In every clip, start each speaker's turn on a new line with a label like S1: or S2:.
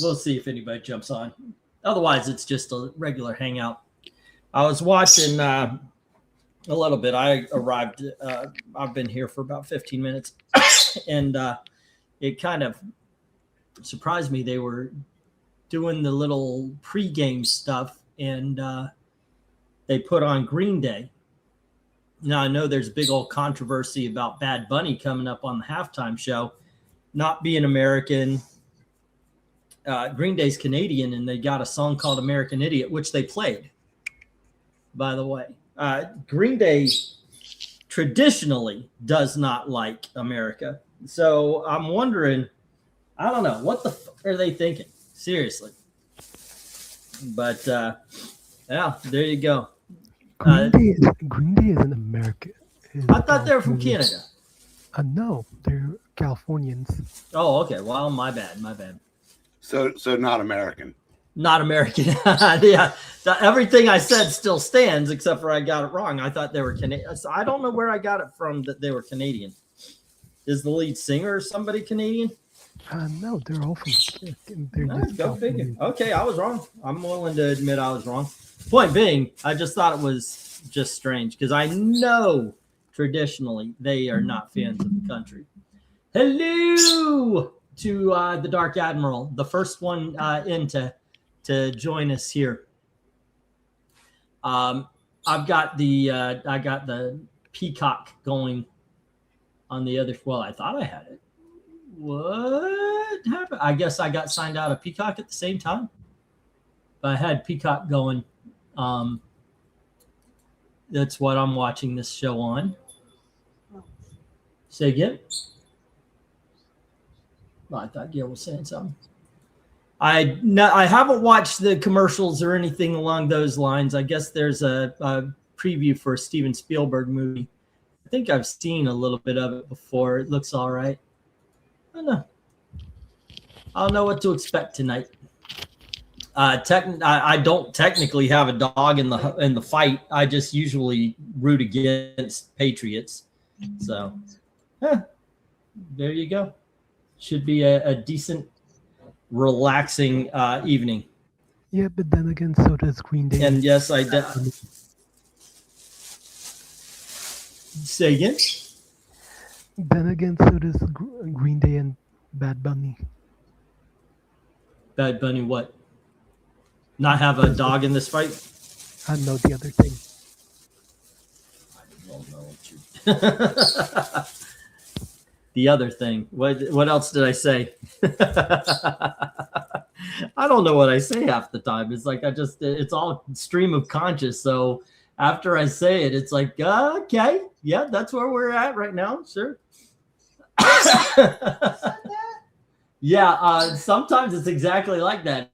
S1: We'll see if anybody jumps on. Otherwise, it's just a regular hangout. I was watching a little bit. I arrived. I've been here for about 15 minutes, and it kind of surprised me. They were doing the little pregame stuff, and they put on Green Day. Now, I know there's a big old controversy about Bad Bunny coming up on the halftime show, not being American. Green Day's Canadian, and they got a song called American Idiot, which they played, by the way. Green Day traditionally does not like America. So I'm wondering, I don't know, what the fuck are they thinking? Seriously. But, yeah, there you go.
S2: Green Day isn't American.
S1: I thought they were from Canada.
S2: No, they're Californians.
S1: Oh, okay. Well, my bad.
S3: So not American.
S1: Not American. Yeah. Everything I said still stands, except for I got it wrong. I thought they were Canadian. So I don't know where I got it from that they were Canadian. Is the lead singer or somebody Canadian?
S2: No, they're all from.
S1: Go figure. Okay, I was wrong. I'm willing to admit I was wrong. Point being, I just thought it was just strange because I know traditionally they are not fans of the country. Hello to the Dark Admiral, the first one in to join us here. I've got the Peacock going on the other. Well, I thought I had it. What happened? I guess I got signed out of Peacock at the same time. But I had Peacock going. That's what I'm watching this show on. Say again? Well, I thought Gail was saying something. I haven't watched the commercials or anything along those lines. I guess there's a preview for a Steven Spielberg movie. I think I've seen a little bit of it before. It looks all right. I don't know. I don't know what to expect tonight. I don't technically have a dog in the fight. I just usually root against Patriots. So, there you go. Should be a decent, relaxing evening.
S2: Yeah, but then again, so does Green Day.
S1: And yes, I did. Say again?
S2: Then again, so does Green Day and Bad Bunny.
S1: Bad Bunny what? Not have a dog in this fight?
S2: I know the other thing.
S1: I don't know what you... The other thing. What else did I say? I don't know what I say half the time. It's like it's all stream of conscious. So after I say it, it's like, okay, yeah, that's where we're at right now. Sure. Yeah, sometimes it's exactly like that.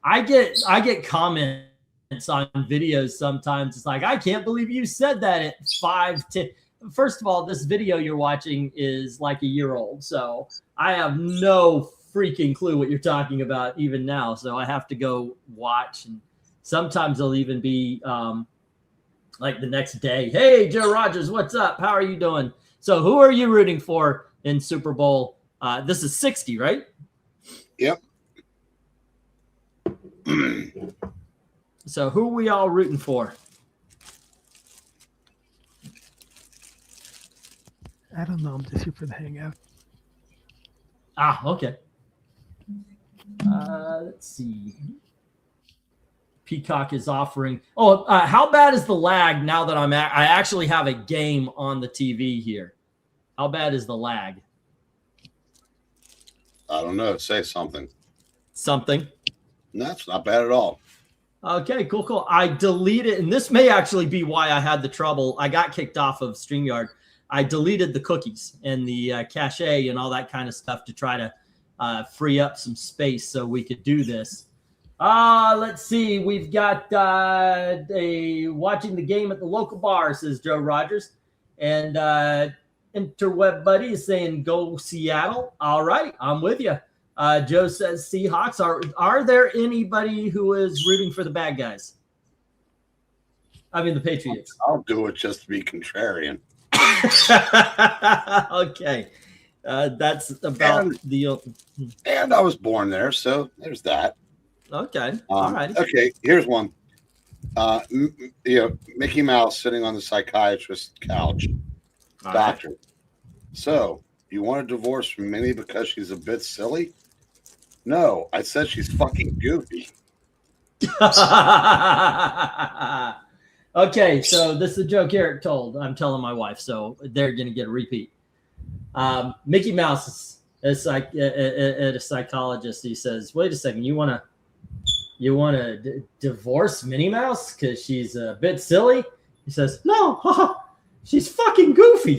S1: I get comments on videos sometimes. It's like, I can't believe you said that at 5:10. First of all, this video you're watching is like a year old, so I have no freaking clue what you're talking about even now. So I have to go watch, and sometimes they'll even be like the next day. Hey, Joe Rogers, what's up? How are you doing? So who are you rooting for in Super Bowl? This is 60, right?
S3: Yep.
S1: So who are we all rooting for?
S2: I don't know. I'm just here for the hangout.
S1: Okay. Let's see. Peacock is offering. How bad is the lag now that I actually have a game on the TV here? How bad is the lag?
S3: I don't know. Say something.
S1: Something.
S3: No, it's not bad at all.
S1: Okay, cool. I deleted, and this may actually be why I had the trouble. I got kicked off of StreamYard. I deleted the cookies and the cache and all that kind of stuff to try to free up some space so we could do this. Let's see. We've got watching the game at the local bar, says Joe Rogers. And Interweb Buddy is saying, go Seattle. All right, I'm with you. Joe says Seahawks. Are there anybody who is rooting for the bad guys? I mean, the Patriots.
S3: I'll do it just to be contrarian.
S1: Okay. That's about the.
S3: And I was born there, so there's that.
S1: Okay. All right.
S3: Okay, here's one. Mickey Mouse sitting on the psychiatrist's couch. Doctor. Right. So, you want a divorce from Minnie because she's a bit silly? No, I said she's fucking goofy.
S1: Okay, so this is a joke Eric told. I'm telling my wife, so they're going to get a repeat. Mickey Mouse is a psychologist. He says, "Wait a second, you want to divorce Minnie Mouse because she's a bit silly?" He says, "No, she's fucking goofy."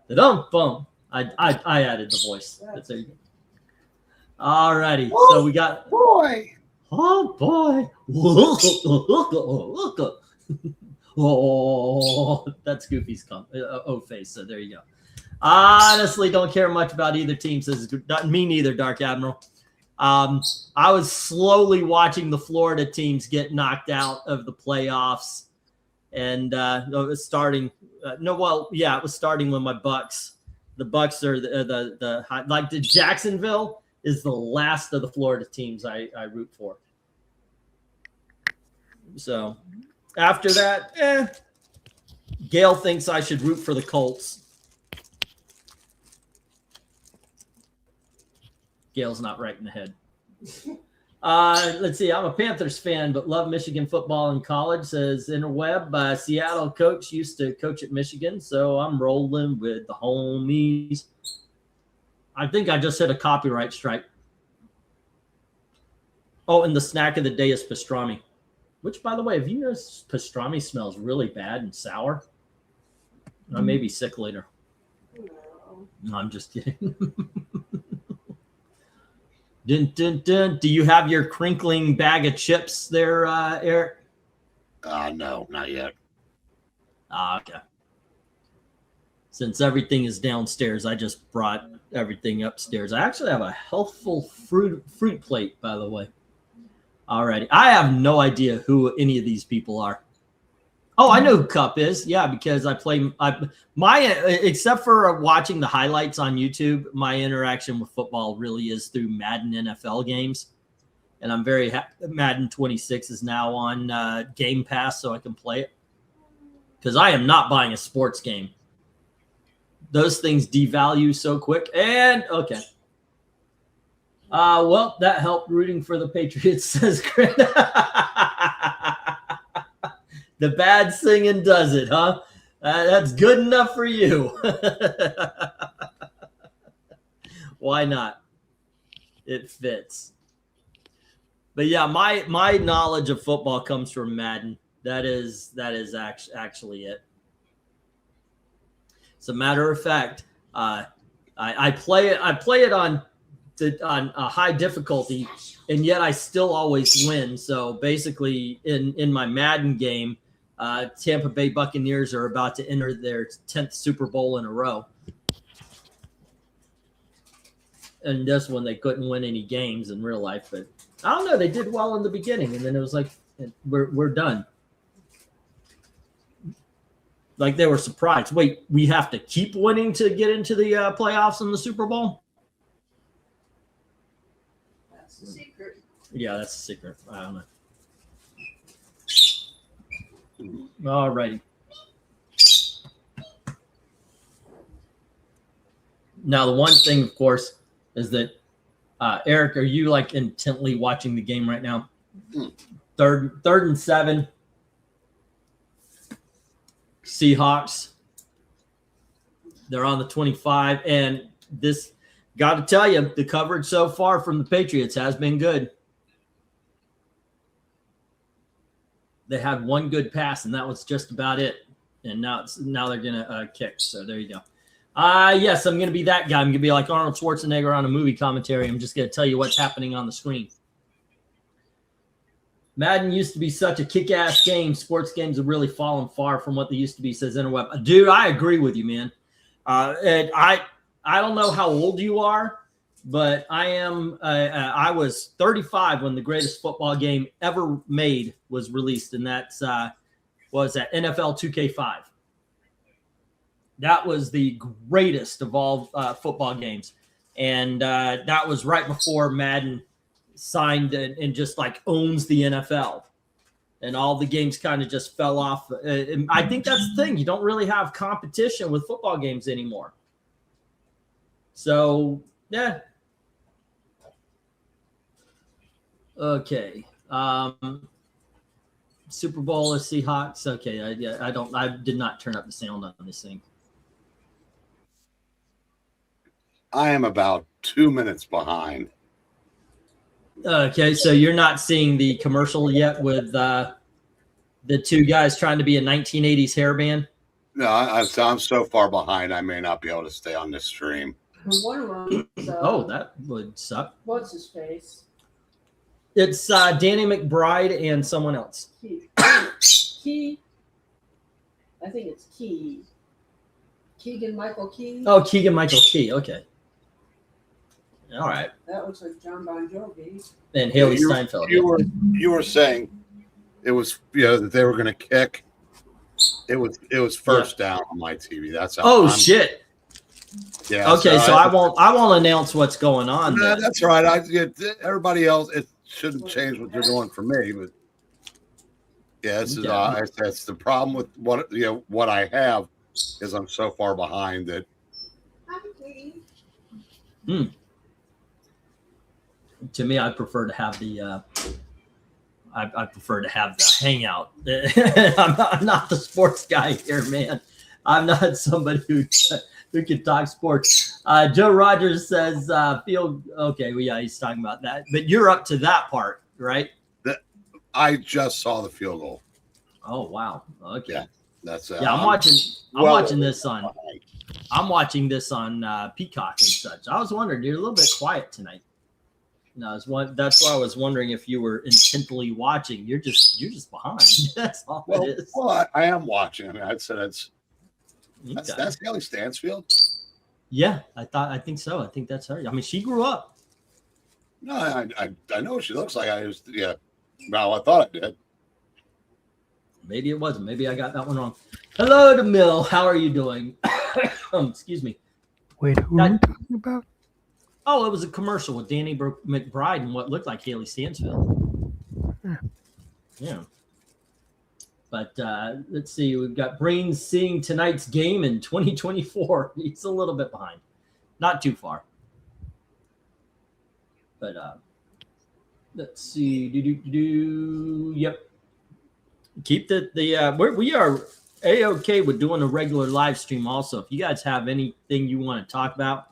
S1: Boom. I added the voice. There you go. All righty. So we got
S3: boy.
S1: Oh boy. Oh, that's Goofy's face. So there you go. Honestly, don't care much about either team. Says me neither, Dark Admiral. I was slowly watching the Florida teams get knocked out of the playoffs. And it was starting. It was starting when my Bucks. The Bucks are the Jacksonville is the last of the Florida teams I root for. So after that, Gail thinks I should root for the Colts. Gail's not right in the head. Let's see. I'm a Panthers fan, but love Michigan football in college. Says Interweb. Seattle coach used to coach at Michigan, so I'm rolling with the homies. I think I just hit a copyright strike. Oh, and the snack of the day is pastrami. Which, by the way, have you noticed pastrami smells really bad and sour? I may be sick later. No, I'm just kidding. Dun, dun, dun. Do you have your crinkling bag of chips there, Eric?
S3: No, not yet.
S1: Okay. Since everything is downstairs, I just brought everything upstairs. I actually have a healthful fruit plate, by the way. Alrighty. I have no idea who any of these people are. Oh, I know who Cup is. Yeah, because except for watching the highlights on YouTube, my interaction with football really is through Madden NFL games. And I'm very happy that Madden 26 is now on Game Pass so I can play it. Because I am not buying a sports game. Those things devalue so quick. And, okay. Well, that helped rooting for the Patriots, says Chris. The bad singing does it, huh? That's good enough for you. Why not? It fits. But yeah, my knowledge of football comes from Madden. That is actually it. As a matter of fact, I play it on a high difficulty, and yet I still always win. So basically, in my Madden game, Tampa Bay Buccaneers are about to enter their 10th Super Bowl in a row. And this one, they couldn't win any games in real life. But I don't know. They did well in the beginning, and then it was like, we're done. Like they were surprised. Wait, we have to keep winning to get into the playoffs in the Super Bowl?
S4: That's the secret.
S1: Yeah, that's the secret. I don't know. All righty. Now, the one thing, of course, is that, Eric, are you like intently watching the game right now? Third and 7. Seahawks. They're on the 25. And this, got to tell you, the coverage so far from the Patriots has been good. They had one good pass, and that was just about it. And now they're going to kick. So there you go. Yes, I'm going to be that guy. I'm going to be like Arnold Schwarzenegger on a movie commentary. I'm just going to tell you what's happening on the screen. Madden used to be such a kick-ass game. Sports games have really fallen far from what they used to be, says Interweb. Dude, I agree with you, man. And I don't know how old you are, but I was 35 when the greatest football game ever made was released, and that's what was that, NFL 2K5. That was the greatest of all football games. And that was right before Madden signed and just like owns the NFL. And all the games kind of just fell off. I think that's the thing. You don't really have competition with football games anymore. So, yeah. Okay. Super Bowl or Seahawks. Okay. I did not turn up the sound on this thing.
S3: I am about 2 minutes behind.
S1: Okay, so you're not seeing the commercial yet with the two guys trying to be a 1980s hairband?
S3: No, I'm so far behind. I may not be able to stay on this stream.
S4: One of them.
S1: Oh, that would suck.
S4: What's his face?
S1: It's Danny McBride and someone else.
S4: Key. I think it's Key. Keegan Michael Key.
S1: Oh, Keegan Michael Key. Okay. All right.
S4: That looks like John Bon Jovi.
S1: And Haley Steinfeld.
S3: You were saying it was that they were going to kick. It was first down on my TV. That's how
S1: shit.
S3: Yeah.
S1: Okay, so I won't announce what's going on.
S3: No, that's right. Everybody else, it shouldn't change what they're doing for me, but yeah, this is that's the problem with what I have is I'm so far behind that.
S1: To me, I prefer to have the I prefer to have the hangout. I'm not the sports guy here, man. I'm not somebody who can talk sports. Joe Rogers says, "Feel okay." Well, yeah, he's talking about that. But you're up to that part, right?
S3: I just saw the field goal.
S1: Oh wow! Okay.
S3: Yeah, that's
S1: I'm watching. I'm watching this on. I'm watching this on Peacock and such. I was wondering, you're a little bit quiet tonight. No, that's why I was wondering if you were intently watching. You're just behind. That's all it is.
S3: Well, I am watching. I mean, I'd say that's Haley Stansfield.
S1: Yeah, I think so. I think that's her. I mean, she grew up.
S3: No, I know what she looks like. Well, I thought I did.
S1: Maybe it wasn't. Maybe I got that one wrong. Hello to Mill. How are you doing? Excuse me.
S2: Wait, who are we talking about?
S1: Oh, it was a commercial with Danny McBride and what looked like Haley Stansfield. Yeah. But let's see. We've got Brains seeing tonight's game in 2024. He's a little bit behind. Not too far. But let's see. Yep. Keep we are A-OK with doing a regular live stream also. If you guys have anything you want to talk about,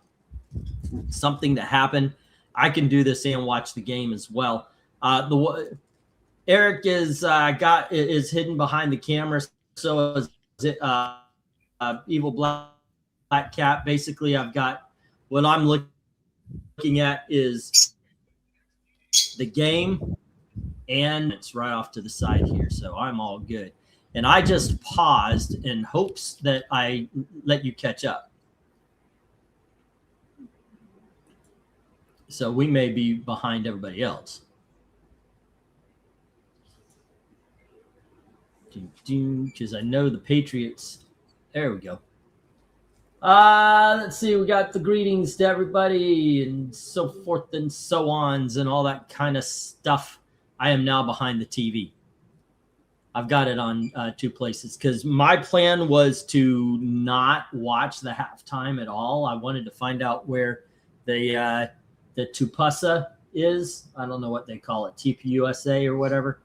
S1: something that happened, I can do this and watch the game as well. Eric is hidden behind the camera, so is Evil Black Cat. Basically, I've got what I'm looking at is the game, and it's right off to the side here, so I'm all good. And I just paused in hopes that I let you catch up. So we may be behind everybody else. Because I know the Patriots. There we go. Let's see. We got the greetings to everybody and so forth and so ons and all that kind of stuff. I am now behind the TV. I've got it on two places because my plan was to not watch the halftime at all. I wanted to find out where the Tupasa is. I don't know what they call it, TPUSA or whatever.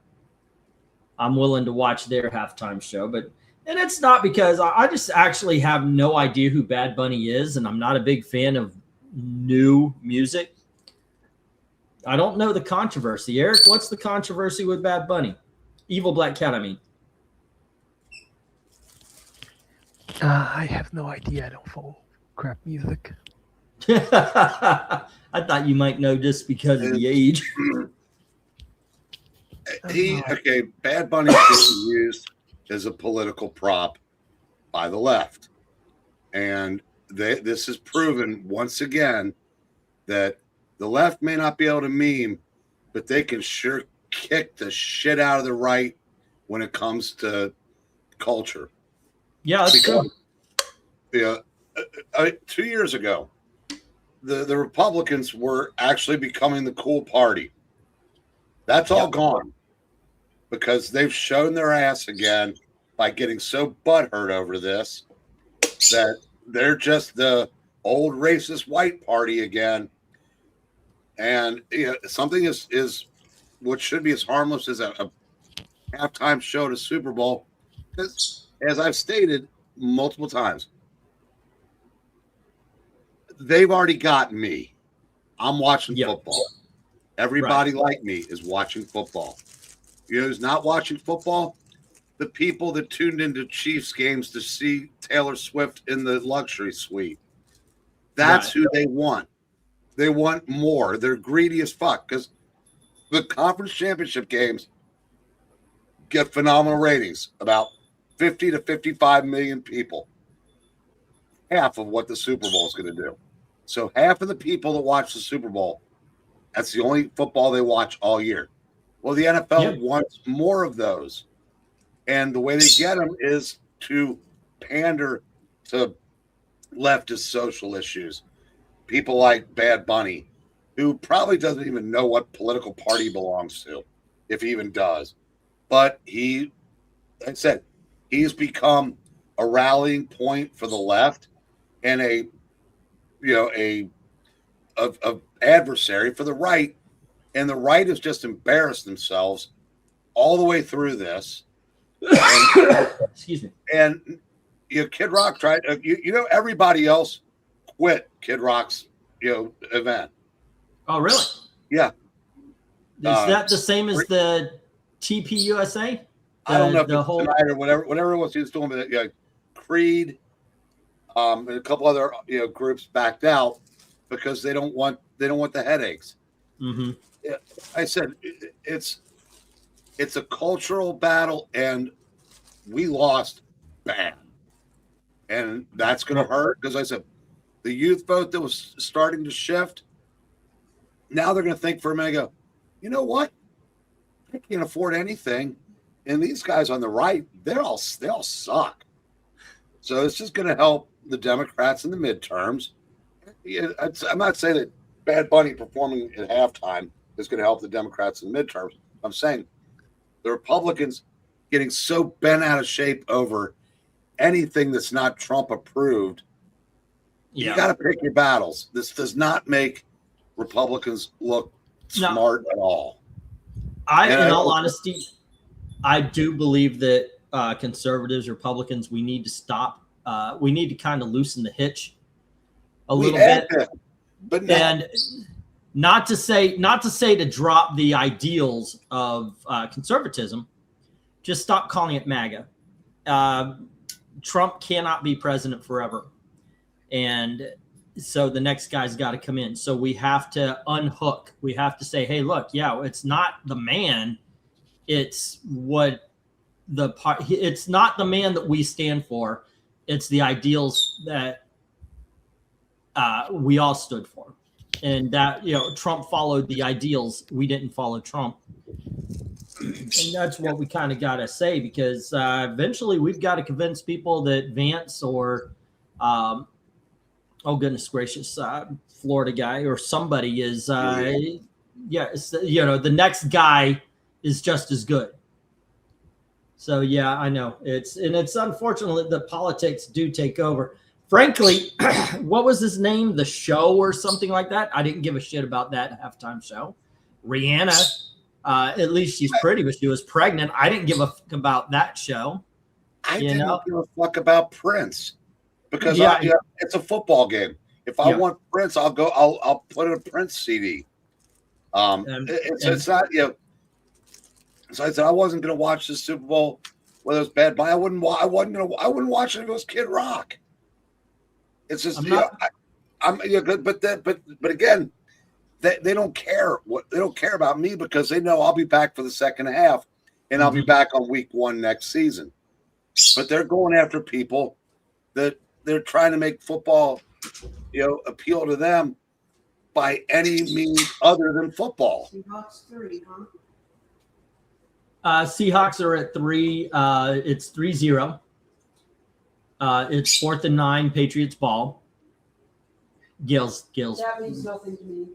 S1: I'm willing to watch their halftime show, and it's not because I just actually have no idea who Bad Bunny is, and I'm not a big fan of new music. I don't know the controversy. Eric, what's the controversy with Bad Bunny? Evil Black Cat, I mean.
S2: I have no idea. I don't follow crap music.
S1: I thought you might know just because of the age.
S3: Bad Bunny is being used as a political prop by the left. And this has proven once again that the left may not be able to meme, but they can sure kick the shit out of the right when it comes to culture.
S1: Yeah, that's true.
S3: 2 years ago, the Republicans were actually becoming the cool party. That's all gone because they've shown their ass again by getting so butthurt over this that they're just the old racist white party again. And something is what should be as harmless as a halftime show to Super Bowl, because as I've stated multiple times, they've already got me. I'm watching football. Everybody like me is watching football. Who's not watching football? The people that tuned into Chiefs games to see Taylor Swift in the luxury suite. That's who they want. They want more. They're greedy as fuck because the conference championship games get phenomenal ratings. About 50 to 55 million people. Half of what the Super Bowl is going to do. So half of the people that watch the Super Bowl, that's the only football they watch all year. Well, the NFL wants more of those. And the way they get them is to pander to leftist social issues. People like Bad Bunny, who probably doesn't even know what political party he belongs to, if he even does. But like I said, he's become a rallying point for the left and a adversary for the right. And the right has just embarrassed themselves all the way through this.
S1: Excuse me.
S3: And Kid Rock tried. Everybody else quit Kid Rock's event.
S1: Oh, really?
S3: Yeah.
S1: Is that the same as the TPUSA?
S3: I don't know if it's tonight or whatever it was he was doing. But Creed, and a couple other groups backed out because they don't want the headaches.
S1: Mm-hmm.
S3: Yeah, I said it's a cultural battle, and we lost bad, and that's going to hurt because I said the youth vote that was starting to shift. Now they're going to think for a minute. And go, you know what? I can't afford anything, and these guys on the right, they all suck. So it's just going to help the Democrats in the midterms. I'm not saying that Bad Bunny performing at halftime is going to help the Democrats in the midterms. I'm saying the Republicans getting so bent out of shape over anything that's not Trump approved. You got to pick your battles. This does not make Republicans look smart at all.
S1: In all honesty, I do believe that conservatives, Republicans, we need to stop. We need to kind of loosen the hitch a little bit.
S3: But
S1: and not to say to drop the ideals of conservatism, just stop calling it MAGA. Trump cannot be president forever. And so the next guy's got to come in. So we have to unhook. We have to say, hey, look, it's not the man. It's it's not the man that we stand for. It's the ideals that we all stood for. And that, Trump followed the ideals. We didn't follow Trump. And that's what we kind of got to say, because eventually we've got to convince people that Vance or, oh, goodness gracious, Florida guy or somebody is, the next guy is just as good. So, yeah, I know. It's unfortunate that politics do take over. Frankly, what was his name? The Show or something like that? I didn't give a shit about that halftime show. Rihanna, at least she's pretty, but she was pregnant. I didn't give a fuck about that show.
S3: I didn't give a fuck about Prince because it's a football game. If I want Prince, I'll put in a Prince CD. It's not, So I said I wasn't going to watch the Super Bowl whether it was Bad Bunny. I wouldn't watch it if it was Kid Rock. It's just but again, they don't care about me because they know I'll be back for the second half and I'll be back on week 1 next season. But they're going after people that they're trying to make football, appeal to them by any means other than football.
S4: Seahawks 3, huh?
S1: Seahawks are at 3. It's 3-0. It's 4th and 9, Patriots ball. Gills.
S4: That means nothing to me.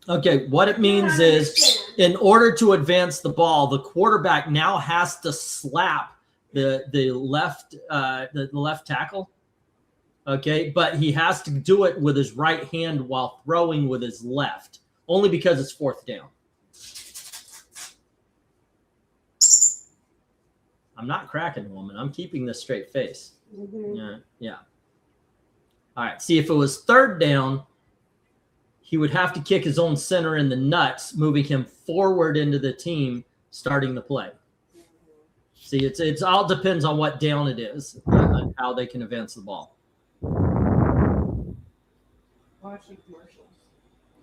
S1: Okay, what it means is in order to advance the ball, the quarterback now has to slap the left tackle. Okay, but he has to do it with his right hand while throwing with his left, only because it's 4th down. I'm not cracking, woman. I'm keeping this straight face.
S4: Mm-hmm.
S1: Yeah. All right. See, if it was 3rd down, he would have to kick his own center in the nuts, moving him forward into the team, starting the play. See, it's all depends on what down it is and how they can advance the ball.
S4: Watching commercials.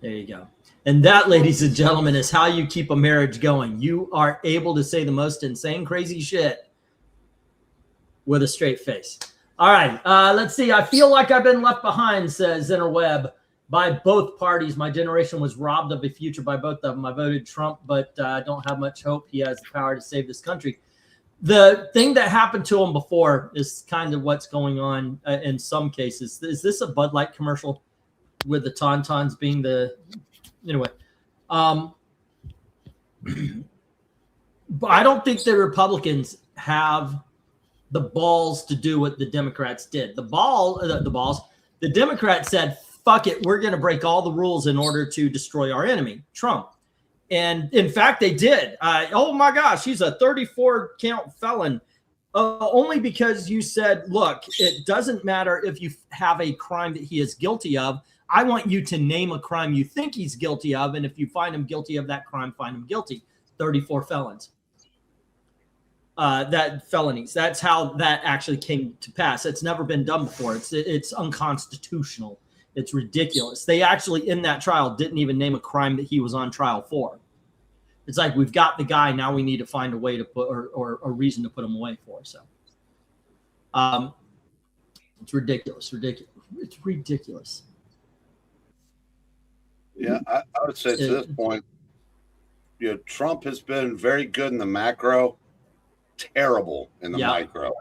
S1: There you go. And that, ladies and gentlemen, is how you keep a marriage going. You are able to say the most insane, crazy shit with a straight face. All right. Let's see. I feel like I've been left behind, says Interweb, by both parties. My generation was robbed of a future by both of them. I voted Trump, but I don't have much hope he has the power to save this country. The thing that happened to him before is kind of what's going on in some cases. Is this a Bud Light commercial with the Tauntauns being the... Anyway, but I don't think the Republicans have the balls to do what the Democrats did. The Democrats said, fuck it, we're going to break all the rules in order to destroy our enemy, Trump. And in fact, they did. Oh my gosh, he's a 34 count felon. Only because you said, look, it doesn't matter if you have a crime that he is guilty of. I want you to name a crime you think he's guilty of. And if you find him guilty of that crime, find him guilty. 34 felons. Felonies. That's how that actually came to pass. It's never been done before. It's unconstitutional. It's ridiculous. They actually, in that trial, didn't even name a crime that he was on trial for. It's like, we've got the guy, now we need to find a way to put, or a reason to put him away for. So it's ridiculous. It's ridiculous.
S3: Yeah, I would say to this point, Trump has been very good in the macro, terrible in the micro.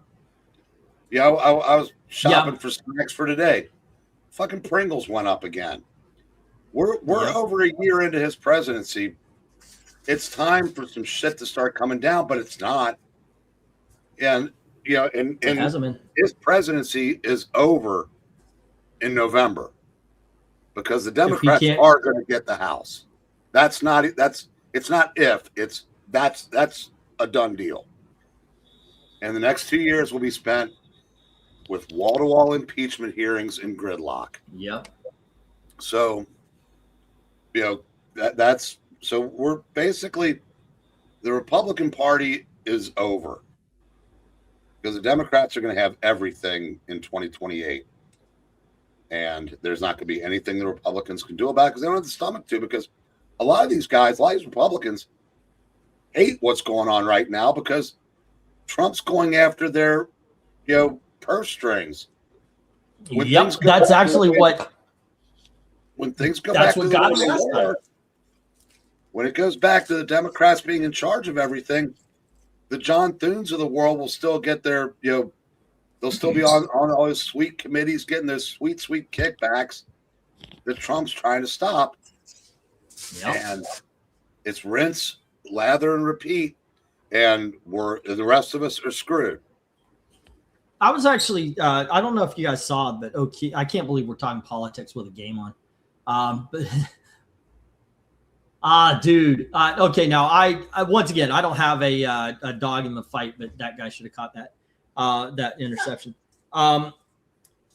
S3: Yeah, I was shopping for snacks for today. Fucking Pringles went up again. We're over a year into his presidency. It's time for some shit to start coming down, but it's not. And his presidency is over in November because the Democrats are going to get the House. That's not a done deal. And the next 2 years will be spent with wall-to-wall impeachment hearings and gridlock.
S1: Yep.
S3: So, that's so we're basically, the Republican Party is over because the Democrats are going to have everything in 2028. And there's not going to be anything the Republicans can do about it because they don't have the stomach to, because a lot of these Republicans hate what's going on right now because Trump's going after their, purse strings. When things go back to the when it goes back to the Democrats being in charge of everything, the John Thunes of the world will still get their, they'll still be on all those sweet committees getting those sweet kickbacks that Trump's trying to stop. Yep. And it's rinse, lather, and repeat. And the rest of us are screwed.
S1: I was actually, I don't know if you guys saw it, but I can't believe we're talking politics with a game on. Dude. Okay, now I once again, I don't have a dog in the fight, but that guy should have caught that interception.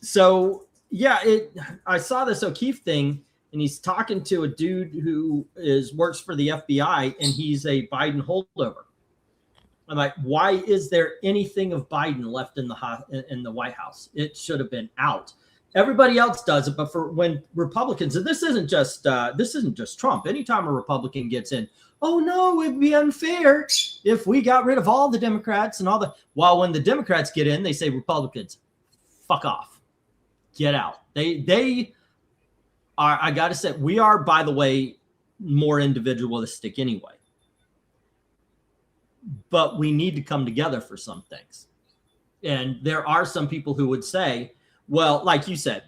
S1: So yeah, I saw this O'Keefe thing, and he's talking to a dude who works for the FBI, and he's a Biden holdover. I'm like, why is there anything of Biden left in the White House? It should have been out. Everybody else does it, but for when Republicans, and this isn't just Trump. Anytime a Republican gets in, oh no, it'd be unfair if we got rid of all the Democrats and all the. While when the Democrats get in, they say Republicans, fuck off, get out. They are. I gotta say, we are, by the way, more individualistic anyway. But we need to come together for some things. And there are some people who would say, well, like you said,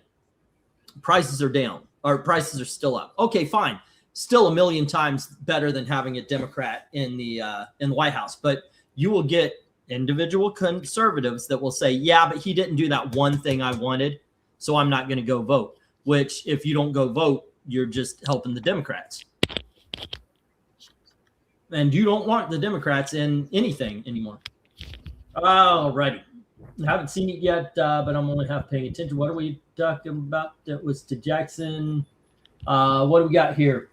S1: prices are down or prices are still up. Okay, fine. Still a million times better than having a Democrat in the White House. But you will get individual conservatives that will say, yeah, but he didn't do that one thing I wanted, so I'm not going to go vote. Which, if you don't go vote, you're just helping the Democrats. And you don't want the Democrats in anything anymore. All righty. I haven't seen it yet, but I'm only half paying attention. What are we talking about? That was to Jackson. What do we got here?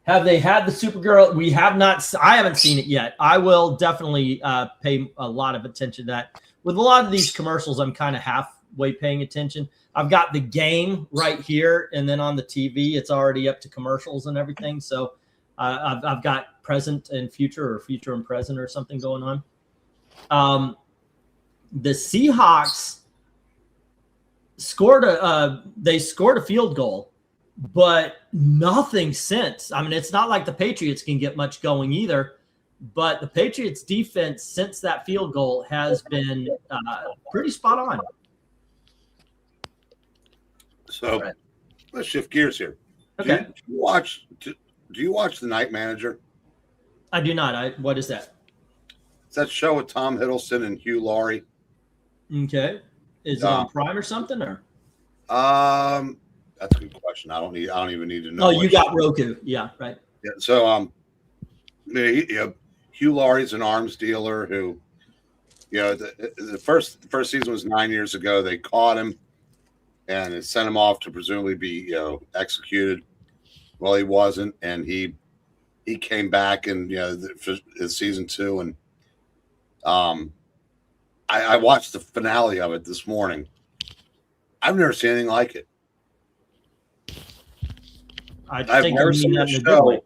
S1: Have they had the Supergirl? We have not. I haven't seen it yet. I will definitely pay a lot of attention to that. With a lot of these commercials, I'm kind of halfway paying attention. I've got the game right here, and then on the TV, it's already up to commercials and everything. So I've got present and future, or future and present, or something going on. The Seahawks scored they scored a field goal, but nothing since. I mean, it's not like the Patriots can get much going either, but the Patriots defense since that field goal has been pretty spot on.
S3: So let's shift gears here.
S1: Okay.
S3: Do you watch The Night Manager?
S1: I do not. What is that?
S3: It's that show with Tom Hiddleston and Hugh Laurie.
S1: Okay. Is it on Prime or something, or?
S3: That's a good question. I don't even need to know.
S1: Oh, you got Roku. Yeah, right.
S3: Yeah. So Hugh Laurie's an arms dealer who, the first season was 9 years ago. They caught him and it sent him off to presumably be executed. Well, he wasn't, and he came back in season 2, and I watched the finale of it this morning. I've never seen anything like it. I've never seen a show.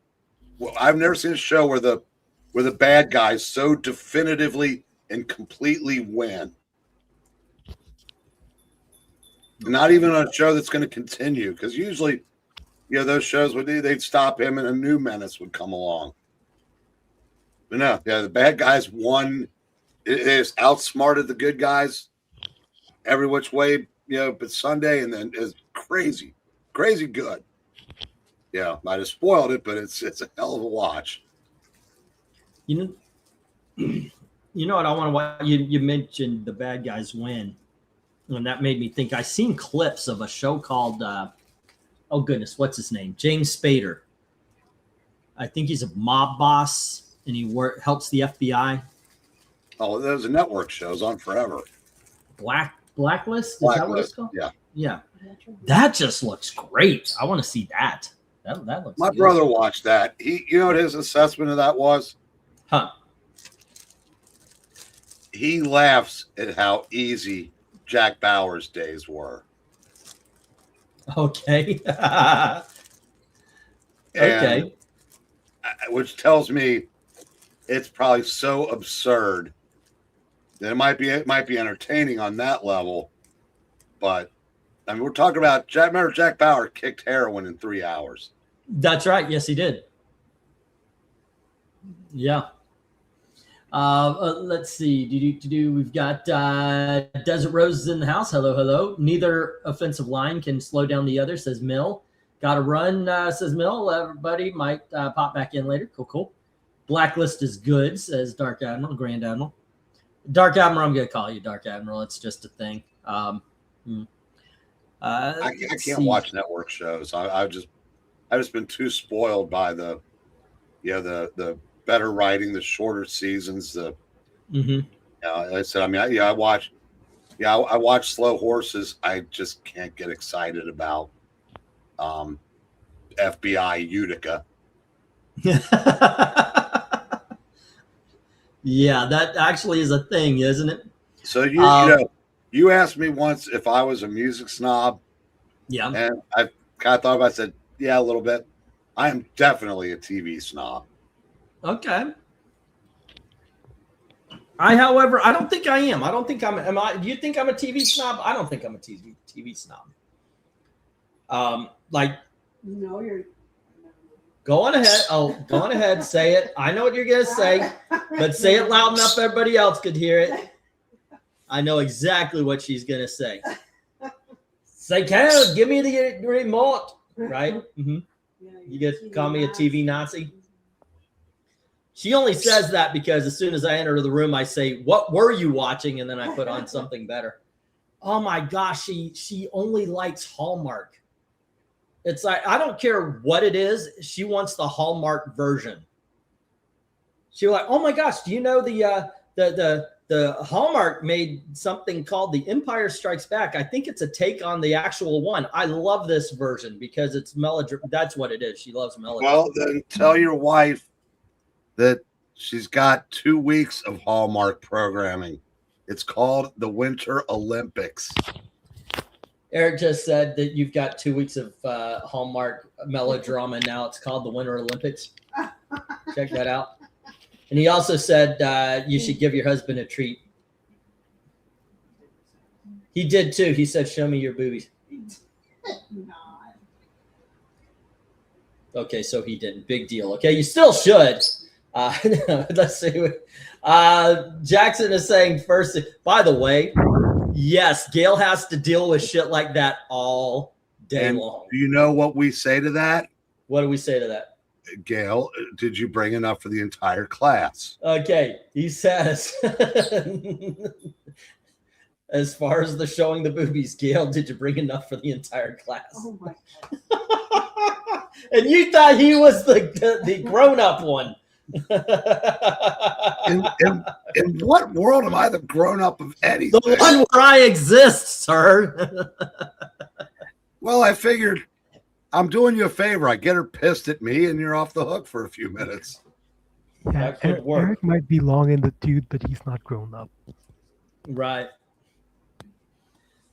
S3: I've never seen a show where the bad guys so definitively and completely win. Not even on a show that's going to continue, because usually, those shows they'd stop him and a new menace would come along. But no, the bad guys won. It is outsmarted the good guys every which way, but Sunday, and then is crazy good. Yeah, might have spoiled it, but it's a hell of a watch.
S1: You know what I want to watch? You mentioned the bad guys win, and that made me think. I seen clips of a show called oh goodness, what's his name? James Spader. I think he's a mob boss, and he helps the FBI.
S3: Oh, those are network shows on forever.
S1: Blacklist? Is that what it's called?
S3: Yeah.
S1: Yeah. That just looks great. I want to see that. That looks
S3: My
S1: good.
S3: brother watched that. He, what his assessment of that was?
S1: Huh.
S3: He laughs at how easy Jack Bauer's days were.
S1: Okay. Okay.
S3: Which tells me it's probably so absurd that it might be entertaining on that level, but I mean, we're talking about remember Jack Bauer kicked heroin in 3 hours.
S1: That's right. Yes, he did. Yeah. Let's see. We've got Desert Roses in the house. Hello. Neither offensive line can slow down the other, says Mill. Got to run, says Mill. Everybody might pop back in later. Cool. Blacklist is good, says Dark Admiral, Grand Admiral. Dark Admiral, I'm going to call you Dark Admiral. It's just a thing. I
S3: can't watch network shows. I've just been too spoiled by the better writing, the shorter seasons. Like I said, I mean, I watch Slow Horses. I just can't get excited about FBI Utica.
S1: Yeah, that actually is a thing, isn't it?
S3: So you asked me once if I was a music snob.
S1: Yeah.
S3: And I kind of thought about it. I said, yeah, a little bit. I am definitely a TV snob.
S1: Okay. However, I don't think I am. I don't think am I? Do you think I'm a TV snob? I don't think I'm a TV snob.
S4: No, you're.
S1: Go on ahead. Oh, go on ahead. Say it. I know what you're going to say, but say it loud enough everybody else could hear it. I know exactly what she's gonna say. Say, Cal, give me the remote. Right? Mm-hmm.
S4: Yeah,
S1: You get call me a TV Nazi. She only says that because as soon as I enter the room, I say, "What were you watching?" And then I put on something better. Oh my gosh, she only likes Hallmark. It's like I don't care what it is. She wants the Hallmark version. She was like, "Oh my gosh, do you know the Hallmark made something called The Empire Strikes Back? I think it's a take on the actual one. I love this version because it's melodrama. That's what it is. She loves melodrama."
S3: Well, then tell your wife that she's got 2 weeks of Hallmark programming. It's called the Winter Olympics.
S1: Eric just said that you've got 2 weeks of Hallmark melodrama. Now it's called the Winter Olympics. Check that out. And he also said you should give your husband a treat. He did too. He said, "Show me your boobies." Okay, so he didn't. Big deal. Okay, you still should. Let's see. Jackson is saying first. By the way, yes, Gail has to deal with shit like that all day long.
S3: Do you know what we say to that?
S1: What do we say to that?
S3: Gail, did you bring enough for the entire class?
S1: Okay, he says, as far as the showing the boobies, Gail, did you bring enough for the entire class?
S4: Oh my God.
S1: And you thought he was the grown-up one.
S3: In what world am I the grown-up of anything?
S1: The one where I exist, sir.
S3: Well, I figured I'm doing you a favor. I get her pissed at me, and you're off the hook for a few minutes.
S2: Yeah,
S1: That could work.
S2: Eric might be long in the tooth, but he's not grown up.
S1: Right.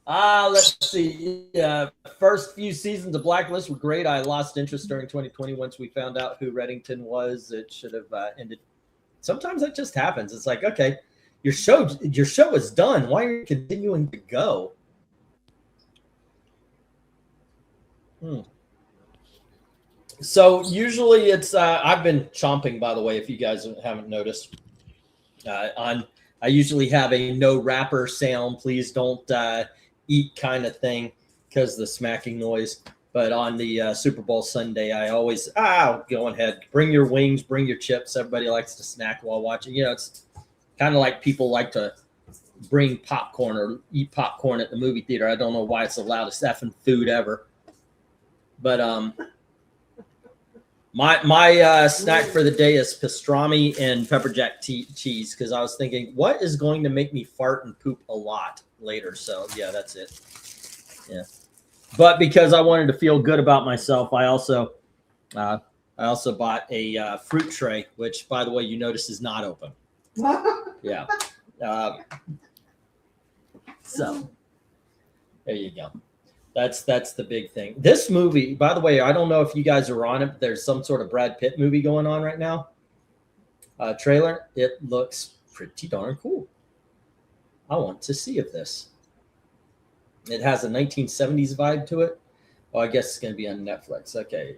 S1: Let's see. First few seasons of Blacklist were great. I lost interest during 2020 once we found out who Reddington was. It should have ended. Sometimes that just happens. It's like, okay, your show is done. Why are you continuing to go? So usually it's I've been chomping, by the way, if you guys haven't noticed. I usually have a no wrapper sound, please don't eat kind of thing because the smacking noise. But on the Super Bowl Sunday, I always go ahead, bring your wings, bring your chips. Everybody likes to snack while watching. You know, it's kind of like people like to bring popcorn or eat popcorn at the movie theater. I don't know why it's the loudest effing food ever. But my snack for the day is pastrami and pepper jack cheese because I was thinking, what is going to make me fart and poop a lot later? So yeah, that's it. Yeah, but because I wanted to feel good about myself, I also bought a fruit tray, which, by the way, you notice is not open. Yeah. So there you go. That's the big thing. This movie, by the way, I don't know if you guys are on it, but there's some sort of Brad Pitt movie going on right now. Trailer. It looks pretty darn cool. I want to see if this. It has a 1970s vibe to it. Oh, I guess it's going to be on Netflix. Okay.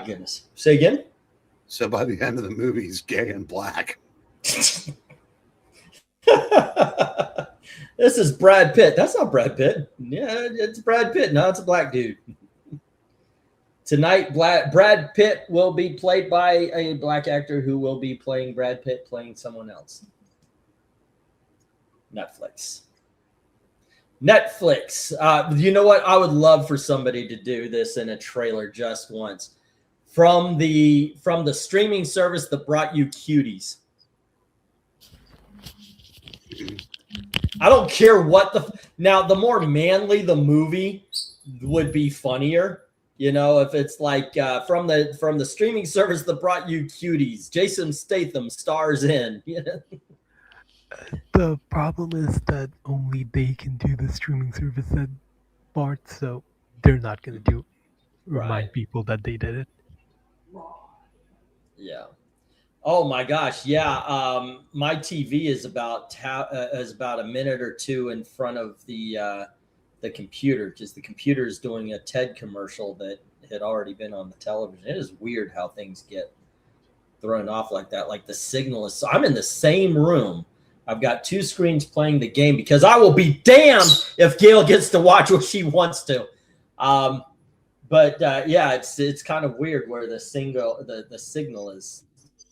S1: Goodness. Say again?
S3: So by the end of the movie, he's gay and black.
S1: This is Brad Pitt. That's not Brad Pitt. Yeah, it's Brad Pitt. No, it's a black dude. Tonight, Brad Pitt will be played by a black actor who will be playing Brad Pitt playing someone else. Netflix. You know what? I would love for somebody to do this in a trailer just once. From the streaming service that brought you Cuties. I don't care what now the more manly the movie would be funnier. You know, if it's like from the streaming service that brought you Cuties, Jason Statham stars in.
S2: The problem is that only they can do the streaming service that part, so they're not going to remind people that they did it.
S1: Yeah. Oh my gosh, yeah. My TV is about a minute or two in front of the computer because the computer is doing a TED commercial that had already been on the television. It is weird how things get thrown off like that. Like the signal is. So I'm in the same room. I've got 2 screens playing the game because I will be damned if Gail gets to watch what she wants to. But yeah, it's kind of weird where the signal is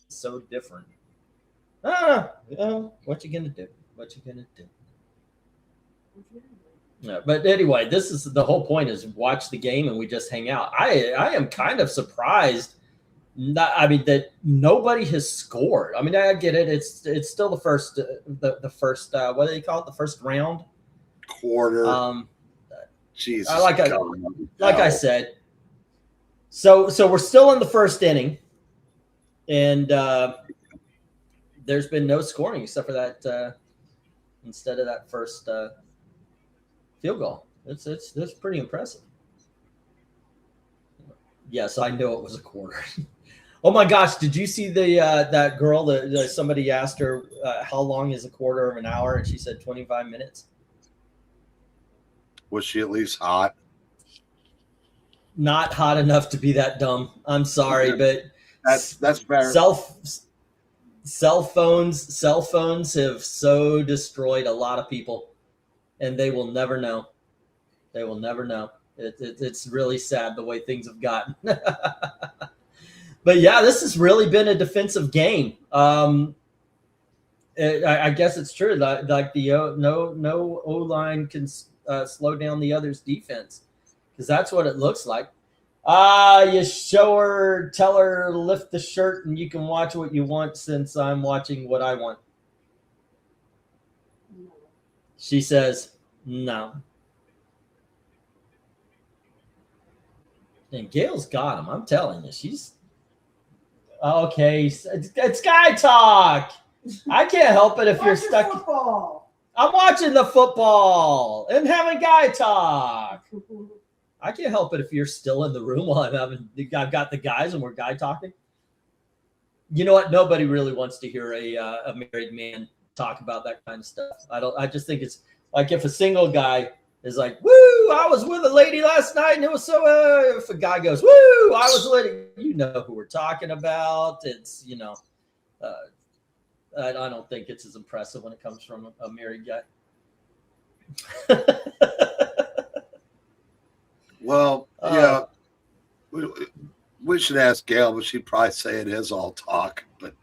S1: so different. What you gonna do? What you gonna do? No, but anyway, this is the whole point: is watch the game and we just hang out. I am kind of surprised. That nobody has scored. I mean, I get it. It's still the first what do they call it? The first round
S3: quarter. Jesus,
S1: like I said. So we're still in the first inning, and there's been no scoring except for that instead of that first field goal. That's pretty impressive. Yes, I know it was a quarter. Oh my gosh! Did you see that girl that somebody asked her how long is a quarter of an hour, and she said 25 minutes?
S3: Was she at least hot?
S1: Not hot enough to be that dumb. I'm sorry, but
S3: that's fair.
S1: Cell phones have so destroyed a lot of people, and they will never know. They will never know. It's really sad the way things have gotten. But yeah, this has really been a defensive game. I guess it's true. Like no O-line can slow down the other's defense, because that's what it looks like. You show her, tell her, lift the shirt, and you can watch what you want since I'm watching what I want. She says, no. And Gail's got him. I'm telling you, she's okay. It's guy talk. I can't help it if you're stuck.
S4: Football.
S1: I'm watching the football and having guy talk. I can't help it if you're still in the room while I've got the guys and we're guy talking. You know what? Nobody really wants to hear a married man talk about that kind of stuff. I just think it's like if a single guy is like, woo, I was with a lady last night and it was so, if a guy goes, woo, I was with a lady, you know who we're talking about. It's, I don't think it's as impressive when it comes from a married guy.
S3: Well, yeah, we should ask Gail, but she'd probably say it is all talk. But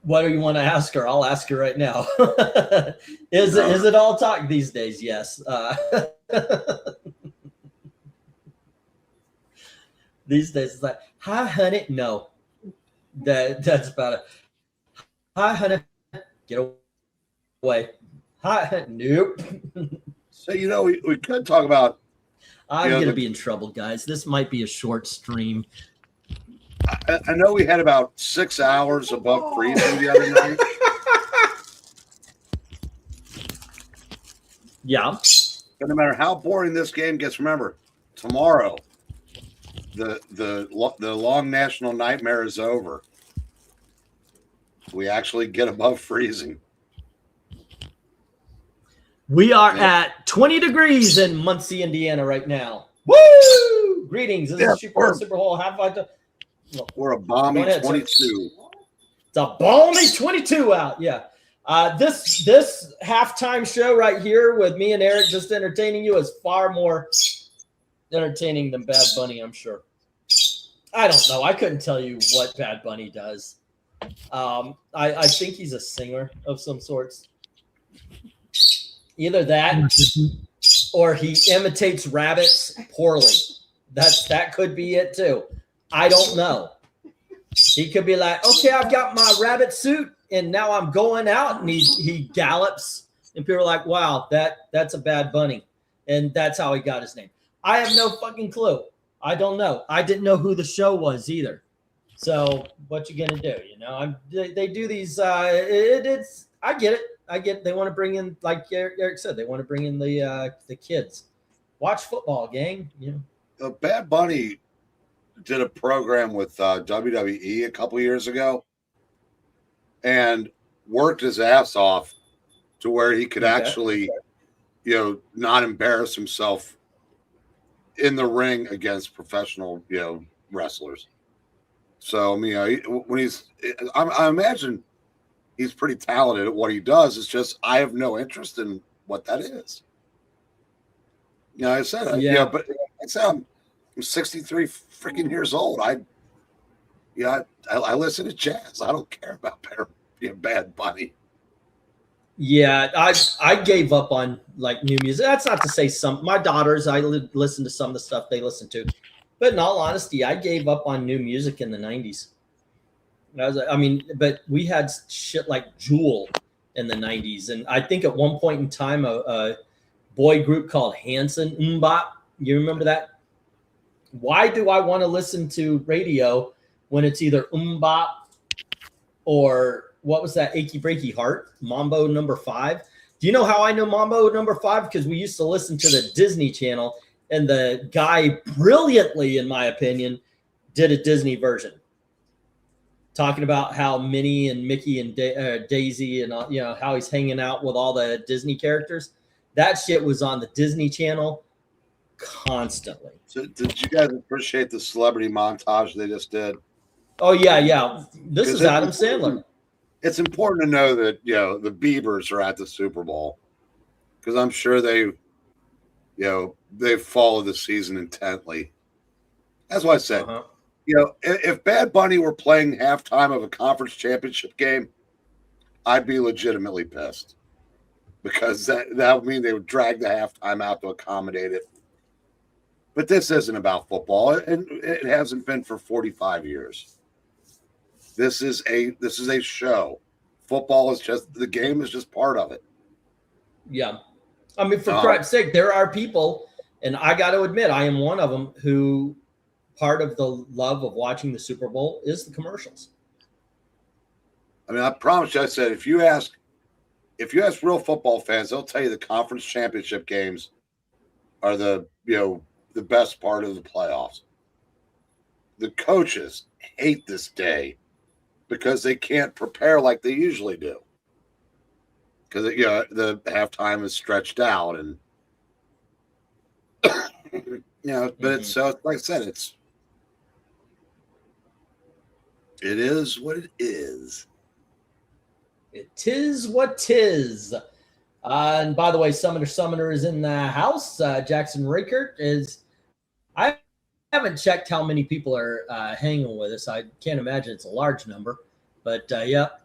S1: what do you want to ask her? I'll ask her right now. Is it all talk these days? Yes. These days it's like, hi, honey. No, that's about it. Hi, honey. Get away. Hi, nope.
S3: so we could talk about.
S1: I'm going to be in trouble, guys. This might be a short stream.
S3: I know we had about 6 hours above freezing the other night.
S1: Yeah.
S3: But no matter how boring this game gets, remember, tomorrow, the long national nightmare is over. We actually get above freezing.
S1: We are at 20 degrees in Muncie, Indiana right now. Woo! Greetings. This is Superbowl half-five.
S3: We're a balmy 22.
S1: It's a balmy 22 out. Yeah. This halftime show right here with me and Eric just entertaining you is far more entertaining than Bad Bunny, I'm sure. I don't know. I couldn't tell you what Bad Bunny does. I think he's a singer of some sorts. Either that or he imitates rabbits poorly. That could be it too. I don't know. He could be like, okay, I've got my rabbit suit and now I'm going out, and he gallops and people are like, wow, that's a Bad Bunny. And that's how he got his name. I have no fucking clue. I don't know. I didn't know who the show was either. So what you gonna do? They do these. I get it. They want to bring in, like Eric said, they want to bring in the kids. Watch football, gang.
S3: Bad Bunny did a program with WWE a couple years ago and worked his ass off to where he could actually, not embarrass himself in the ring against professional, wrestlers. So I mean, when I imagine he's pretty talented at what he does. It's just I have no interest in what that is. I said, but I said I'm 63 freaking years old. I listen to jazz. I don't care about Bad Bunny.
S1: Yeah, I gave up on like new music. That's not to say my daughters, I listen to some of the stuff they listen to, but in all honesty, I gave up on new music in the 90s. But we had shit like Jewel in the 90s, and I think at one point in time a boy group called Hanson Mbop. You remember that? Why do I want to listen to radio when it's either Mbop or what was that, Achy Breaky Heart, Mambo number 5? Do you know how I know Mambo number 5? Because we used to listen to the Disney Channel, and the guy brilliantly, in my opinion, did a Disney version, talking about how Minnie and Mickey and Daisy and how he's hanging out with all the Disney characters. That shit was on the Disney Channel constantly.
S3: So did you guys appreciate the celebrity montage they just did?
S1: Oh yeah. This is Adam Sandler.
S3: It's important to know that the Biebers are at the Super Bowl, because I'm sure they followed the season intently. That's why I said, if Bad Bunny were playing halftime of a conference championship game, I'd be legitimately pissed, because that would mean they would drag the halftime out to accommodate it. But this isn't about football, and it hasn't been for 45 years. This is a show. Football is just, the game is just part of it. Yeah.
S1: I mean, for Christ's sake, there are people, and I got to admit, I am one of them, who part of the love of watching the Super Bowl is the commercials.
S3: I mean, I promise you, I said, if you ask real football fans, they'll tell you the conference championship games are the best part of the playoffs. The coaches hate this day because they can't prepare like they usually do, because the halftime is stretched out, and but it's like I said, it is what it is.
S1: It is what 'tis. And by the way, Summoner is in the house. Jackson Rickert is. I haven't checked how many people are hanging with us. I can't imagine it's a large number, but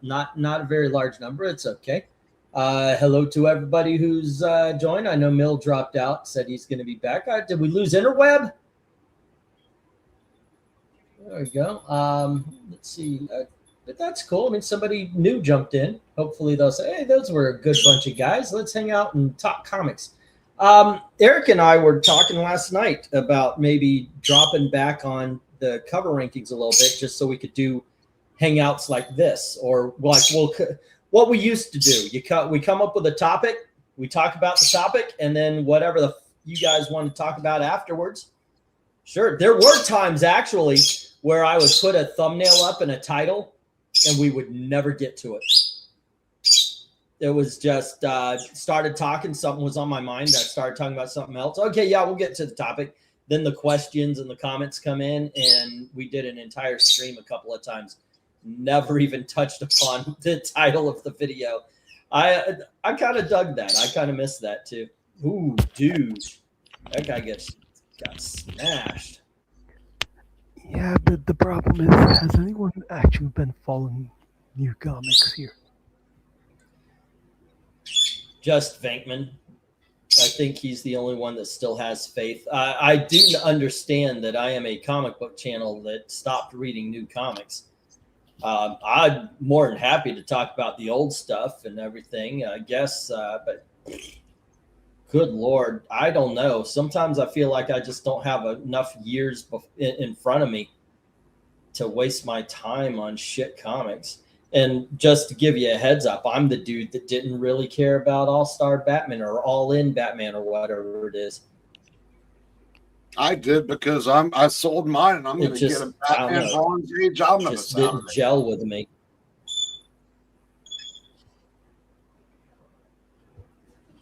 S1: not a very large number. It's okay. Hello to everybody who's joined. I know Mill dropped out, said he's going to be back. Did we lose interweb? There we go. Let's see. But that's cool. I mean, somebody new jumped in. Hopefully they'll say, hey, those were a good bunch of guys. Let's hang out and talk comics. Eric and I were talking last night about maybe dropping back on the cover rankings a little bit, just so we could do hangouts like this, or like what we used to do. We come up with a topic, we talk about the topic, and then whatever you guys want to talk about afterwards. Sure. There were times actually where I would put a thumbnail up and a title, and we would never get to it. It was just started talking. Something was on my mind. I started talking about something else. Okay, yeah, we'll get to the topic. Then the questions and the comments come in, and we did an entire stream a couple of times. Never even touched upon the title of the video. I kind of dug that. I kind of missed that too. Ooh, dude, that guy got smashed.
S2: Yeah, but the problem is, has anyone actually been following new comics here?
S1: Just Venkman. I think he's the only one that still has faith. I do understand that I am a comic book channel that stopped reading new comics. I'm more than happy to talk about the old stuff and everything, I guess. But good Lord, I don't know. Sometimes I feel like I just don't have enough years in front of me to waste my time on shit comics. And just to give you a heads up, I'm the dude that didn't really care about All-Star Batman or All-In Batman or whatever it is.
S3: I did, because I sold mine, and I'm going to get a Batman Bronze Age omnibus.
S1: Just didn't gel with me.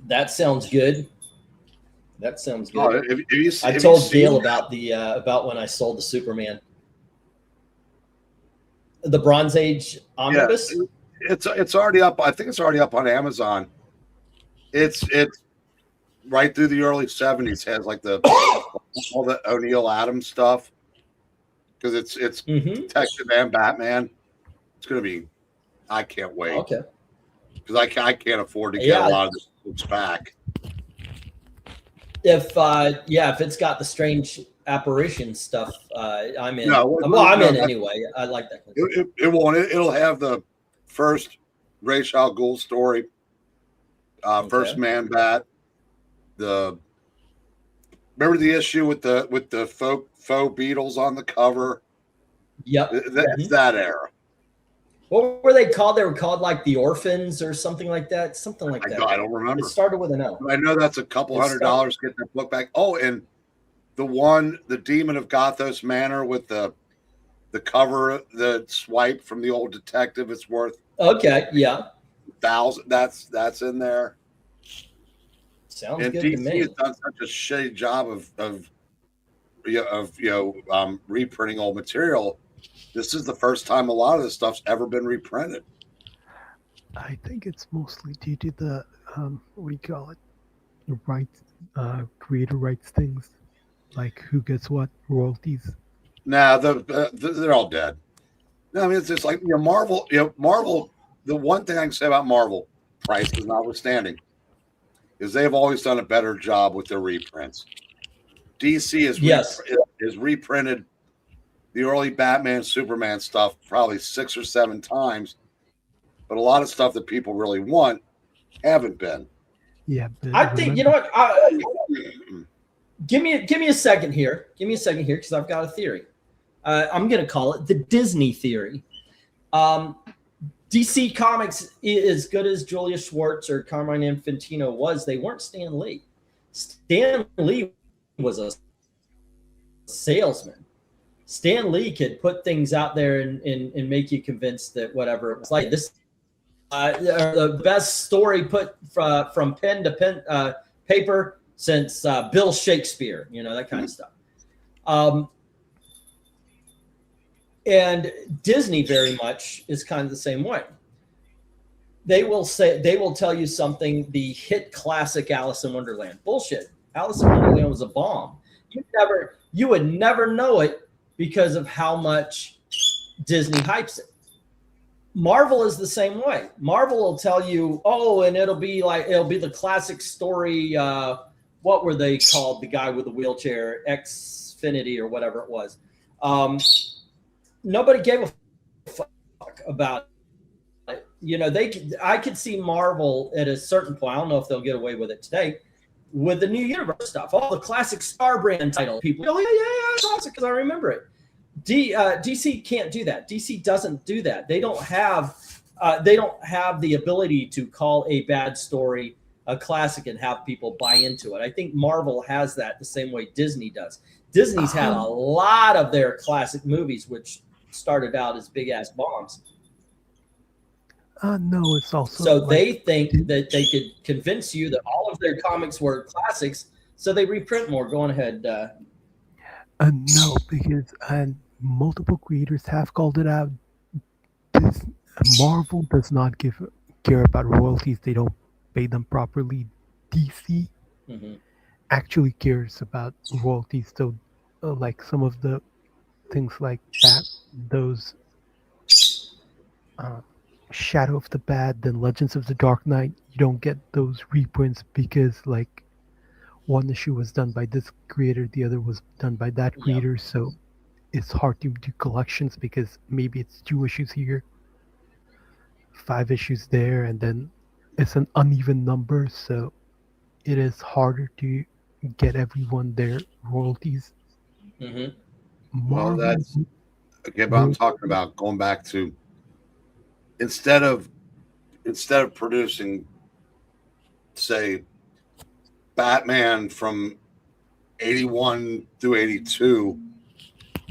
S1: That sounds good. That sounds good. I told Gail about when I sold the Superman. the Bronze Age omnibus.
S3: Yeah, it's already up. I think it's already up on Amazon. It's right through the early 70s. Has like all the O'Neil Adams stuff because it's Detective and Batman. It's gonna be. I can't wait.
S1: Okay.
S3: Because I can't afford to get a lot of this books back.
S1: If it's got the strange apparition stuff, I'm in.
S3: No,
S1: I'm in anyway. I like that.
S3: It won't. It'll have the first Ra's al Ghul story, first Man Bat. Remember the issue with the faux beetles on the cover?
S1: Yep,
S3: that's that era.
S1: What were they called? They were called like the Orphans or something like that. Something like that.
S3: I don't remember.
S1: It started with an L.
S3: I know that's a couple $100 to get that book back. Oh, and the Demon of Gothos Manor with the cover, the swipe from the old detective. It's worth $1,000. That's in there.
S1: Sounds
S3: and
S1: good
S3: DC
S1: to me.
S3: has done such a shitty job of reprinting old material. This is the first time a lot of this stuff's ever been reprinted.
S2: I think it's mostly due to the what do you call it? Rights, creator rights things, like who gets what royalties.
S3: Nah, they're all dead. No, I mean it's just like Marvel. Marvel. The one thing I can say about Marvel, prices notwithstanding, is they've always done a better job with their reprints. DC is reprinted the early Batman, Superman stuff probably 6 or 7 times, but a lot of stuff that people really want haven't been.
S2: Yeah,
S1: I think you know what. Give me a second here. Give me a second here because I've got a theory. I'm going to call it the Disney theory. DC Comics, as good as Julius Schwartz or Carmine Infantino was, they weren't Stan Lee. Stan Lee was a salesman. Stan Lee could put things out there and make you convinced that whatever it was like this, the best story put from pen to pen paper since Bill Shakespeare, that kind of stuff. And Disney very much is kind of the same way. They will tell you something, the hit classic Alice in Wonderland. Bullshit. Alice in Wonderland was a bomb. You would never know it because of how much Disney hypes it. Marvel is the same way. Marvel will tell you, and it'll be the classic story. What were they called? The guy with the wheelchair, Xfinity or whatever it was. Nobody gave a fuck about it. I could see Marvel at a certain point. I don't know if they'll get away with it today with the new universe stuff. All the classic Star Brand title. People, yeah, classic because I remember it. DC can't do that. DC doesn't do that. They don't have the ability to call a bad story a classic and have people buy into it. I think Marvel has that the same way Disney does. Disney's had a lot of their classic movies which started out as big ass bombs.
S2: No, it's also
S1: so they think that they could convince you that all of their comics were classics, so they reprint more. Go on ahead.
S2: No, because multiple creators have called it out. Marvel does not care about royalties. They don't pay them properly. DC actually cares about royalties. So, like some of the things like that, those Shadow of the Bat, then Legends of the Dark Knight, you don't get those reprints because like one issue was done by this creator, the other was done by that creator. So it's hard to do collections because maybe it's 2 issues here, 5 issues there, and then it's an uneven number. So it is harder to get everyone their royalties.
S3: Well, that's okay, but I'm talking about going back to instead of producing, say, Batman from 81 through 82,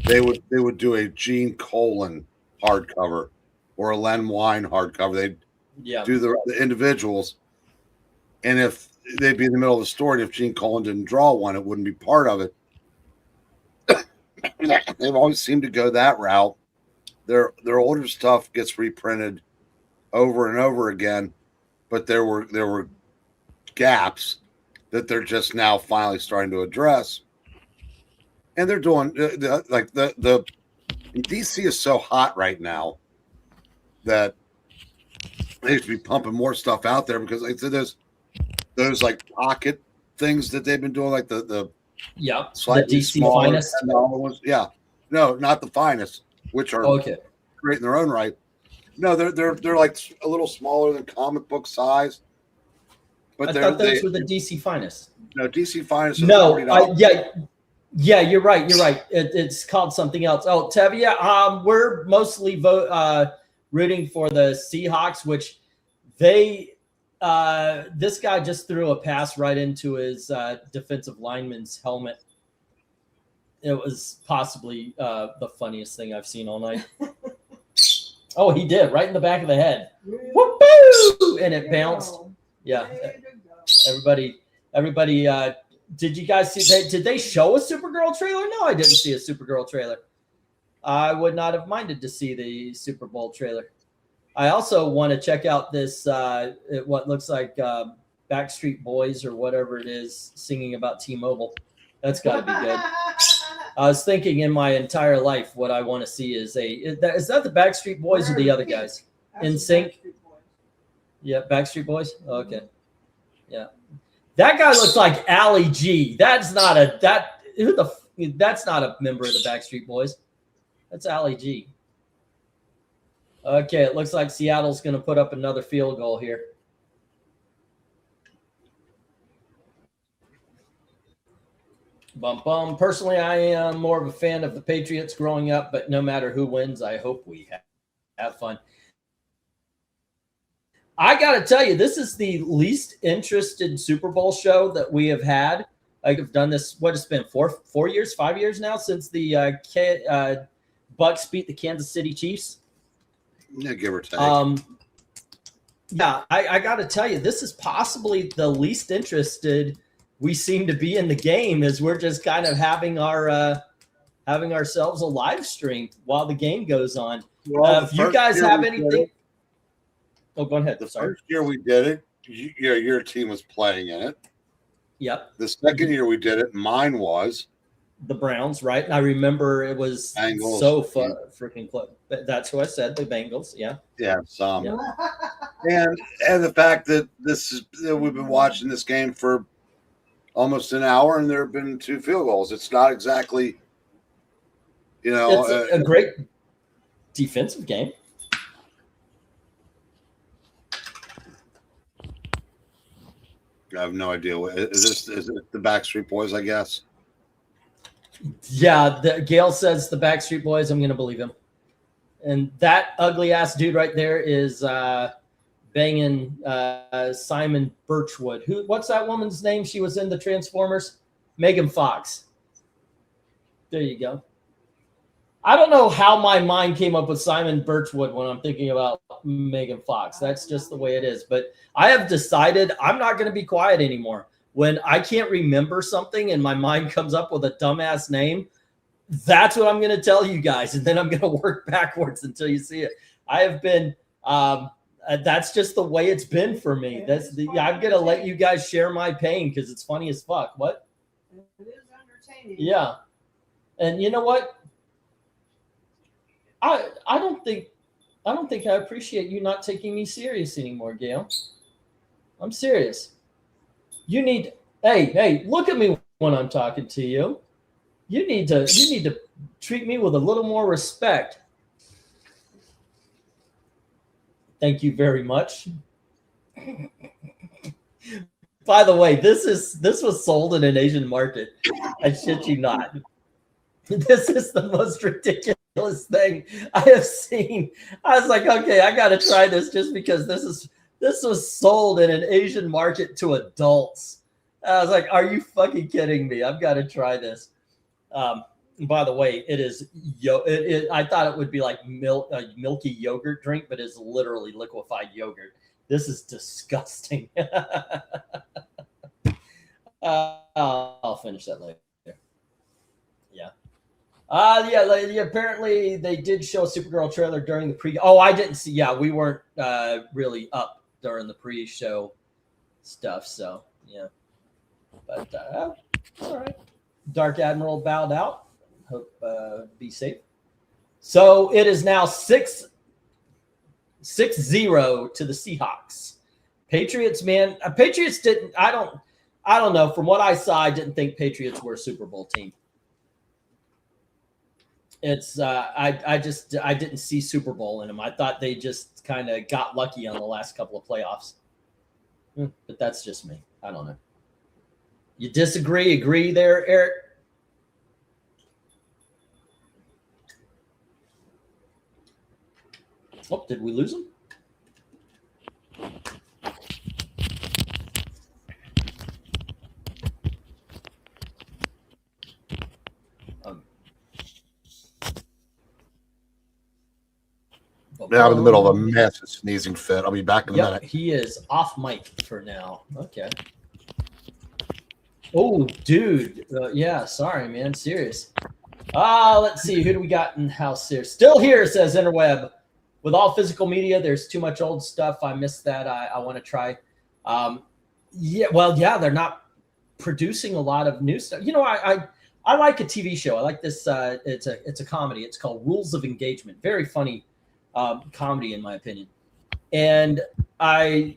S3: they would do a Gene Colan hardcover or a Len Wein hardcover. They'd do the individuals, and if they'd be in the middle of the story, and if Gene Colan didn't draw one, it wouldn't be part of it. They've always seemed to go that route. their older stuff gets reprinted over and over again, but there were gaps that they're just now finally starting to address, and they're doing the DC is so hot right now that they should be pumping more stuff out there, because like those like pocket things that they've been doing, like the slightly
S1: the DC
S3: smaller
S1: finest
S3: ones. Yeah, no, not the finest, which are great in their own right. No, they're like a little smaller than comic book size. But
S1: I thought those were the DC finest.
S3: No, DC finest.
S1: No, yeah, you're right. You're right. It's called something else. Oh, Tevia, we're mostly rooting for the Seahawks, which they this guy just threw a pass right into his defensive lineman's helmet. It was possibly the funniest thing I've seen all night. Oh, he did, right in the back of the head. Whoop-boo! And it bounced. Yeah. Everybody, did you guys see, did they show a Supergirl trailer? No, I didn't see a Supergirl trailer. I would not have minded to see the Super Bowl trailer. I also want to check out this, what looks like Backstreet Boys or whatever it is, singing about T-Mobile. That's got to be good. I was thinking in my entire life, what I want to see is is that the Backstreet Boys or the other guys? In Sync? Yeah, Backstreet Boys? Okay. Yeah. That guy looks like Ali G. That's not a member of the Backstreet Boys. That's Ali G. Okay, it looks like Seattle's going to put up another field goal here. Bum bum. Personally, I am more of a fan of the Patriots growing up, but no matter who wins, I hope we have fun. I got to tell you, this is the least interested Super Bowl show that we have had. I've done this, what it's been, 4 years, 5 years now since the Bucks beat the Kansas City Chiefs.
S3: Yeah, give or take.
S1: Yeah, I got to tell you, this is possibly the least interested we seem to be in the game, as we're just kind of having ourselves a live stream while the game goes on.
S3: Well,
S1: if you guys have anything, go ahead.
S3: The first year we did it, your team was playing in it.
S1: Yep.
S3: The second year we did it, mine was
S1: the Browns, right? And I remember it was
S3: Bengals.
S1: So freaking close. That's who I said, the Bengals. Yeah.
S3: Yeah, some. Yeah. And the fact that we've been watching this game for almost an hour, and there have been 2 field goals. It's not exactly,
S1: it's a great defensive game.
S3: I have no idea. Is it the Backstreet Boys, I guess?
S1: Yeah, Gail says the Backstreet Boys. I'm going to believe him. And that ugly ass dude right there is banging Simon Birchwood. What's that woman's name? She was in the Transformers. Megan Fox. There you go. I don't know how my mind came up with Simon Birchwood when I'm thinking about Megan Fox. That's just the way it is. But I have decided I'm not going to be quiet anymore. When I can't remember something and my mind comes up with a dumbass name, that's what I'm going to tell you guys. And then I'm going to work backwards until you see it. I have been, that's just the way it's been for me. I'm going to let you guys share my pain because it's funny as fuck. What?
S4: It is entertaining.
S1: Yeah. And you know what? I don't think I appreciate you not taking me serious anymore, Gail. I'm serious. You need, hey, look at me when I'm talking to you. You need to treat me with a little more respect. Thank you very much. By the way, this was sold in an Asian market. I shit you not. This is the most ridiculous thing I have seen. I was like, okay, I got to try this just because this was sold in an Asian market to adults. I was like, are you fucking kidding me? I've got to try this. By the way, it is I thought it would be like milky yogurt drink, but it's literally liquefied yogurt. This is disgusting. I'll finish that later. Yeah. Yeah, apparently they did show a Supergirl trailer during the pre. Oh, I didn't see. Yeah, we weren't really up during the pre-show stuff. So yeah, but all right. Dark Admiral bowed out. Hope be safe. So it is now 6-0 to the Seahawks. Patriots, man. Patriots didn't. I don't know. From what I saw, I didn't think Patriots were a Super Bowl team. It's I didn't see Super Bowl in them. I thought they just kind of got lucky on the last couple of playoffs. But that's just me. I don't know. You disagree? Agree there, Eric? Oh, did we lose him?
S3: Yeah, I'm in the middle of a massive sneezing fit. I'll be back in a minute.
S1: He is off mic for now. Okay. Oh, dude. Yeah, sorry, man. Serious. Let's see. Who do we got in house here? Still here, says Interweb. With all physical media, there's too much old stuff. I missed that. I want to try. They're not producing a lot of new stuff. You know, I like a TV show. I like this. It's a comedy. It's called Rules of Engagement. Very funny comedy, in my opinion. And I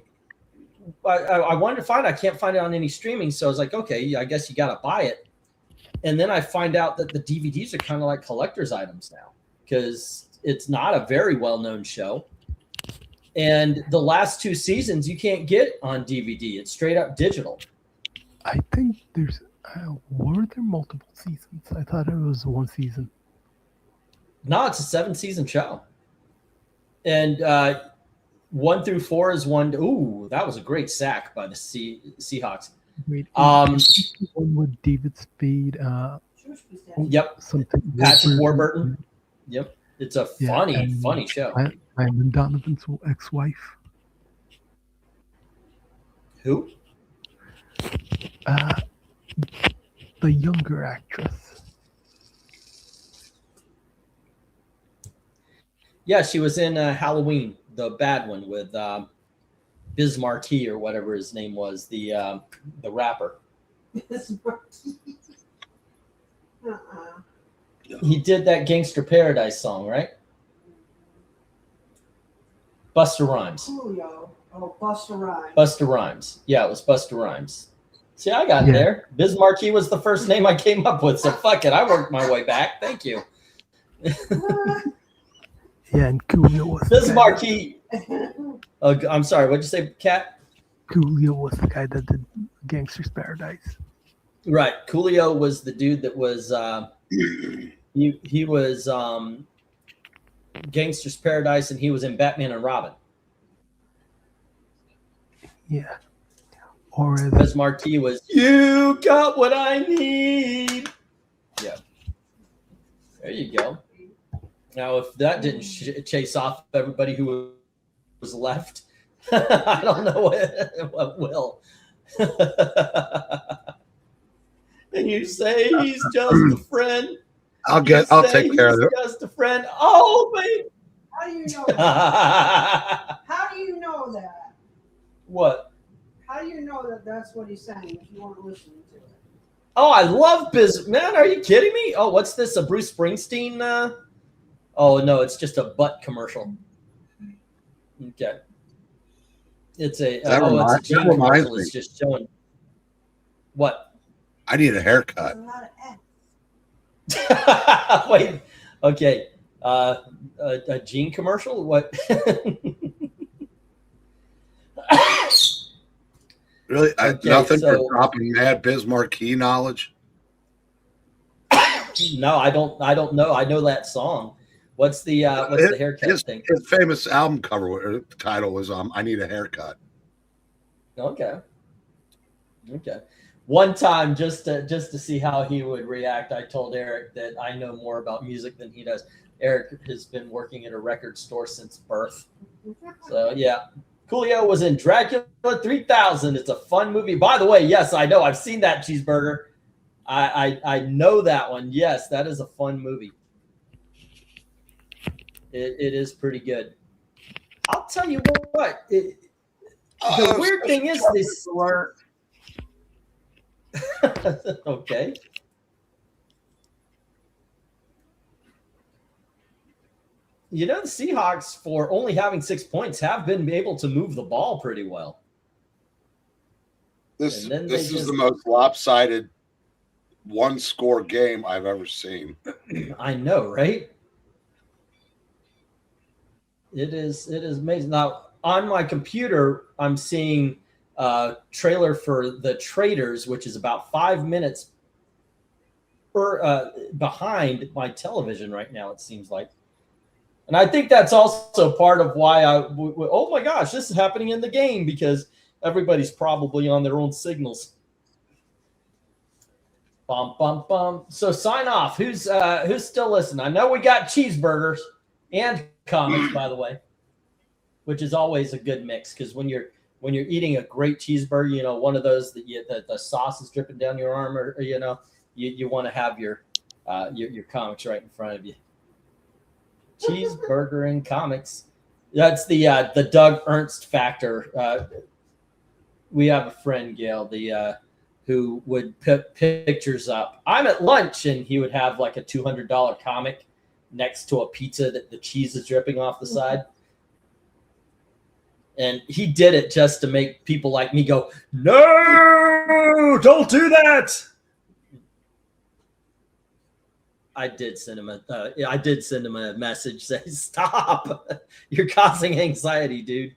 S1: wanted to find it. I can't find it on any streaming. So I was like, okay, I guess you got to buy it. And then I find out that the DVDs are kind of like collector's items now because it's not a very well-known show. And the last 2 seasons you can't get on DVD. It's straight up digital.
S2: I think there's were there multiple seasons? I thought it was 1 season.
S1: No, it's a 7-season show. And 1 through 4 is one. Ooh, that was a great sack by the Seahawks.
S2: Wait, one with David Spade.
S1: Yep.
S2: Something.
S1: Patrick Warburton. Yep. It's a funny show.
S2: Brandon Donovan's ex-wife.
S1: Who?
S2: The younger actress.
S1: Yeah, she was in Halloween, the bad one with Biz Markie or whatever his name was, the rapper.
S4: Biz Markie.
S1: He did that Gangster Paradise song, right? Busta Rhymes.
S4: Julio. Oh, Busta Rhymes.
S1: Busta Rhymes. Yeah, it was Busta Rhymes. See, I got it there. Biz Markie was the first name I came up with, so fuck it. I worked my way back. Thank you.
S2: Yeah, and Coolio was
S1: Biz Markie. I'm sorry. What'd you say, Kat?
S2: Coolio was the guy that did Gangster's Paradise.
S1: Right. Coolio was the dude that was he was Gangster's Paradise, and he was in Batman and Robin.
S2: Yeah. Or
S1: Biz Markie was "You Got What I Need." Yeah. There you go. Now, if that didn't chase off everybody who was left, I don't know what will. And you say he's just a friend.
S3: I'll take care of it.
S1: Just a friend. Oh, baby.
S4: How do you know that? How do you know that?
S1: What?
S4: How do you know that that's what he's saying if you weren't listening to it?
S1: Oh, I love Biz. Man, are you kidding me? Oh, what's this? A Bruce Springsteen? Oh, no, it's just a butt commercial. Okay. It's a Gene commercial. It's just showing. What?
S3: I need a haircut.
S1: Wait. Okay. A Gene commercial? What?
S3: Really? Nothing for dropping mad Biz Markie knowledge?
S1: No, I don't know. I know that song. What's the haircut thing?
S3: His famous album cover title was "I Need a Haircut."
S1: Okay. One time, just to see how he would react, I told Eric that I know more about music than he does. Eric has been working at a record store since birth. So yeah, Coolio was in Dracula 3000. It's a fun movie. By the way, yes, I know. I've seen that cheeseburger. I know that one. Yes, that is a fun movie. It is pretty good. I'll tell you what. The weird thing is this. Okay. You know, the Seahawks, for only having 6 points, have been able to move the ball pretty well.
S3: This is the most lopsided one-score game I've ever seen.
S1: I know, right? It is amazing. Now, on my computer, I'm seeing a trailer for The Traitors, which is about 5 minutes behind my television right now, it seems like. And I think that's also part of why oh my gosh, this is happening in the game, because everybody's probably on their own signals. Bum, bum, bum. So sign off. Who's still listening? I know we got cheeseburgers and comics, by the way, which is always a good mix, because when you're eating a great cheeseburger, you know, one of those that the sauce is dripping down your arm, or you know, you want to have your comics right in front of you. Cheeseburger and comics. That's the Doug Ernst factor. We have a friend, Gail, who would put pictures up. I'm at lunch, and he would have like a $200 comic next to a pizza that the cheese is dripping off the side. And he did it just to make people like me go, no, don't do that. I did send him a message saying, stop. You're causing anxiety, dude.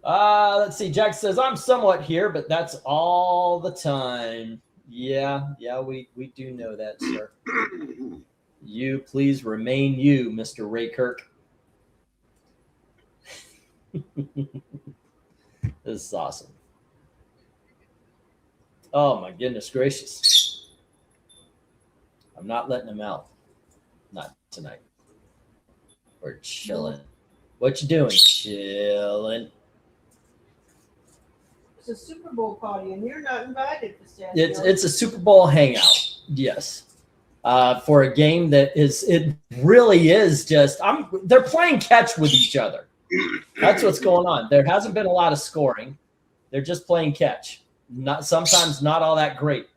S1: Let's see. Jack says, I'm somewhat here, but that's all the time. Yeah, we do know that, sir. You please remain you, Mr. Ray Kirk. This is awesome. Oh my goodness gracious. I'm not letting him out. Not tonight. We're chilling. What you doing? Chilling.
S4: It's a Super Bowl party, and you're not invited to stand.
S1: It's a Super Bowl hangout. Yes. For a game that it really is just they're playing catch with each other. That's what's going on. There hasn't been a lot of scoring. They're just playing catch. Sometimes not all that great.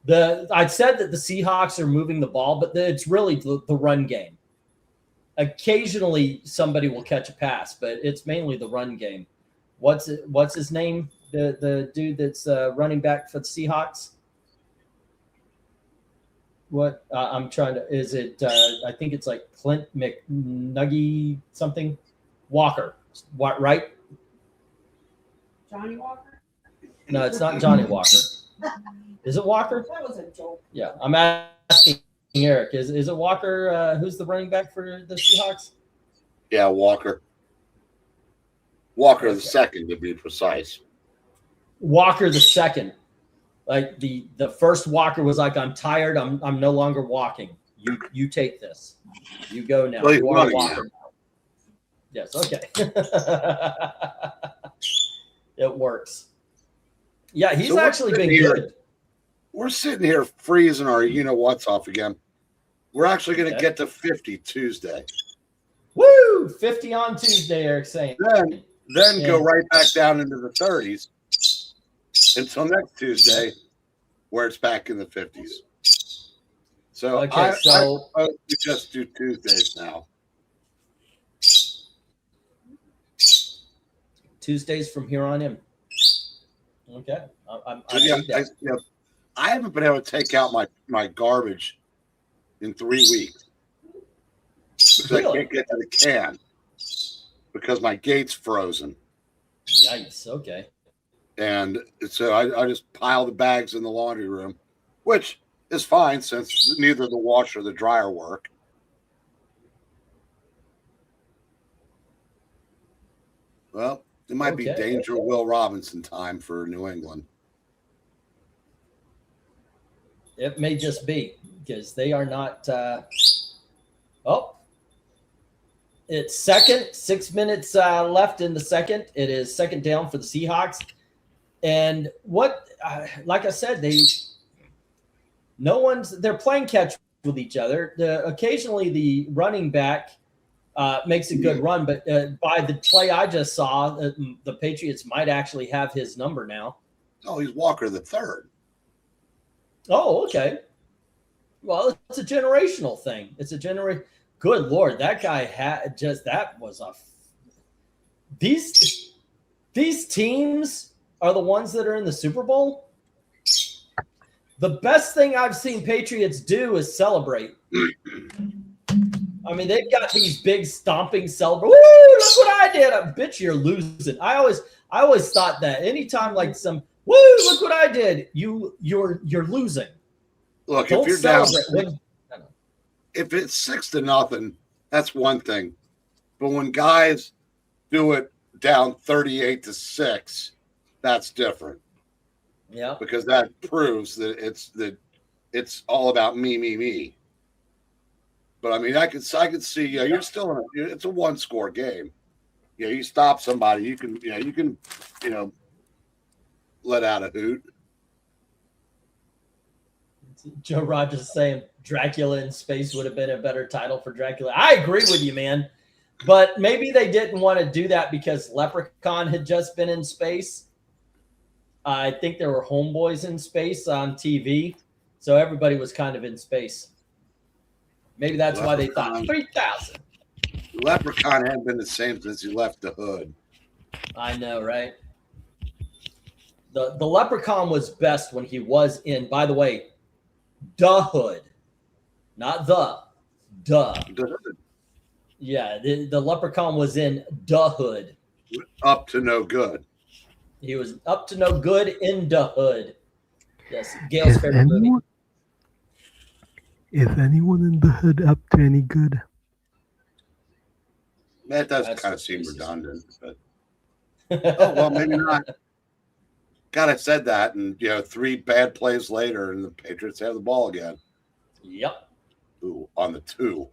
S1: I said that the Seahawks are moving the ball, but it's really the run game. Occasionally somebody will catch a pass, but it's mainly the run game. What's his name? The dude that's running back for the Seahawks. What I'm trying to is it? I think it's like Clint McNuggy something. Walker. What? Right?
S4: Johnny Walker.
S1: No, it's not Johnny Walker. Is it Walker?
S4: That was a joke.
S1: Yeah, I'm asking Eric. Is it Walker? Who's the running back for the Seahawks?
S3: Yeah, Walker. Walker the second, to be precise.
S1: Walker the second. Like the first Walker was like, I'm tired. I'm no longer walking. You take this. You go now.
S3: Well,
S1: you are Walker now. Yes. Okay. It works. Yeah, he's
S3: So
S1: actually been good.
S3: We're sitting here freezing our what's off again. We're actually going to get to 50 Tuesday.
S1: Woo! 50 on Tuesday, Eric's saying.
S3: Then go right back down into the 30s until next Tuesday, where it's back in the 50s. So
S1: okay,
S3: I just do Tuesdays now.
S1: Tuesdays from here on in. Okay.
S3: I haven't been able to take out my garbage in 3 weeks because I can't get to the can because my gate's frozen.
S1: Yikes. Okay.
S3: And so I just pile the bags in the laundry room, which is fine since neither the washer or the dryer work. Well, it might be Danger Will Robinson time for New England.
S1: It may just be because they are not. It's second, 6 minutes left in the second. It is second down for the Seahawks. And what, like I said, they're playing catch with each other. Occasionally the running back makes a good run, but by the play I just saw, the Patriots might actually have his number now.
S3: Oh, he's Walker the third.
S1: Oh, okay. Well, it's a generational thing. It's a Good Lord, that guy had that was these teams are the ones that are in the Super Bowl. The best thing I've seen Patriots do is celebrate. I mean, they've got these big stomping celebrations. Woo! Look what I did! Bitch, you're losing. I always thought that anytime like some woo, look what I did. You're losing.
S3: Look,
S1: Don't
S3: if you're down,
S1: if
S3: it's 6-0, that's one thing. But when guys do it down 38-6, that's different.
S1: Yeah,
S3: because that proves that it's all about me. But I mean, I could see. You're still it's a 1-score game. You stop somebody, you can let out a hoot.
S1: Joe Rogers saying Dracula in space would have been a better title for Dracula. I agree with you, man. But maybe they didn't want to do that because Leprechaun had just been in space. I think there were homeboys in space on TV. So everybody was kind of in space. Maybe that's why they thought 3,000.
S3: Leprechaun hadn't been the same since he left the hood.
S1: I know, right? The Leprechaun was best when he was in, by the way, the hood. Not the hood. Yeah, the Leprechaun was in the hood.
S3: Up to no good.
S1: He was up to no good in the hood. Yes, Gail's favorite movie.
S2: Is anyone in the hood up to any good?
S3: That does kind of seem redundant, but oh well, maybe not. God, I said that, and 3 bad plays later, and the Patriots have the ball again.
S1: Yep.
S3: Ooh, on the 2.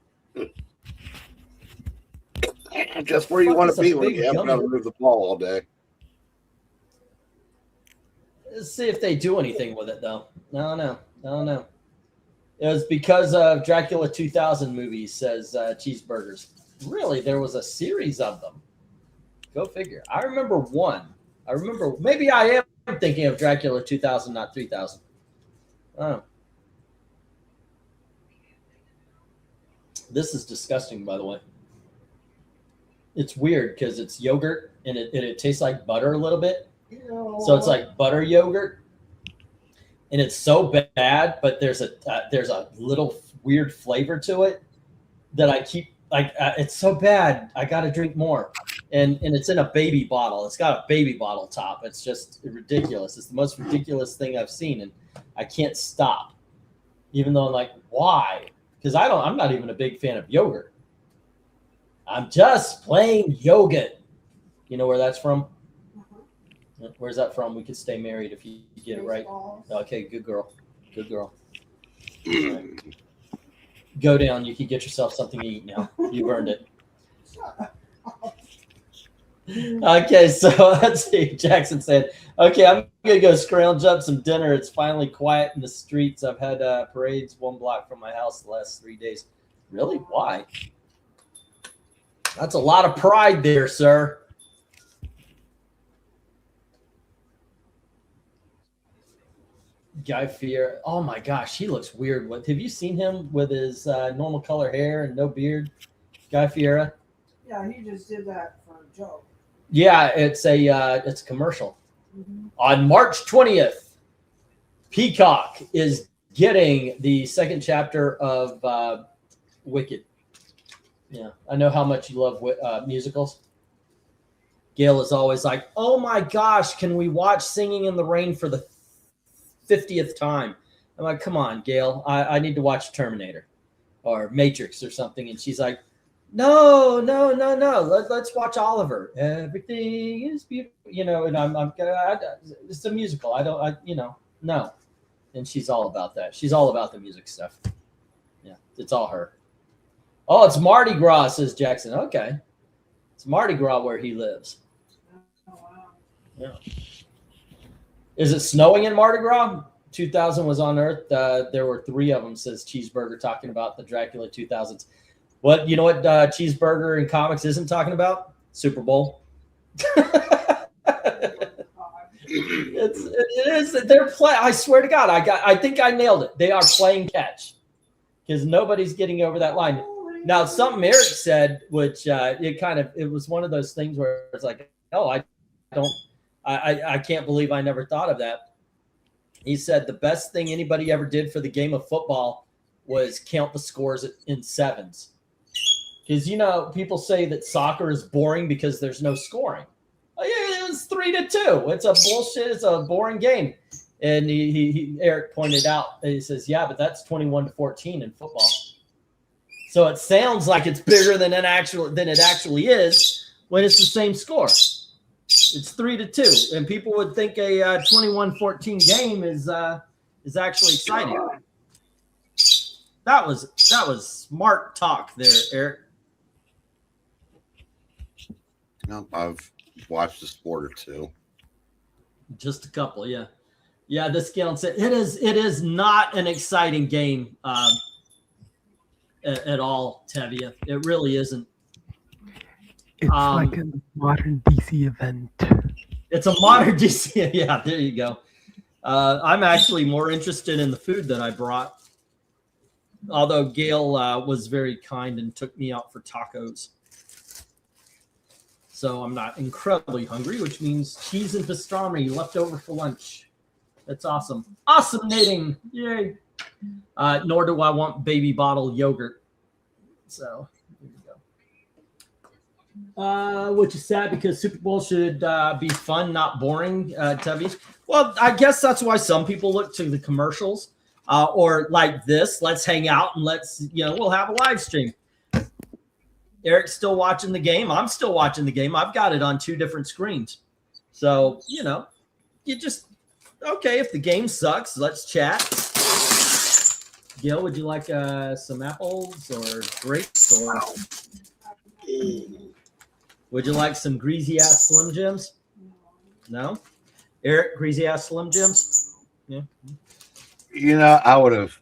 S3: Just where you want to be when you haven't got to move the ball all day.
S1: Let's see if they do anything with it, though. No. It was because of Dracula 2000 movie, says Cheeseburgers. Really, there was a series of them. Go figure. I remember one. Maybe I am thinking of Dracula 2000, not 3000. Oh. This is disgusting, by the way. It's weird because it's yogurt and it tastes like butter a little bit. So it's like butter yogurt, and it's so bad. But there's a little weird flavor to it that I keep it's so bad. I got to drink more, and it's in a baby bottle. It's got a baby bottle top. It's just ridiculous. It's the most ridiculous thing I've seen, and I can't stop. Even though I'm like, why? Because I'm not even a big fan of yogurt. I'm just plain yogurt. You know where that's from? Where's that from? We could stay married if you get it right. Okay, good girl. Right. Go down. You can get yourself something to eat now. You've earned it. Okay, so let's see. Jackson said, okay, I'm going to go scrounge up some dinner. It's finally quiet in the streets. I've had parades 1 block from my house the last 3 days. Really? Why? That's a lot of pride there, sir. Guy Fieri. Oh my gosh, he looks weird. Have you seen him with his normal color hair and no beard? Guy Fieri.
S4: Yeah, he just did that for a joke.
S1: Yeah, it's a commercial. Mm-hmm. On March 20th, Peacock is getting the 2nd chapter of Wicked. Yeah, I know how much you love musicals. Gail is always like, "Oh my gosh, can we watch Singing in the Rain for the 50th time?" I'm like, "Come on, Gail, I need to watch Terminator or Matrix or something." And she's like, No. Let's watch Oliver. Everything is beautiful, and I'm it's a musical. No. And she's all about that. She's all about the music stuff. Yeah, it's all her. Oh, it's Mardi Gras, says Jackson. Okay. It's Mardi Gras where he lives.
S4: Oh, wow.
S1: Yeah. Is it snowing in Mardi Gras? 2000 was on Earth. There were 3 of them, says Cheeseburger, talking about the Dracula 2000s. What, you know what Cheeseburger in comics isn't talking about? Super Bowl. It is. They're play. I swear to God, I think I nailed it. They are playing catch because nobody's getting over that line. Now, something Eric said, which it was one of those things where it's like, oh, I can't believe I never thought of that. He said the best thing anybody ever did for the game of football was count the scores in 7s. Because, people say that soccer is boring because there's no scoring. Oh, yeah, it was 3-2. It's a bullshit. It's a boring game. And Eric pointed out, he says, yeah, but that's 21-14 in football. So it sounds like it's bigger than it actually is when it's the same score. It's 3-2, and people would think a 21-14 game is actually exciting. That was smart talk there, Eric.
S3: No, I've watched a sport or 2.
S1: Just a couple, yeah. Yeah, this Galen said it is not an exciting game at all, Tevia. It really isn't.
S2: It's like a modern DC event.
S1: It's a modern DC. Yeah, there you go. I'm actually more interested in the food that I brought. Although Gail was very kind and took me out for tacos. So I'm not incredibly hungry, which means cheese and pastrami left over for lunch. That's awesome. Awesome knitting. Yay. Nor do I want baby bottle yogurt. So there you go. Which is sad because Super Bowl should be fun, not boring, Tubby. Well, I guess that's why some people look to the commercials or like this. Let's hang out and we'll have a live stream. Eric's still watching the game. I'm still watching the game. I've got it on 2 different screens. So, you just, okay, if the game sucks, let's chat. Gil, would you like some apples or grapes or would you like some greasy ass Slim Jims? No? Eric, greasy ass Slim Jims? Yeah.
S3: I would have.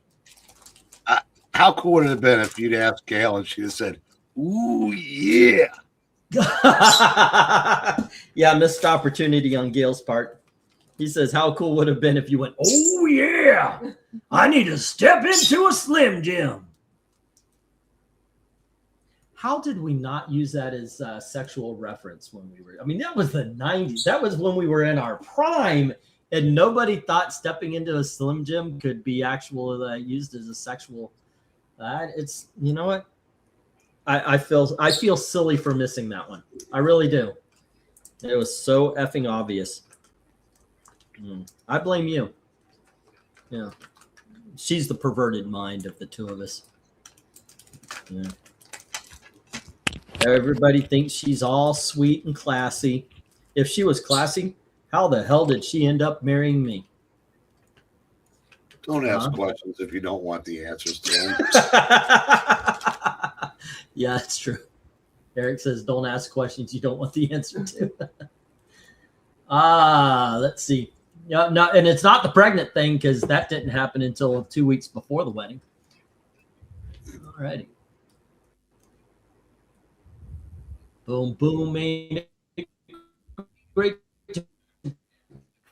S3: How cool would it have been if you'd asked Gail and she'd have said, "Ooh, yeah."
S1: Yeah, missed opportunity on Gail's part. He says, how cool would it have been if you went, oh, yeah, I need to step into a Slim Jim. How did we not use that as a sexual reference when we were, that was the 90s. That was when we were in our prime, and nobody thought stepping into a Slim Jim could be used as a sexual. It's, you know what? I feel silly for missing that one. I really do. It was so effing obvious. I blame you. Yeah. She's the perverted mind of the 2 of us. Yeah. Everybody thinks she's all sweet and classy. If she was classy, how the hell did she end up marrying me?
S3: Don't ask questions if you don't want the answers to them.
S1: Yeah, that's true. Eric says, don't ask questions you don't want the answer to. Let's see. Yeah, no, and it's not the pregnant thing because that didn't happen until 2 weeks before the wedding. All righty. Boom, boom, ain't it great to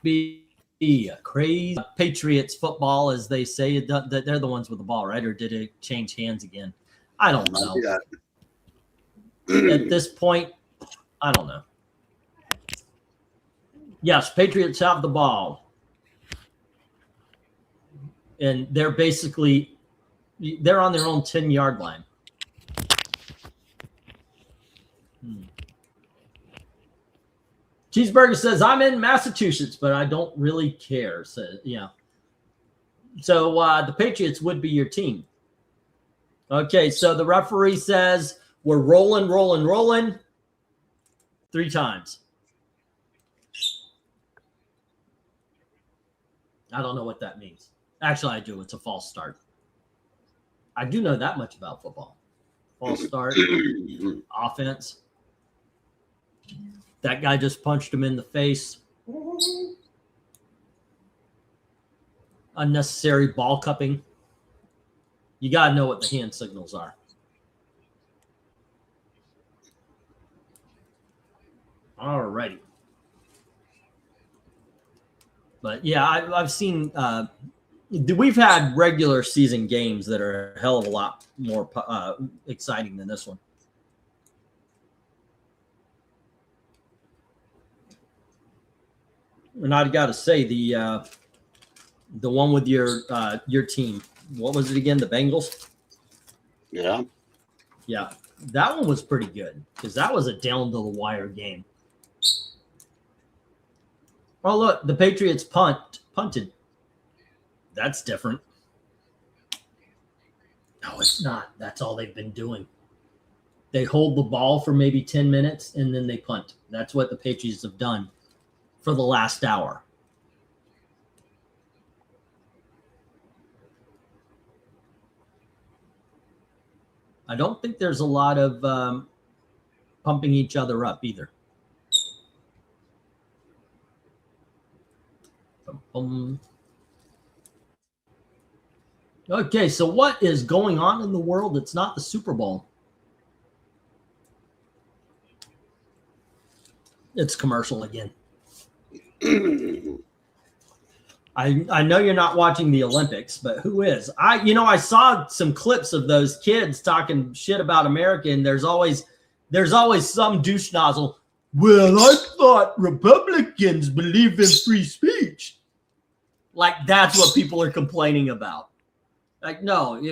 S1: be a crazy Patriots football, as they say. That they're the ones with the ball, right? Or did it change hands again? I don't know. At this point, I don't know. Yes, Patriots have the ball. And they're on their own 10-yard line. Cheeseburger says, I'm in Massachusetts, but I don't really care. So, yeah. So the Patriots would be your team. Okay, so the referee says we're rolling 3 times. I don't know what that means. Actually, I do. It's a false start. I do know that much about football. false start, offense. That guy just punched him in the face. Unnecessary ball cupping. You got to know what the hand signals are. All righty. But yeah, I've seen we've had regular season games that are a hell of a lot more exciting than this one. And I got to say the one with your team, what was it again? The Bengals?
S3: Yeah.
S1: Yeah. That one was pretty good because that was a down to the wire game. Oh, look, the Patriots punted. That's different. No, it's not. That's all they've been doing. They hold the ball for maybe 10 minutes and then they punt. That's what the Patriots have done for the last hour. I don't think there's a lot of pumping each other up either. Okay, so what is going on in the world? It's not the Super Bowl. It's commercial again. I know you're not watching the Olympics, but who is? I saw some clips of those kids talking shit about America, and there's always some douche nozzle. Well, I thought Republicans believe in free speech. Like that's what people are complaining about. Like, no,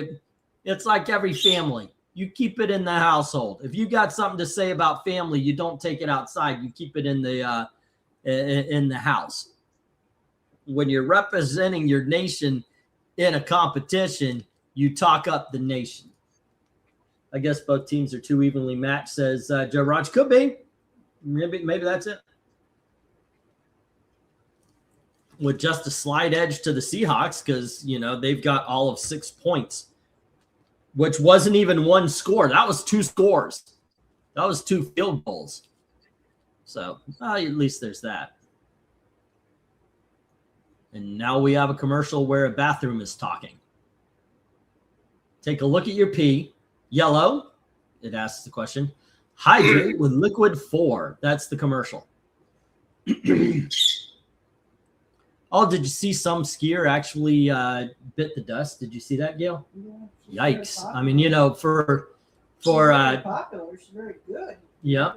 S1: it's like every family. You keep it in the household. If you got something to say about family, you don't take it outside. You keep it in the house. When you're representing your nation in a competition, you talk up the nation. I guess both teams are too evenly matched, says Joe Raj. Could be. Maybe that's it. With just a slight edge to the Seahawks because, they've got all of 6 points, which wasn't even one score. That was 2 scores. That was 2 field goals. So at least there's that. And now we have a commercial where a bathroom is talking. Take a look at your pee. Yellow, it asks the question. Hydrate with liquid 4. That's the commercial. Oh, did you see some skier actually bit the dust? Did you see that, Gail? Yeah. Yikes. I mean, for
S4: popular, she's very good.
S1: Yeah.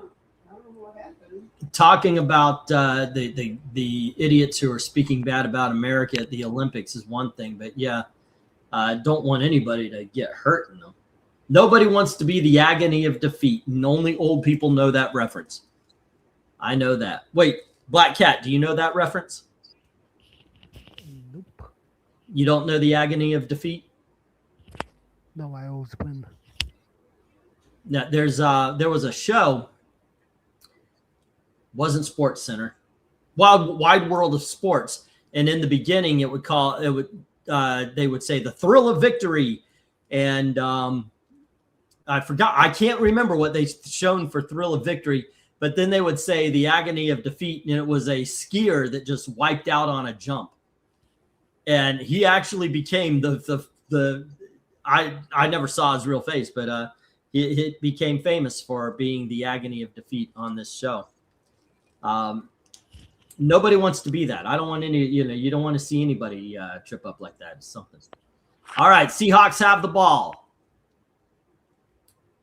S4: I don't know what happened.
S1: Talking about the idiots who are speaking bad about America at the Olympics is one thing, but yeah, don't want anybody to get hurt in them. Nobody wants to be the agony of defeat, and only old people know that reference. I know that. Wait, Black Cat, do you know that reference?
S2: Nope.
S1: You don't know the agony of defeat?
S2: No, I always win.
S1: Now, there was a show, wasn't Sports Center, Wide World of Sports, and in the beginning they would say the thrill of victory, and I forgot, I can't remember what they shown for thrill of victory, but then they would say the agony of defeat, and it was a skier that just wiped out on a jump, and he actually became I never saw his real face, but he became famous for being the agony of defeat on this show. Nobody wants to be that. I don't want any, you don't want to see anybody trip up like that. It's something. All right, Seahawks have the ball.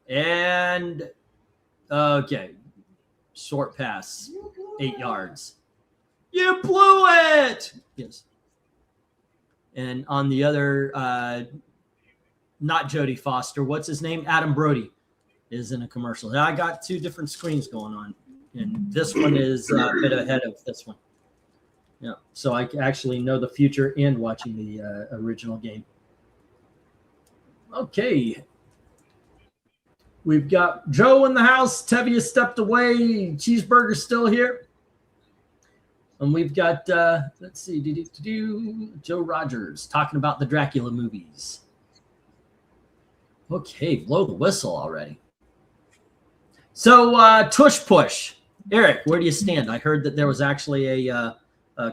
S1: And, okay, short pass, 8 yards. You blew it! Yes. And on the other, not Jodie Foster, what's his name? Adam Brody is in a commercial. I got 2 different screens going on, and this one is a bit ahead of this one. Yeah, so I actually know the future and watching the original game. Okay. We've got Joe in the house. Tevye stepped away. Cheeseburger's still here. And we've got, let's see, Joe Rogers talking about the Dracula movies. Okay, blow the whistle already. So, tush push. Eric, where do you stand? I heard that there was actually a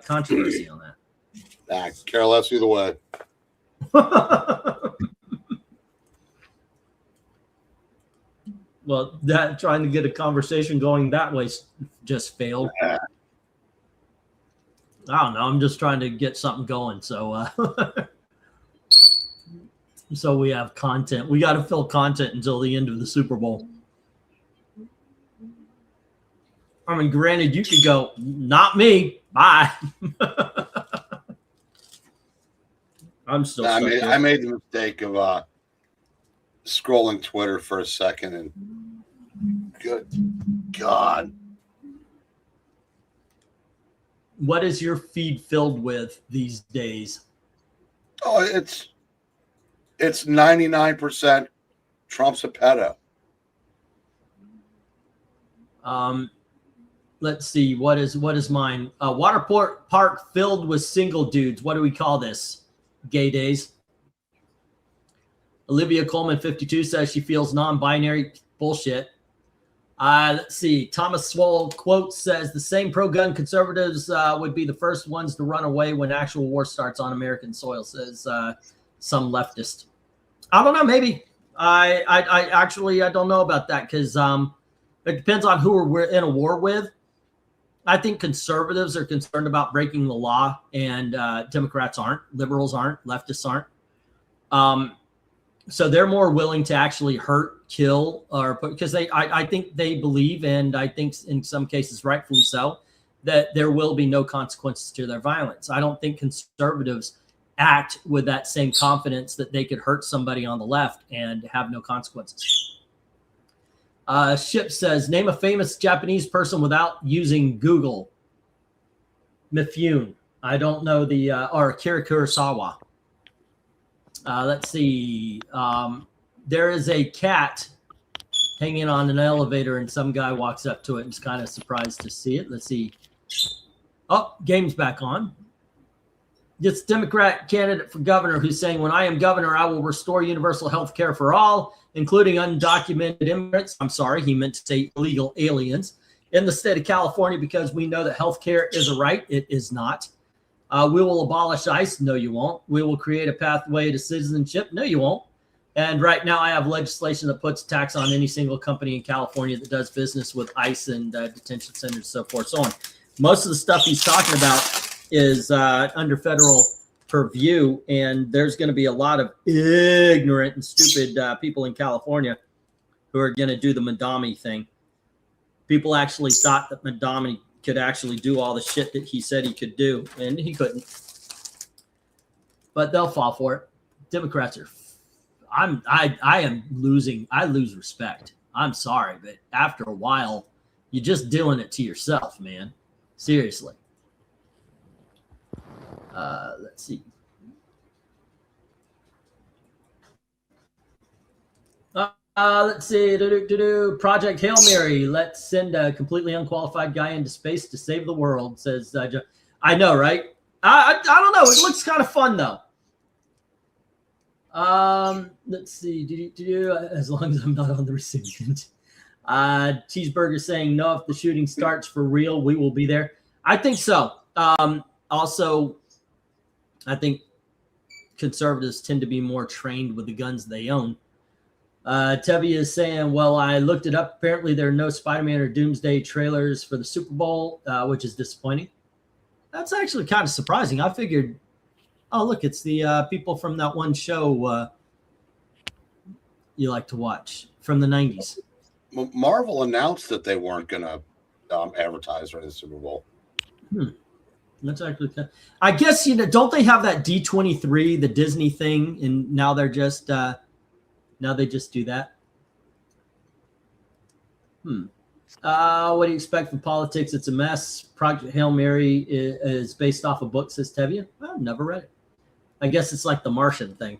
S1: controversy on
S3: Nah, care less either way.
S1: that. Well, that trying to get a conversation going that way just failed. I don't know. I'm just trying to get something going. So, so we have content. We got to fill content until the end of the Super Bowl. I mean, granted, you could go, not me. Bye. I'm still.
S3: I made the mistake of scrolling Twitter for a second, and good God,
S1: what is your feed filled with these days?
S3: oh, it's 99% Trump's a pedo.
S1: Let's see. What is mine? Waterport Park filled with single dudes. What do we call this? Gay days. Olivia Coleman 52 says she feels non-binary. Bullshit. Let's see. Thomas Swole quote says the same pro-gun conservatives would be the first ones to run away when actual war starts on American soil, says some leftist. I don't know. Maybe. I actually don't know about that because it depends on who we're in a war with. I think conservatives are concerned about breaking the law, and Democrats aren't. Liberals aren't. Leftists aren't. So they're more willing to actually hurt, kill, or because I think they believe, and I think in some cases rightfully so, that there will be no consequences to their violence. I don't think conservatives act with that same confidence that they could hurt somebody on the left and have no consequences. Ship says, name a famous Japanese person without using Google. Mifune. I don't know the, or Akira Kurosawa. Let's see. There is a cat hanging on an elevator and some guy walks up to it and is kind of surprised to see it. Let's see. Oh, game's back on. This Democrat candidate for governor who's saying, when I am governor, I will restore universal health care for all, including undocumented immigrants. I'm sorry, he meant to say illegal aliens in the state of California, because we know that health care is a right. It is not. We will abolish ICE. No, you won't. We will create a pathway to citizenship. No, you won't. And right now I have legislation that puts tax on any single company in California that does business with ICE and detention centers and so forth, so on. Most of the stuff he's talking about is under federal purview, and there's going to be a lot of ignorant and stupid people in California who are going to do the Madami thing. People actually thought that Madami could actually do all the shit that he said he could do, and he couldn't. But they'll fall for it. Democrats are. I lose respect. I'm sorry, but after a while, you're just doing it to yourself, man. Seriously. Let's see. Let's see. Project Hail Mary. Let's send a completely unqualified guy into space to save the world, says Joe. I know, right? I don't know. It looks kind of fun, though. Let's see. As long as I'm not on the receiving end. Cheeseburger saying, no, if the shooting starts for real, we will be there. I think so. Also, I think conservatives tend to be more trained with the guns they own. Tevi is saying, well, I looked it up. Apparently, there are no Spider-Man or Doomsday trailers for the Super Bowl, which is disappointing. That's actually kind of surprising. I figured, oh, look, it's the people from that one show you like to watch from the 90s.
S3: Marvel announced that they weren't going to advertise during the Super Bowl.
S1: That's actually kind of, I guess, don't they have that D23, the Disney thing, and now they're just now they just do that. What do you expect from politics? It's a mess. Project Hail Mary is based off a book, says Tevia. I've never read it. I guess it's like the Martian thing.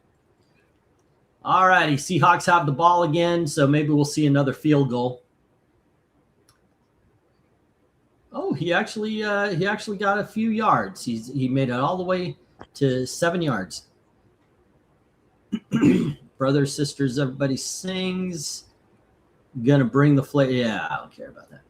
S1: All righty, Seahawks have the ball again, so maybe we'll see another field goal. Oh, he actually got a few yards. He made it all the way to 7 yards. Brothers, sisters, everybody sings. Gonna bring the flavor. Yeah, I don't care about that.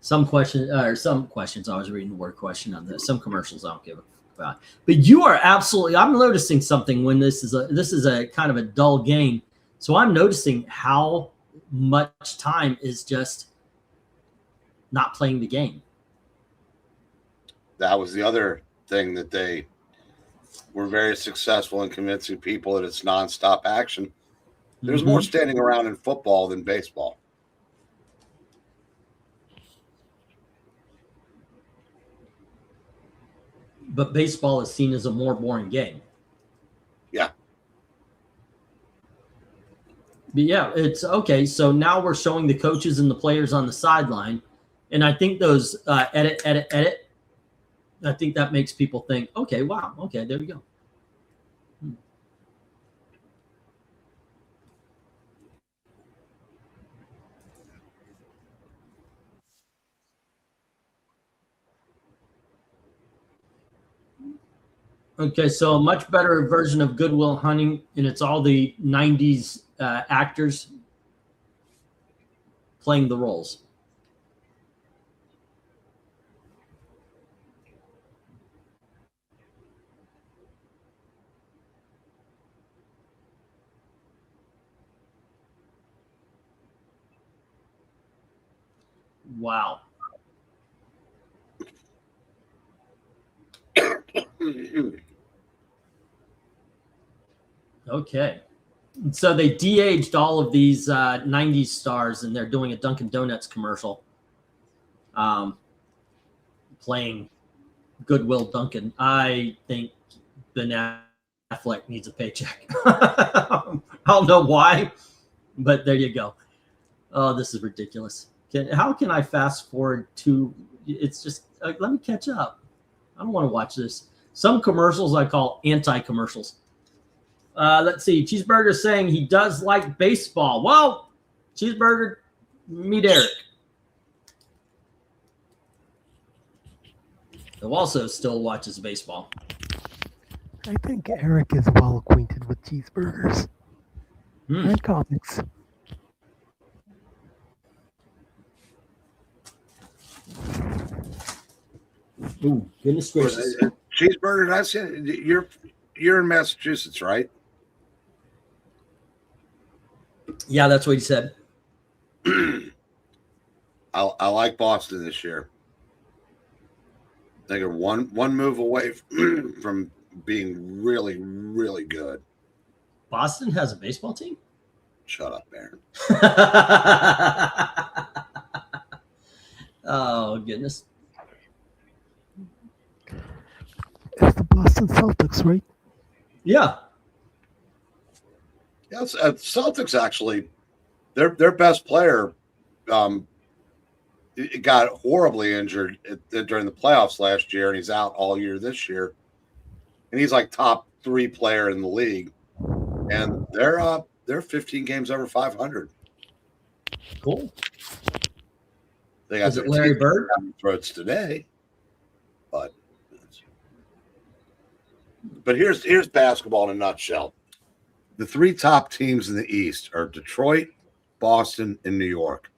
S1: Some questions. I was reading the word question on this. Some commercials I don't give a fuck about. But you are absolutely. I'm noticing something when this is a kind of a dull game. So I'm noticing how much time is just not playing the game.
S3: That was the other thing that they were very successful in convincing people that it's nonstop action. There's more standing around in football than baseball.
S1: But baseball is seen as a more boring game.
S3: Yeah.
S1: But yeah, it's okay. So now we're showing the coaches and the players on the sideline. And I think those edit. I think that makes people think, okay, wow, okay, there we go. Okay, so a much better version of Good Will Hunting, and it's all the 90s actors playing the roles. Wow. Okay. So they de-aged all of these 90s stars, and they're doing a Dunkin' Donuts commercial playing Goodwill Dunkin'. I think Ben Affleck needs a paycheck. I don't know why, but there you go. Oh, this is ridiculous. How can I fast forward to? It's just let me catch up. I don't want to watch this. Some commercials I call anti-commercials. Let's see. Cheeseburger saying he does like baseball. Well, Cheeseburger, meet Eric. Who also still watches baseball.
S2: I think Eric is well acquainted with cheeseburgers and comics.
S1: Ooh, goodness gracious.
S3: Cheeseburger, that's it. You're in Massachusetts, right?
S1: Yeah, that's what he said.
S3: I like Boston this year. They are one move away from being really, really good.
S1: Boston has a baseball team?
S3: Shut up, Aaron.
S1: Oh, goodness.
S2: It's the Boston Celtics, right?
S1: Yeah.
S3: Yes, Celtics actually, their best player got horribly injured during the playoffs last year, and he's out all year this year. And he's like top 3 player in the league, and they're 15 games over 500.
S1: Cool.
S3: They got
S1: Is it Larry Bird?
S3: Throats today, but here's basketball in a nutshell. The 3 top teams in the East are Detroit, Boston, and New York.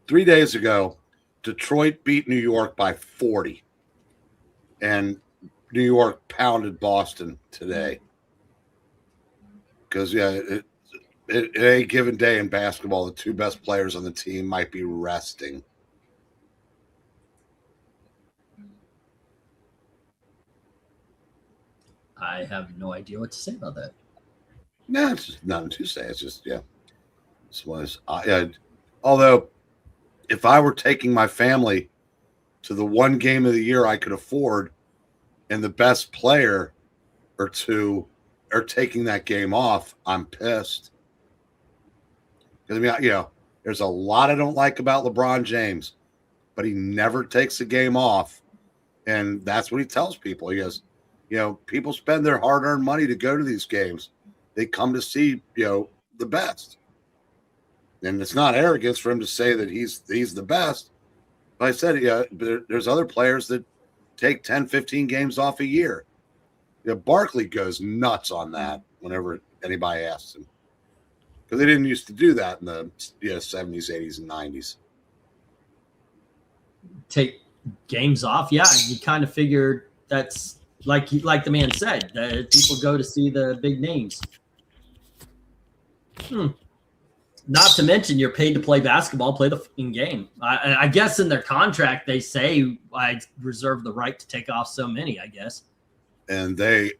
S3: 3 days ago, Detroit beat New York by 40, and New York pounded Boston today. Because, yeah, it a given day in basketball, the 2 best players on the team might be resting.
S1: I have no idea what to say about that.
S3: No, it's just nothing to say. It's just, yeah. Although, if I were taking my family to the one game of the year I could afford, and the best player or 2 are taking that game off, I'm pissed. Because, I mean, there's a lot I don't like about LeBron James, but he never takes a game off. And that's what he tells people. He goes, people spend their hard-earned money to go to these games. They come to see, the best. And it's not arrogance for him to say that he's the best. But I said, there's other players that take 10, 15 games off a year. Barkley goes nuts on that. whenever anybody asks him. Because they didn't used to do that in the 70s, 80s, and 90s.
S1: Take games off. Yeah, you kind of figured that's like the man said, that people go to see the big names. Not to mention you're paid to play basketball, play the fucking game. I guess in their contract they say I reserve the right to take off so many, I guess.
S3: And they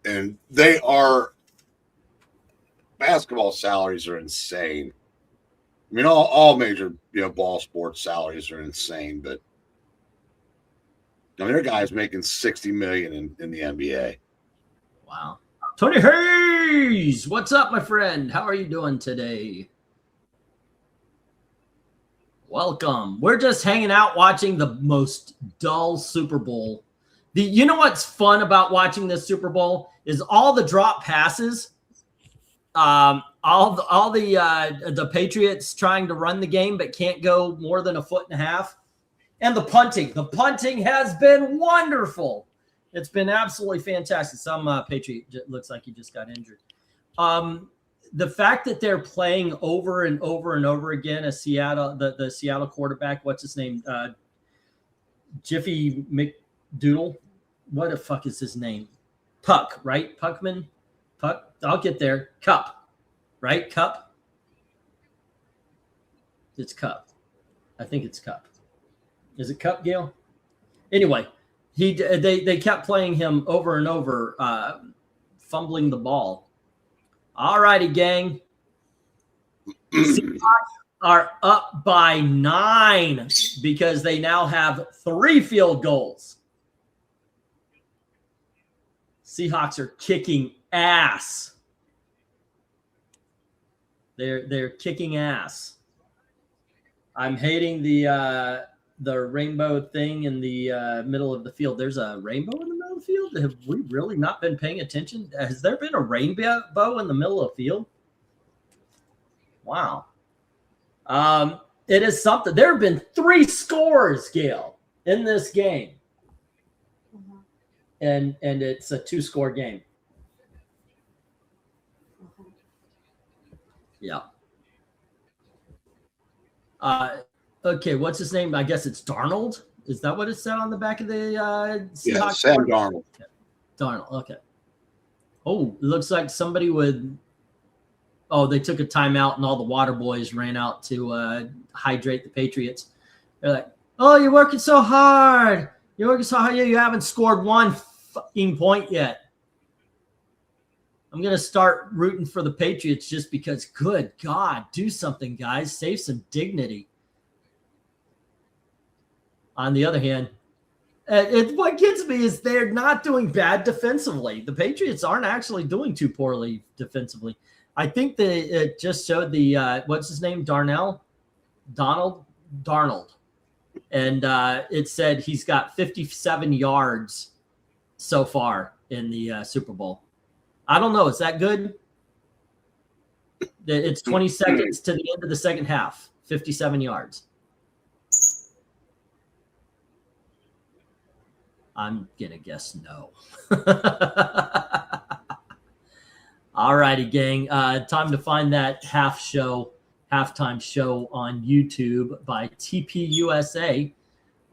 S3: are, basketball salaries are insane. I mean, all major ball sports salaries are insane, but I mean, there are guys making $60 million in the NBA.
S1: Wow. Tony Hayes, what's up, my friend? How are you doing today? Welcome. We're just hanging out watching the most dull Super Bowl. You know what's fun about watching this Super Bowl is all the drop passes. All the Patriots trying to run the game but can't go more than 1.5 feet. And the punting. The punting has been wonderful. It's been absolutely fantastic. Some Patriot looks like he just got injured. The fact that they're playing over and over and over again, the Seattle quarterback, what's his name? Jiffy McDoodle. What the fuck is his name? Puck, right? Puckman? Puck. I'll get there. Cup, right? Cup. It's Cup. I think it's Cup. Is it Cup, Gail? Anyway, they kept playing him over and over, fumbling the ball. All righty, gang. Seahawks are up by 9 because they now have 3 field goals. Seahawks are kicking ass. They're kicking ass. I'm hating the rainbow thing in the middle of the field. There's a rainbow in the middle of the field? Have we really not been paying attention? Has there been a rainbow in the middle of the field? Wow. It is something. There have been 3 scores, Gail, in this game. And it's a 2-score game. Yeah. Okay, what's his name? I guess it's Darnold. Is that what it said on the back of the Seahawks?
S3: Yeah, Sam Darnold.
S1: Okay. Darnold, okay. Oh, it looks like somebody would. Oh, they took a timeout and all the water boys ran out to hydrate the Patriots. They're like, oh, you're working so hard. You're working so hard. You haven't scored 1 fucking point yet. I'm going to start rooting for the Patriots just because, good God, do something, guys. Save some dignity. On the other hand, what gets me is they're not doing bad defensively. The Patriots aren't actually doing too poorly defensively. I think it just showed the, what's his name, Darnold. And it said he's got 57 yards so far in the Super Bowl. I don't know. Is that good? It's 20 seconds to the end of the second half. 57 yards. I'm going to guess no. All righty, gang. Time to find that halftime show on YouTube by TPUSA.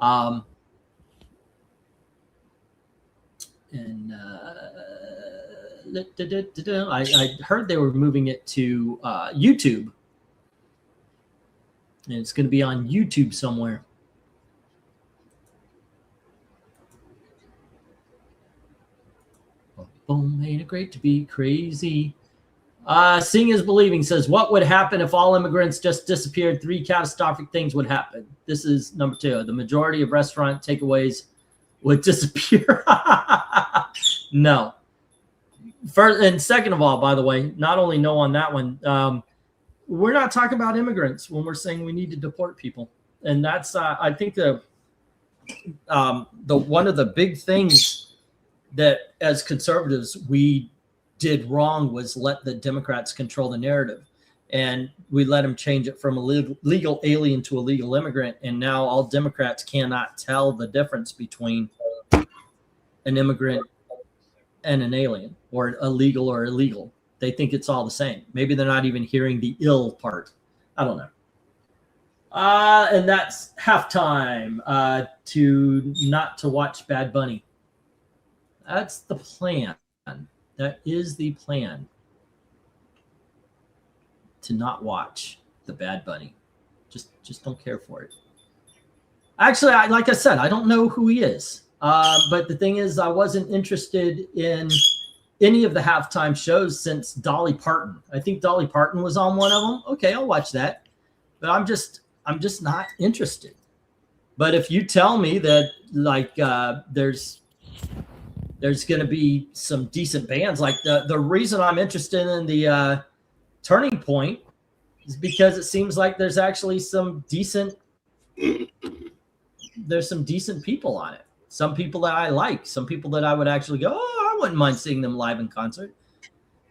S1: I heard they were moving it to YouTube. And it's going to be on YouTube somewhere. Boom, ain't it great to be crazy? Seeing is believing says, what would happen if all immigrants just disappeared? 3 catastrophic things would happen. This is number 2. The majority of restaurant takeaways would disappear. No. First and second of all, by the way, not only no on that one, we're not talking about immigrants when we're saying we need to deport people. And that's, I think the one of the big things that as conservatives we did wrong was let the Democrats control the narrative, and we let them change it from a legal alien to a legal immigrant. And now all Democrats cannot tell the difference between an immigrant and an alien, or illegal or illegal. They think it's all the same. Maybe they're not even hearing the ill part. I don't know. And that's halftime to watch Bad Bunny. That's the plan. That is the plan. To not watch the Bad Bunny. Just don't care for it. Actually, like I said, I don't know who he is. But the thing is, I wasn't interested in any of the halftime shows since Dolly Parton. I think Dolly Parton was on one of them. Okay, I'll watch that. But I'm just not interested. But if you tell me that like there's going to be some decent bands, like the reason I'm interested in the Turning Point is because it seems like there's actually some decent people on it. Some people that I like, some people that I would actually go, I wouldn't mind seeing them live in concert.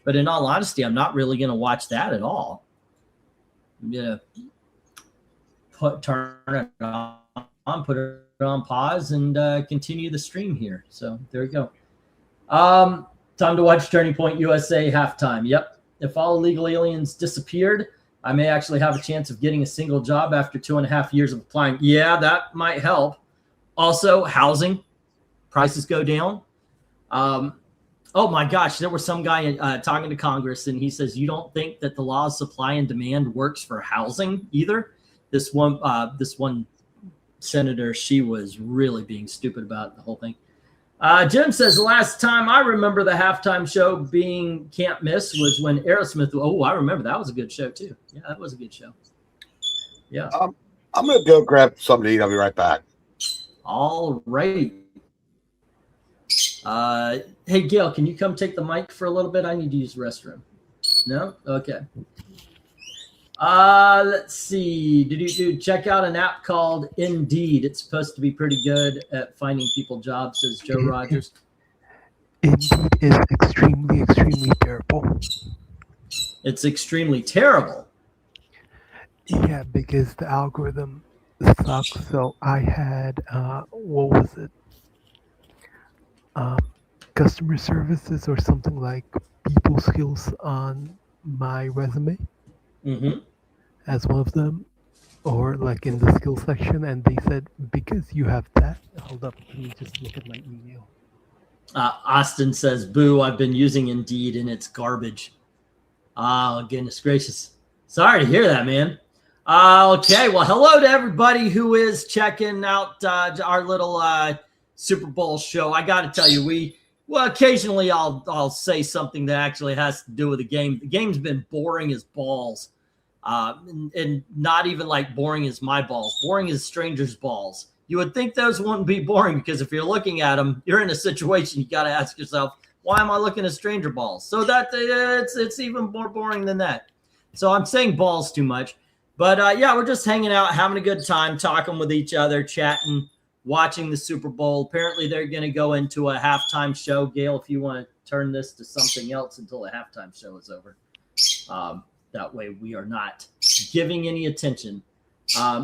S1: But in all honesty, I'm not really going to watch that at all. I'm going to turn it on, put it on pause, and continue the stream here. So there we go. Time to watch Turning Point USA halftime. Yep. If all illegal aliens disappeared, I may actually have a chance of getting a single job after 2.5 years of applying. Yeah, that might help. Also, housing prices go down. Oh my gosh, there was some guy talking to Congress, and he says, you don't think that the law of supply and demand works for housing either? This one senator, she was really being stupid about the whole thing. Jim says, the last time I remember the halftime show being can't miss was when Aerosmith. Oh, I remember that was a good show too. Yeah, that was a good show. Yeah.
S3: I'm going to go grab something to eat. I'll be right back.
S1: All right. Hey, Gail, can you come take the mic for a little bit? I need to use the restroom. No? Okay. Let's see. Did you check out an app called Indeed? It's supposed to be pretty good at finding people jobs, says Joe Rogers.
S2: Indeed is extremely, extremely terrible.
S1: It's extremely terrible.
S2: Yeah, because the algorithm sucks. So I had, what was it? Customer services or something like people skills on my resume.
S1: Mm-hmm.
S2: As one of them, or like in the skill section, and they said, because you have that, hold up, let me just look at my email.
S1: Austin says, boo, I've been using Indeed and it's garbage. Oh, goodness gracious. Sorry to hear that, man. Okay, well, hello to everybody who is checking out our little Super Bowl show. I got to tell you, occasionally I'll say something that actually has to do with the game. The game's been boring as balls. And not even like boring as my balls, boring as strangers' balls. You would think those wouldn't be boring because if you're looking at them, you're in a situation you got to ask yourself, why am I looking at stranger balls? So that it's even more boring than that. So I'm saying balls too much, but yeah, we're just hanging out, having a good time, talking with each other, chatting, watching the Super Bowl. Apparently, they're going to go into a halftime show. Gail, if you want to turn this to something else until the halftime show is over. That way we are not giving any attention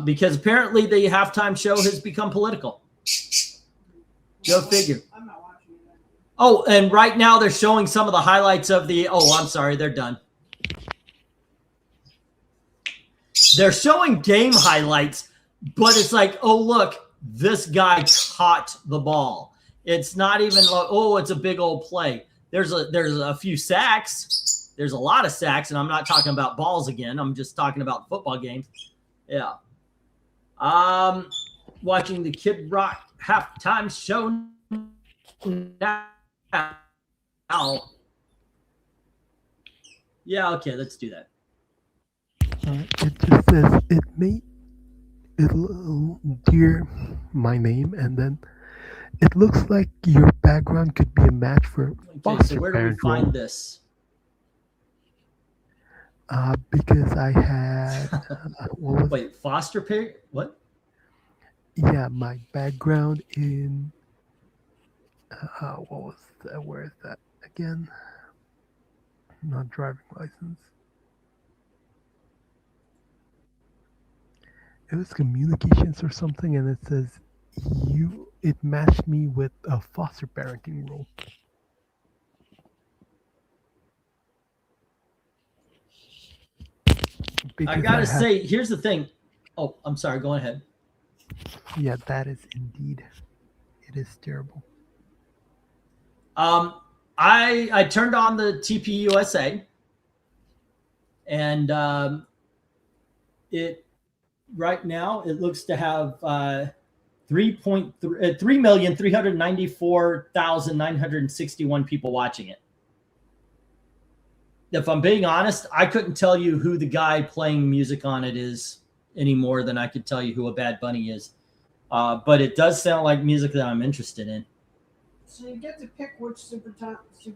S1: because apparently the halftime show has become political. Go figure.
S4: I'm not watching it.
S1: Oh, and right now they're showing some of the highlights of the – oh, I'm sorry. They're done. They're showing game highlights, but it's like, oh, look, this guy caught the ball. It's not even like, oh, it's a big old play. There's a few sacks. There's a lot of sacks, and I'm not talking about balls again. I'm just talking about football games. Yeah. Watching the Kid Rock halftime show now. Yeah, okay, let's do that.
S2: It just says it'll dear my name, and then it looks like your background could be a match for
S1: Okay, so where do we find this?
S2: Because I had
S1: wait, foster parent? What?
S2: Yeah, my background in what was that? Where is that again? Not driving license. It was communications or something, and it says it matched me with a foster parenting role. Because
S1: gotta say, here's the thing. Oh, I'm sorry. Go ahead.
S2: Yeah, that is indeed. It is terrible.
S1: I turned on the TPUSA, and it right now it looks to have 3,394,961 people watching it. If I'm being honest, I couldn't tell you who the guy playing music on it is any more than I could tell you who a Bad Bunny is. But it does sound like music that I'm interested in.
S4: So you get to pick which Super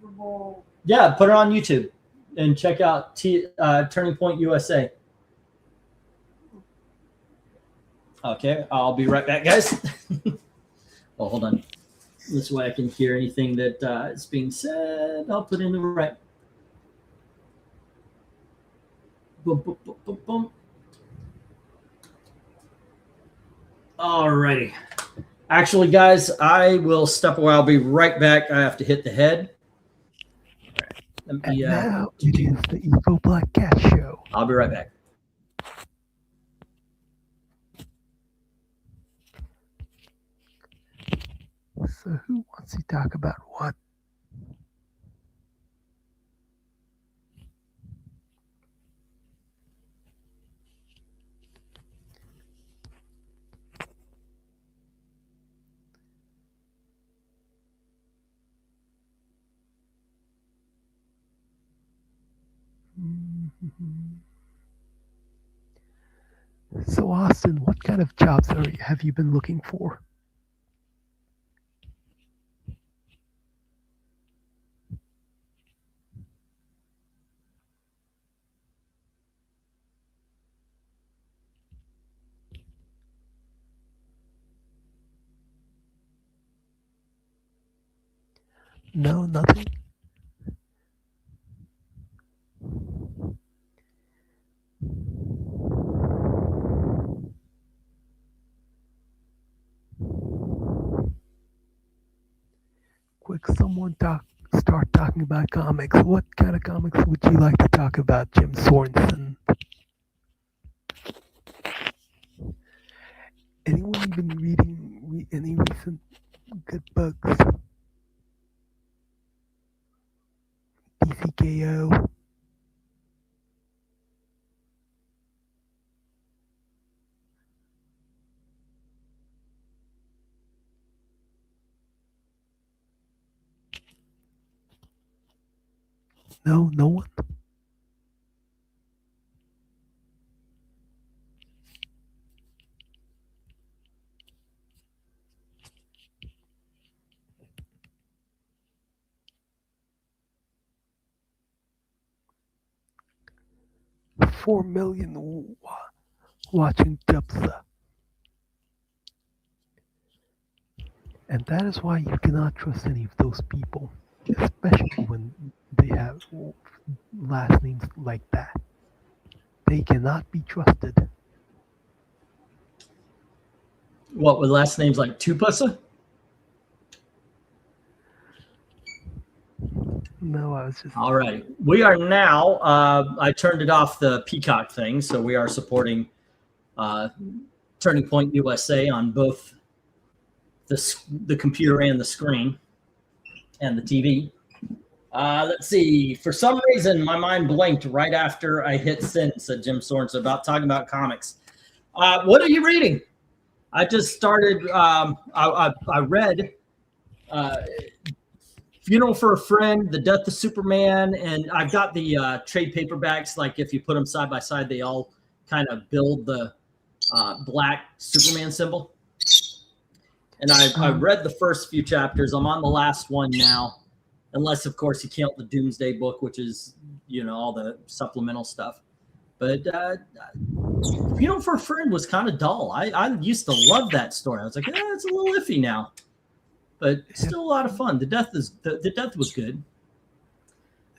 S4: Bowl.
S1: Yeah, put it on YouTube and check out Turning Point USA. Okay, I'll be right back, guys. Oh, hold on. This way I can hear anything that is being said. I'll put in the right. Boom, boom, boom, boom, boom. All righty. Actually, guys, I will step away. I'll be right back. I have to hit the head. All right.
S2: And now it is the Evil Black Cat Show.
S1: I'll be right back.
S2: So who wants to talk about what? So Austin, what kind of jobs have you been looking for? No, nothing. Quick, someone start talking about comics. What kind of comics would you like to talk about, Jim Sorensen? Anyone even reading any recent good books? DCKO. No, no one. $4 million watching Dubsa. And that is why you cannot trust any of those people, especially when they have last names like that. They cannot be trusted.
S1: What, with last names like Tupusa?
S2: No, I was just...
S1: All right. We are now, I turned it off the Peacock thing, so we are supporting Turning Point USA on both the computer and the screen and the TV. Let's see. For some reason, my mind blanked right after I hit send, said Jim Sorensen, about talking about comics. What are you reading? I just started, I read Funeral for a Friend, The Death of Superman, and I've got the trade paperbacks. Like if you put them side by side, they all kind of build the black Superman symbol. And I read the first few chapters. I'm on the last one now, unless of course you count the Doomsday book, which is, you know, all the supplemental stuff. But Funeral for a Friend was kind of dull. I used to love that story. I was like, it's a little iffy now, but still a lot of fun. The death was good.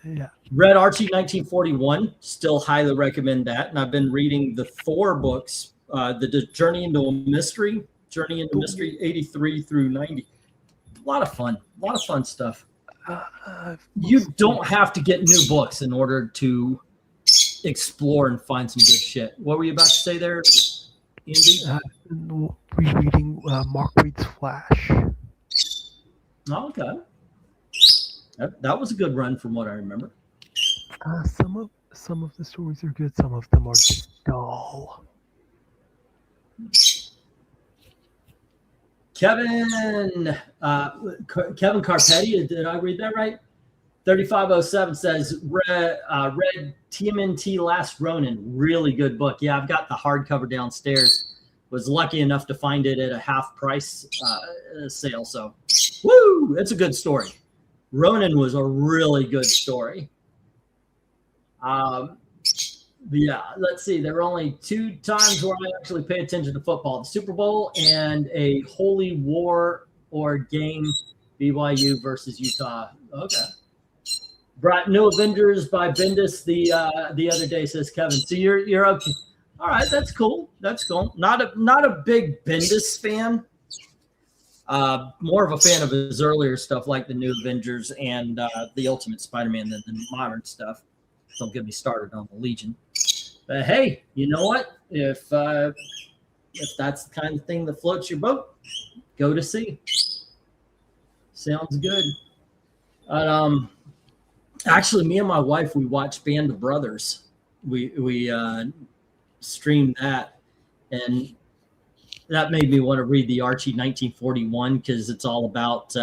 S2: Yeah.
S1: Read Archie 1941. Still highly recommend that. And I've been reading the Thor books, the Journey into Mystery 83 through 90. A lot of fun stuff. You don't have to get new books in order to explore and find some good shit. What were you about to say there, Andy?
S2: Rereading Mark Waid's Flash.
S1: Oh, okay. That was a good run from what I remember.
S2: Some of the stories are good. Some of them are just dull.
S1: Kevin Carpetti, did I read that right? 3507 says read TMNT Last Ronin, really good book. Yeah, I've got the hardcover downstairs. Was lucky enough to find it at a half price sale. So, woo, it's a good story. Ronin was a really good story. Yeah, let's see. There were only 2 times where I actually pay attention to football: the Super Bowl and a Holy War or game, BYU versus Utah. Okay. Brought New Avengers by Bendis the other day, says Kevin. So you're okay. All right, that's cool. That's cool. Not a big Bendis fan. More of a fan of his earlier stuff, like the New Avengers and the Ultimate Spider-Man than the modern stuff. Don't get me started on the Legion. But hey, you know what? If that's the kind of thing that floats your boat, go to sea. Sounds good. Actually, me and my wife, we watched Band of Brothers. We streamed that, and that made me want to read the Archie 1941, because it's all about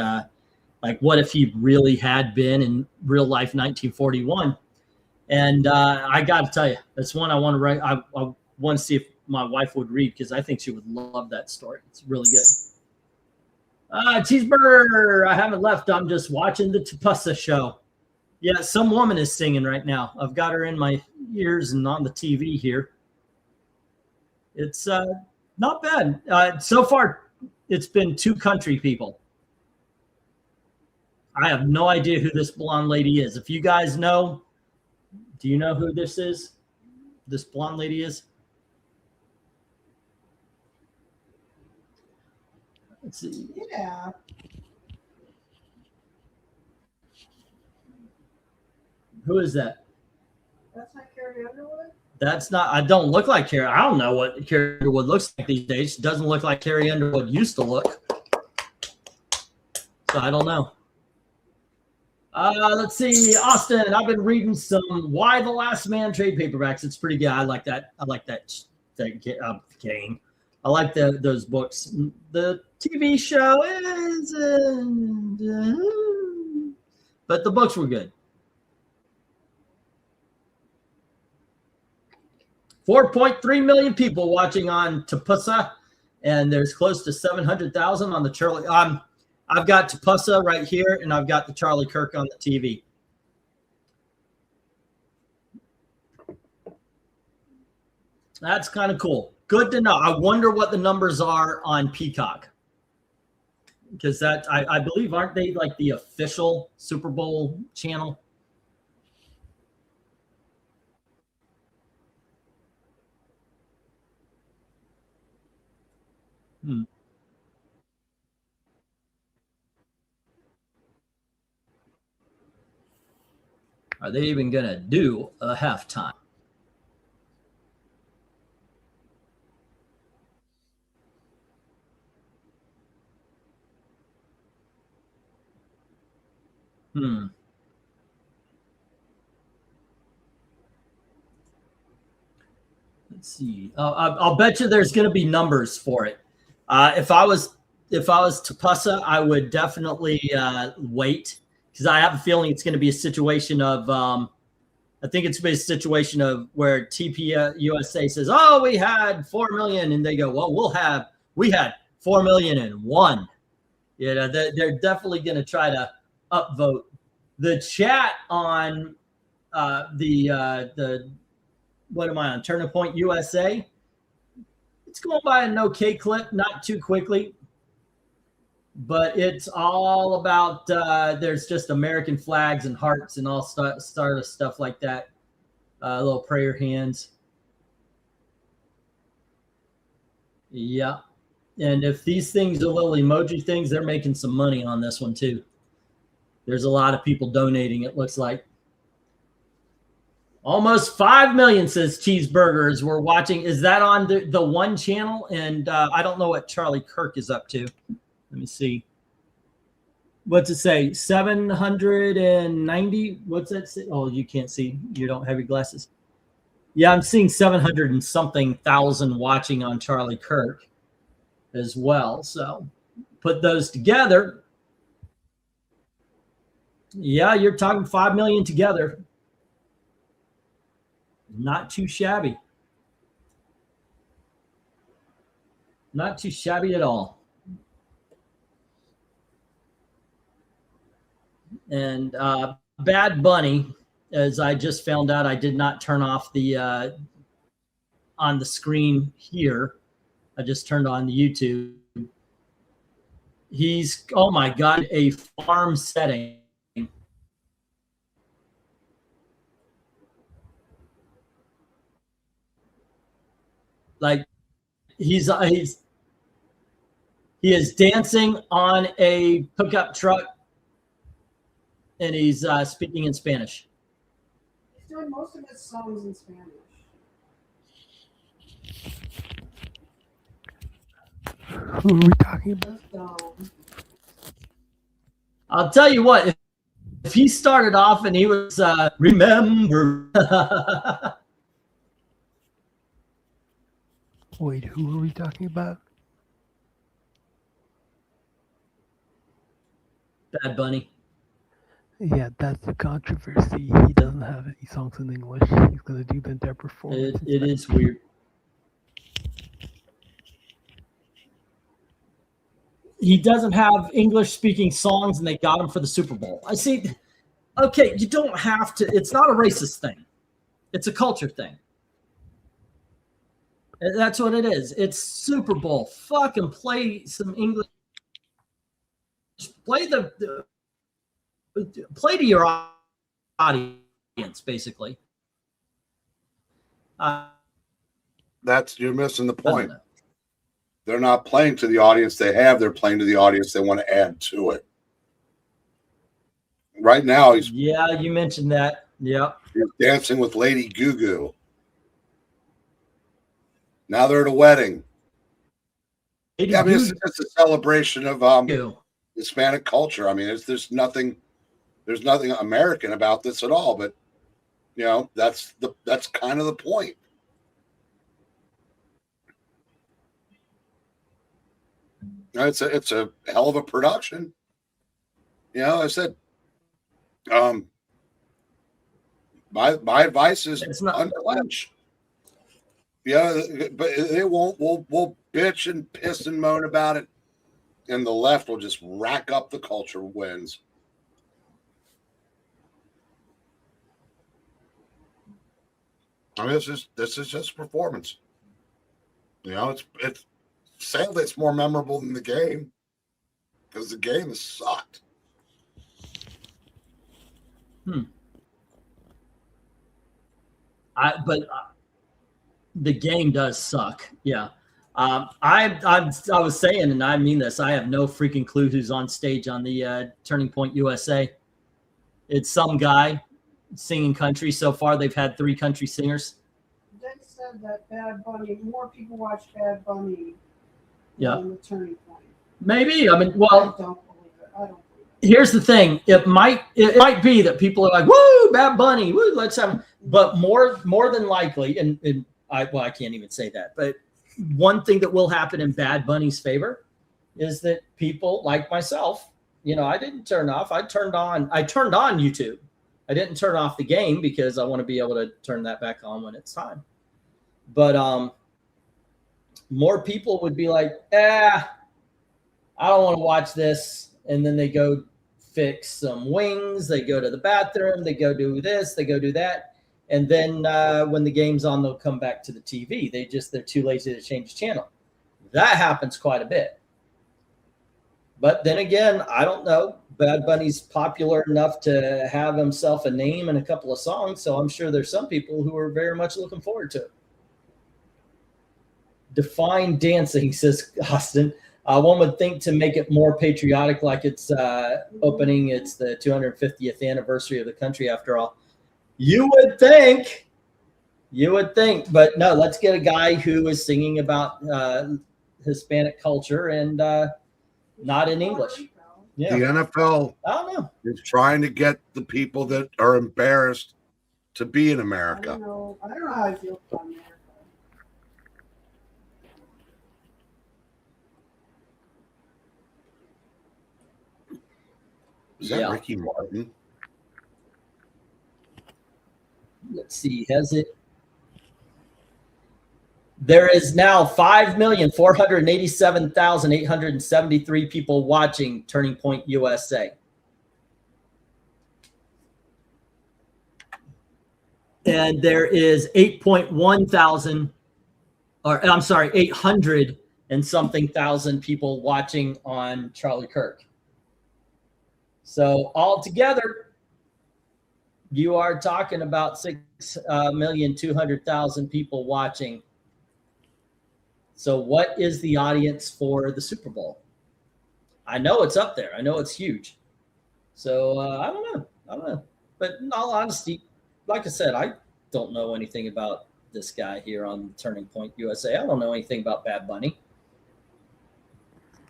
S1: like what if he really had been in real life 1941. And I got to tell you, that's one I want to write. I want to see if my wife would read, because I think she would love that story. It's really good. Cheeseburger, I haven't left. I'm just watching the Tupusa show. Yeah, some woman is singing right now. I've got her in my ears and on the TV here. It's not bad. So far, it's been 2 country people. I have no idea who this blonde lady is. If you guys know, do you know who this is? This blonde lady is? Let's see.
S4: Yeah.
S1: Who is that?
S4: That's not Carrie Underwood?
S1: That's not, I don't look like Carrie. I don't know what Carrie Underwood looks like these days. She doesn't look like Carrie Underwood used to look. So I don't know. Let's see, Austin. I've been reading some Why the Last Man trade paperbacks. It's pretty good. I like that. I like that game. I like those books. The TV show is, but the books were good. 4.3 million people watching on Tupusa, and there's close to 700,000 on the Charlie. I've got Tupusa right here, and I've got the Charlie Kirk on the TV. That's kind of cool. Good to know. I wonder what the numbers are on Peacock, because that I believe, aren't they like the official Super Bowl channel? Are they even going to do a halftime? Let's see. I'll bet you there's going to be numbers for it. If I was Tupusa, I would definitely wait, because I have a feeling it's going to be a situation of I think it's going to be a situation of where TP USA says, "Oh, we had 4 million," and they go, "Well, we had 4,000,001." You know, they're definitely going to try to upvote. The chat on the what am I on? Turning Point USA. It's going by an okay clip, not too quickly, but it's all about there's just American flags and hearts and all sort of stuff like that. Little prayer hands. Yeah. And if these things are little emoji things, they're making some money on this one too. There's a lot of people donating, it looks like. Almost 5 million, says Cheeseburgers. We're watching. Is that on the one channel? And I don't know what Charlie Kirk is up to. Let me see. What's it say? 790? What's that say? Oh, you can't see. You don't have your glasses. Yeah, I'm seeing 700 and something thousand watching on Charlie Kirk as well. So put those together. Yeah, you're talking 5 million together. Not too shabby. Not too shabby at all. And Bad Bunny, as I just found out, I did not turn off the on the screen here. I just turned on the YouTube. He's, oh my God, a farm setting. Like he is dancing on a pickup truck, and he's speaking in Spanish.
S4: He's doing most of his songs in Spanish.
S2: Who are we talking about?
S1: I'll tell you what, if he started off and he was remember.
S2: Wait, who are we talking about?
S1: Bad Bunny.
S2: Yeah, that's the controversy. He doesn't have any songs in English. He's gonna do the entire performance.
S1: It is weird. He doesn't have English-speaking songs, and they got him for the Super Bowl. I see. Okay, you don't have to. It's not a racist thing. It's a culture thing. That's what it is. It's Super Bowl. Fucking play some English. Play play to your audience, basically.
S3: You're missing the point. They're not playing to the audience they have. They're playing to the audience they want to add to it. Right now,
S1: yeah, you mentioned that. Yeah.
S3: He's dancing with Lady Goo. Now they're at a wedding. Yeah, I mean, it's a celebration of Hispanic culture. I mean, there's nothing American about this at all. But you know, that's kind of the point. It's a hell of a production. You know, I said, my advice is unclench. Yeah, but it won't. We'll bitch and piss and moan about it, and the left will just rack up the culture wins. I mean, this is just performance. You know, it's sadly it's more memorable than the game because the game has sucked.
S1: The game does suck. Yeah. I was saying, and I mean this, I have no freaking clue who's on stage on the Turning Point USA. It's some guy singing country. So far, they've had 3 country singers.
S4: They said that Bad Bunny, more people watch Bad Bunny
S1: than
S4: the Turning Point.
S1: Maybe. I mean, well,
S4: I don't believe it.
S1: Here's the thing. It might be that people are like, woo, Bad Bunny, woo, let's have, but more than likely, and I can't even say that, but one thing that will happen in Bad Bunny's favor is that people like myself, you know, I didn't turn off. I turned on YouTube. I didn't turn off the game because I want to be able to turn that back on when it's time. But more people would be like, I don't want to watch this. And then they go fix some wings. They go to the bathroom. They go do this. They go do that. And then when the game's on, they'll come back to the TV. They're too lazy to change channel. That happens quite a bit. But then again, I don't know. Bad Bunny's popular enough to have himself a name and a couple of songs. So I'm sure there's some people who are very much looking forward to it. Define dancing, says Austin. One would think to make it more patriotic, like it's opening. It's the 250th anniversary of the country, after all. You would think. You would think, but no. Let's get a guy who is singing about Hispanic culture and not in English. Yeah,
S3: The NFL
S1: I don't know.
S3: is trying to get the people that are embarrassed to be in
S4: I
S3: America.
S4: don't know. I don't know how I feel about America.
S3: Is that
S1: Yeah.
S3: Ricky Martin?
S1: Let's see. Has it? There is now 5,487,873 people watching Turning Point USA. And there is 8.1 thousand, or I'm sorry, 800 and something thousand people watching on Charlie Kirk. So altogether, you are talking about 6,200,000 people watching. So what is the audience for the Super Bowl? I know it's up there. I know it's huge. So I don't know. I don't know. But in all honesty, like I said, I don't know anything about this guy here on Turning Point USA. I don't know anything about Bad Bunny.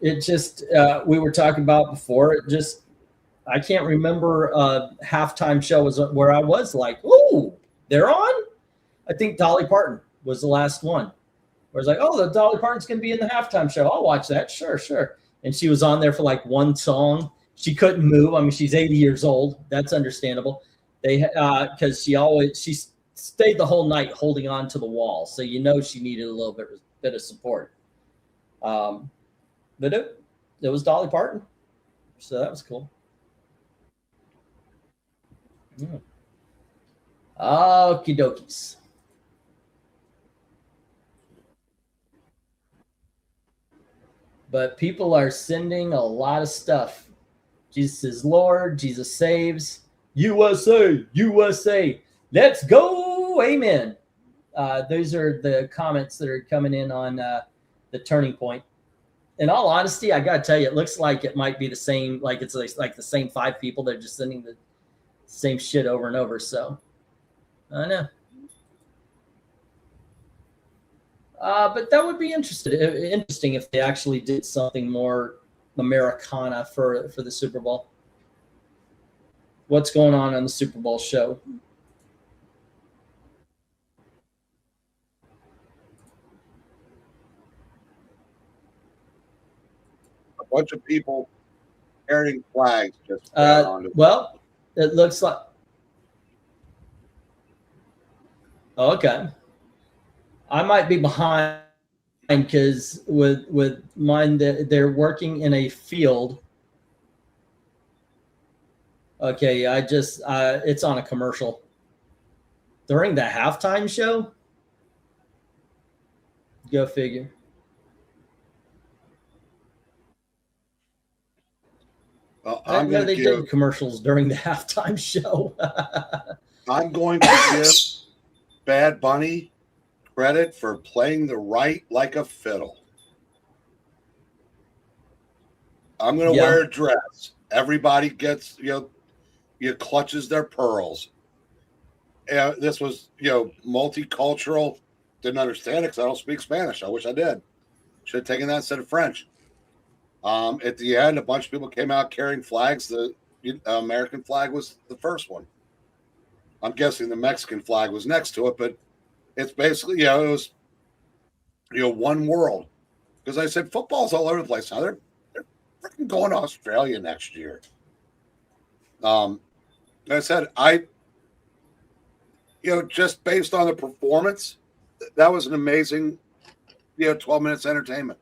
S1: It just, we were talking about before, it just, I can't remember a halftime show was where I was like, ooh, they're on? I think Dolly Parton was the last one. Where it's like, oh, the Dolly Parton's going to be in the halftime show. I'll watch that. Sure, sure. And she was on there for like one song. She couldn't move. I mean, she's 80 years old. That's understandable. Because she stayed the whole night holding on to the wall. So you know she needed a little bit of support. But it was Dolly Parton. So that was cool. Yeah. Okie dokies. But people are sending a lot of stuff. Jesus is Lord. Jesus saves. USA, USA. Let's go. Amen. Those are the comments that are coming in on the Turning Point. In all honesty, I got to tell you, it looks like it might be the same, like it's like the same 5 people. They're just sending the same shit over and over. So I don't know. But that would be interesting if they actually did something more Americana for the Super Bowl. What's going on the Super Bowl show?
S3: A bunch of people carrying flags just
S1: well, it looks like. Okay. I might be behind because with mine, they're working in a field. Okay, it's on a commercial. During the halftime show? Go figure. I know they did commercials during the halftime show.
S3: I'm going to give Bad Bunny credit for playing the right like a fiddle. I'm going to wear a dress. Everybody gets, clutches their pearls. This was, multicultural. Didn't understand it because I don't speak Spanish. I wish I did. Should have taken that instead of French. At the end, a bunch of people came out carrying flags. The American flag was the first one. I'm guessing the Mexican flag was next to it, but it's basically, it was, one world. Because I said football's all over the place now. They're freaking going to Australia next year. Like I said, just based on the performance, that was an amazing, 12 minutes entertainment.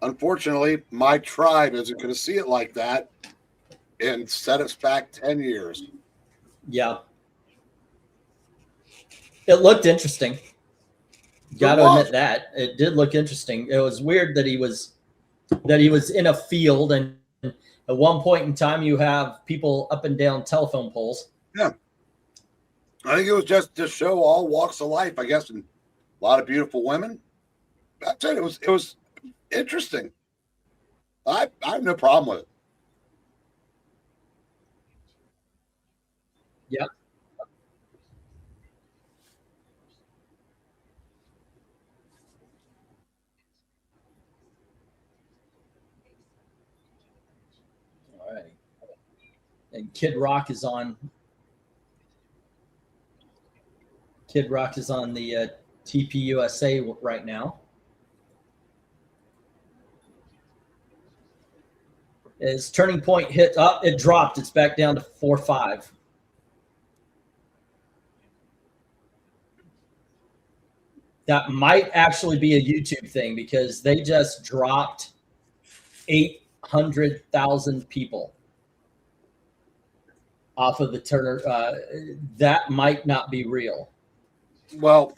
S3: Unfortunately, my tribe isn't going to see it like that and set us back 10 years.
S1: Yeah. It looked interesting. Got to admit that. It did look interesting. It was weird that he was in a field, and at one point in time you have people up and down telephone poles.
S3: Yeah. I think it was just to show all walks of life, I guess, and a lot of beautiful women. That's it. It was interesting. I have no problem with it.
S1: Yep. All right. And Kid Rock is on. Kid Rock is on the TPUSA right now. His turning point hit up. It dropped. It's back down to 4.5. That might actually be a YouTube thing because they just dropped 800,000 people off of the Turner. That might not be real.
S3: Well,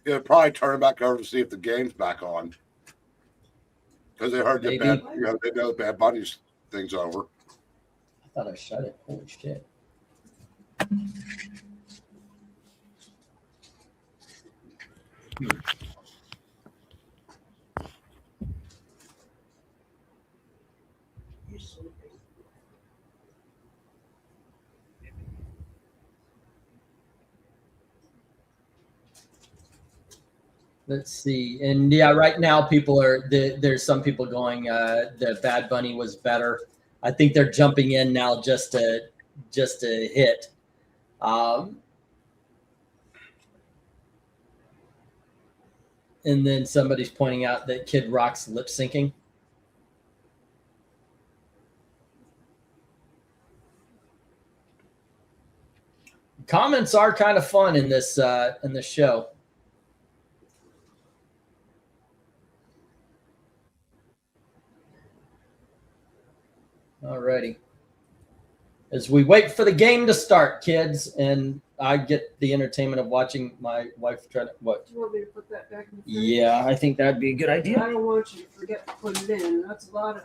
S3: it'll probably turn it back over to see if the game's back on. Because they heard that bad, they know Bad Bunny's thing's over.
S1: I thought I shut it. Holy shit. Let's see. And yeah, right now people are there's some people going the Bad Bunny was better. I think they're jumping in now just to hit. And then somebody's pointing out that Kid Rock's lip syncing. Comments are kind of fun in this show. Alrighty. As we wait for the game to start, kids, and I get the entertainment of watching my wife try to what?
S4: Do you want me to put that back in the fridge?
S1: Yeah, I think that'd be a good idea.
S4: I don't want you to forget to put it in. That's a lot of.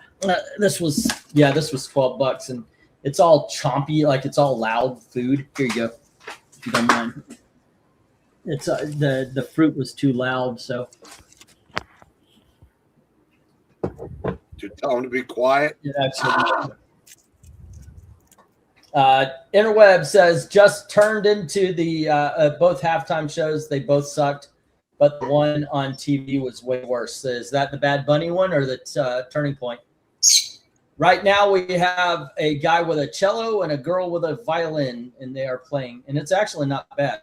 S1: This was $12, and it's all chompy, like it's all loud food. Here you go, if you don't mind. It's the fruit was too loud, so.
S3: Did you tell them to be quiet?
S1: It actually. Interweb says just turned into the both halftime shows. They both sucked, but the one on TV was way worse. Is that the Bad Bunny one or the Turning Point? Right now we have a guy with a cello and a girl with a violin, and they are playing, and it's actually not bad.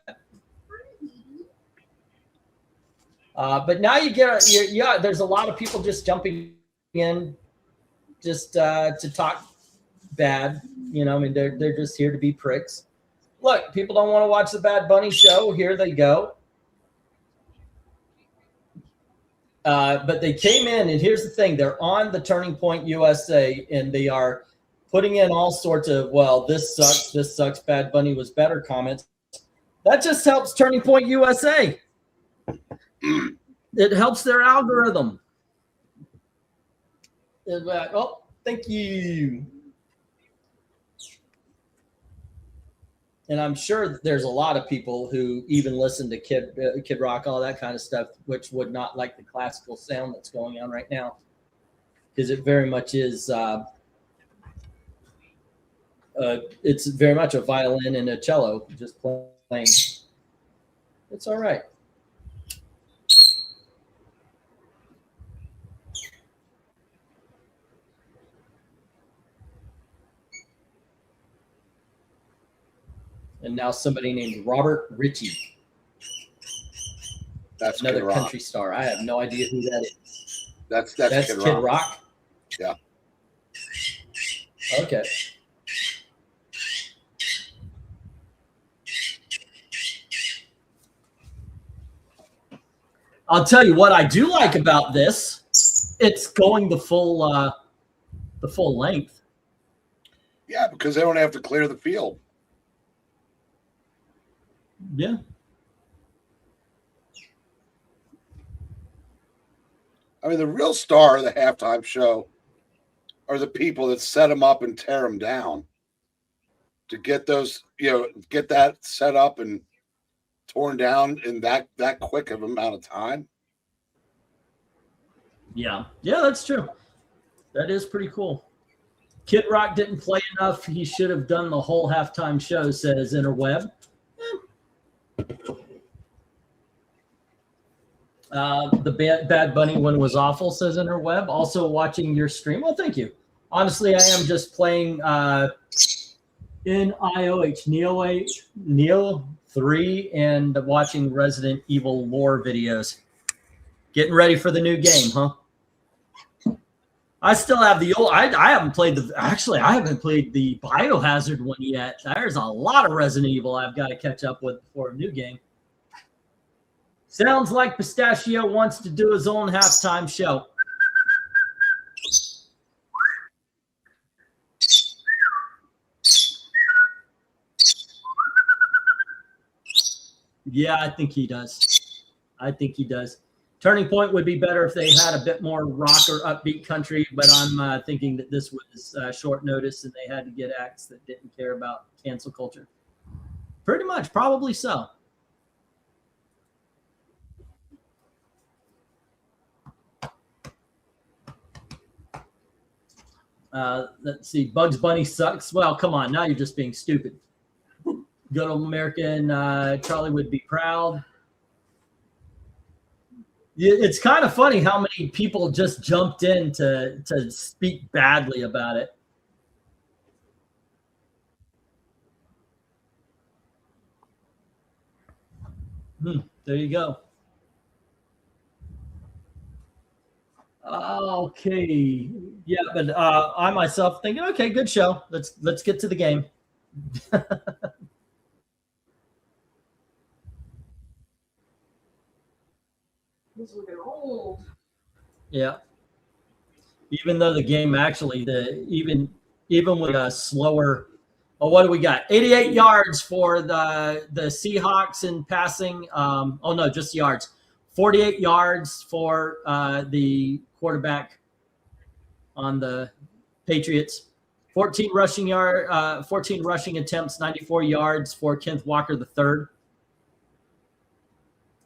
S1: But now you get there's a lot of people just jumping in just to talk bad. You know, I mean, they're just here to be pricks. Look, people don't want to watch the Bad Bunny show. Here they go. But they came in, and here's the thing. They're on the Turning Point USA, and they are putting in all sorts of, well, this sucks, Bad Bunny was better comments. That just helps Turning Point USA. It helps their algorithm. Oh, thank you. And I'm sure there's a lot of people who even listen to Kid Rock, all that kind of stuff, which would not like the classical sound that's going on right now, because it very much is. It's very much a violin and a cello just playing. It's all right. And now somebody named Robert Ritchie.
S3: That's
S1: another
S3: Kid
S1: country
S3: Rock.
S1: star. I have no idea who that is.
S3: That's
S1: Kid Rock.
S3: Yeah.
S1: Okay. I'll tell you what I do like about this. It's going the full length.
S3: Yeah, because they don't have to clear the field.
S1: Yeah.
S3: I mean, the real star of the halftime show are the people that set them up and tear them down to get those, get that set up and torn down in that quick of amount of time.
S1: Yeah. Yeah, that's true. That is pretty cool. Kid Rock didn't play enough. He should have done the whole halftime show, says Interweb. The Bad Bunny one was awful, says Interweb. Also watching your stream. Well, thank you. Honestly, I am just playing Neo 3 and watching Resident Evil lore videos. Getting ready for the new game, huh? I still have the old. I haven't played I haven't played the Biohazard one yet. There's a lot of Resident Evil I've got to catch up with before a new game. Sounds like Pistachio wants to do his own halftime show. Yeah, I think he does. Turning Point would be better if they had a bit more rock or upbeat country, but I'm thinking that this was short notice and they had to get acts that didn't care about cancel culture. Pretty much, probably so. Let's see. Bugs Bunny sucks. Well, come on. Now you're just being stupid. Good old American Charlie would be proud. It's kind of funny how many people just jumped in to speak badly about it. There you go. Okay. Yeah, but I myself thinking, okay, good show. Let's get to the game.
S4: He's looking old.
S1: Yeah. Even though the game actually even with a slower. Oh, what do we got? 88 yards for the Seahawks in passing. Oh no, just yards. 48 yards for the quarterback on the Patriots. 14 rushing attempts, 94 yards for Kenneth Walker III.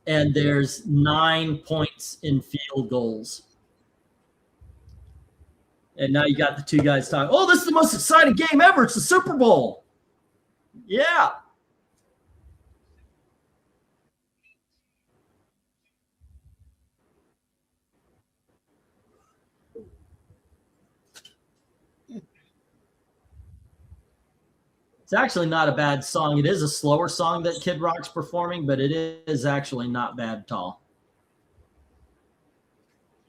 S1: And there's 9 points in field goals. And now you got the two guys talking. Oh, this is the most exciting game ever. It's the Super Bowl. Yeah. It's actually not a bad song. It is a slower song that Kid Rock's performing, but it is actually not bad at all.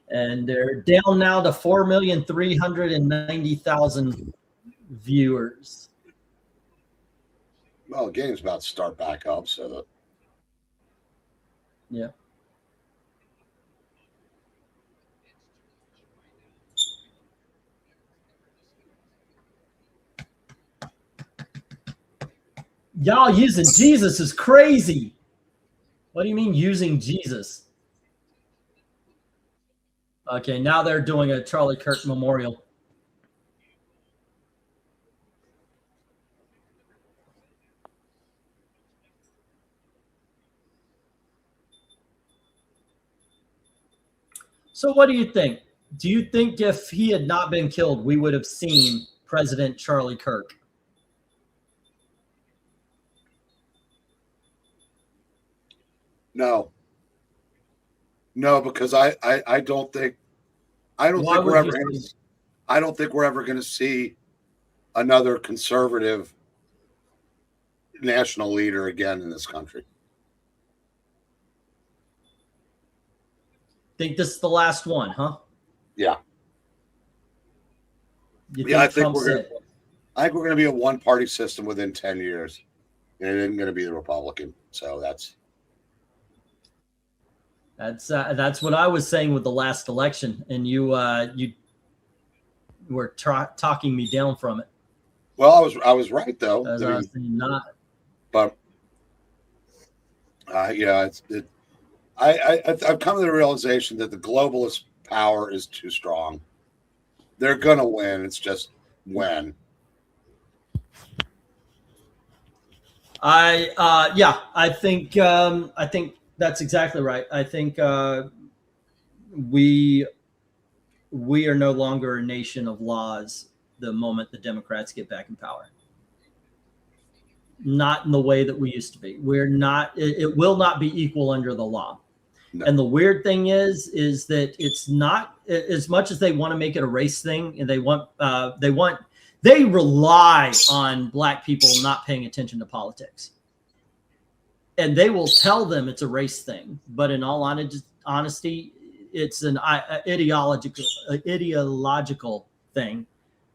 S1: And they're down now to 4,390,000 viewers.
S3: Well, the game's about to start back up, so that.
S1: Yeah. Y'all using Jesus is crazy. What do you mean using Jesus? Okay, now they're doing a Charlie Kirk memorial. So what do you think? Do you think if he had not been killed, we would have seen President Charlie Kirk?
S3: No, because I don't think we're ever going to see another conservative national leader again in this country.
S1: Think this is the last one, huh?
S3: Yeah.
S1: I think we're
S3: going to be a one-party system within 10 years, and it isn't going to be the Republican. So that's
S1: what I was saying with the last election, and you were talking me down from it.
S3: Well, I was right though.
S1: I was saying not.
S3: But yeah, I've come to the realization that the globalist power is too strong. They're gonna win. It's just when.
S1: I think that's exactly right. I think we are no longer a nation of laws. the moment the Democrats get back in power. Not in the way that we used to be. We're not. It will not be equal under the law. No. And the weird thing is that it's not, as much as they want to make it a race thing, and they rely on black people not paying attention to politics. And they will tell them it's a race thing, but in all honesty, it's an ideological thing,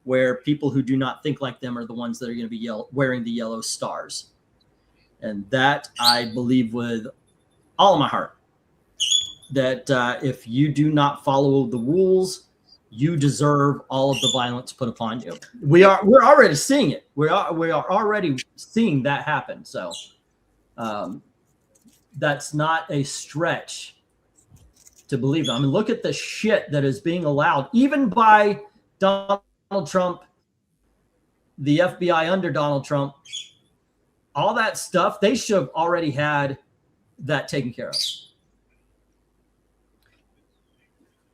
S1: where people who do not think like them are the ones that are going to be wearing the yellow stars. And that I believe with all of my heart, that if you do not follow the rules, you deserve all of the violence put upon you. We're already seeing it. We are already seeing that happen. So that's not a stretch to believe. I mean, look at the shit that is being allowed, even by Donald Trump, the FBI under Donald Trump, all that stuff. They should have already had that taken care of.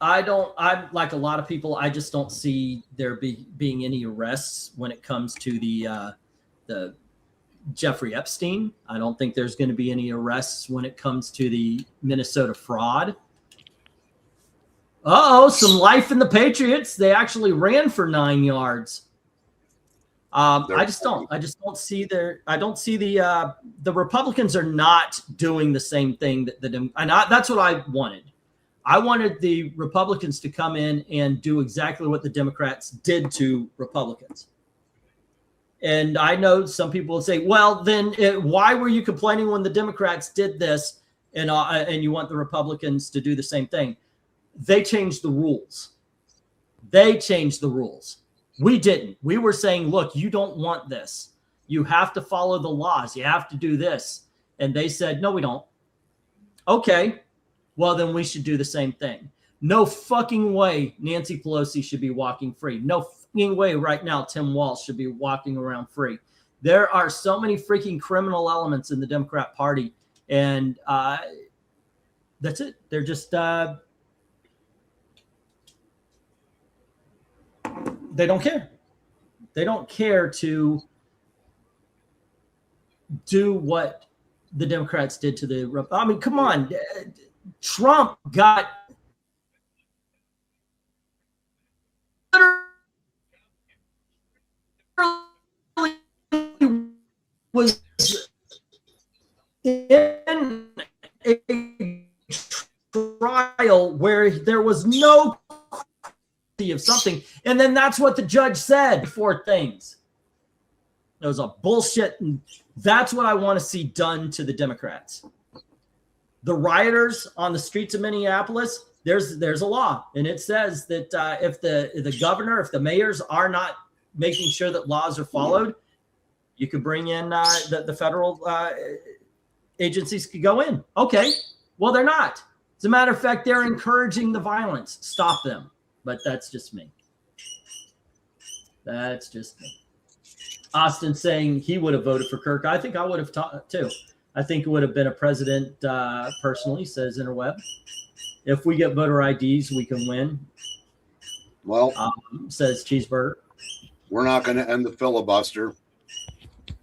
S1: I'm like a lot of people. I just don't see there being any arrests when it comes to the Jeffrey Epstein. I don't think there's going to be any arrests when it comes to the Minnesota fraud. Some life in the Patriots. They actually ran for 9 yards. I just don't see the Republicans are not doing the same thing that's what I wanted. I wanted the Republicans to come in and do exactly what the Democrats did to Republicans. And I know some people will say, well, then why were you complaining when the Democrats did this and you want the Republicans to do the same thing? They changed the rules. We didn't. We were saying, look, you don't want this. You have to follow the laws. You have to do this. And they said, no, we don't. Okay. Well, then we should do the same thing. No fucking way Nancy Pelosi should be walking free. No fucking way right now Tim Walz should be walking around free. There are so many freaking criminal elements in the Democrat Party. And that's it. They're just... they don't care. They don't care to do what the Democrats did to the... I mean, come on. Trump got... was in a trial where there was no of something, and then that's what the judge said for things. It was a bullshit, and that's what I want to see done to the Democrats. The rioters on the streets of Minneapolis, there's a law, and it says that if the governor, if the mayors are not making sure that laws are followed, you could bring in the federal agencies could go in. Okay, well, they're not. As a matter of fact, they're encouraging the violence. Stop them. But that's just me. That's just me. Austin saying he would have voted for Kirk. I think I would have too. I think it would have been a president personally, says Interweb. If we get voter IDs, we can win.
S3: Well,
S1: says Cheeseburger.
S3: We're not going to end the filibuster.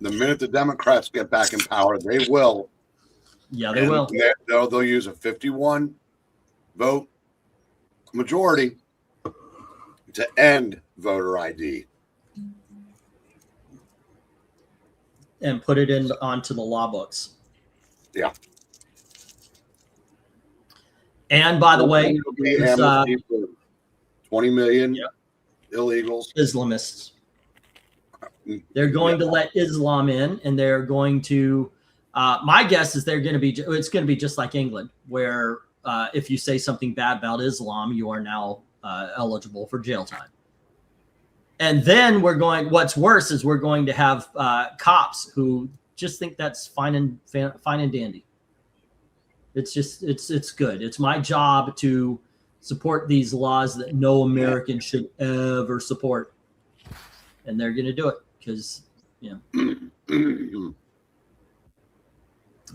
S3: The minute the Democrats get back in power, they will.
S1: Yeah, they will.
S3: They'll use a 51 vote majority to end voter ID
S1: and put it onto the law books.
S3: Yeah.
S1: And by the way,
S3: 20 million illegals,
S1: Islamists. They're going to let Islam in, and they're going to. My guess is it's going to be just like England, where if you say something bad about Islam, you are now eligible for jail time. And then what's worse is we're going to have cops who just think that's fine and dandy. It's good. It's my job to support these laws that no American should ever support. And they're going to do it because,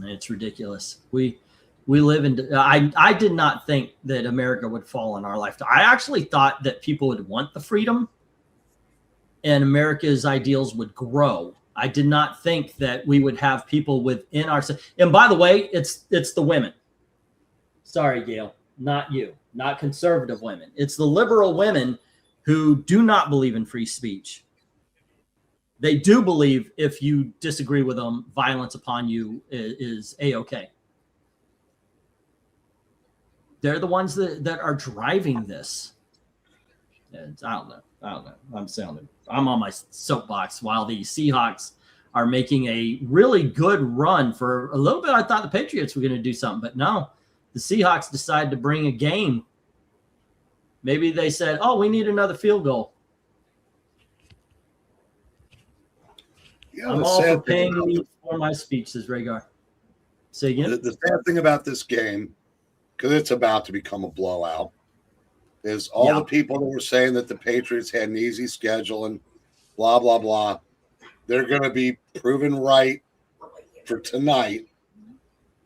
S1: it's ridiculous. We live in. I did not think that America would fall in our lifetime. I actually thought that people would want the freedom and America's ideals would grow. I did not think that we would have people within our. And by the way, it's the women. Sorry, Gail, not you, not conservative women. It's the liberal women who do not believe in free speech. They do believe if you disagree with them, violence upon you is A-okay. They're the ones that are driving this. And I don't know. I'm on my soapbox while the Seahawks are making a really good run. For a little bit, I thought the Patriots were going to do something, but no, the Seahawks decided to bring a game. Maybe they said, "Oh, we need another field goal."
S3: Yeah,
S1: I'm all for paying me for my speech, says Rhaegar. Say again.
S3: The sad thing about this game, because it's about to become a blowout, is all the people that were saying that the Patriots had an easy schedule and blah, blah, blah, they're going to be proven right for tonight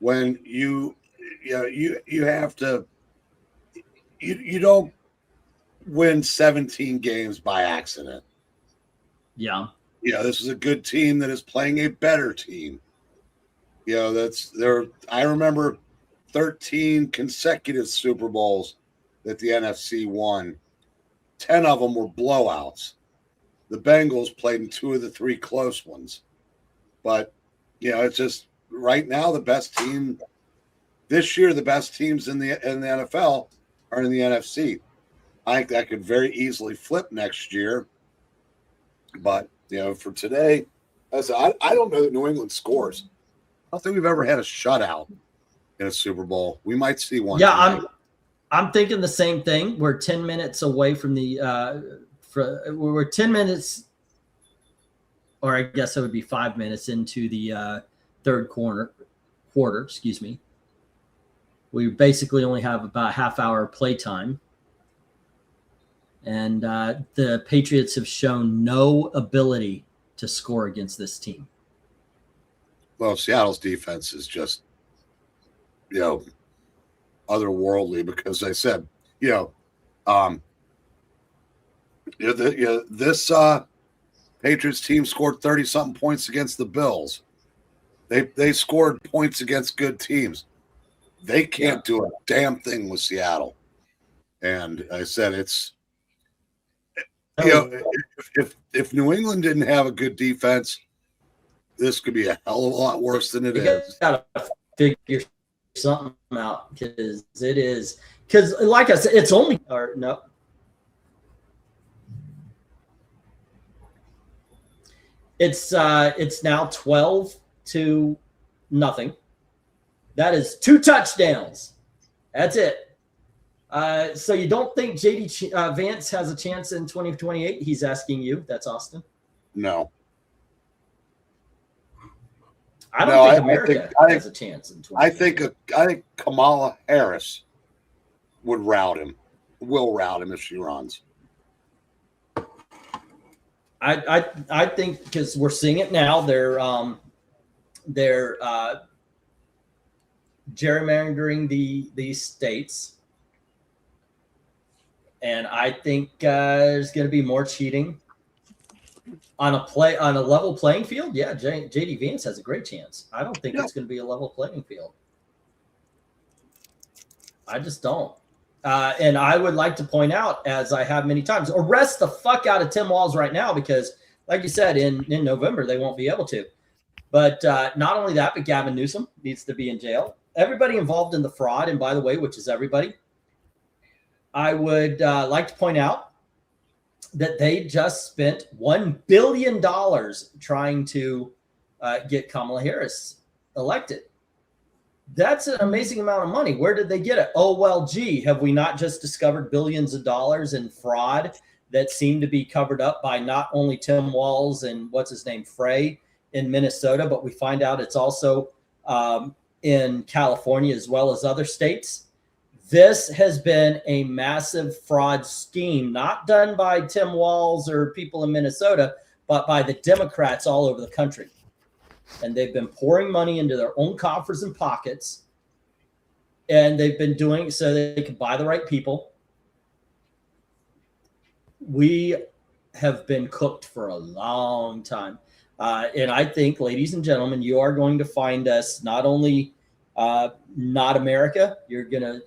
S3: when you have to – you don't win 17 games by accident.
S1: Yeah.
S3: This is a good team that is playing a better team. That's there. I remember 13 consecutive Super Bowls that the NFC won. 10 of them were blowouts. The Bengals played in 2 of the 3 close ones. But, it's just right now the best team this year, the best teams in the NFL are in the NFC. I think that could very easily flip next year. But, for today, I don't know that New England scores. I don't think we've ever had a shutout in a Super Bowl. We might see one.
S1: Yeah,
S3: tonight.
S1: I'm thinking the same thing. We're 10 minutes away from the we're 10 minutes, or I guess it would be 5 minutes into the third quarter. Excuse me. We basically only have about half hour play time. And the Patriots have shown no ability to score against this team.
S3: Well, Seattle's defense is just, otherworldly because I said, this Patriots team scored 30-something points against the Bills. They scored points against good teams. They can't do a damn thing with Seattle. And I said it's. If New England didn't have a good defense, this could be a hell of a lot worse than it is.
S1: Got to figure something out because like I said, it's only or no. It's now 12-0. That is 2 touchdowns. That's it. So you don't think JD Vance has a chance in 2028? He's asking you. That's Austin.
S3: No.
S1: I don't think America has a chance in 2028.
S3: I think Kamala Harris will rout him if she runs.
S1: I think because we're seeing it now. They're gerrymandering these states. And I think there's going to be more cheating on a level playing field. Yeah, JD Vance has a great chance. I don't think it's going to be a level playing field. I just don't. And I would like to point out, as I have many times, arrest the fuck out of Tim Walz right now because, like you said, in November they won't be able to. But not only that, but Gavin Newsom needs to be in jail. Everybody involved in the fraud, and by the way, which is everybody. I would like to point out that they just spent $1 billion trying to get Kamala Harris elected. That's an amazing amount of money. Where did they get it? Oh, well, gee, have we not just discovered billions of dollars in fraud that seem to be covered up by not only Tim Walz and what's his name, Frey in Minnesota, but we find out it's also in California as well as other states. This has been a massive fraud scheme, not done by Tim Walz or people in Minnesota, but by the Democrats all over the country. And they've been pouring money into their own coffers and pockets. And they've been doing it so they can buy the right people. We have been cooked for a long time. And I think, ladies and gentlemen, you are going to find us not only not America.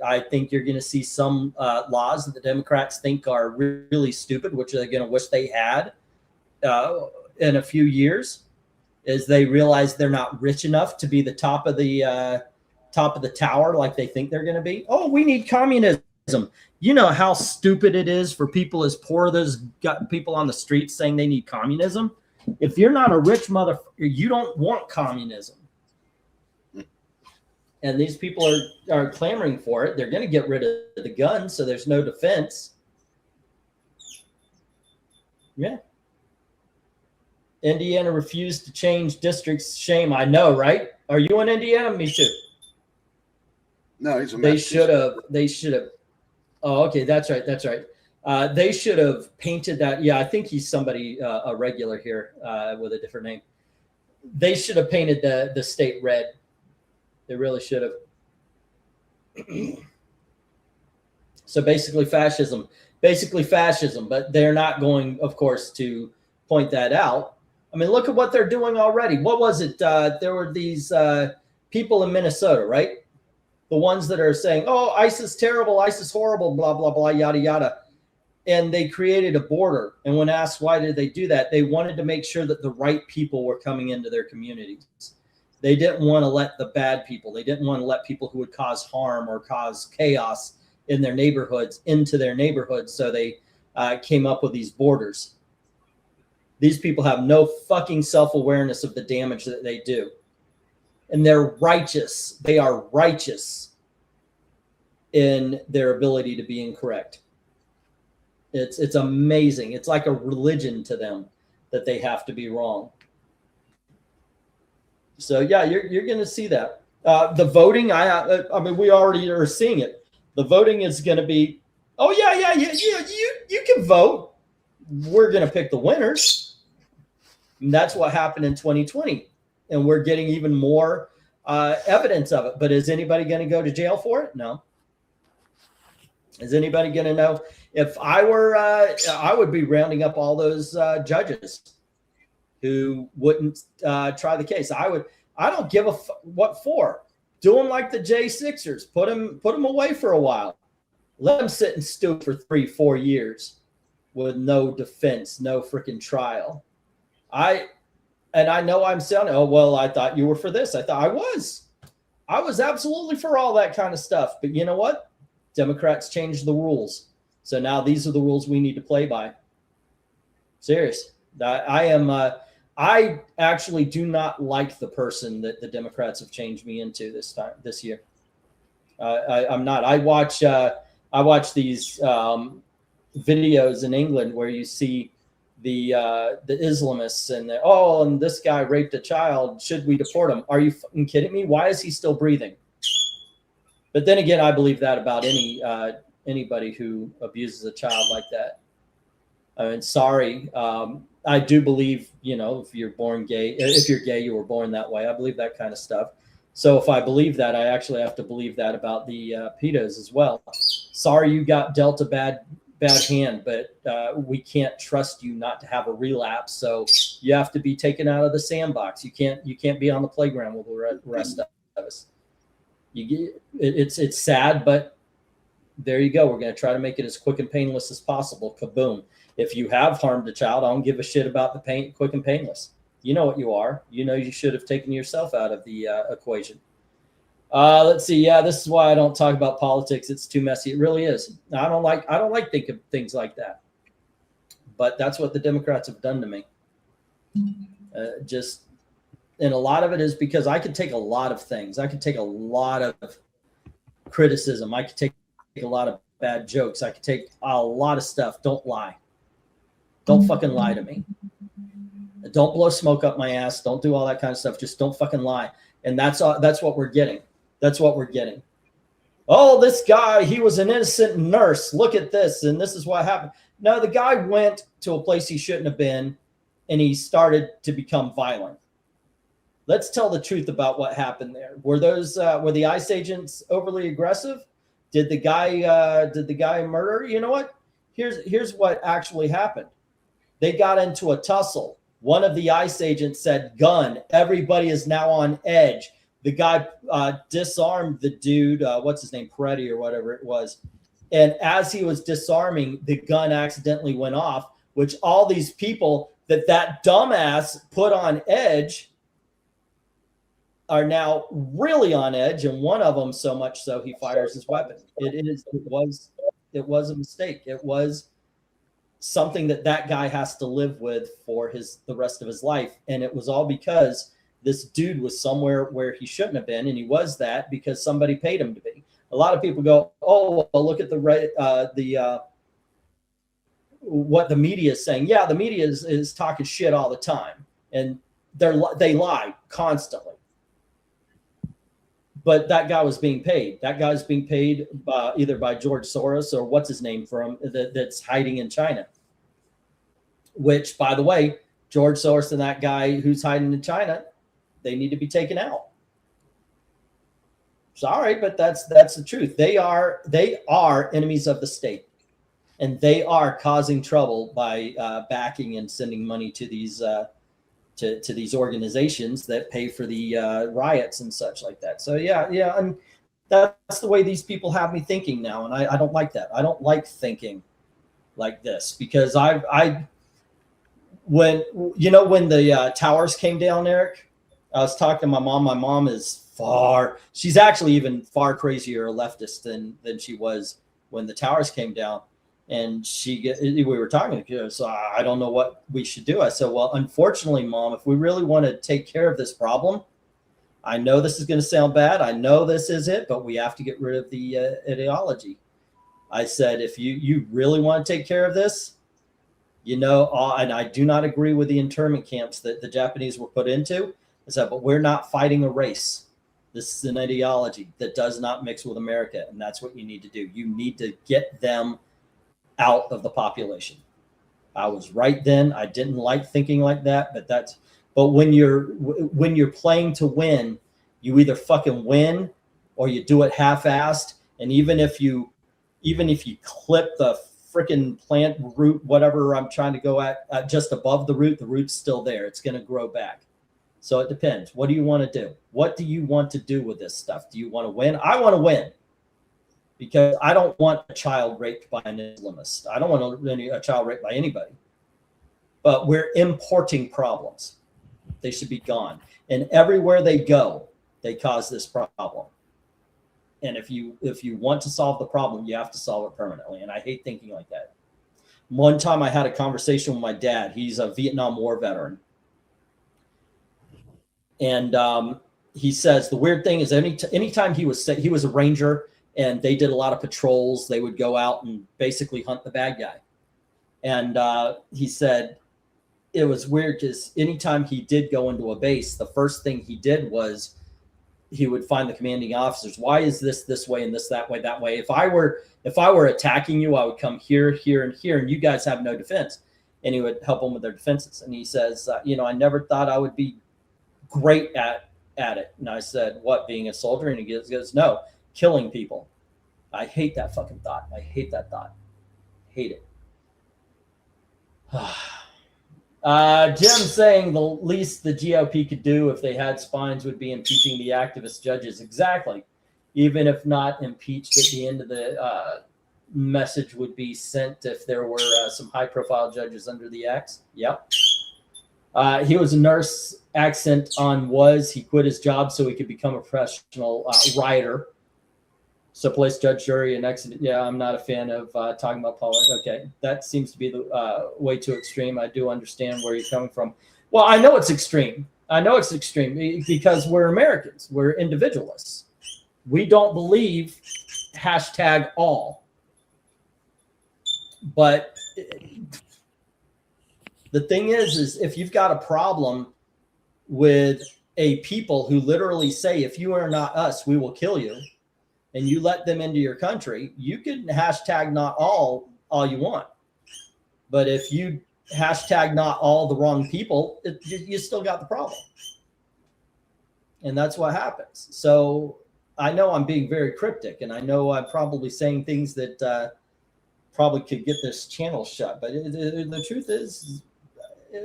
S1: I think you're gonna see some laws that the Democrats think are really stupid, which they're gonna wish they had in a few years, as they realize they're not rich enough to be the top of the tower like they think they're gonna be. Oh, we need communism. You know how stupid it is for people as poor as got people on the streets saying they need communism. If you're not a rich motherfucker, you don't want communism. And these people are clamoring for it. They're going to get rid of the guns, so there's no defense. Yeah. Indiana refused to change districts. Shame, I know, right? Are you in Indiana? Me too.
S3: No, he's a
S1: They should have. Oh, okay, that's right. They should have painted that. Yeah, I think he's somebody, a regular here with a different name. They should have painted the state red. They really should have. So basically fascism, but they're not going, of course, to point that out. I mean, look at what they're doing already. What was it? There were these people in Minnesota, right? The ones that are saying, oh, ISIS terrible, ISIS horrible, blah, blah, blah, yada, yada. And they created a border. And when asked why did they do that, they wanted to make sure that the right people were coming into their communities. They didn't want to let the bad people, they didn't want to let people who would cause harm or cause chaos in their neighborhoods into their neighborhoods. So they came up with these borders. These people have no fucking self-awareness of the damage that they do. And they're righteous. They are righteous in their ability to be incorrect. It's amazing. It's like a religion to them that they have to be wrong. So yeah, you're going to see that. The voting, I mean, we already are seeing it. The voting is going to be, oh yeah, you can vote. We're going to pick the winners. And that's what happened in 2020. And we're getting even more evidence of it. But is anybody going to go to jail for it? No. Is anybody going to know? If I were, I would be rounding up all those judges who wouldn't try the case. I don't give a what for. Do them like the J6ers. Put them away for a while. Let them sit and stew for 3-4 years with no defense, no freaking trial. And I know I'm sounding, oh, well, I thought you were for this. I thought I was absolutely for all that kind of stuff. But you know what? Democrats changed the rules. So now these are the rules we need to play by. Serious. I actually do not like the person that the Democrats have changed me into this year. I'm not. I watch these videos in England where you see the Islamists and this guy raped a child. Should we deport him? Are you fucking kidding me? Why is he still breathing? But then again, I believe that about anybody who abuses a child like that. I mean, sorry. I do believe, if you're born gay, if you're gay, you were born that way. I believe that kind of stuff. So if I believe that, I actually have to believe that about the pedos as well. Sorry, you got dealt a bad hand, but we can't trust you not to have a relapse. So you have to be taken out of the sandbox. You can't be on the playground with the rest of us. It's sad, but there you go. We're going to try to make it as quick and painless as possible. Kaboom. If you have harmed a child, I don't give a shit about the pain, quick and painless. You know what you are. You should have taken yourself out of the equation. Let's see. Yeah, this is why I don't talk about politics. It's too messy. It really is. I don't like thinking things like that. But that's what the Democrats have done to me. And a lot of it is because I could take a lot of things. I could take a lot of criticism. I could take a lot of bad jokes. I could take a lot of stuff. Don't lie. Don't fucking lie to me. Don't blow smoke up my ass. Don't do all that kind of stuff. Just don't fucking lie. And that's what we're getting. That's what we're getting. Oh, this guy, he was an innocent nurse. Look at this. And this is what happened. No, the guy went to a place he shouldn't have been, and he started to become violent. Let's tell the truth about what happened there. Were the ICE agents overly aggressive? Did the guy murder? You know what? Here's what actually happened. They got into a tussle. One of the ICE agents said, gun. Everybody is now on edge. The guy disarmed the dude, what's his name, Peretti or whatever it was. And as he was disarming, the gun accidentally went off, which all these people that dumbass put on edge are now really on edge. And one of them so much so he fires his weapon. It was a mistake. It was something that guy has to live with for the rest of his life. And it was all because this dude was somewhere where he shouldn't have been. And he was that because somebody paid him to be. A lot of people go, oh, well, look at what the media is saying. Yeah, the media is talking shit all the time, and they lie constantly. But that guy was being paid. That guy's being paid either by George Soros or what's his name that's hiding in China. Which, by the way, George Soros and that guy who's hiding in China, they need to be taken out. Sorry, but that's the truth. They are enemies of the state, and they are causing trouble by backing and sending money to these to these organizations that pay for the riots and such like that. So yeah, and that's the way these people have me thinking now, and I don't like that. I don't like thinking like this because when the towers came down, Eric, I was talking to my mom. My mom is she's actually even far crazier a leftist than she was when the towers came down. And we were talking to her, so I don't know what we should do. I said, well, unfortunately, Mom, if we really want to take care of this problem, I know this is going to sound bad. I know this is it, but we have to get rid of the ideology. I said, if you really want to take care of this, and I do not agree with the internment camps that the Japanese were put into. I said, but we're not fighting a race. This is an ideology that does not mix with America, and that's what you need to do. You need to get them out of the population. I was right then. I didn't like thinking like that, but when you're playing to win, you either fucking win or you do it half-assed. And even if you clip the freaking plant root, whatever I'm trying to go at just above the root's still there. It's going to grow back. So it depends. What do you want to do? What do you want to do with this stuff? Do you want to win? I want to win. Because I don't want a child raped by an Islamist. I don't want a child raped by anybody. But we're importing problems. They should be gone. And everywhere they go, they cause this problem. And if you want to solve the problem, you have to solve it permanently. And I hate thinking like that. One time I had a conversation with my dad. He's a Vietnam War veteran. And he says the weird thing is anytime he was a ranger, and they did a lot of patrols. They would go out and basically hunt the bad guy. And he said it was weird because anytime he did go into a base, the first thing he did was he would find the commanding officers. Why is this way and this that way, that way? If I were attacking you, I would come here, here, and here, and you guys have no defense. And he would help them with their defenses. And he says, I never thought I would be great at it. And I said, what, being a soldier? And he goes, no. Killing people. I hate that fucking thought. I hate that thought. Hate it. Jim saying the least the GOP could do if they had spines would be impeaching the activist judges. Exactly. Even if not impeached, at the end of the message would be sent if there were some high-profile judges under the axe. Yep. He was a nurse. Accent on was. He quit his job so he could become a professional writer. So place, judge, jury, and exit. Yeah, I'm not a fan of talking about politics. Okay, that seems to be the way too extreme. I do understand where you're coming from. Well, I know it's extreme. Because we're Americans. We're individualists. We don't believe #all. But the thing is if you've got a problem with a people who literally say, if you are not us, we will kill you, and you let them into your country, you can #not all you want. But if you #not all the wrong people, you still got the problem. And that's what happens. So I know I'm being very cryptic, and I know I'm probably saying things that probably could get this channel shut. But the truth is,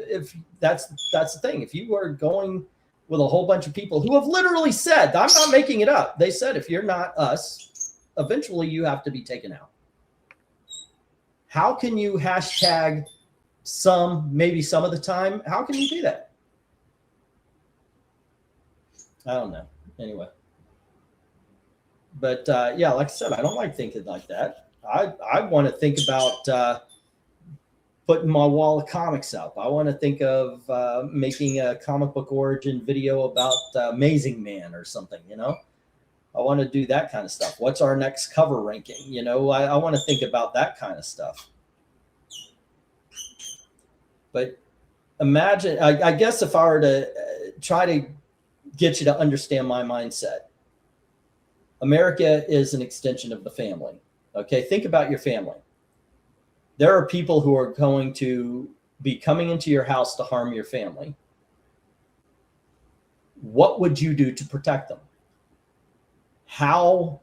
S1: if that's the thing. If you are going with a whole bunch of people who have literally said, I'm not making it up. They said, if you're not us, eventually you have to be taken out. How can you hashtag maybe some of the time? How can you do that? I don't know. Anyway. But yeah, like I said, I don't like thinking like that. I want to think about putting my wall of comics up. I want to think of making a comic book origin video about Amazing Man or something, you know? I want to do that kind of stuff. What's our next cover ranking? You know, I want to think about that kind of stuff. But imagine, I guess if I were to try to get you to understand my mindset, America is an extension of the family. Okay, think about your family. There are people who are going to be coming into your house to harm your family. What would you do to protect them? How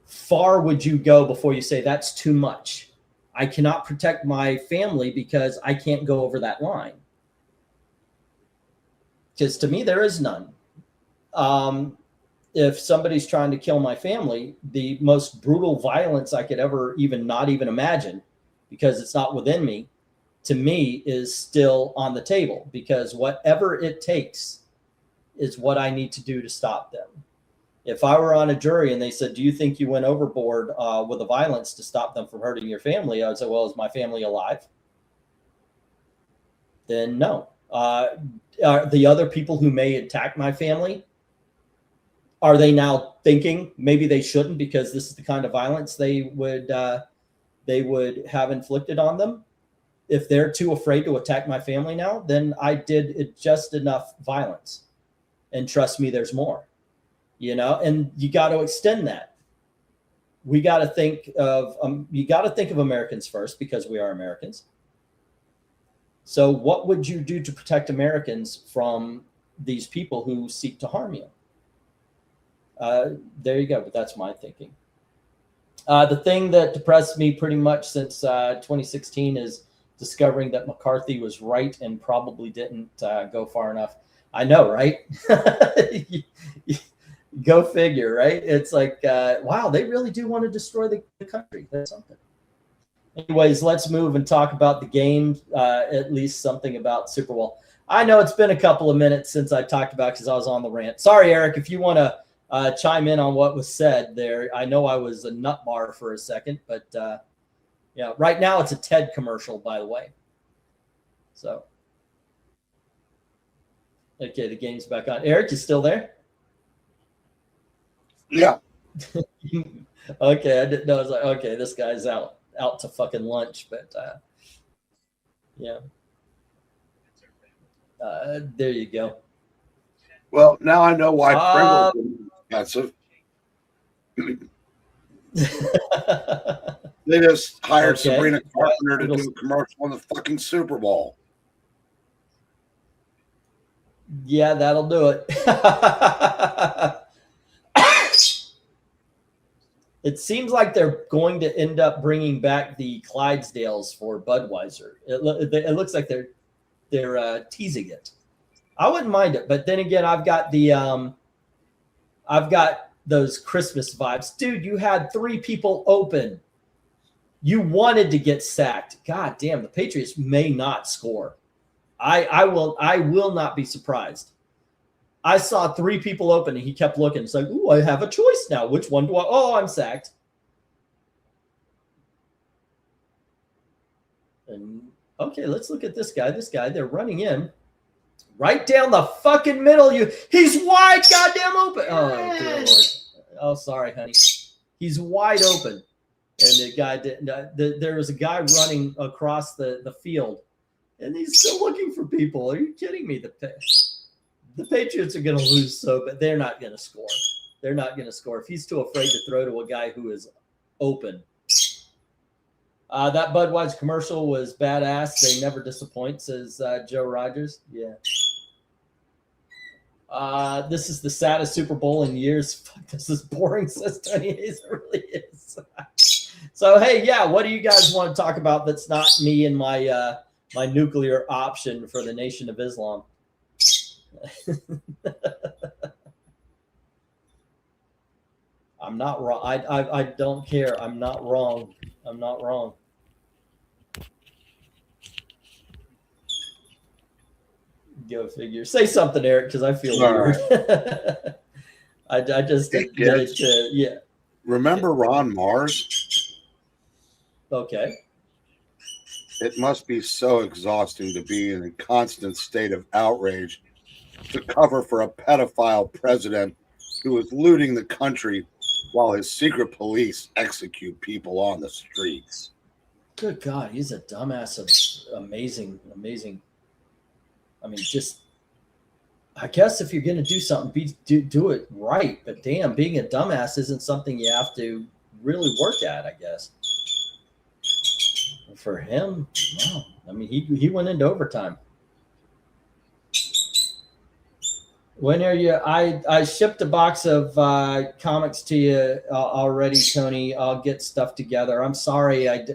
S1: far would you go before you say that's too much? I cannot protect my family because I can't go over that line. Because to me, there is none. If somebody's trying to kill my family, the most brutal violence I could ever not even imagine, because it's not within me, to me is still on the table, because whatever it takes is what I need to do to stop them. If I were on a jury and they said, do you think you went overboard with the violence to stop them from hurting your family? I would say, well, is my family alive? Then no. Are the other people who may attack my family, are they now thinking maybe they shouldn't because this is the kind of violence they would have inflicted on them? If they're too afraid to attack my family now, then I did just enough violence. And trust me, there's more, you know, and you got to extend that. We got to think of, you got to think of Americans first, because we are Americans. So what would you do to protect Americans from these people who seek to harm you? There you go. But that's my thinking. The thing that depressed me pretty much since 2016 is discovering that McCarthy was right and probably didn't go far enough. I know, right? Go figure, right? It's like, wow, they really do want to destroy the country. That's something. Anyways, let's move and talk about the game, at least something about Superbowl. I know it's been a couple of minutes since I talked about, because I was on the rant. Sorry, Eric, if you want to chime in on what was said there. I know I was a nut bar for a second, but yeah, right now it's a TED commercial, by the way. So, okay, the game's back on. Eric, you still there?
S3: Yeah.
S1: Okay, I didn't know. I was like, okay, this guy's out to fucking lunch, but yeah. There you go.
S3: Well, now I know why Pringles is expensive. They just hired Sabrina Carpenter to do a commercial on the fucking Super Bowl.
S1: Yeah, that'll do it. It seems like they're going to end up bringing back the Clydesdales for Budweiser. It looks like they're teasing it. I wouldn't mind it, but then again, I've got those Christmas vibes. Dude, you had 3 people open. You wanted to get sacked. God damn, the Patriots may not score. I will not be surprised. I saw 3 people open and he kept looking. It's like, ooh, I have a choice now. Which one do I? Oh, I'm sacked. And okay, let's look at this guy. This guy, they're running in. Right down the fucking middle. He's wide goddamn open. Oh, dear Lord. Oh, sorry, honey. He's wide open. And the guy didn't. There was a guy running across the field, and he's still looking for people. Are you kidding me? The Patriots are going to lose, but they're not going to score. They're not going to score. If he's too afraid to throw to a guy who is open. That Budweiser commercial was badass. They never disappoint, says Joe Rogers. Yeah. This is the saddest Super Bowl in years. Fuck, this is boring, says Tony Hayes. It really is. So, hey, yeah, what do you guys want to talk about that's not me and my my nuclear option for the Nation of Islam. I'm not wrong. I don't care. I'm not wrong. I'm not wrong. Go figure. Say something, Eric, because I feel weird. Right. I just yeah.
S3: Remember Ron Mars?
S1: Okay.
S3: It must be so exhausting to be in a constant state of outrage to cover for a pedophile president who is looting the country while his secret police execute people on the streets.
S1: Good God, he's a dumbass of amazing. I mean, just, I guess if you're going to do something, do it right. But damn, being a dumbass isn't something you have to really work at, I guess. For him, wow. I mean, he went into overtime. When are you? I shipped a box of comics to you already, Tony. I'll get stuff together. I'm sorry. I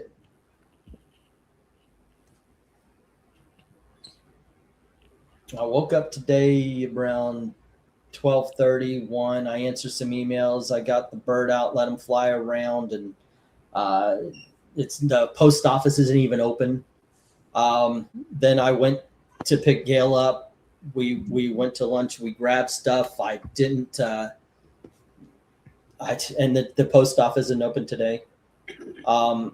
S1: woke up today around 12:31. I answered some emails. I got the bird out, let him fly around, and it's the post office isn't even open. Then I went to pick Gail up. We went to lunch. We grabbed stuff. I didn't. And the post office isn't open today. I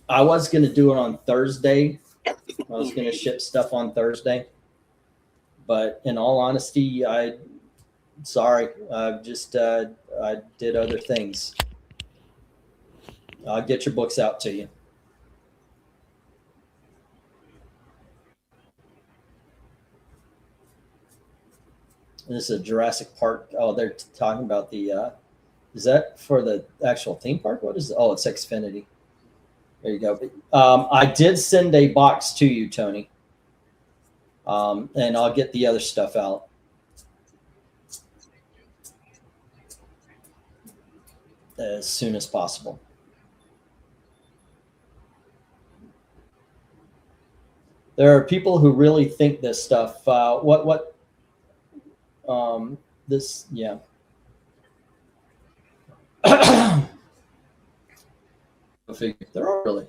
S1: was going to do it on Thursday. I was going to ship stuff on Thursday. But in all honesty, sorry. I did other things. I'll get your books out to you. This is a Jurassic Park. Oh, they're talking about the. Is that for the actual theme park? What is it? Oh, it's Xfinity. There you go. I did send a box to you, Tony. And I'll get the other stuff out. As soon as possible. There are people who really think this stuff. This, yeah. There are really.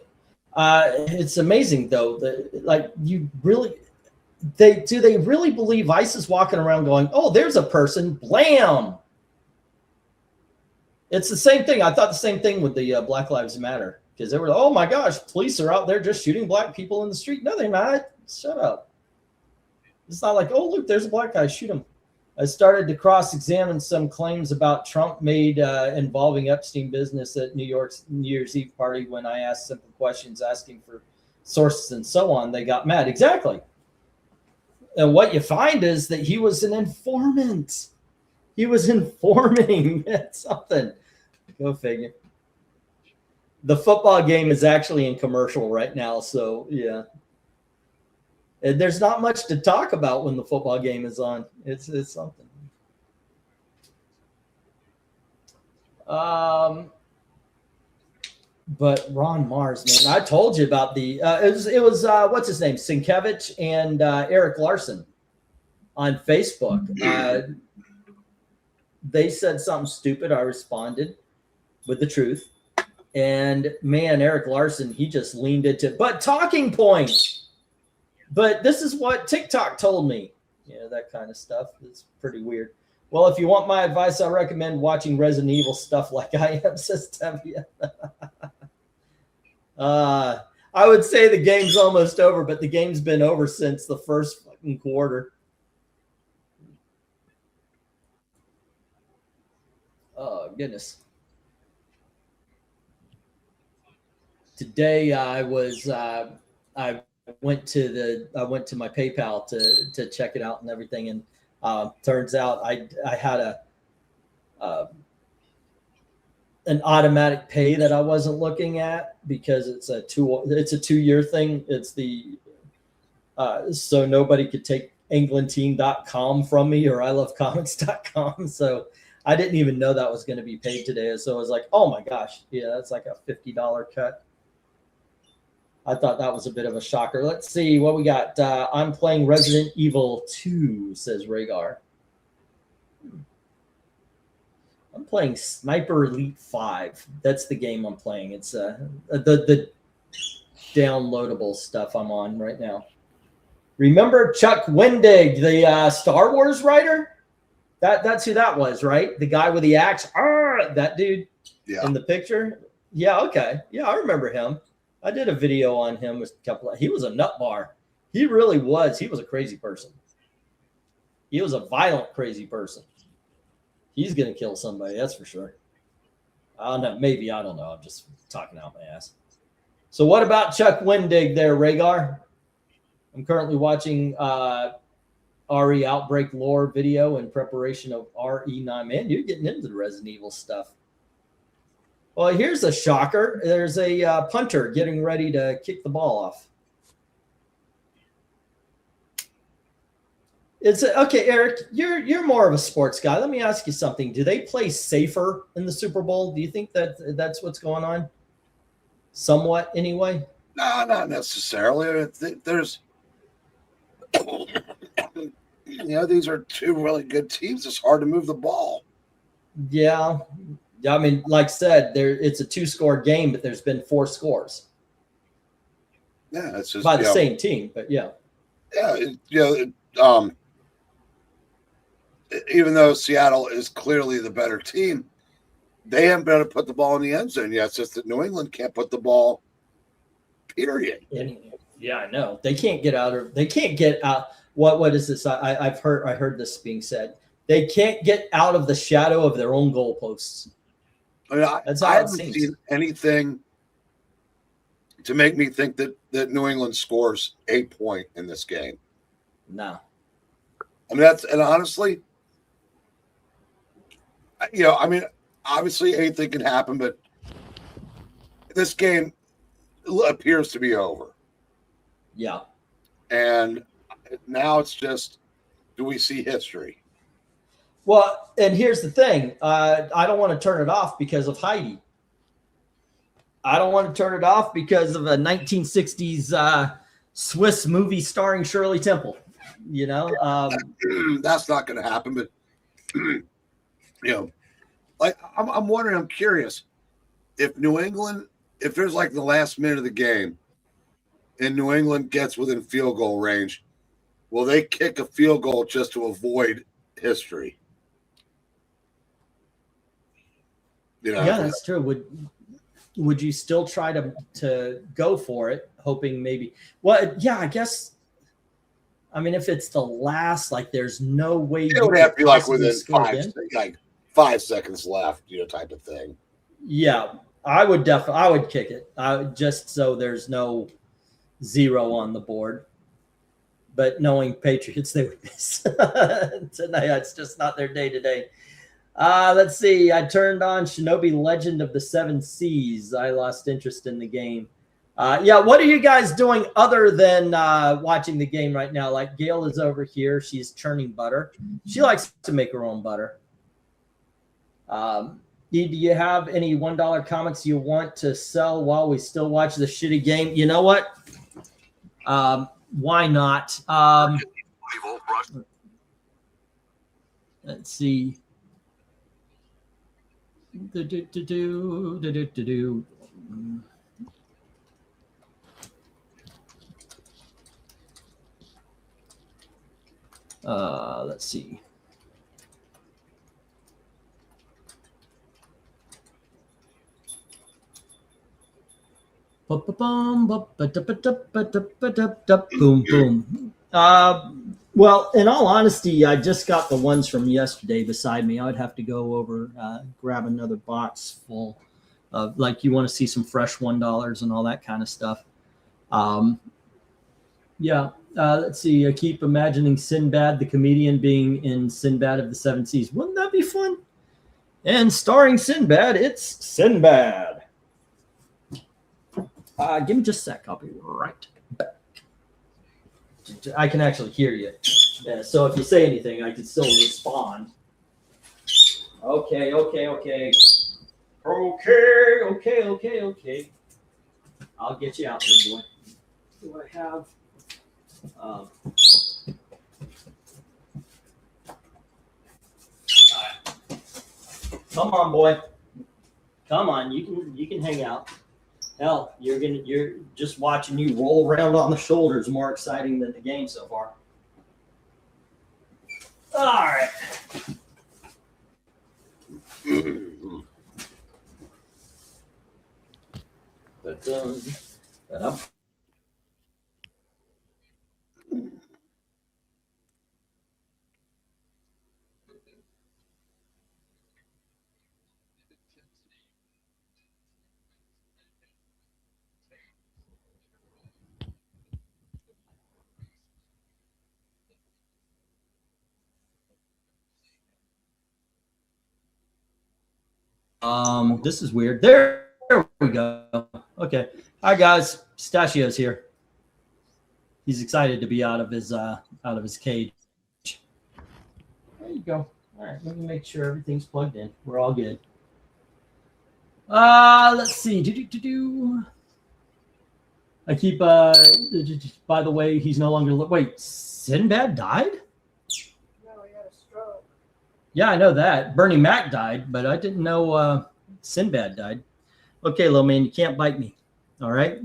S1: It's amazing though that like you really. They really believe ICE is walking around going, oh, there's a person, blam. It's the same thing. I thought the same thing with the Black Lives Matter because they were, oh my gosh, police are out there just shooting black people in the street. No, they're not. Shut up. It's not like, oh, look, there's a black guy, shoot him. I started to cross-examine some claims about Trump made involving Epstein business at New York's New Year's Eve party. When I asked simple questions asking for sources and so on, they got mad. Exactly. And what you find is that he was an informant. He was informing something. Go figure. The football game is actually in commercial right now. So, yeah. And there's not much to talk about when the football game is on. It's something. But Ron Mars, man, I told you about the it was what's his name, Sienkiewicz and Eric Larson on Facebook. They said something stupid. I responded with the truth, and man, Eric Larson, he just leaned into but talking points. But this is what TikTok told me. Yeah, that kind of stuff. It's pretty weird. Well, if you want my advice, I recommend watching Resident Evil stuff like I am, says Tevia. I would say the game's almost over, but the game's been over since the first fucking quarter. Oh, goodness. Today I was I went to my PayPal to check it out and everything, and turns out I had an automatic pay that I wasn't looking at because it's a 2-year thing. It's the so nobody could take englandteam.com from me or ilovecomics.com. So I didn't even know that was going to be paid today. So I was like, oh my gosh, yeah, that's like a $50 cut. I thought that was a bit of a shocker. Let's see what we got. I'm playing Resident Evil 2, says Rhaegar. I'm playing Sniper Elite 5. That's the game I'm playing. It's the downloadable stuff I'm on right now. Remember Chuck Wendig, the Star Wars writer? That's who that was, right? The guy with the axe. That dude in the picture. Yeah, okay. Yeah, I remember him. I did a video on him with a couple of, he was a nut bar. He really was. He was a crazy person. He was a violent, crazy person. He's going to kill somebody, that's for sure. I don't know. Maybe. I don't know. I'm just talking out my ass. So what about Chuck Wendig there, Rhaegar? I'm currently watching RE Outbreak lore video in preparation of RE9. Man, you're getting into the Resident Evil stuff. Well, here's a shocker. There's a punter getting ready to kick the ball off. It's okay, Eric. You're more of a sports guy. Let me ask you something. Do they play safer in the Super Bowl? Do you think that that's what's going on? Somewhat, anyway.
S3: No, not necessarily. There's, these are two really good teams. It's hard to move the ball.
S1: Yeah. I mean, like I said, it's a 2-score game, but there's been 4 scores.
S3: Yeah, it's just
S1: by the same team, but yeah.
S3: Yeah, even though Seattle is clearly the better team, they haven't been able to put the ball in the end zone yet. It's just that New England can't put the ball, period.
S1: Yeah, I know. They can't get out. What is this? I heard this being said. They can't get out of the shadow of their own goalposts.
S3: I mean, I haven't seen anything to make me think that New England scores a point in this game.
S1: No.
S3: I mean, and honestly, obviously anything can happen, but this game appears to be over.
S1: Yeah.
S3: And now it's just, do we see history?
S1: Well, and here's the thing. I don't want to turn it off because of Heidi. I don't want to turn it off because of a 1960s Swiss movie starring Shirley Temple.
S3: That's not going to happen. But I'm wondering. I'm curious if New England, if there's like the last minute of the game, and New England gets within field goal range, will they kick a field goal just to avoid history?
S1: Yeah, that's true. Would you still try to go for it, hoping maybe? Well, yeah, I guess. I mean, if it's the last, like, there's no way.
S3: It would have to be like within 5 seconds left, type of thing.
S1: Yeah, I would kick it. Just so there's no 0 on the board. But knowing Patriots, they would miss tonight. It's just not their day today. Let's see. I turned on Shinobi Legend of the Seven Seas. I lost interest in the game. What are you guys doing other than watching the game right now? Like Gail is over here. She's churning butter. She likes to make her own butter. Do you have any $1 comics you want to sell while we still watch the shitty game? You know what? Why not? Let's see. Let's see. Boom, boom. Well, in all honesty, I just got the ones from yesterday beside me. I would have to go over, grab another box full of, like, you want to see some fresh $1 and all that kind of stuff. Let's see. I keep imagining Sinbad, the comedian, being in Sinbad of the Seven Seas. Wouldn't that be fun? And starring Sinbad, it's Sinbad. Give me just a sec. I'll be right back. I can actually hear you. Yeah, so if you say anything, I can still respond. Okay. I'll get you out there, boy. do I have? All right. Come on, boy. Come on, you can hang out. Hell, you're just watching you roll around on the shoulders more exciting than the game so far. All right. But this is weird. There we go. Okay. Hi guys. Pistachio's here. He's excited to be out of his cage. There you go. All right, let me make sure everything's plugged in. We're all good. Let's see. I keep by the way, he's no longer wait, Sinbad died?
S4: No, he had a stroke.
S1: Yeah, I know that. Bernie Mac died, but I didn't know Sinbad died. Okay, little man, you can't bite me. All right?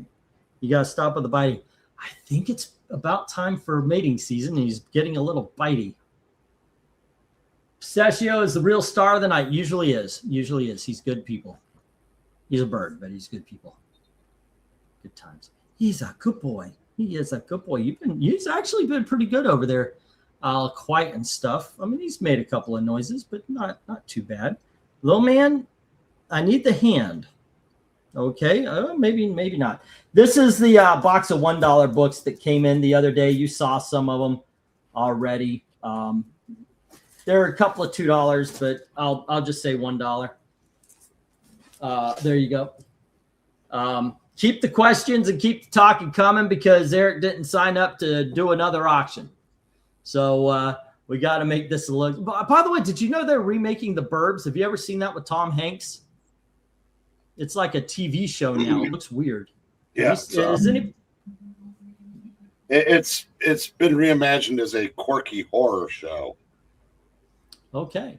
S1: You got to stop with the biting. I think it's about time for mating season, and he's getting a little bitey. Pistachio is the real star of the night. Usually is. He's good people. He's a bird, but he's good people. Good times. He's a good boy. He is a good boy. He's actually been pretty good over there. Quiet and stuff. I mean, he's made a couple of noises, but not too bad. Little man, I need the hand. Okay, maybe not. This is the box of $1 books that came in the other day. You saw some of them already. There are a couple of $2, but I'll just say $1. There you go. Keep the questions and keep the talking coming because Eric didn't sign up to do another auction. So we got to make this a look. By the way, did you know they're remaking The Burbs? Have you ever seen that with Tom Hanks? It's like a TV show now. It looks weird.
S3: Yeah.
S1: It's
S3: been reimagined as a quirky horror show.
S1: Okay.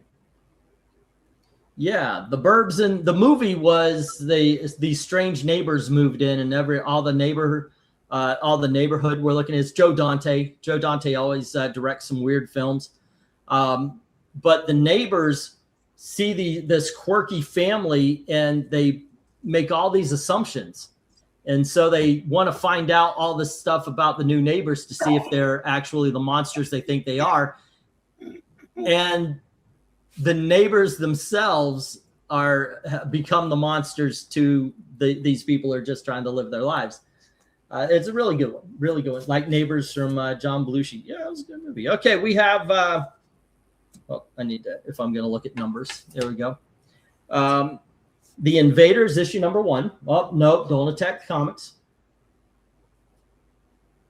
S1: Yeah, The Burbs, and the movie was these strange neighbors moved in, and all the neighborhood we're looking at is Joe Dante. Joe Dante always directs some weird films, but the neighbors see this quirky family, and they make all these assumptions, and so they want to find out all this stuff about the new neighbors to see if they're actually the monsters they think they are, and the neighbors themselves become the monsters to these people who are just trying to live their lives. It's a really good one. Like Neighbors from John Belushi. Yeah, it was a good movie. Okay, we have. I need to. If I'm going to look at numbers, there we go. The Invaders, issue number 1. Oh no, don't attack the comics.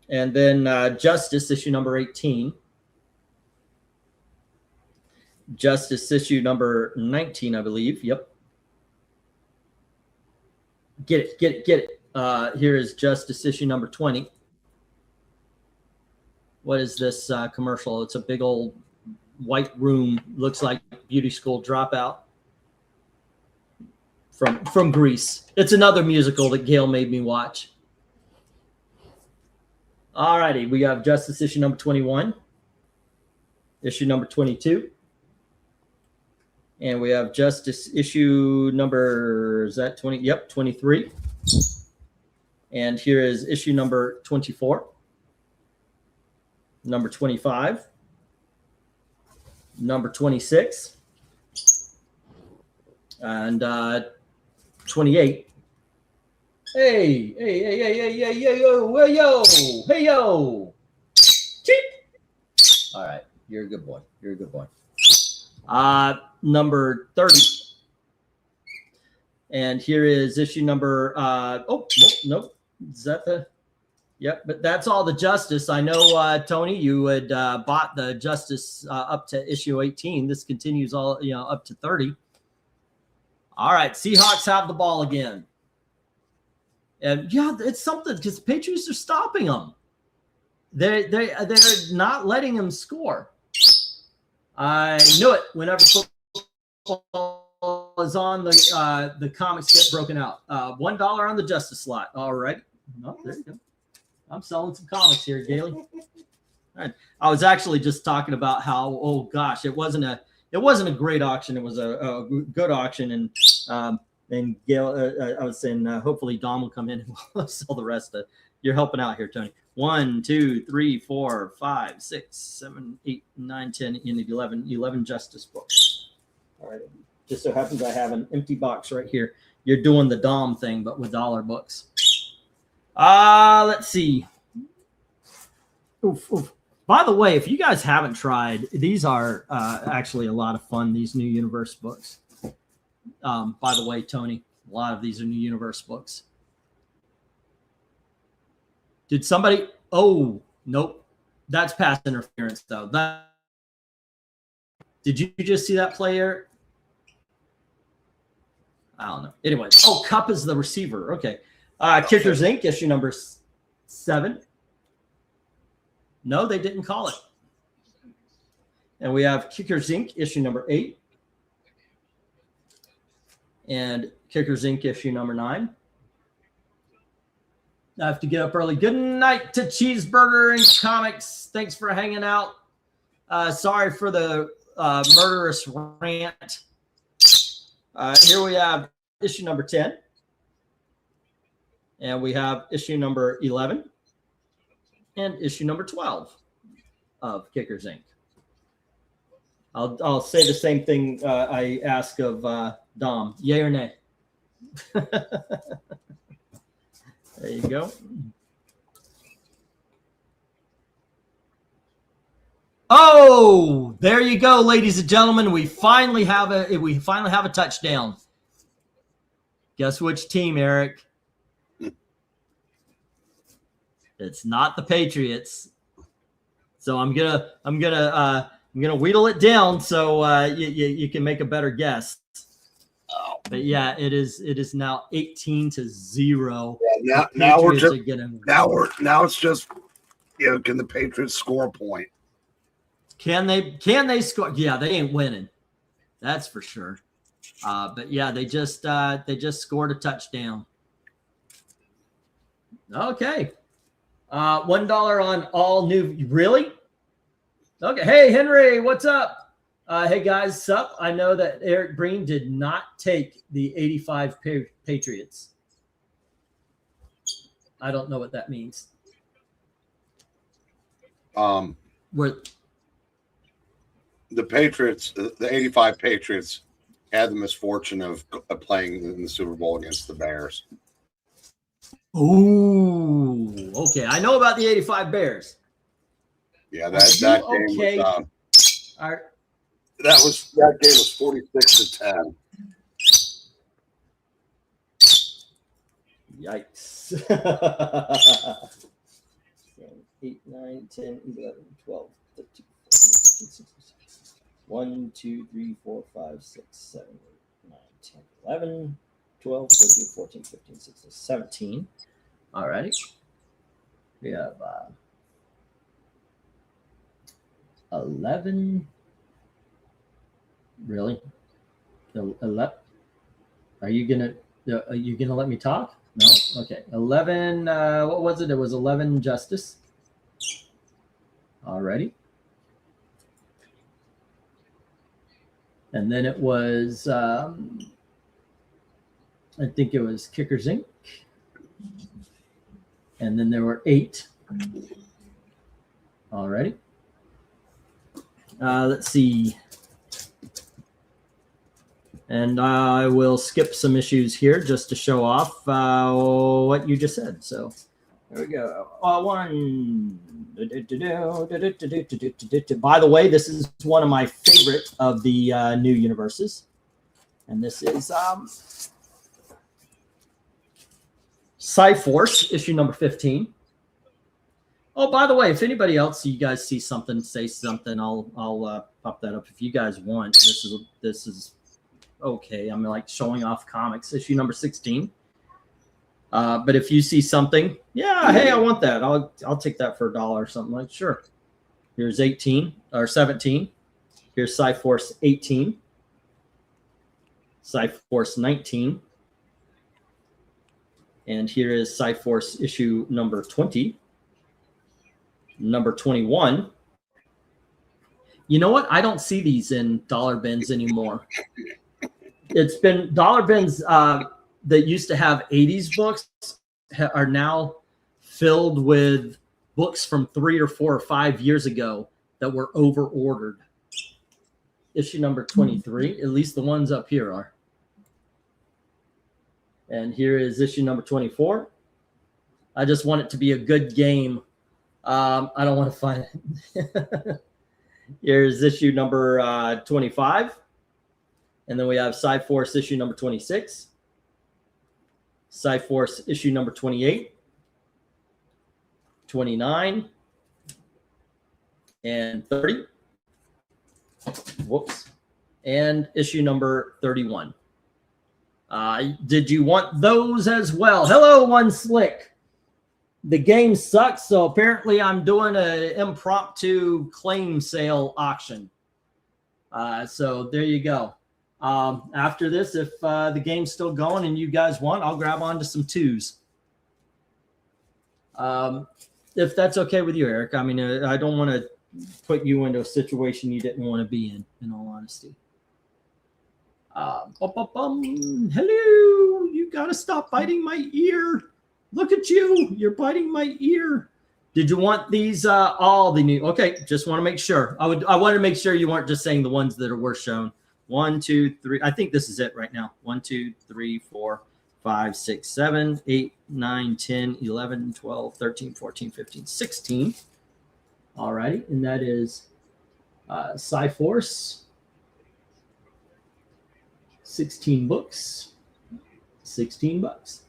S1: And then Justice, issue number 18. Justice issue number 19, I believe. Yep. Get it. Here is Justice issue number 20. What is this commercial? It's a big old white room. Looks like beauty school dropout from Greece. It's another musical that Gail made me watch. All righty. We have Justice issue number 21. Issue number 22. And we have Justice issue number, is that 20? Yep, 23. And here is issue number 24. Number 25. Number 26. And 28. Hey, yo. Cheep. All right, you're a good boy. Number 30. And here is issue number, nope. Is that the, yep, but that's all the Justice. I know, Tony, you had bought the Justice up to issue 18. This continues all, up to 30. All right, Seahawks have the ball again. And yeah, it's something because Patriots are stopping them. They're not letting them score. I knew it. Whenever football is on, the comics get broken out. $1 on the Justice slot. All right. Oh, there you go. I'm selling some comics here, Gailey. All right. I was actually just talking about how, oh gosh, it wasn't a great auction. It was a good auction, and Gail, I was saying, hopefully Dom will come in and we'll sell the rest of. You're helping out here, Tony. 1, 2, 3, 4, 5, 6, 7, 8, 9, 10. You need 11 Justice books. All right. Just so happens I have an empty box right here. You're doing the Dom thing, but with dollar books. Let's see. Oof. By the way, if you guys haven't tried, these are actually a lot of fun, these new universe books. By the way, Tony, a lot of these are new universe books. Did somebody? Oh, nope. That's pass interference, though. Did you just see that play, Eric? I don't know. Anyway, Cup is the receiver. Okay. Kickers Inc., issue number 7. No, they didn't call it. And we have Kickers Inc., issue number 8. And Kickers Inc., issue number 9. I have to get up early. Good night to Cheeseburger and Comics. Thanks for hanging out. Sorry for the murderous rant. Here we have issue number 10. And we have issue number 11 and issue number 12 of Kickers Inc. I'll say the same thing I ask of Dom. Yay or nay? There you go. Oh, there you go, ladies and gentlemen. We finally have a touchdown. Guess which team, Eric? It's not the Patriots. So I'm gonna wheedle it down so you can make a better guess. But yeah, it is now 18-0.
S3: Yeah, now it's just can the Patriots score a point?
S1: Can they score? Yeah, they ain't winning. That's for sure. But yeah, they just scored a touchdown. Okay. $1 on all new. Really? Okay. Hey, Henry, what's up? Hey guys, sup? I know that Eric Breen did not take the 85 Patriots. I don't know what that means. Where
S3: the Patriots, the 85 Patriots, had the misfortune of playing in the Super Bowl against the Bears.
S1: Ooh, okay. I know about the 85 Bears.
S3: Yeah, that game
S1: okay?
S3: was.
S1: All right.
S3: That game was 46-10.
S1: Yikes. 8, 9, 10, 11, 12, 13, 14, 15, 16, 1, 2, 3, 4, 5, 6, 7, 8, 9, 10, 11, 12, 13, 14, 15, 16, 17. All righty. We have 11. Really? 11? Are you gonna let me talk? No. Okay. 11. What was it? It was 11 Justice. Alrighty. And then it was I think it was Kickers Inc. And then there were 8. Alrighty. Let's see. And I will skip some issues here just to show off what you just said. So there we go. One. By the way, this is one of my favorite of the new universes. And this is Cyforce, issue number 15. Oh, by the way, if anybody else, you guys see something, say something. I'll pop that up if you guys want. This is okay. I'm like showing off comics. Issue number 16. But if you see something, yeah, hey, I want that. I'll take that for $1 or something. Like, sure. Here's 18 or 17. Here's Cyforce 18. Cyforce 19. And here is Cyforce issue number 20. Number 21. You know what? I don't see these in dollar bins anymore. It's been dollar bins that used to have 80s books are now filled with books from 3 or 4 or 5 years ago that were over ordered. Issue number 23, at least the ones up here are. And here is issue number 24. I just want it to be a good game. I don't want to find it. Here's issue number 25. And then we have Cyforce issue number 26. Cyforce issue number 28. 29. And 30. Whoops. And issue number 31. Did you want those as well? Hello, One Slick. The game sucks, so apparently I'm doing an impromptu claim sale auction. So there you go. After this, if the game's still going and you guys want, I'll grab onto some 2s. If that's okay with you, Eric. I mean, I don't want to put you into a situation you didn't want to be in all honesty. Hello, you got to stop biting my ear. Look at you. You're biting my ear. Did you want these all the new? Okay, just want to make sure. I wanted to make sure you weren't just saying the ones that are worth shown. 1, 2, 3. I think this is it right now. 1, 2, 3, 4, 5, 6, 7, 8, 9, 10, 11, 12, 13, 14, 15, 16. All right, and that is Cyforce. 16 books. $16.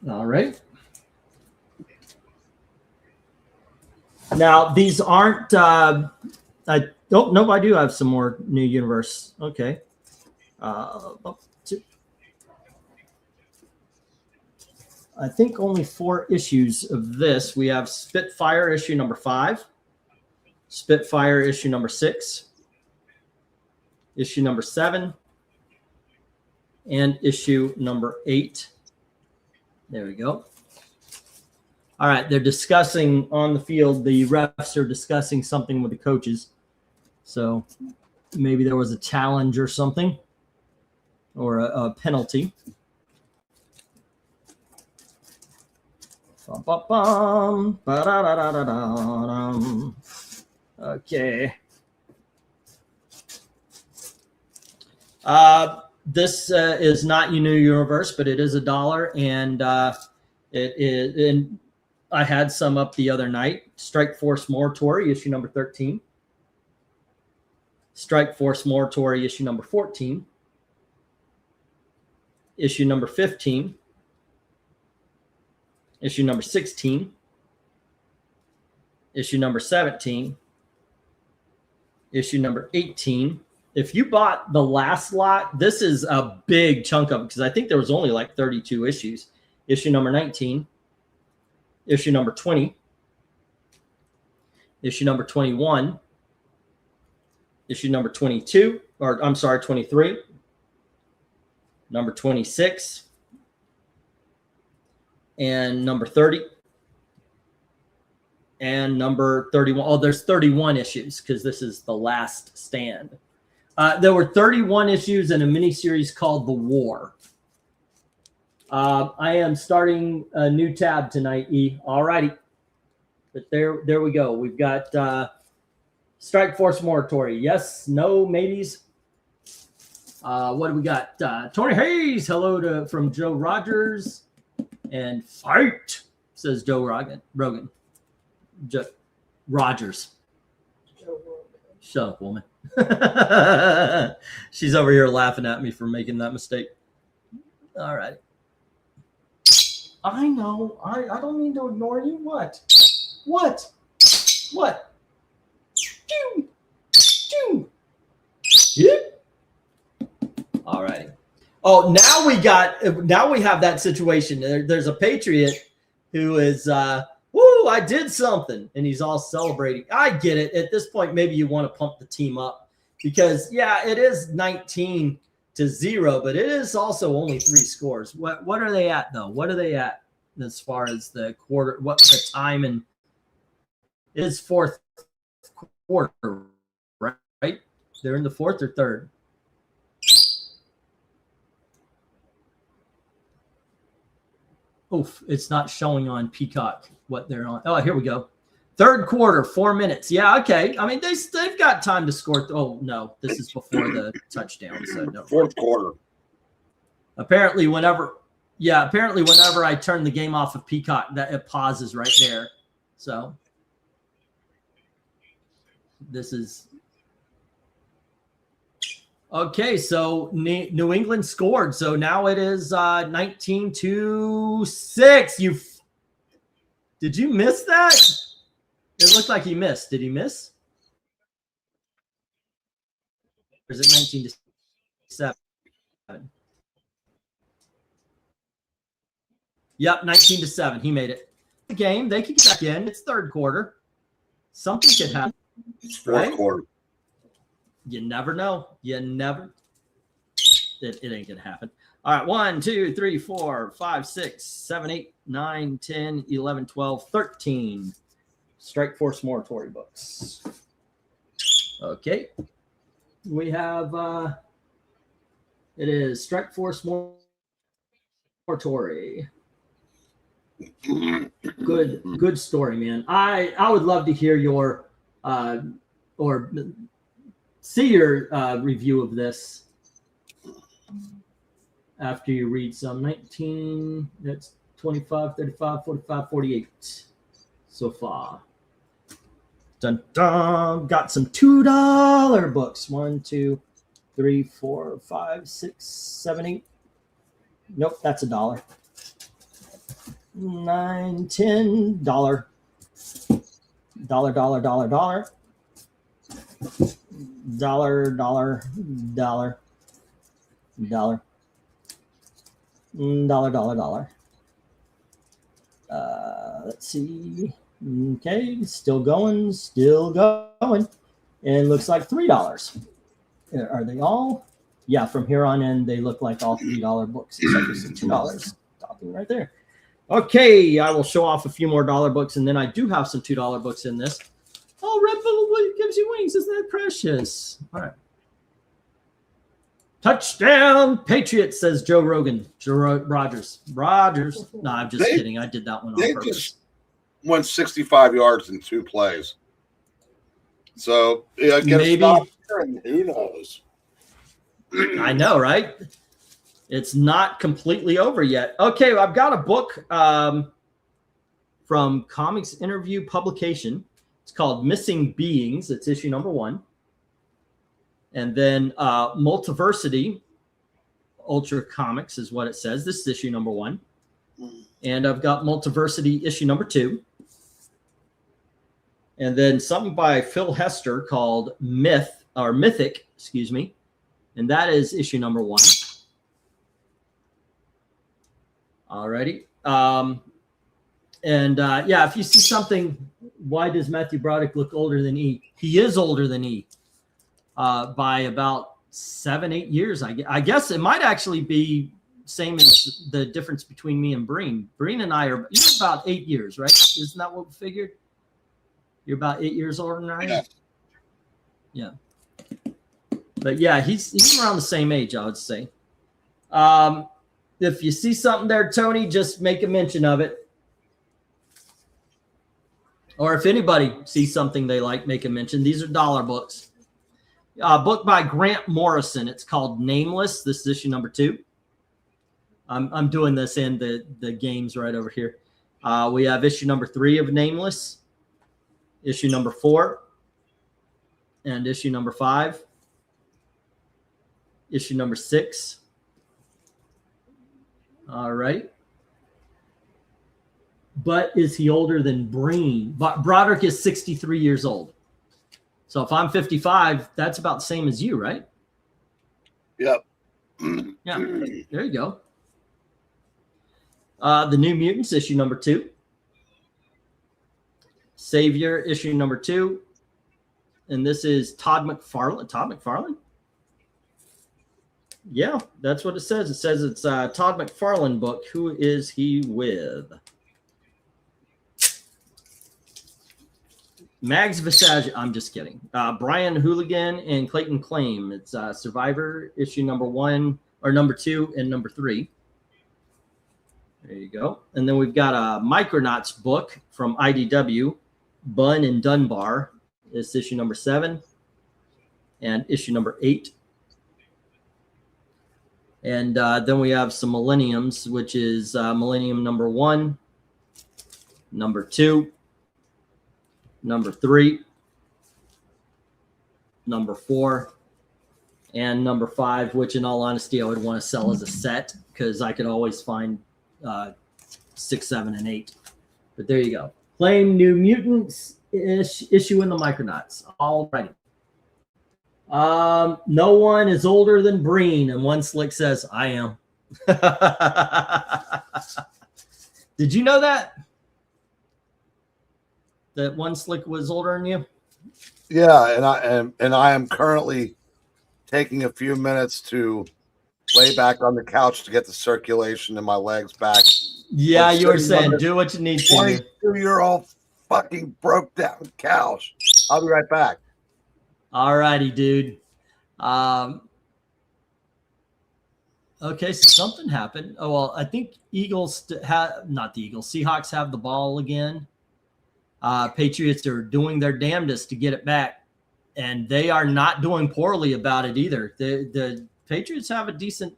S1: All right. Now these aren't. I do have some more new universe. Okay. I think only 4 issues of this. We have Spitfire issue number 5, Spitfire issue number 6, issue number 7, and issue number 8. There we go. All right, they're discussing on the field. The refs are discussing something with the coaches. So maybe there was a challenge or something, or a penalty. Okay. This is not New Universe, but it is $1, and it is. And I had some up the other night. Strike Force Morituri, issue number 13. Strike Force Morituri, issue number 14. Issue number 15. Issue number 16. Issue number 17. Issue number 18. If you bought the last lot, this is a big chunk of it because I think there was only like 32 issues. Issue number 19. Issue number 20. Issue number 21. Issue number 22, or I'm sorry, 23. Number 26. And number 30. And number 31. Oh, there's 31 issues because this is the last stand. There were 31 issues in a miniseries called The War. I am starting a new tab tonight, E. All righty. But there we go. We've got Strike Force Morituri. Yes, no, maybes. What do we got? Tony Hayes, hello from Joe Rogers. And fight, says Joe Rogan. Rogers. Shut up, woman. She's over here laughing at me for making that mistake. All right. I know. I don't mean to ignore you. What? All righty. Oh, now we have that situation. There's a Patriot who is, woo, I did something, and he's all celebrating. I get it. At this point, maybe you want to pump the team up because, yeah, it is 19-0, but it is also only 3 scores. What are they at, though? What are they at as far as the quarter? What's the time? And it is 4th quarter, right? They're in the 4th or 3rd. Oof, it's not showing on Peacock what they're on. Oh, here we go. 3rd quarter, 4 minutes. Yeah, okay. I mean, they've got time to score. Oh, no, this is before the touchdown. So no.
S3: 4th quarter.
S1: Apparently, whenever I turn the game off of Peacock, that it pauses right there. So this is okay. So New England scored. So now it is 19-6. Did you miss that? It looked like he missed. Did he miss? Or is it 19-7? Yep, 19-7. He made it. The game, they could get back in. It's 3rd quarter. Something could happen.
S3: It's 4th quarter.
S1: You never know. It ain't gonna happen. All right, 1, 2, 3, 4, 5, 6, 7, 8, 9, 10, 11, 12, 13. Strike Force Moratory books. Okay. We have it is Strike Force Moratory. Good story, man. I would love to hear your or see your review of this after you read some. 19, that's 25, 35, 45, 48 so far. Dun, dun. Got some $2 books. 1, 2, 3, 4, 5, 6, 7, 8. Nope, that's $1. $9, $10. Dollar. Dollar. Let's see. Okay, still going. And looks like $3. Are they all? Yeah, from here on in, they look like all $3 books, except for some $2 stopping right there. Okay, I will show off a few more dollar books, and then I do have some $2 books in this. Oh, Red Bull gives you wings. Isn't that precious? All right. Touchdown, Patriots, says Joe Rogan. Rogers. No, I'm just kidding. I did that one on purpose.
S3: Just went 65 yards in 2 plays. So, yeah,
S1: maybe.
S3: Who knows?
S1: I know, right? It's not completely over yet. Okay, I've got a book from Comics Interview Publication. It's called Missing Beings. It's issue number 1. And then Multiversity Ultra Comics is what it says. This is issue number 1. And I've got Multiversity issue number 2. And then something by Phil Hester called Mythic, excuse me. And that is issue number 1. Alrighty. Yeah, if you see something, why does Matthew Broderick look older than E? He is older than E by about 7-8 years. I guess it might actually be same as the difference between me and Breen. Breen and I are about 8 years, right? Isn't that what we figured? You're about 8 years older than I am? Yeah. But yeah, he's around the same age, I would say. If you see something there, Tony, just make a mention of it. Or if anybody sees something they like, make a mention. These are dollar books. Book by Grant Morrison. It's called Nameless. This is issue number 2. I'm doing this in the games right over here. We have issue number 3 of Nameless, issue number 4, and issue number 5, issue number 6. All right. But is he older than Breen? Broderick is 63 years old. So if I'm 55, that's about the same as you, right?
S3: Yep.
S1: Yeah, there you go. The New Mutants, issue number 2. Savior, issue number 2. And this is Todd McFarlane. Todd McFarlane? Yeah, that's what it says. It says it's Todd McFarlane book. Who is he with? Mags Visage. I'm just kidding. Brian Hooligan and Clayton Claim. It's Survivor, issue number 1, or number 2, and number 3. There you go. And then we've got a Micronauts book from IDW, Bunn and Dunbar. It's issue number 7 and issue number 8. And then we have some Millenniums, which is Millennium number 1, number 2, number 3, number 4, and number 5, which in all honesty, I would want to sell as a set because I could always find 6, 7, and 8. But there you go. Claim New Mutants issue in the Micronauts. All righty. No one is older than Breen, and One Slick says, I am. Did you know that? That One Slick was older than you?
S3: Yeah, and I am currently taking a few minutes to lay back on the couch to get the circulation in my legs back.
S1: Yeah, you were saying do what you need to.
S3: 22-year-old fucking broke down couch. I'll be right back.
S1: All righty, dude. Okay, so something happened. Oh, well, I think Seahawks have the ball again. Patriots are doing their damnedest to get it back, and they are not doing poorly about it either. The Patriots have a decent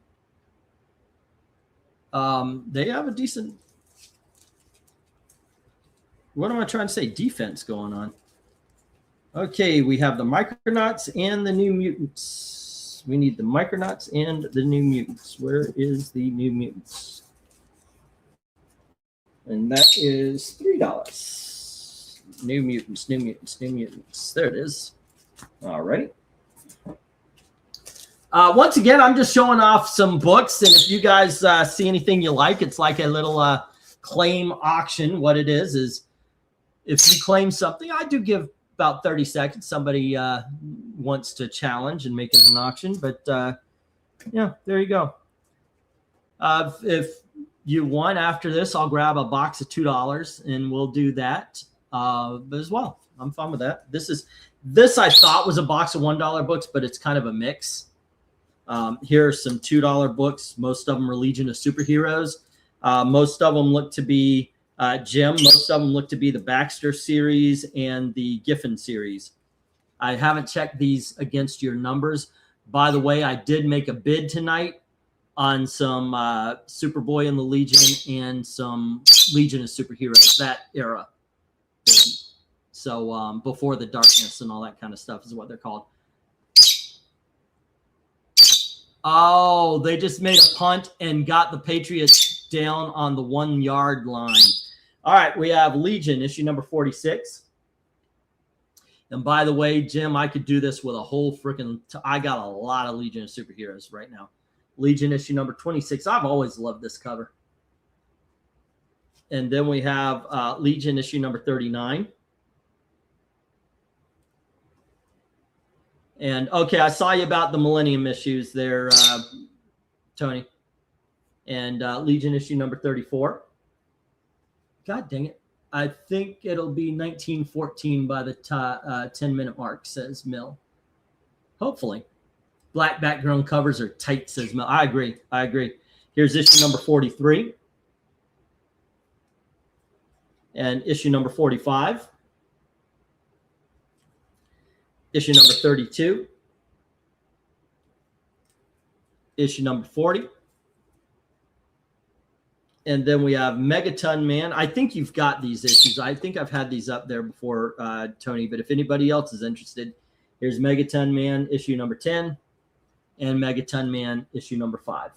S1: what am I trying to say? Defense going on. Okay, we have the Micronauts and the New Mutants. We need the Micronauts and the New Mutants. Where is the New Mutants? And that is $3. New Mutants, New Mutants, New Mutants. There it is. All right. Once again, I'm just showing off some books, and if you guys see anything you like, it's like a little claim auction. What it is if you claim something, I do give about 30 seconds. Somebody wants to challenge and make it an auction, but yeah, there you go. If you want after this, I'll grab a box of $2 and we'll do that as well. I'm fine with that. This I thought was a box of $1 books, but it's kind of a mix. Here are some $2 books. Most of them are Legion of Superheroes. Most of them look to be Jim. Most of them look to be the Baxter series and the Giffen series. I haven't checked these against your numbers. By the way, I did make a bid tonight on some Superboy and the Legion and some Legion of Superheroes, that era. So before the darkness and all that kind of stuff is what they're called. Oh, they just made a punt and got the Patriots down on the 1 yard line. All right, we have Legion, issue number 46. And by the way, Jim, I could do this with a whole freaking I got a lot of Legion of Superheroes right now. Legion, issue number 26. I've always loved this cover. And then we have Legion, issue number 39. And okay, I saw you about the Millennium issues there, Tony. And Legion issue number 34. God dang it. I think it'll be 1914 by the 10-minute mark, says Mill. Hopefully. Black background covers are tight, says Mill. I agree. Here's issue number 43. And issue number 45. Issue number 32. Issue number 40. And then we have Megaton Man. I think you've got these issues. I think I've had these up there before, Tony. But if anybody else is interested, here's Megaton Man, issue number 10. And Megaton Man, issue number 5.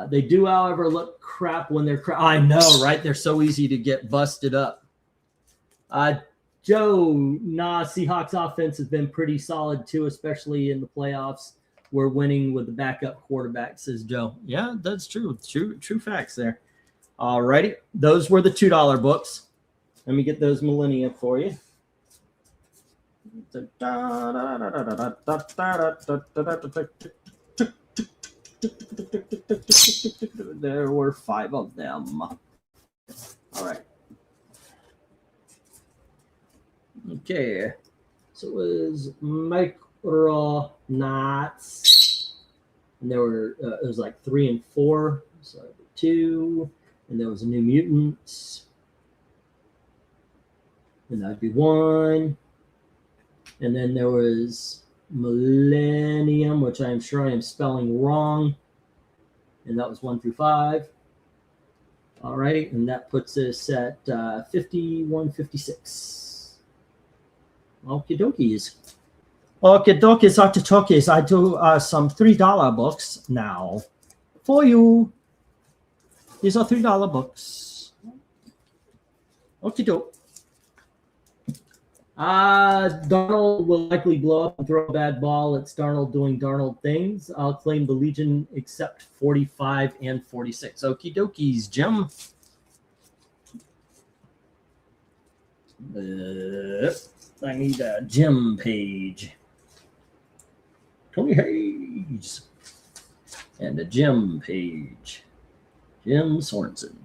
S1: They do, however, look crap when they're crap. I know, right? They're so easy to get busted up. Joe, Seahawks offense has been pretty solid too, especially in the playoffs. we're winning with the backup quarterback, says Joe. Yeah, that's true. True facts there. All righty. Those were the $2 books. Let me get those millennia for you. There were 5 of them. All right. Okay. So it was Micronauts. And there were, it was like 3 and 4. So 2. And there was a New Mutants. And that'd be 1. And then there was Millennium, which I'm sure I am spelling wrong. And that was 1 through 5. All right. And that puts us at 5156. Okie dokies. Okie dokies, octotokies. I do some $3 books now for you. These are $3 books. Okie doke. Darnold will likely blow up and throw a bad ball. It's Darnold doing Darnold things. I'll claim the Legion except 45 and 46. Okie dokies, Jim. I need a Jim page. Tony Hayes. And a Jim page. Jim Sorensen.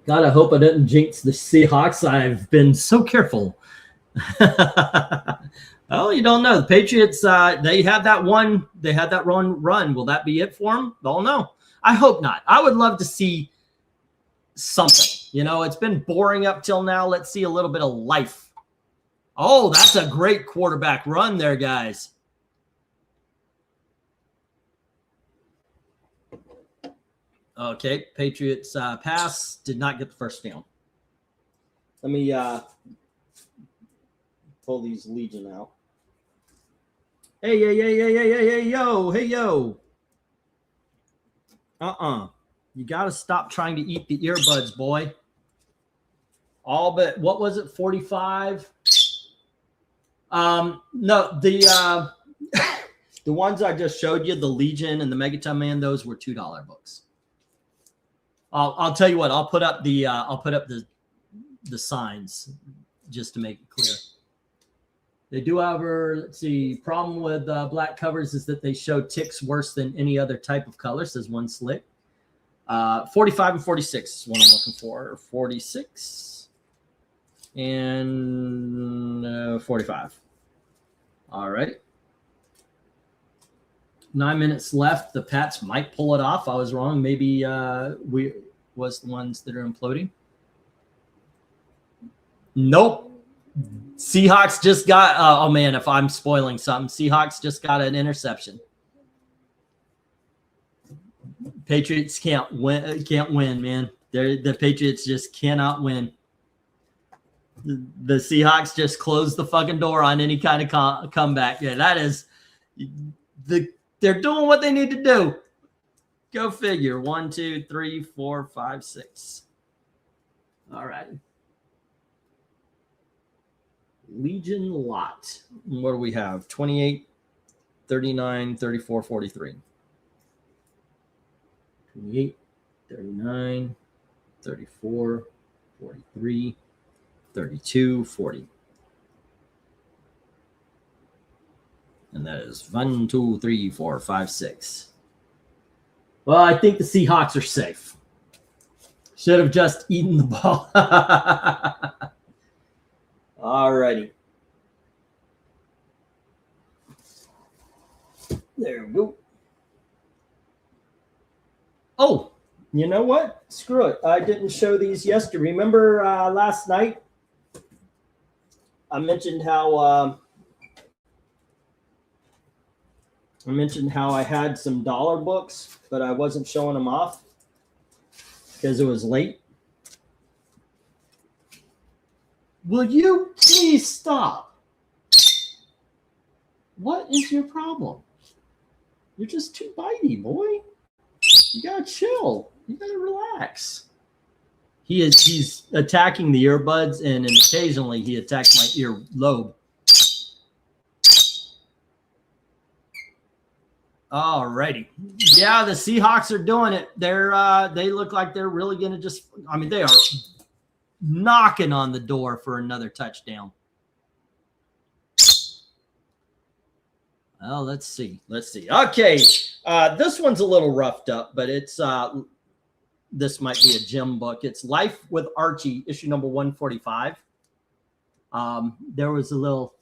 S1: God, I hope I didn't jinx the Seahawks. I've been so careful. Well, you don't know. The Patriots, they had that one. They had that run. Will that be it for them? Don't know. I hope not. I would love to see something. You know, it's been boring up till now. Let's see a little bit of life. Oh, that's a great quarterback run there, guys. Okay, Patriots pass, did not get the first down. Let me pull these Legion out. Hey, yo. You got to stop trying to eat the earbuds, boy. All but, what was it, 45? No, the ones I just showed you, the Legion and the Megaton Man, those were $2 books. I'll tell you what. I'll put up the signs just to make it clear. They do, however, let's see. Problem with black covers is that they show ticks worse than any other type of color. Says one slick. 45 and 46 is what I'm looking for. 46 and 45. All right. 9 minutes left. The Pats might pull it off. I was wrong. Maybe we was the ones that are imploding. Nope. Seahawks just got. Oh man, if I'm spoiling something, Seahawks just got an interception. Patriots can't win. Can't win, man. The Patriots just cannot win. The Seahawks just closed the fucking door on any kind of comeback. Yeah, that is They're doing what they need to do. Go figure. 1, 2, 3, 4, 5, 6. All right. Legion lot. What do we have? 28, 39, 34, 43. 28, 39, 34, 43, 32, 40. And that is 1, 2, 3, 4, 5, 6. Well, I think the Seahawks are safe. Should have just eaten the ball. All righty. There we go. Oh, you know what? Screw it. I didn't show these yesterday. Remember last night? I mentioned how I had some dollar books, but I wasn't showing them off because it was late. Will you please stop? What is your problem? You're just too bitey, boy. You gotta chill. You gotta relax. He's attacking the earbuds, and occasionally he attacks my ear lobe. All righty. Yeah, the Seahawks are doing it. They look like they're really going to just, I mean, they are knocking on the door for another touchdown. Well, let's see. Okay. This one's a little roughed up, but it's this might be a gem book. It's Life with Archie, issue number 145. There was a little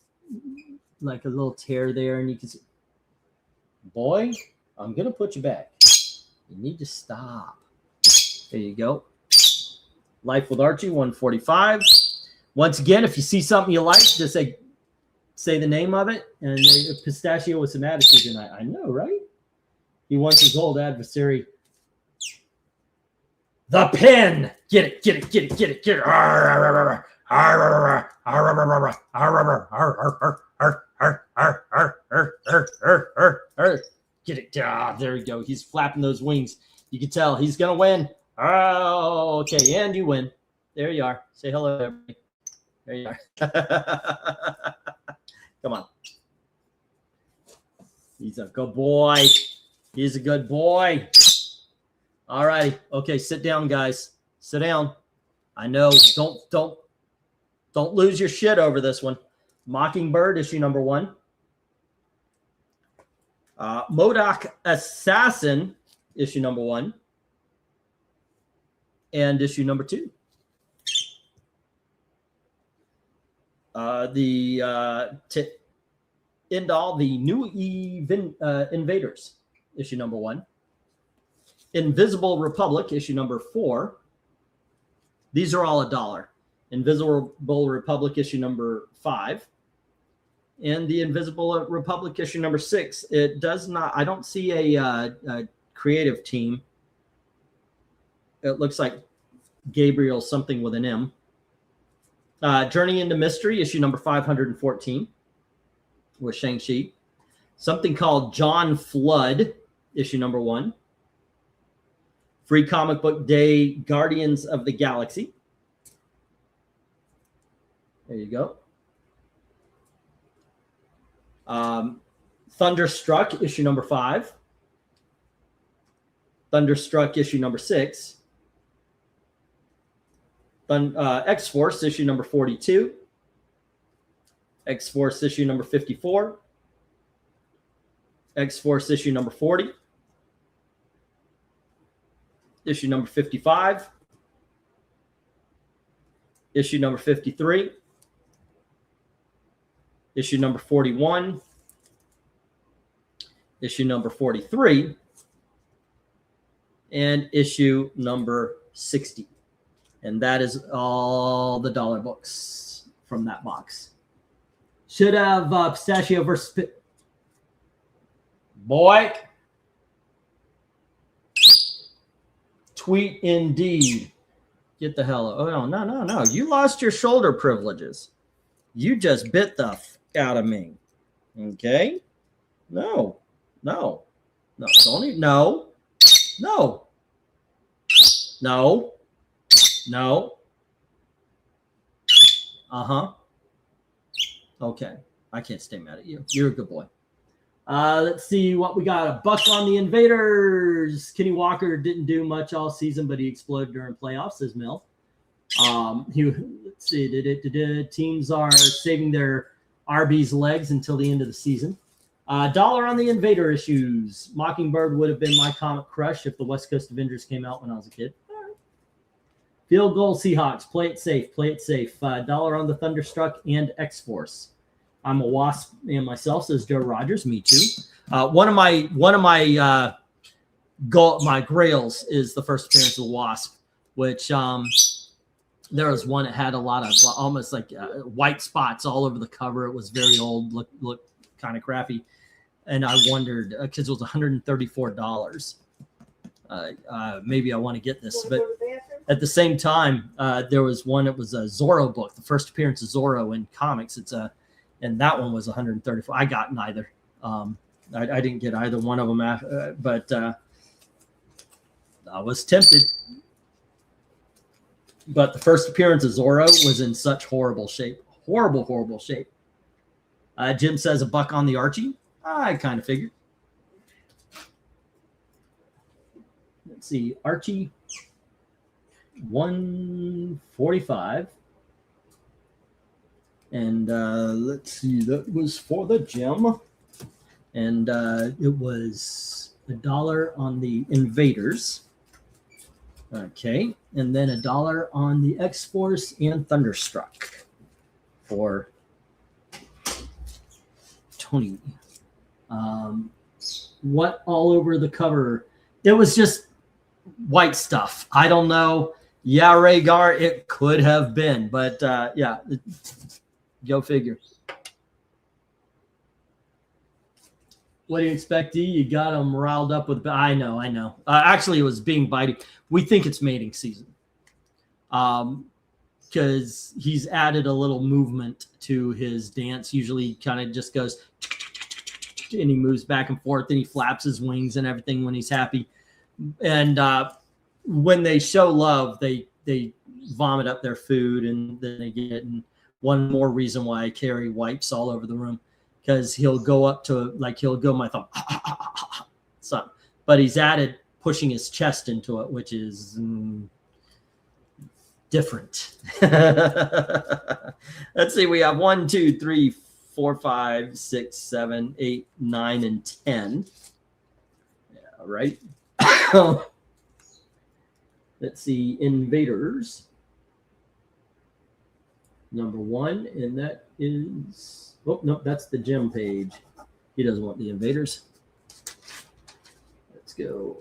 S1: tear there, and you can see, boy, I'm gonna put you back. You need to stop. There you go. Life with Archie, 145. Once again, if you see something you like, just say the name of it. And Pistachio with some attitude tonight. I know, right? He wants his old adversary. The pen. Get it. Get it. There we go. He's flapping those wings. You can tell he's going to win. Oh, okay. And you win. There you are. Say hello, everybody. There you are. Come on. He's a good boy. He's a good boy. All righty. Okay, sit down, guys. Sit down. I know. Don't lose your shit over this one. Mockingbird, issue number 1. MODOK Assassin, issue number 1. And issue number 2. End all the new Invaders, issue number 1. Invisible Republic, issue number 4. These are all $1. Invisible Republic, issue number 5. And the Invisible Republic, issue number 6. It does not, I don't see a creative team. It looks like Gabriel something with an M. Journey into Mystery, issue number 514 with Shang-Chi. Something called John Flood, issue number 1. Free Comic Book Day, Guardians of the Galaxy. There you go. Thunderstruck, issue number 5. Thunderstruck, issue number 6. X-Force, issue number 42. X-Force, issue number 54. X-Force, issue number 40. Issue number 55. Issue number 53. Issue number 41. Issue number 43. And issue number 60. And that is all the dollar books from that box. Should have Pistachio versus Boy. Tweet indeed. Get the hell out. Oh, no. You lost your shoulder privileges. You just bit the out of me. Okay? No. Sony, no. Okay. I can't stay mad at you. You're a good boy. Let's see what we got. A buck on the Invaders. Kenny Walker didn't do much all season, but he exploded during playoffs, says Mill. Let's see. Teams are saving their RB's legs until the end of the season. Dollar on the Invader issues. Mockingbird would have been my comic crush if the West Coast Avengers came out when I was a kid. Field goal Seahawks. Play it safe. Dollar on the Thunderstruck and X-Force. I'm a Wasp and myself, says Joe Rogers. Me too. One of my grails is the first appearance of the Wasp, which there was one that had a lot of almost like white spots all over the cover. It was very old, looked kind of crappy, and I wondered because it was $134. Maybe I want to get this, but at the same time, there was one. It was a Zorro book, the first appearance of Zorro in comics. And that one was $134. I got neither. I didn't get either one of them, but I was tempted. But the first appearance of Zorro was in such horrible shape. Horrible shape. Jim says a buck on the Archie. I kind of figured. let's see, Archie 145. And let's see, that was for the gem. And it was $1 on the Invaders. Okay. And then $1 on the X-Force and Thunderstruck for Tony. What all over the cover? It was just white stuff. I don't know. Yeah, Rhaegar, it could have been, but yeah, go figure. What do you expect, D? You got him riled up with. I know. Actually, it was being biting. We think it's mating season, because he's added a little movement to his dance. Usually, kind of just goes, and he moves back and forth, and he flaps his wings and everything when he's happy. And when they show love, they vomit up their food, and then they get. And one more reason why Carrie wipes all over the room, because he'll go up to, like, he'll go my thumb, so, but he's added pushing his chest into it, which is different. Let's see, we have 1, 2, 3, 4, 5, 6, 7, 8, 9, and 10. Yeah, right. Let's see, Invaders number 1, and that is, oh no, that's the gem page. He doesn't want the Invaders. Let's go.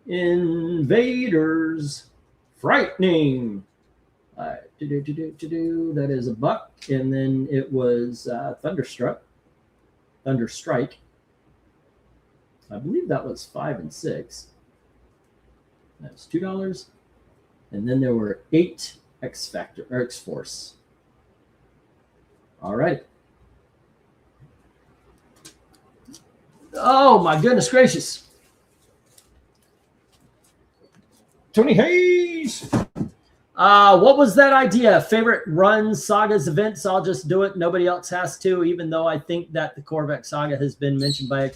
S1: Invaders, frightening. All right, that is $1, and then it was Thunderstrike. I believe that was 5 and 6. That's $2, and then there were 8 X-Factor or X-Force. All right. Oh my goodness gracious. Tony Hayes. What was that idea? Favorite runs, sagas, events? I'll just do it. Nobody else has to, even though I think that the Korvac saga has been mentioned by.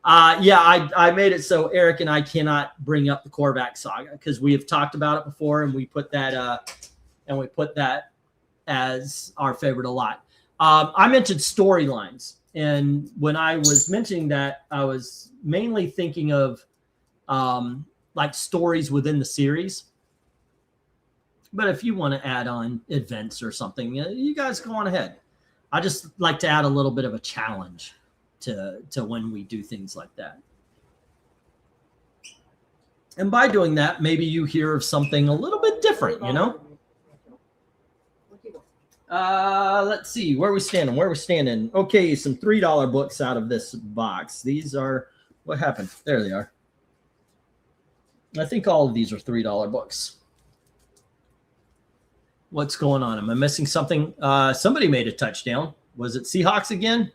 S1: Yeah, I made it so Eric and I cannot bring up the Korvac saga because we have talked about it before, and we put that as our favorite a lot. I mentioned storylines, and when I was mentioning that, I was mainly thinking of like stories within the series. But if you want to add on events or something, you guys go on ahead. I just like to add a little bit of a challenge to when we do things like that. And by doing that, maybe you hear of something a little bit different, you know? Let's see where we standing. Okay, some $3 books out of this box. These are, what happened? There they are. I think all of these are $3 books. What's going on? Am I missing something? Somebody made a touchdown. Was it Seahawks again?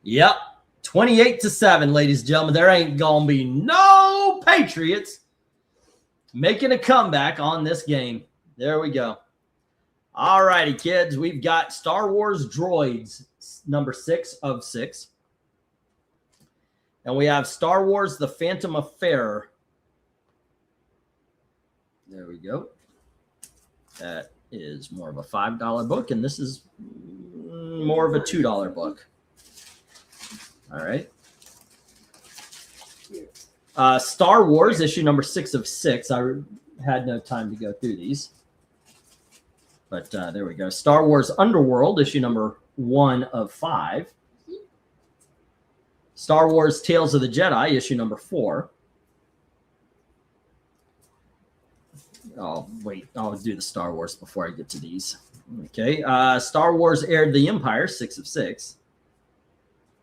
S1: Yep. 28-7, ladies and gentlemen. There ain't gonna be no Patriots making a comeback on this game. There we go. All righty, kids. We've got Star Wars Droids, number 6 of 6. And we have Star Wars The Phantom Affair. There we go. That is more of a $5 book, and this is more of a $2 book. All right. Star Wars, issue number 6 of 6. I had no time to go through these. But there we go. Star Wars Underworld, issue number 1 of 5. Star Wars Tales of the Jedi, issue number 4. Oh, wait. I'll do the Star Wars before I get to these. Okay. Star Wars Heir to the Empire, 6 of 6.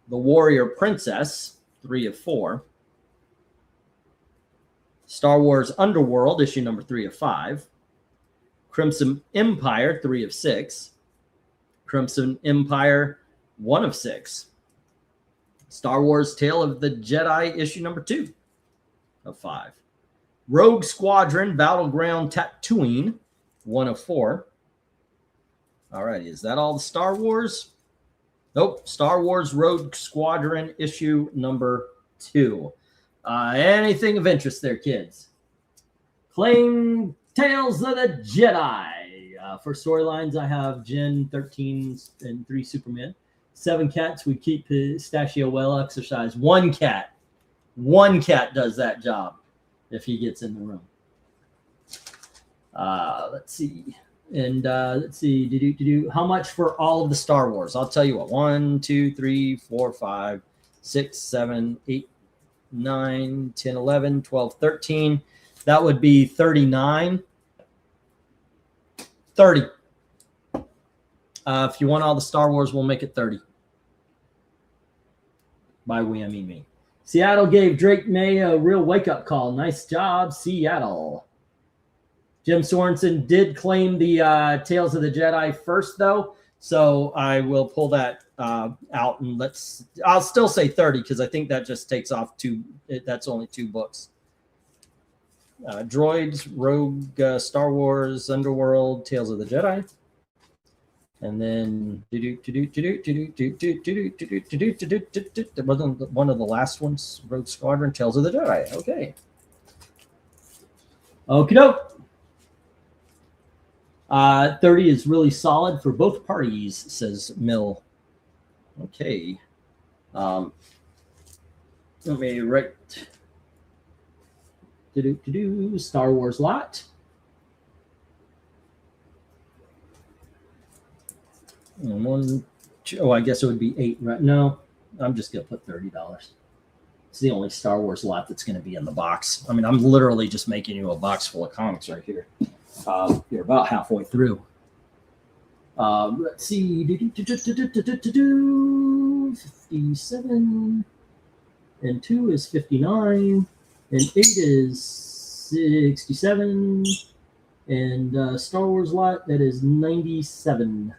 S1: The Warrior Princess, 3 of 4. Star Wars Underworld, issue number 3 of 5. Crimson Empire, 3 of 6. Crimson Empire, 1 of 6. Star Wars Tale of the Jedi, issue number 2 of 5. Rogue Squadron, Battleground Tatooine, 1 of 4. All right, is that all the Star Wars? Nope, Star Wars Rogue Squadron, issue number 2. Anything of interest there, kids? Claim Tales of the Jedi. For storylines, I have Jin, 13, and 3 Supermen. 7 cats. We keep Pistachio well exercised. 1 cat. 1 cat does that job if he gets in the room. Let's see. And let's see. How much for all of the Star Wars? I'll tell you what. 1, 2, 3, 4, 5, 6, 7, 8, 9, 10, 11, 12, 13. That would be 39. 30. If you want all the Star Wars, we'll make it 30. By we, I mean me. Seattle gave Drake May a real wake-up call. Nice job, Seattle. Jim Sorensen did claim the Tales of the Jedi first, though. So I will pull that out and I'll still say 30 because I think that just takes off 2. That's only 2 books. Droids, Rogue, Star Wars, Underworld, Tales of the Jedi. And then wasn't one of the last ones, Rogue Squadron, Tales of the Jedi. Okay. Okie doke. 30 is really solid for both parties, says Mill. Okay. Let me write. Star Wars lot. And 1, 2, oh, I guess it would be 8, right? No, I'm just going to put $30. It's the only Star Wars lot that's going to be in the box. I mean, I'm literally just making you a box full of comics right here. You're about halfway through. Let's see. 57. And 2 is 59. And 8 is 67. And Star Wars lot, that is 97.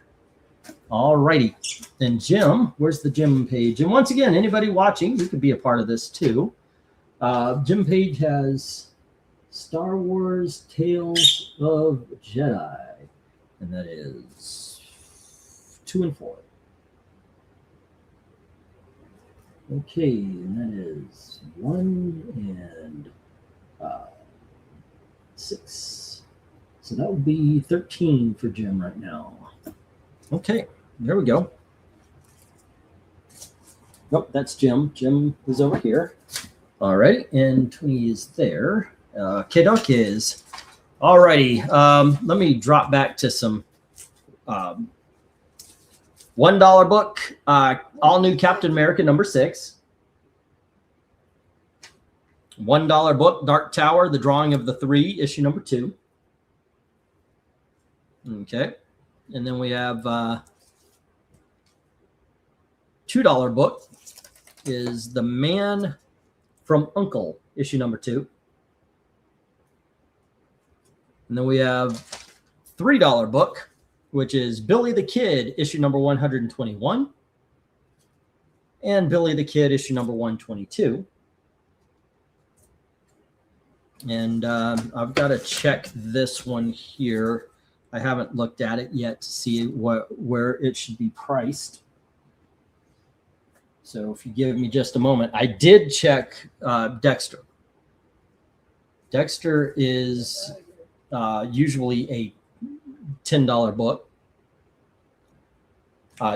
S1: All righty. And Jim, where's the Jim page? And once again, anybody watching, you could be a part of this too. Jim page has Star Wars Tales of Jedi. And that is 2 and 4. Okay, and that is 1 and 6. So that would be 13 for Jim right now. Okay, there we go. Nope, that's Jim. Jim is over here. All right, and 20 is there. Kidok is. All righty, let me drop back to some $1 book. All new Captain America #6. $1 book, Dark Tower, The Drawing of the Three, issue #2. Okay. And then we have $2 book is The Man from U.N.C.L.E., issue #2. And then we have $3 book, which is Billy the Kid, issue #121. And Billy the Kid, issue #122. And I've got to check this one here. I haven't looked at it yet to see where it should be priced. So if you give me just a moment, I did check Dexter. Dexter is usually a $10 book.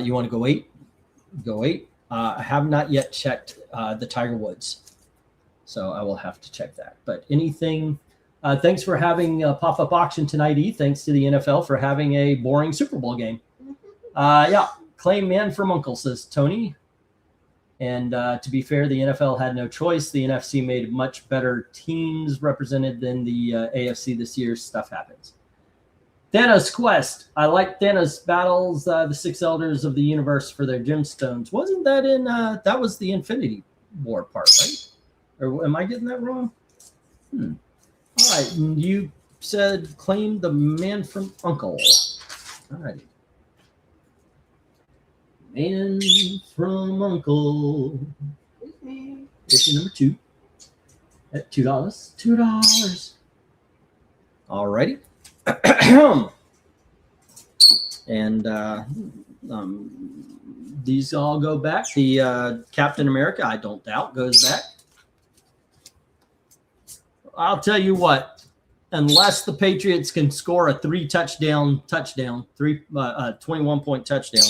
S1: You want to go 8? Go 8. I have not yet checked the Tiger Woods, so I will have to check that. But anything. Thanks for having a pop-up auction tonight, E. Thanks to the NFL for having a boring Super Bowl game. Yeah, claim Man from U.N.C.L.E., says Tony. And to be fair, the NFL had no choice. The NFC made much better teams represented than the AFC this year. Stuff happens. Thanos Quest. I like Thanos battles the 6 elders of the universe for their gemstones. Wasn't that in, that was the Infinity War part, right? Or am I getting that wrong? All right, and you said claim the Man from U.N.C.L.E. All right. Man from U.N.C.L.E. Issue #2 at $2. $2. All righty. And these all go back. The Captain America, I don't doubt, goes back. I'll tell you what, unless the Patriots can score a 21-point touchdown.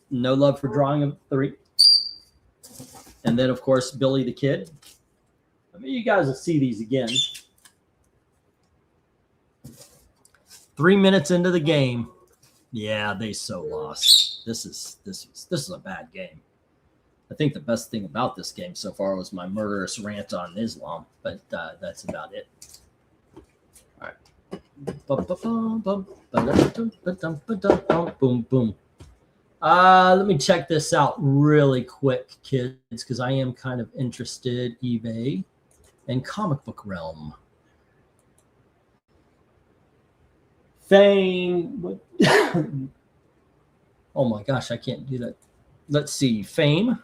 S1: No love for drawing a 3. And then, of course, Billy the Kid. I mean, you guys will see these again. 3 minutes into the game. Yeah, they so lost. This is a bad game. I think the best thing about this game so far was my murderous rant on Islam, but that's about it. All right. Boom, boom. Let me check this out really quick, kids, because I am kind of interested. eBay and comic book realm. Fame. Oh my gosh, I can't do that. Let's see. Fame.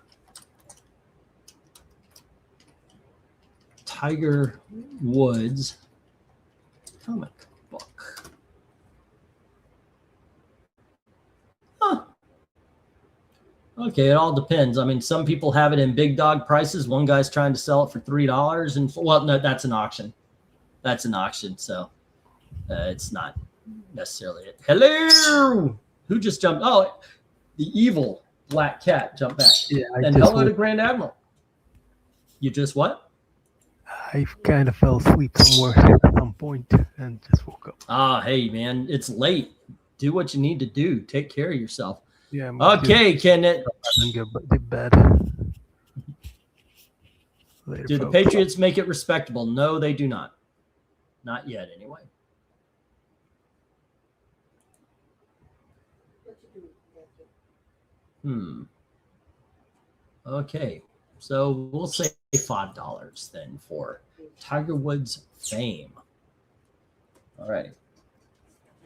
S1: Tiger Woods comic book. Huh. Okay, it all depends. I mean, some people have it in big dog prices. One guy's trying to sell it for $3, and well, no, that's an auction. That's an auction, so it's not necessarily it. Hello, who just jumped? Oh, the evil black cat jumped back.
S2: Yeah,
S1: and hello to Grand Admiral. You just what?
S2: I kind of fell asleep somewhere at some point and just woke up.
S1: Ah, hey man, it's late. Do what you need to do. Take care of yourself.
S2: Yeah.
S1: Okay, Kenneth.
S2: Get bed. Later,
S1: Do the
S2: folks.
S1: Patriots make it respectable? No, they do not. Not yet, anyway. Okay, so we'll say $5 then for Tiger Woods Fame. All right.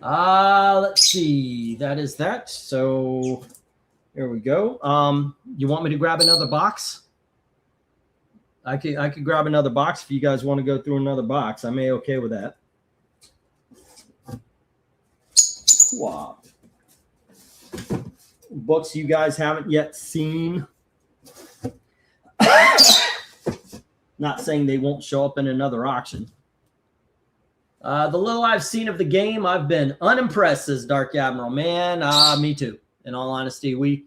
S1: Let's see. That is that. So here we go. You want me to grab another box? I could grab another box if you guys want to go through another box. I may okay with that. Wow. Books you guys haven't yet seen. Not saying they won't show up in another auction. The little I've seen of the game, I've been unimpressed, says Dark Admiral. Man, me too. In all honesty, we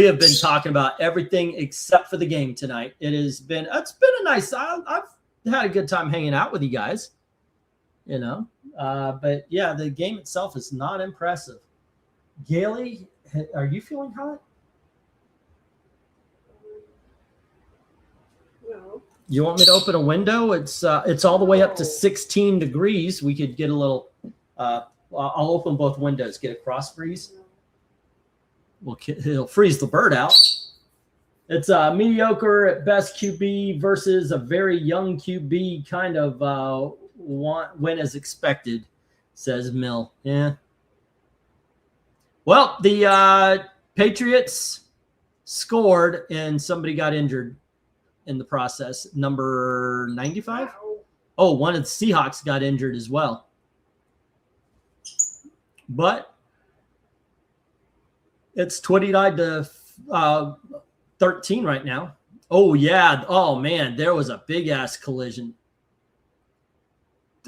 S1: have been talking about everything except for the game tonight. It's been a nice. I've had a good time hanging out with you guys. You know, but yeah, the game itself is not impressive. Gailey, are you feeling hot?
S4: No.
S1: You want me to open a window? It's all the way up to 16 degrees. We could get a little. I'll open both windows. Get a cross freeze. It'll freeze the bird out. It's a mediocre at best QB versus a very young QB. Kind of went as expected, says Mill. Yeah. Well, the Patriots scored and somebody got injured in the process. Number 95. Oh, one of the Seahawks got injured as well. But it's 29-13 right now. Oh, yeah. Oh, man. There was a big-ass collision.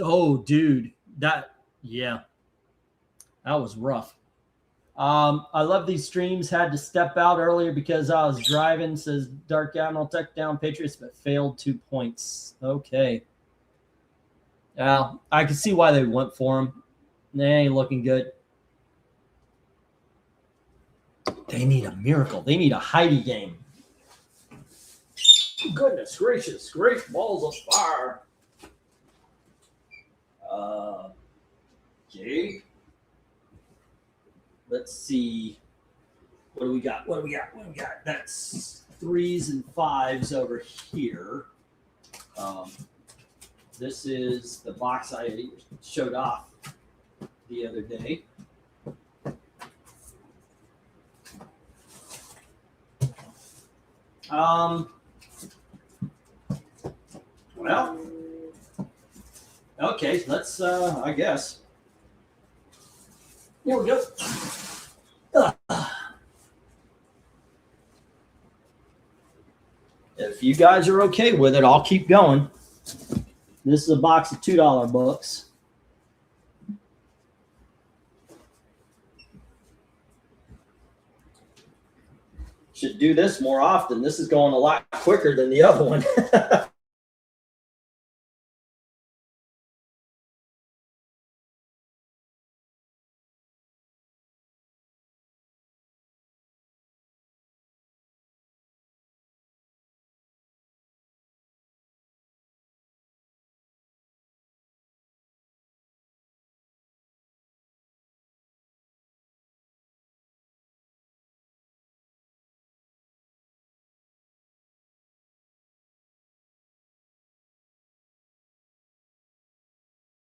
S1: Oh, dude. That was rough. I love these streams. Had to step out earlier because I was driving, says Dark Admiral. Tech down Patriots, but failed 2 points. Okay. I can see why they went for him. They ain't looking good. They need a miracle. They need a Heidi game. Goodness gracious. Great balls of fire. Okay. Let's see. What do we got? That's 3s and 5s over here. This is the box I showed off the other day. Well, okay, let's, I guess. Here we go. If you guys are okay with it, I'll keep going. This is a box of $2 books. Should do this more often. This is going a lot quicker than the other one.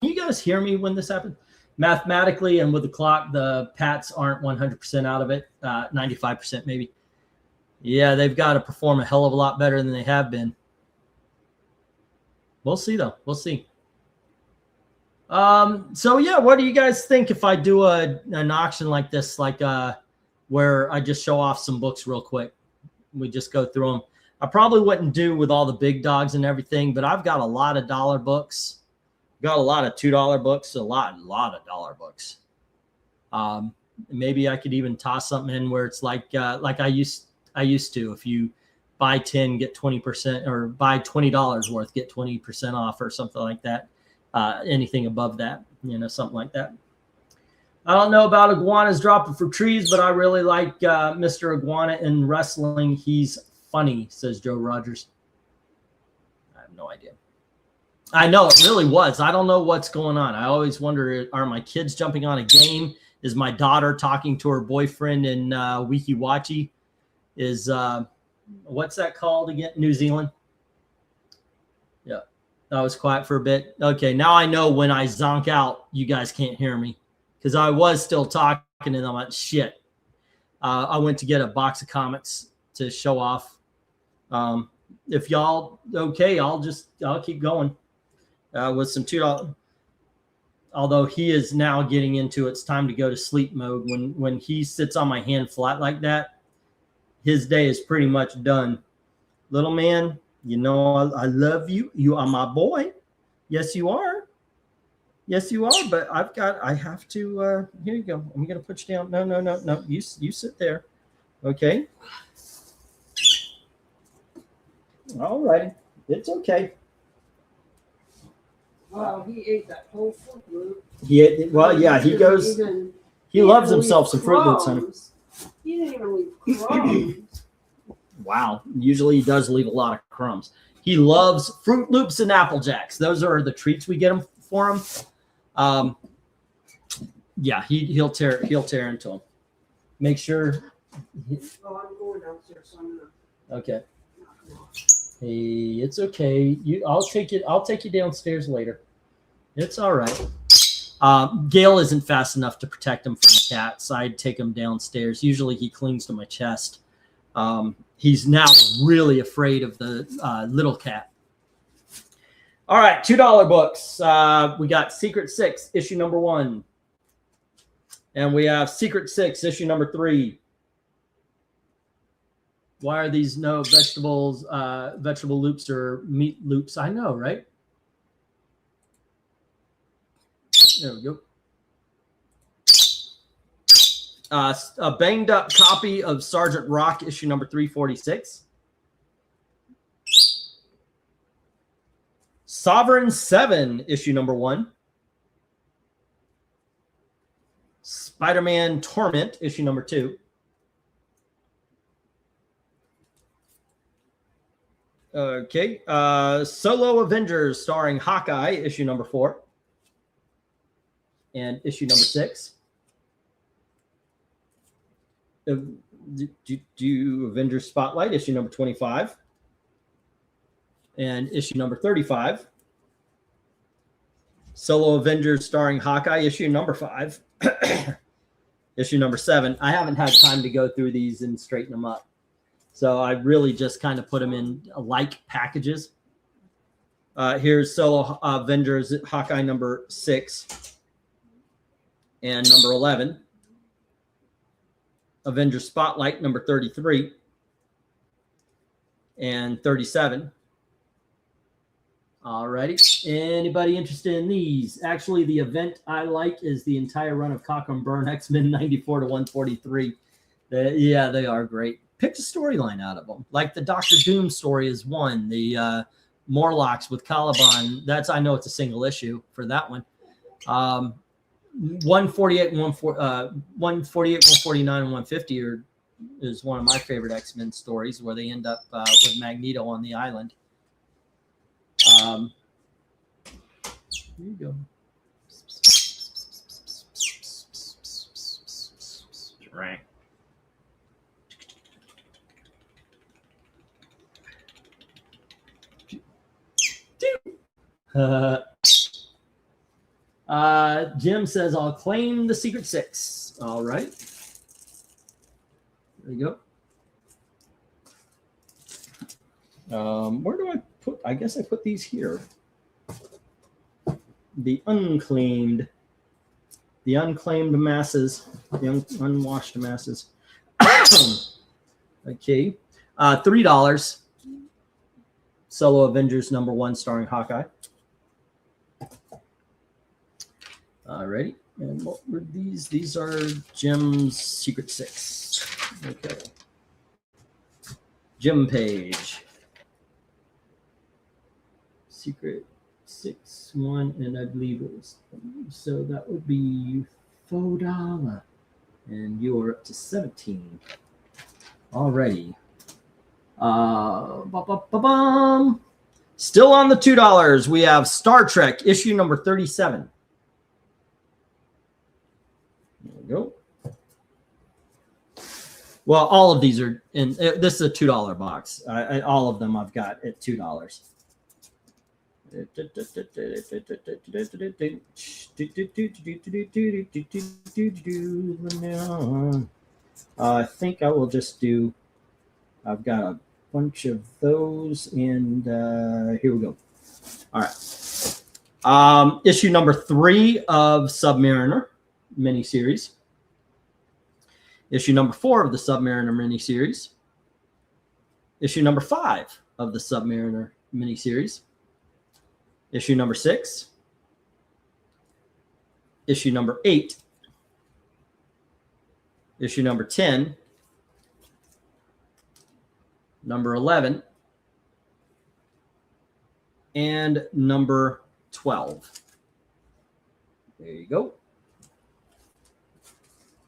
S1: Can you guys hear me when this happened? Mathematically and with the clock, the Pats aren't 100% out of it, 95% maybe. Yeah, they've got to perform a hell of a lot better than they have been. We'll see, though. We'll see. So, yeah, what do you guys think if I do an auction like this, like where I just show off some books real quick? We just go through them. I probably wouldn't do with all the big dogs and everything, but I've got a lot of dollar books. Got a lot of $2 books, a lot of dollar books. Maybe I could even toss something in where it's like I used to. If you buy 10, get 20%, or buy $20 worth, get 20% off, or something like that. Anything above that, something like that. I don't know about iguanas dropping for trees, but I really like Mr. Iguana in wrestling. He's funny, says Joe Rogers. I have no idea. I know it really was. I don't know what's going on. I always wonder, are my kids jumping on a game? Is my daughter talking to her boyfriend in Wiki Wachi? Is what's that called again? New Zealand? Yeah. I was quiet for a bit. Okay, now I know when I zonk out, you guys can't hear me. Because I was still talking and I'm like, shit. I went to get a box of comics to show off. If y'all okay, I'll keep going. With some $2. Although he is now getting into it's time to go to sleep mode. When he sits on my hand flat like that, his day is pretty much done. Little man, I love you. You are my boy. Yes, you are. Yes, you are. But I have to. Here you go. I'm gonna put you down. No. You sit there. Okay. All righty. It's okay.
S4: Wow, he ate that whole Fruit Loop.
S1: He goes. He loves himself some Fruit Loops, honey.
S4: He didn't even leave crumbs.
S1: Wow. Usually he does leave a lot of crumbs. He loves Fruit Loops and Apple Jacks. Those are the treats we get him for him. Yeah, he'll tear into them. Make sure.
S4: I'm going downstairs. So I'm gonna.
S1: Okay. Hey, it's okay. I'll take you downstairs later. It's all right. Gail isn't fast enough to protect him from the cats. I'd take him downstairs. Usually he clings to my chest. He's now really afraid of the little cat. All right, $2 books. We got Secret 6, issue number 1. And we have Secret 6, issue number 3. Why are these no vegetables, vegetable loops or meat loops? I know, right? There we go. A banged up copy of Sergeant Rock, issue number 346. Sovereign 7, issue number 1. Spider-Man Torment, issue number 2. Okay. Solo Avengers starring Hawkeye, issue number 4. And issue number 6. Do Avengers Spotlight, issue number 25. And issue number 35. Solo Avengers starring Hawkeye, issue number 5. Issue number 7. I haven't had time to go through these and straighten them up. So I really just kind of put them in like packages. Here's Solo Avengers Hawkeye number 6 and number 11. Avengers Spotlight number 33 and 37. All righty. Anybody interested in these? Actually, the event I like is the entire run of Cockrum Burn X-Men 94 to 143. Yeah, they are great. Pick a storyline out of them. Like the Doctor Doom story is one. The Morlocks with Caliban, I know it's a single issue for that one. 148, 149, and 150 is one of my favorite X-Men stories where they end up with Magneto on the island. Here you go. Right. Jim says, I'll claim the Secret Six. All right. There you go. Where do I put? I guess I put these here. The unclaimed masses, the unwashed masses. Okay. $3. Solo Avengers #1 starring Hawkeye. Alrighty. And what were these? These are Jim's Secret Six. Okay. Jim Page. Secret 6-1, and I believe it was, so that would be $4. And you're up to 17. Alrighty. Still on the $2. We have Star Trek issue number 37. There we go. Well, all of these are in. This is a $2 box. All of them I've got at $2. I think I will just do. I've got a bunch of those, and here we go. All right. Issue number 3 of Submariner miniseries. Issue number 4 of the Submariner miniseries. Issue number 5 of the Submariner miniseries. Issue number 6. Issue number 8. Issue number 10. Number 11. And number 12. There you go.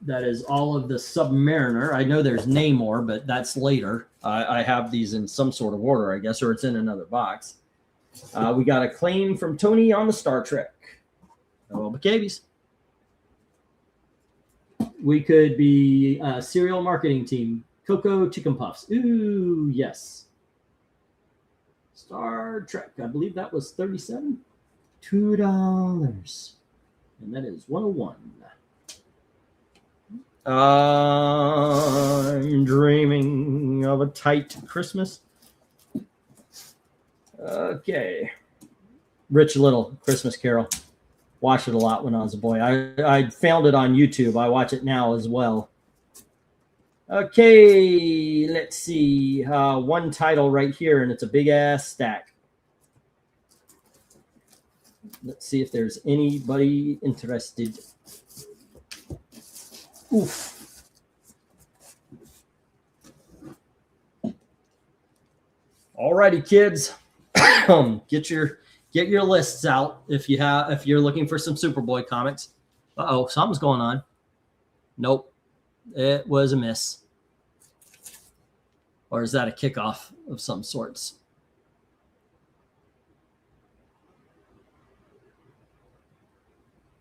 S1: That is all of the Submariner. I know there's Namor, but that's later. I have these in some sort of order, I guess, or it's in another box. We got a claim from Tony on the Star Trek. Oh, McCabe's. We could be a cereal marketing team. Cocoa Chicken Puffs. Ooh, yes. Star Trek. I believe that was 37. $2. And that is 101. I'm dreaming of a tight Christmas. Okay. Rich Little, Christmas Carol. Watched it a lot when I was a boy. I found it on YouTube. I watch it now as well. Okay, let's see. One title right here, and it's a big-ass stack. Let's see if there's anybody interested. Oof. Alrighty, kids. Get your lists out if you're looking for some Superboy comics. Uh-oh, something's going on. Nope. It was a miss. Or is that a kickoff of some sorts?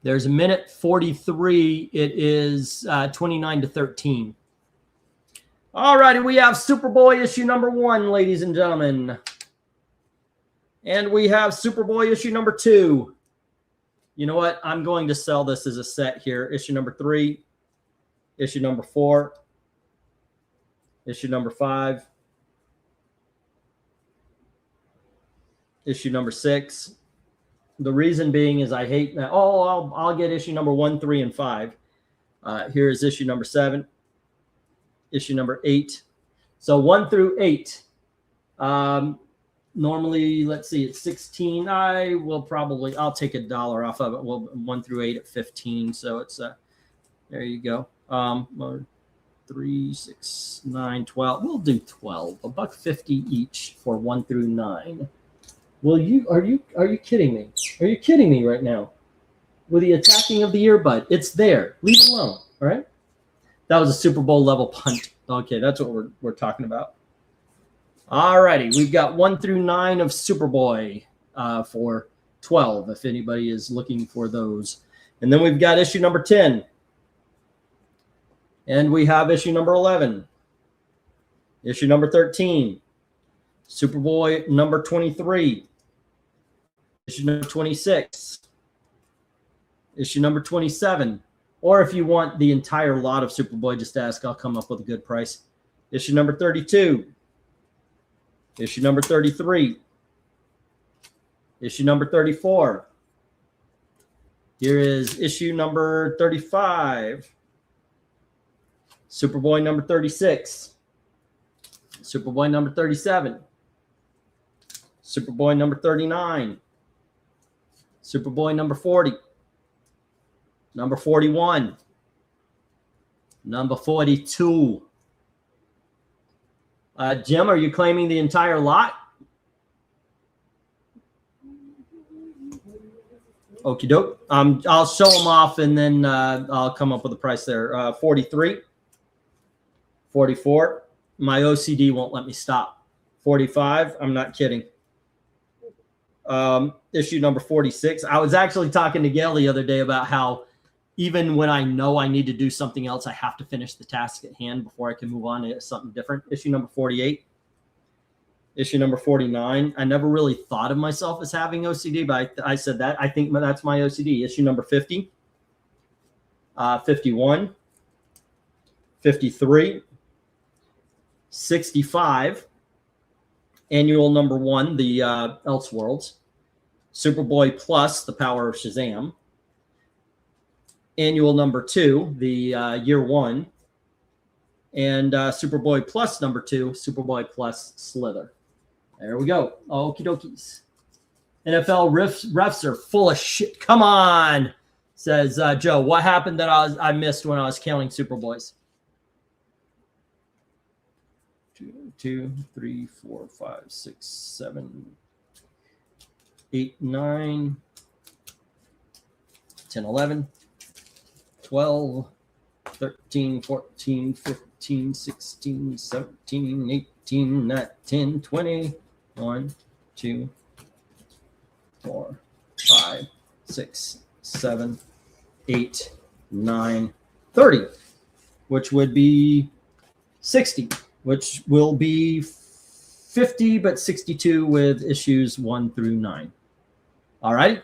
S1: There's a minute 43. It is 29 to 13. All righty, we have Superboy issue number 1, ladies and gentlemen. And we have Superboy issue number 2. You know what? I'm going to sell this as a set here. Issue number 3, issue number 4, issue number 5, issue number 6. The reason being is I hate that. Oh, I'll get issue number 1, 3, and 5. Here is issue number 7, issue number 8. So 1 through 8. Normally, let's see, it's 16. I'll take $1 off of it. Well, 1 through 8 at 15. So it's there you go. 3, 6, 9, 12. We'll do 12. $1.50 each for 1 through 9. Are you kidding me? Are you kidding me right now? With the attacking of the earbud, it's there. Leave it alone. All right. That was a Super Bowl level punt. Okay, that's what we're talking about. All righty, we've got 1 through 9 of Superboy for 12, if anybody is looking for those. And then we've got issue number 10. And we have issue number 11. Issue number 13. Superboy number 23. Issue number 26. Issue number 27. Or if you want the entire lot of Superboy, just ask. I'll come up with a good price. Issue number 32. Issue number 33. Issue number 34. Here is issue number 35. Superboy number 36. Superboy number 37. Superboy number 39. Superboy number 40. Number 41. Number 42. Jim, are you claiming the entire lot? Okie doke. I'll show them off and then I'll come up with a price there. 43. 44. My OCD won't let me stop. 45. I'm not kidding. Issue number 46. I was actually talking to Gail the other day about how even when I know I need to do something else, I have to finish the task at hand before I can move on to something different. Issue number 48. Issue number 49. I never really thought of myself as having OCD, but I said that. I think that's my OCD. Issue number 50. 51. 53. 65. Annual number 1, the Elseworlds. Superboy Plus, the Power of Shazam. Annual number 2, the year 1. And Superboy Plus number 2, Superboy Plus Slither. There we go. Okie dokies. NFL refs are full of shit. Come on, says Joe. What happened that I missed when I was counting Superboys? 2, 3, 4, 5, 6, 7, 8, 9, 10, 11, 12, 13, 14, 15, 16, 17, 18, 19, 20, 1, 2, 4, 5, 6, 7, 8, 9, 30, which would be 60, which will be 50, but 62 with issues 1 through 9. All right.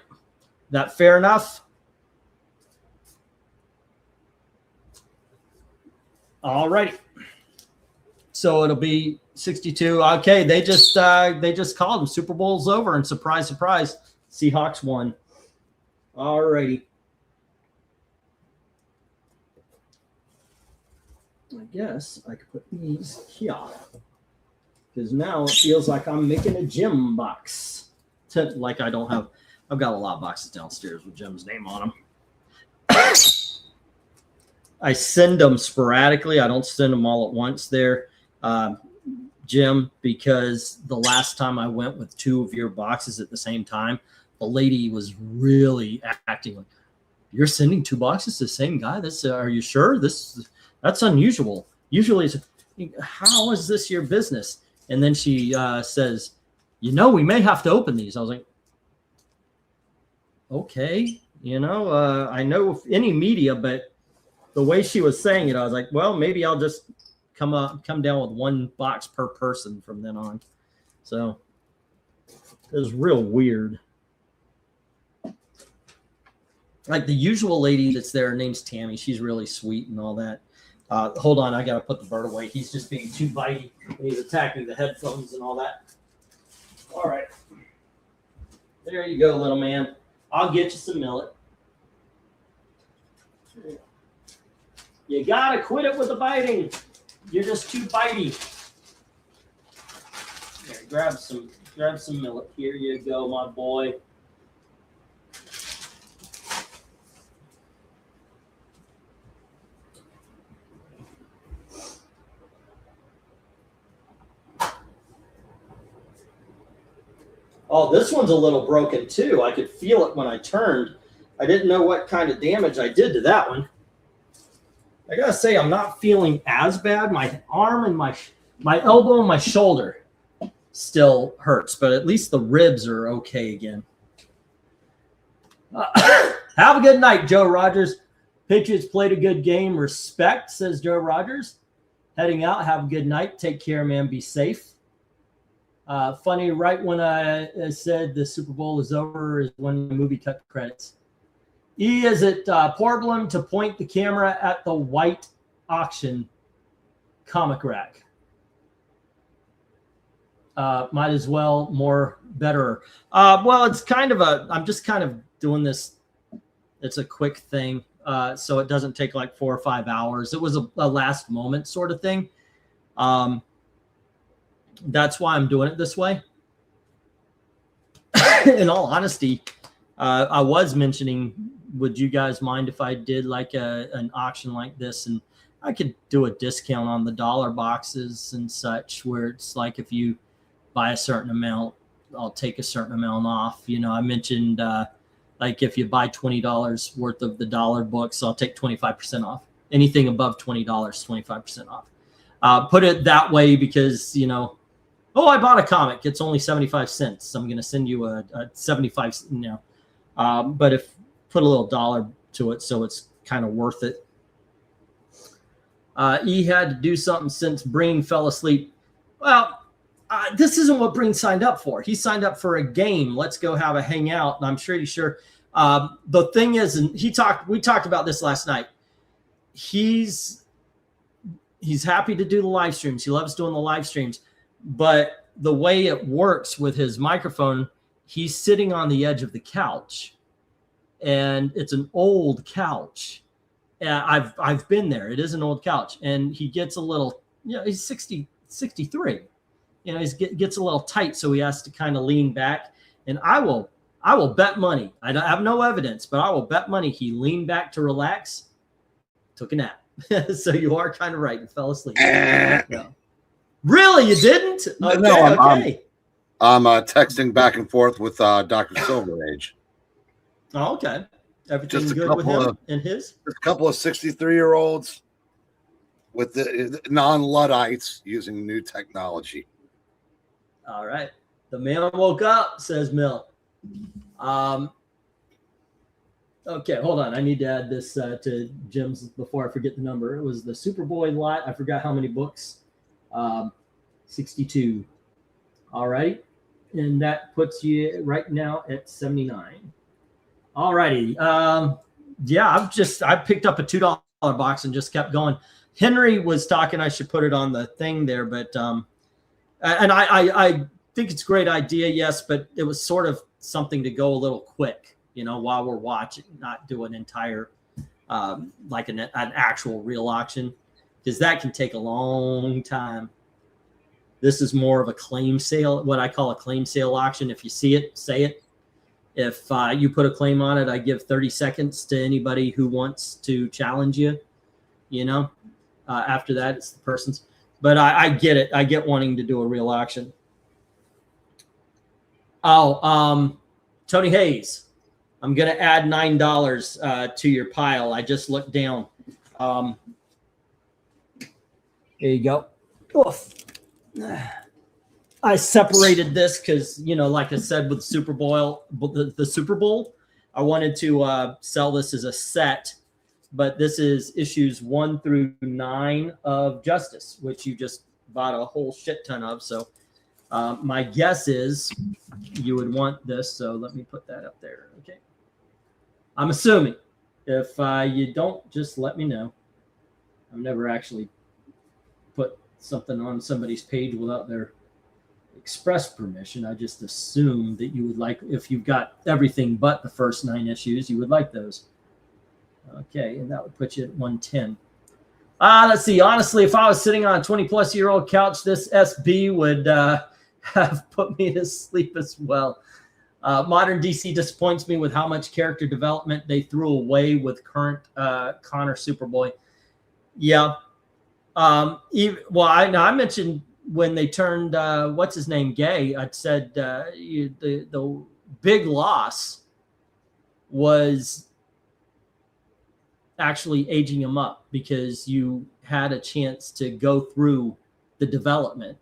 S1: That fair enough? All right. So it'll be 62. Okay, they just called them. Super Bowl's over, and surprise, surprise, Seahawks won. All righty. I guess I could put these here because now it feels like I'm making a Jim box. Like I've got a lot of boxes downstairs with Jim's name on them. I send them sporadically. I don't send them all at once there, Jim, because the last time I went with 2 of your boxes at the same time, the lady was really acting like, you're sending 2 boxes to the same guy? Are you sure? That's unusual. Usually it's, how is this your business? And then she says, we may have to open these. I was like, okay, I know any media, but the way she was saying it, I was like, well, maybe I'll just come down with 1 box per person from then on. So it was real weird. Like the usual lady that's there, her name's Tammy. She's really sweet and all that. Hold on, I got to put the bird away. He's just being too bitey. He's attacking the headphones and all that. All right. There you go, little man. I'll get you some millet. You got to quit it with the biting. You're just too bitey. Here, grab some Grab some milk. Here you go, my boy. Oh, this one's a little broken too. I could feel it when I turned. I didn't know what kind of damage I did to that one. I gotta say, I'm not feeling as bad. My arm and my elbow and my shoulder still hurts, but at least the ribs are okay again. Have a good night, Joe Rogers. Patriots played a good game. Respect, says Joe Rogers. Heading out. Have a good night. Take care, man. Be safe. Funny, right when I said the Super Bowl is over is when the movie cut the credits. Is it problem to point the camera at the white auction comic rack? Might as well, more, better. Well, it's kind of I'm just kind of doing this. It's a quick thing, so it doesn't take like 4 or 5 hours. It was a last moment sort of thing. That's why I'm doing it this way. In all honesty, I was mentioning, would you guys mind if I did like an auction like this, and I could do a discount on the dollar boxes and such, where it's like if you buy a certain amount, I'll take a certain amount off. You know, I mentioned like if you buy $20 worth of the dollar books, I'll take 25% off. Anything above $20, 25% off. Put it that way because, you know, oh, I bought a comic. It's only 75 cents. I'm going to send you a 75, you know. But if put a little dollar to it, so it's kind of worth it. He had to do something since Breen fell asleep. Well, this isn't what Breen signed up for. He signed up for a game. Let's go have a hangout. And I'm pretty sure. The thing is, and we talked about this last night. He's happy to do the live streams. He loves doing the live streams. But the way it works with his microphone, he's sitting on the edge of the couch, and it's an old couch. I've been there. It is an old couch, and he gets a little, you know, he's 63. You know, he gets a little tight, so he has to kind of lean back. And I will bet money. I have no evidence, but I will bet money he leaned back to relax, took a nap. So you are kind of right. He fell asleep. Yeah. Really, you didn't? Okay,
S3: No,
S1: okay.
S3: I'm texting back and forth with Dr. Silverage.
S1: Oh, okay. Everything's
S3: Just a
S1: good with
S3: couple
S1: him
S3: of-
S1: and his?
S3: There's a couple of 63-year-olds with the non-Luddites using new technology.
S1: All right. The man woke up, says Mill. Okay, hold on. I need to add this to Jim's before I forget the number. It was the Superbowl lot. I forgot how many books. 62. All right. And that puts you right now at 79. All righty. Yeah, I picked up a $2 box and just kept going. Henry was talking, I should put it on the thing there, but and I think it's a great idea, yes, but it was sort of something to go a little quick, you know, while we're watching, not do an entire like an actual real auction, because that can take a long time. This is more of a claim sale, what I call a claim sale auction. If you see it, say it. If you put a claim on it, I give 30 seconds to anybody who wants to challenge you, you know. After that, it's the person's. But I get it. I get wanting to do a real auction. Oh, Tony Hayes, I'm going to add $9 to your pile. I just looked down. There you go. Oof. I separated this because, you know, like I said, with Super Bowl, the Super Bowl, I wanted to sell this as a set, but this is issues 1 through 9 of Justice, which you just bought a whole shit ton of. So my guess is you would want this. So let me put that up there. Okay. I'm assuming. If you don't, just let me know. I've never actually put something on somebody's page without their express permission. I just assumed that you would like, if you've got everything but the first 9 issues, you would like those. Okay, and that would put you at 110. Let's see. Honestly, if I was sitting on a 20-plus-year-old couch, this SB would have put me to sleep as well. Modern DC disappoints me with how much character development they threw away with current Connor Superboy. Yeah. I mentioned when they turned what's his name gay. I said the big loss was actually aging him up, because you had a chance to go through the development.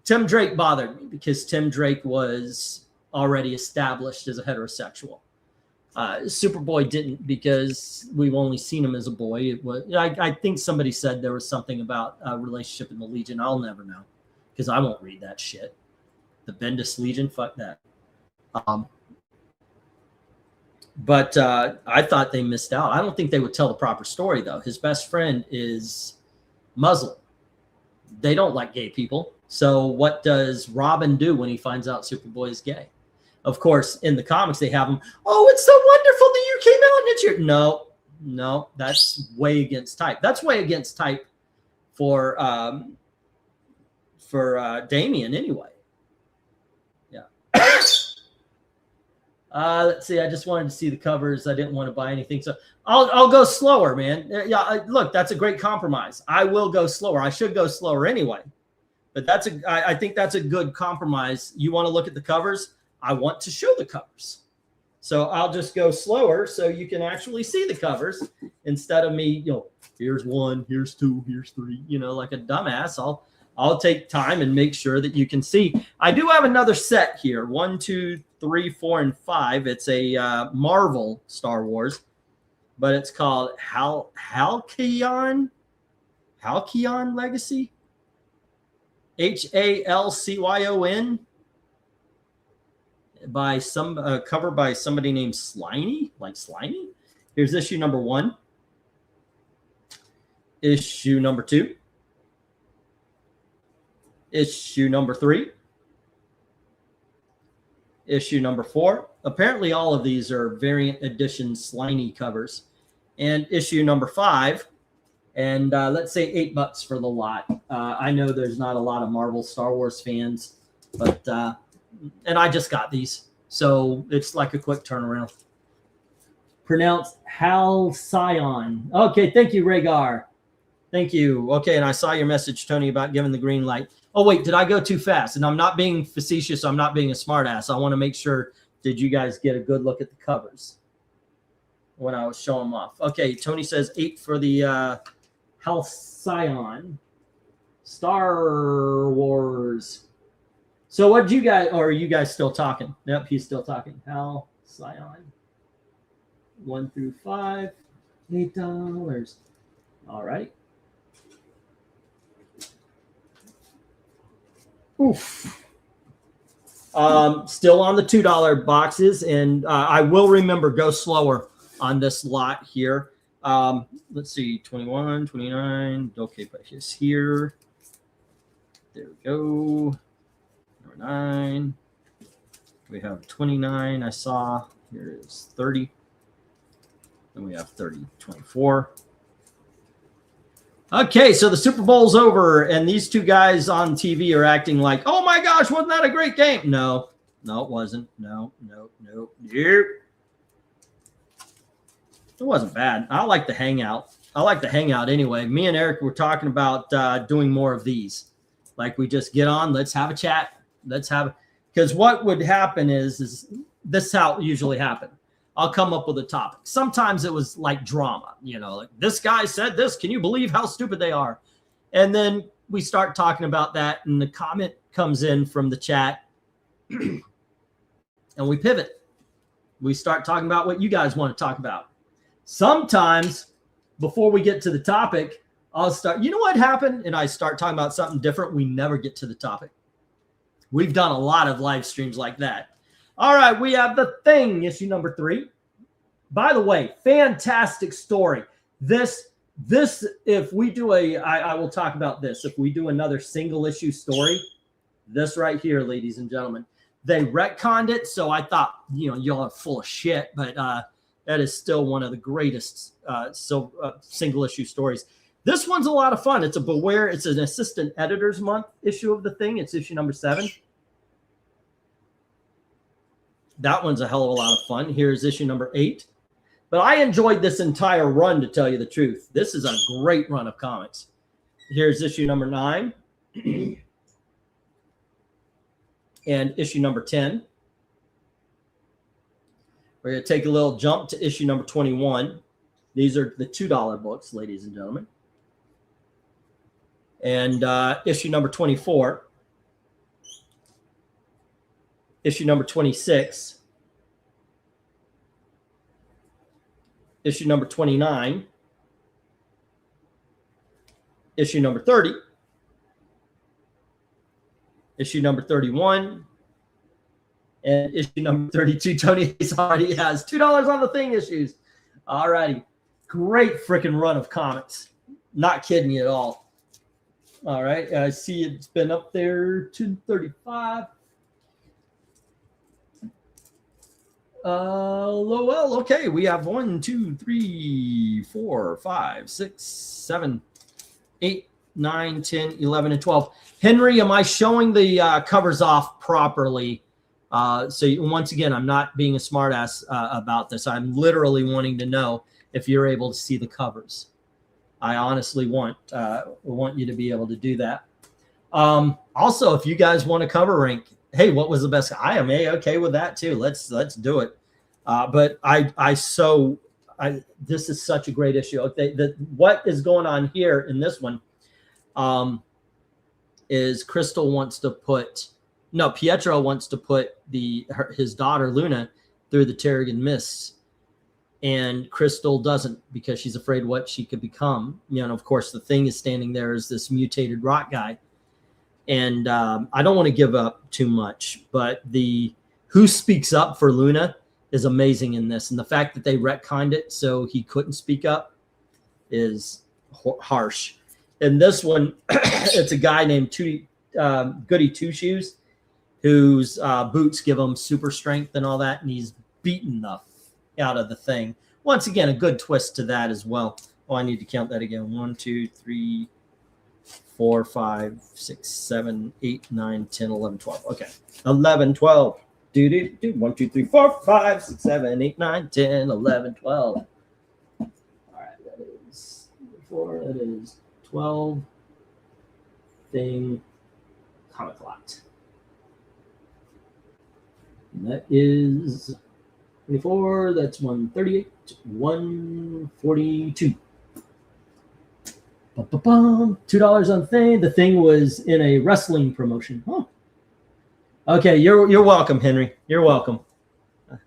S1: Tim Drake bothered me because Tim Drake was already established as a heterosexual. Superboy didn't, because we've only seen him as a boy. It was, I think somebody said there was something about a relationship in the Legion. I'll never know, because I won't read that shit. The Bendis Legion, fuck that. But I thought they missed out. I don't think they would tell the proper story, though. His best friend is Muslim. They don't like gay people. So what does Robin do when he finds out Superboy is gay? Of course, in the comics, they have him, oh, it's so wonderful that you came out and it's your... No, that's way against type. That's way against type for Damian anyway. Yeah. Let's see. I just wanted to see the covers. I didn't want to buy anything. So I'll go slower, man. Yeah, look, that's a great compromise. I will go slower. I should go slower anyway. But I think that's a good compromise. You want to look at the covers? I want to show the covers. So I'll just go slower so you can actually see the covers instead of me, here's 1, here's 2, here's 3, like a dumbass. I'll take time and make sure that you can see. I do have another set here. 1, 2, 3, 4, and 5. It's a Marvel Star Wars, but it's called Halcyon Legacy. Halcyon, by some cover by somebody named Slimy, like Slimy. Here's issue number 1, issue number 2, issue number 3, issue number 4. Apparently all of these are variant edition Slimy covers, and issue number 5. And let's say $8 for the lot. I know there's not a lot of Marvel Star Wars fans, but and I just got these, so it's like a quick turnaround. Pronounced Halcyon. Okay, thank you, Rhaegar. Thank you. Okay, and I saw your message, Tony, about giving the green light. Oh wait, did I go too fast? And I'm not being facetious. I'm not being a smartass. I want to make sure. Did you guys get a good look at the covers when I was showing them off? Okay, Tony says 8 for the Halcyon Star Wars. So what you guys, or are you guys still talking? Yep, he's still talking. Halcyon 1 through 5, $8. All right. Oof. Still on the $2 boxes, and I will remember go slower on this lot here. Let's see, 21, 29. Okay, but he's here. There we go. Number 9. We have 29. I saw here is 30. Then we have 30, 24. Okay, so the Super Bowl's over, and these two guys on TV are acting like, oh my gosh, wasn't that a great game? No, it wasn't. No. It wasn't bad. I like the Hangout. Anyway. Me and Eric were talking about doing more of these. Like, we just get on, let's have a chat. Because what would happen is this is how it usually happened. I'll come up with a topic. Sometimes it was like drama, like this guy said this. Can you believe how stupid they are? And then we start talking about that, and the comment comes in from the chat, and we pivot. We start talking about what you guys want to talk about. Sometimes before we get to the topic, I'll start, you know what happened? And I start talking about something different. We never get to the topic. We've done a lot of live streams like that. All right, we have The Thing, issue number 3. By the way, fantastic story. This, if we do I will talk about this. If we do another single issue story, this right here, ladies and gentlemen, they retconned it. So I thought, y'all are full of shit, but that is still one of the greatest single issue stories. This one's a lot of fun. It's a Beware. It's an Assistant Editor's Month issue of the thing. It's issue number 7. That one's a hell of a lot of fun. Here's issue number 8. But I enjoyed this entire run, to tell you the truth. This is a great run of comics. Here's issue number 9. And issue number 10. We're going to take a little jump to issue number 21. These are the $2 books, ladies and gentlemen. And issue number 24. Issue number 26. Issue number 29. Issue number 30. Issue number 31. And issue number 32. Tony already has $2 on the thing issues. All righty. Great freaking run of comics. Not kidding you at all. All right. I see it's been up there, 235. Well, okay. We have 1, 2, 3, 4, 5, 6, 7, 8, 9, 10, 11, and 12. Henry, am I showing the covers off properly? Once again, I'm not being a smartass about this. I'm literally wanting to know if you're able to see the covers. I honestly want you to be able to do that. Also, if you guys want to cover rank, hey, what was the best? I am okay with that too. Let's do it. But this is such a great issue. Okay, what is going on here in this one is Pietro wants to put his daughter Luna through the Terrigen Mists, and Crystal doesn't, because she's afraid what she could become. Of course, the thing is standing there as this mutated rock guy. And I don't want to give up too much, but who speaks up for Luna is amazing in this. And the fact that they retconned it so he couldn't speak up is harsh. In this one, it's a guy named Goody Two Shoes, whose boots give him super strength and all that, and he's beaten the out of the thing. Once again, a good twist to that as well. Oh, I need to count that again. 1, 2, 3, 4, 5, 6, 7, 8, 9, 10, 11, 12. Okay. 11, 12. 1, 2, 3, 4, 5, 6, 7, 8, 9, 10, 11, 12. All right. That is 4. That is 12. Thing. Comic lot. And that is 24. That's 138. 142. $2 on thing. The thing was in a wrestling promotion. Huh. Okay, you're welcome, Henry. You're welcome.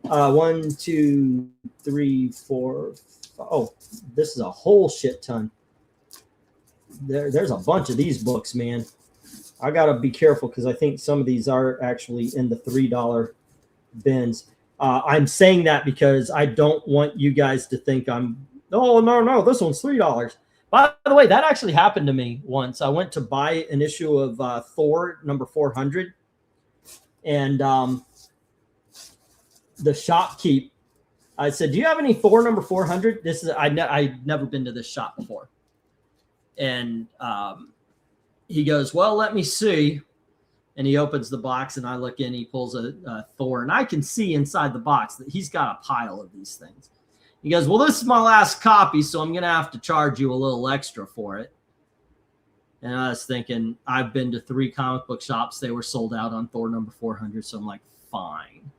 S1: 1, 2, 3, 4. Oh, this is a whole shit ton. There's a bunch of these books, man. I gotta be careful because I think some of these are actually in the $3 bins. I'm saying that because I don't want you guys to think no, this one's $3. By the way, that actually happened to me once. I went to buy an issue of Thor number 400, and the shopkeep, I said, "Do you have any Thor number 400?" This is I'd never been to this shop before, and he goes, "Well, let me see." And he opens the box, and I look in. He pulls a Thor, and I can see inside the box that he's got a pile of these things. He goes, "Well, this is my last copy, so I'm going to have to charge you a little extra for it." And I was thinking, I've been to 3 comic book shops. They were sold out on Thor number 400, so I'm like, fine.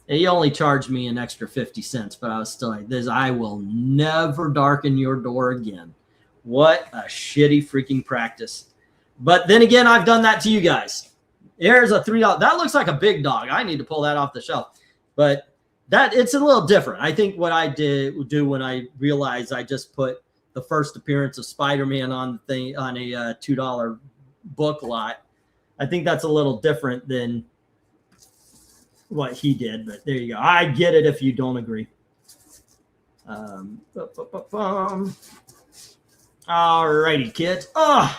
S1: And he only charged me an extra 50 cents, but I was still like, I will never darken your door again. What a shitty freaking practice. But then again, I've done that to you guys. Here's a $3. That looks like a big dog. I need to pull that off the shelf. But it's a little different. I think what I do when I realized I just put the first appearance of Spider-Man on a $2 book lot, I think that's a little different than what he did. But there you go. I get it if you don't agree. All righty, kids. A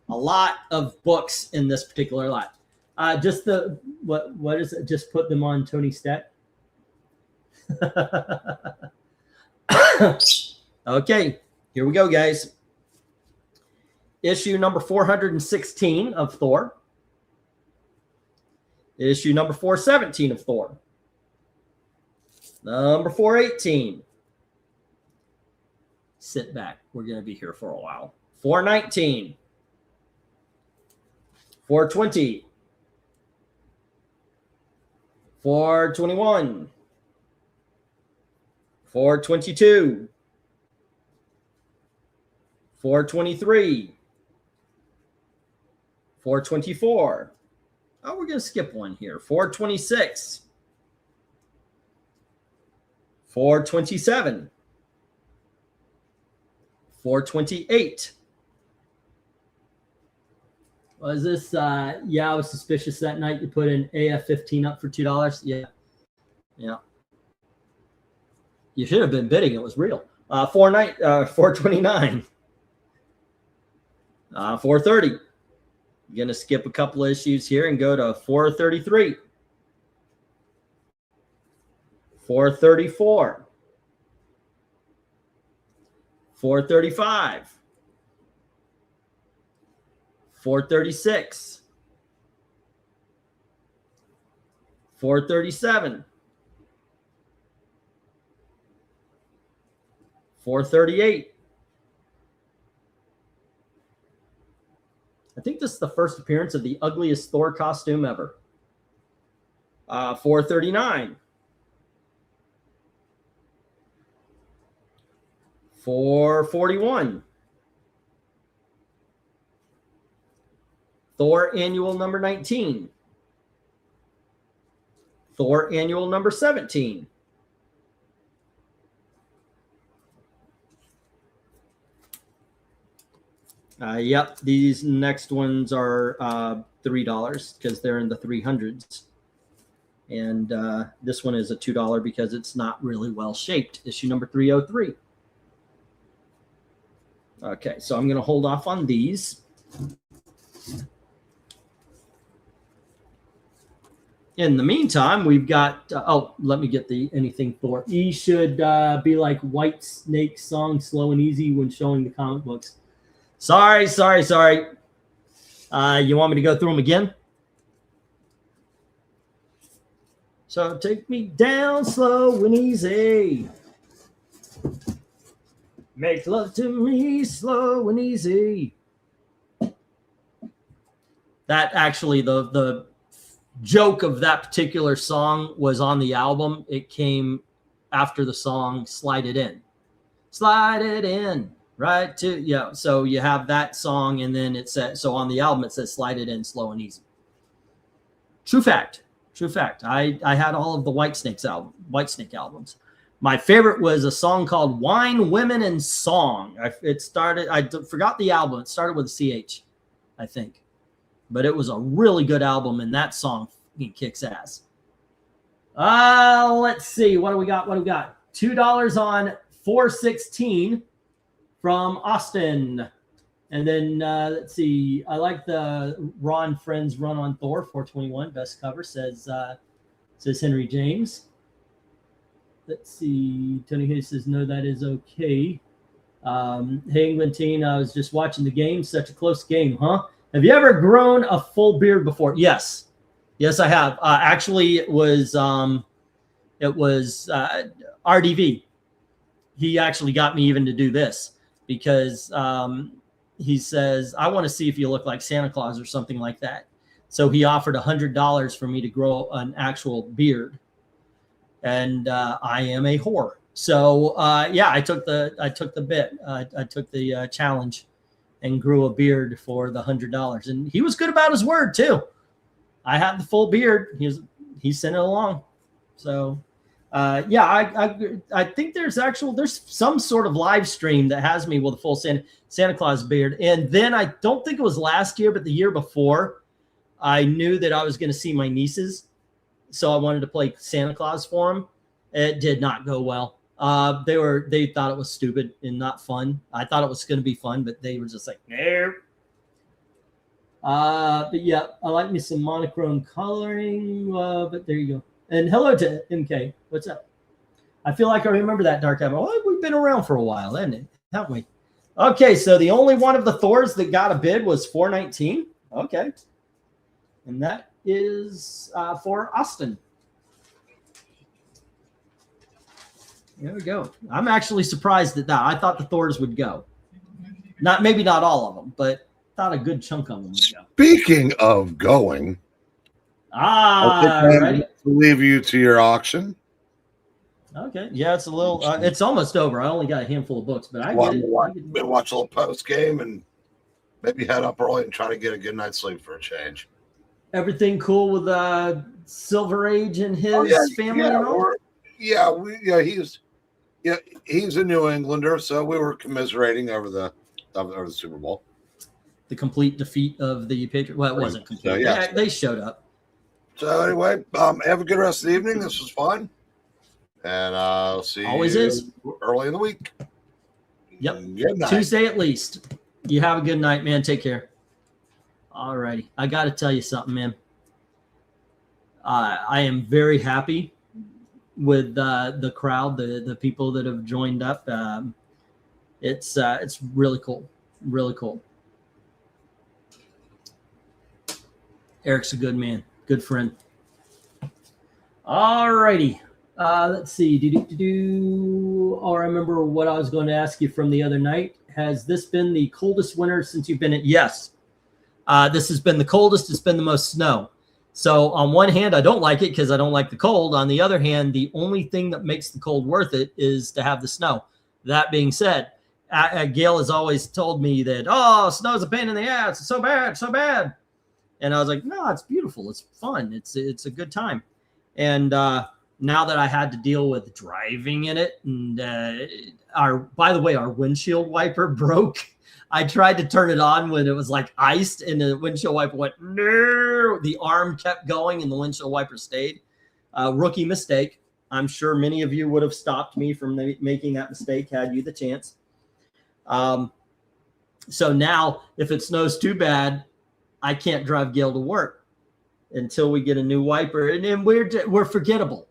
S1: lot of books in this particular lot. Just what is it? Just put them on Tony Stat. Okay. Here we go, guys. Issue number 416 of Thor. Issue number 417 of Thor. Number 418. Sit back. We're going to be here for a while. 419. 420. 421. 422. 423. 424. Oh, we're going to skip one here. 426. 427. 428. Was this? Yeah, I was suspicious that night you put an AF-15 up for $2. Yeah. Yeah. You should have been bidding. It was real. 429. 430. I'm going to skip a couple of issues here and go to 433. 434. 435. 436. 437. 438. I think this is the first appearance of the ugliest Thor costume ever. 439. 441. Thor annual number 19. Thor annual number 17. Yep, these next ones are $3 because they're in the 300s. And this one is a $2 because it's not really well shaped. Issue number 303. Okay, so I'm going to hold off on these. In the meantime, we've got, let me get the anything Thor. E should be like White Snake song, slow and easy when showing the comic books. Sorry. You want me to go through them again? So take me down slow and easy. Make love to me slow and easy. That actually, the joke of that particular song was on the album. It came after the song Slide It In. Slide it in. Right to, yeah. So you have that song, and then it says, so on the album it says Slide It In slow and easy. True fact. I had all of the White Snake albums. My favorite was a song called Wine, Women, and Song. I forgot the album. It started with a CH, I think. But it was a really good album, and that song kicks ass. Let's see. What do we got? $2 on 416 from Austin. And then let's see. I like the Ron Friends run on Thor 421. Best cover says Henry James. Let's see. Tony Hayes says no, that is okay. Hey England team, I was just watching the game. Such a close game, huh? Have you ever grown a full beard before? Yes, I have. Actually, it was RDV. He actually got me even to do this because he says, I want to see if you look like Santa Claus or something like that. So he offered $100 for me to grow an actual beard. And I am a whore. So yeah, I took the bit. I took the challenge and grew a beard for the $100. And he was good about his word too. I had the full beard. He sent it along. So yeah, I think there's some sort of live stream that has me with a full Santa Claus beard. And then I don't think it was last year, but the year before, I knew that I was going to see my nieces. So I wanted to play Santa Claus for them. It did not go well. They thought it was stupid and not fun. I thought it was going to be fun, but they were just like, no. But yeah, I like me some monochrome coloring. But there you go. And hello to MK. What's up? I feel like I remember that Dark Apple. Well, we've been around for a while, haven't we? Okay, so the only one of the Thors that got a bid was 419. Okay. And that is for Austin. There we go. I'm actually surprised at that. I thought the Thors would go. Maybe not all of them, but thought a good chunk of them would go.
S3: Speaking of going,
S1: ready?
S3: To leave you to your auction.
S1: Okay. Yeah, it's a little. It's almost over. I only got a handful of books, but I
S3: Watch
S1: get it.
S3: Watch a little post game and maybe head up early and try to get a good night's sleep for a change.
S1: Everything cool with Silver Age and his family and all?
S3: He's a New Englander, so we were commiserating over the Super Bowl.
S1: The complete defeat of the Patriots. Well, it wasn't complete.
S3: So, yeah.
S1: They showed up.
S3: So anyway, have a good rest of the evening. This was fun. And I'll see
S1: Always
S3: you
S1: is.
S3: Early in the week.
S1: Yep.
S3: Good night.
S1: Tuesday at least. You have a good night, man. Take care. All righty. I got to tell you something, man. I am very happy with the crowd, the people that have joined up. It's really cool. Really cool. Eric's a good man. Good friend. All righty. Let's see. Oh, I remember what I was going to ask you from the other night. Has this been the coldest winter since you've been in? Yes. This has been the coldest. It's been the most snow. So on one hand, I don't like it because I don't like the cold. On the other hand, the only thing that makes the cold worth it is to have the snow. That being said, Gail has always told me that, snow's a pain in the ass. It's so bad, so bad. And I was like, no, it's beautiful. It's fun. It's a good time. And now that I had to deal with driving in it, and by the way, our windshield wiper broke. I tried to turn it on when it was like iced, and the windshield wiper went, no. The arm kept going, and the windshield wiper stayed. Rookie mistake. I'm sure many of you would have stopped me from making that mistake had you the chance. So now, if it snows too bad, I can't drive Gail to work until we get a new wiper, and then we're forgettable.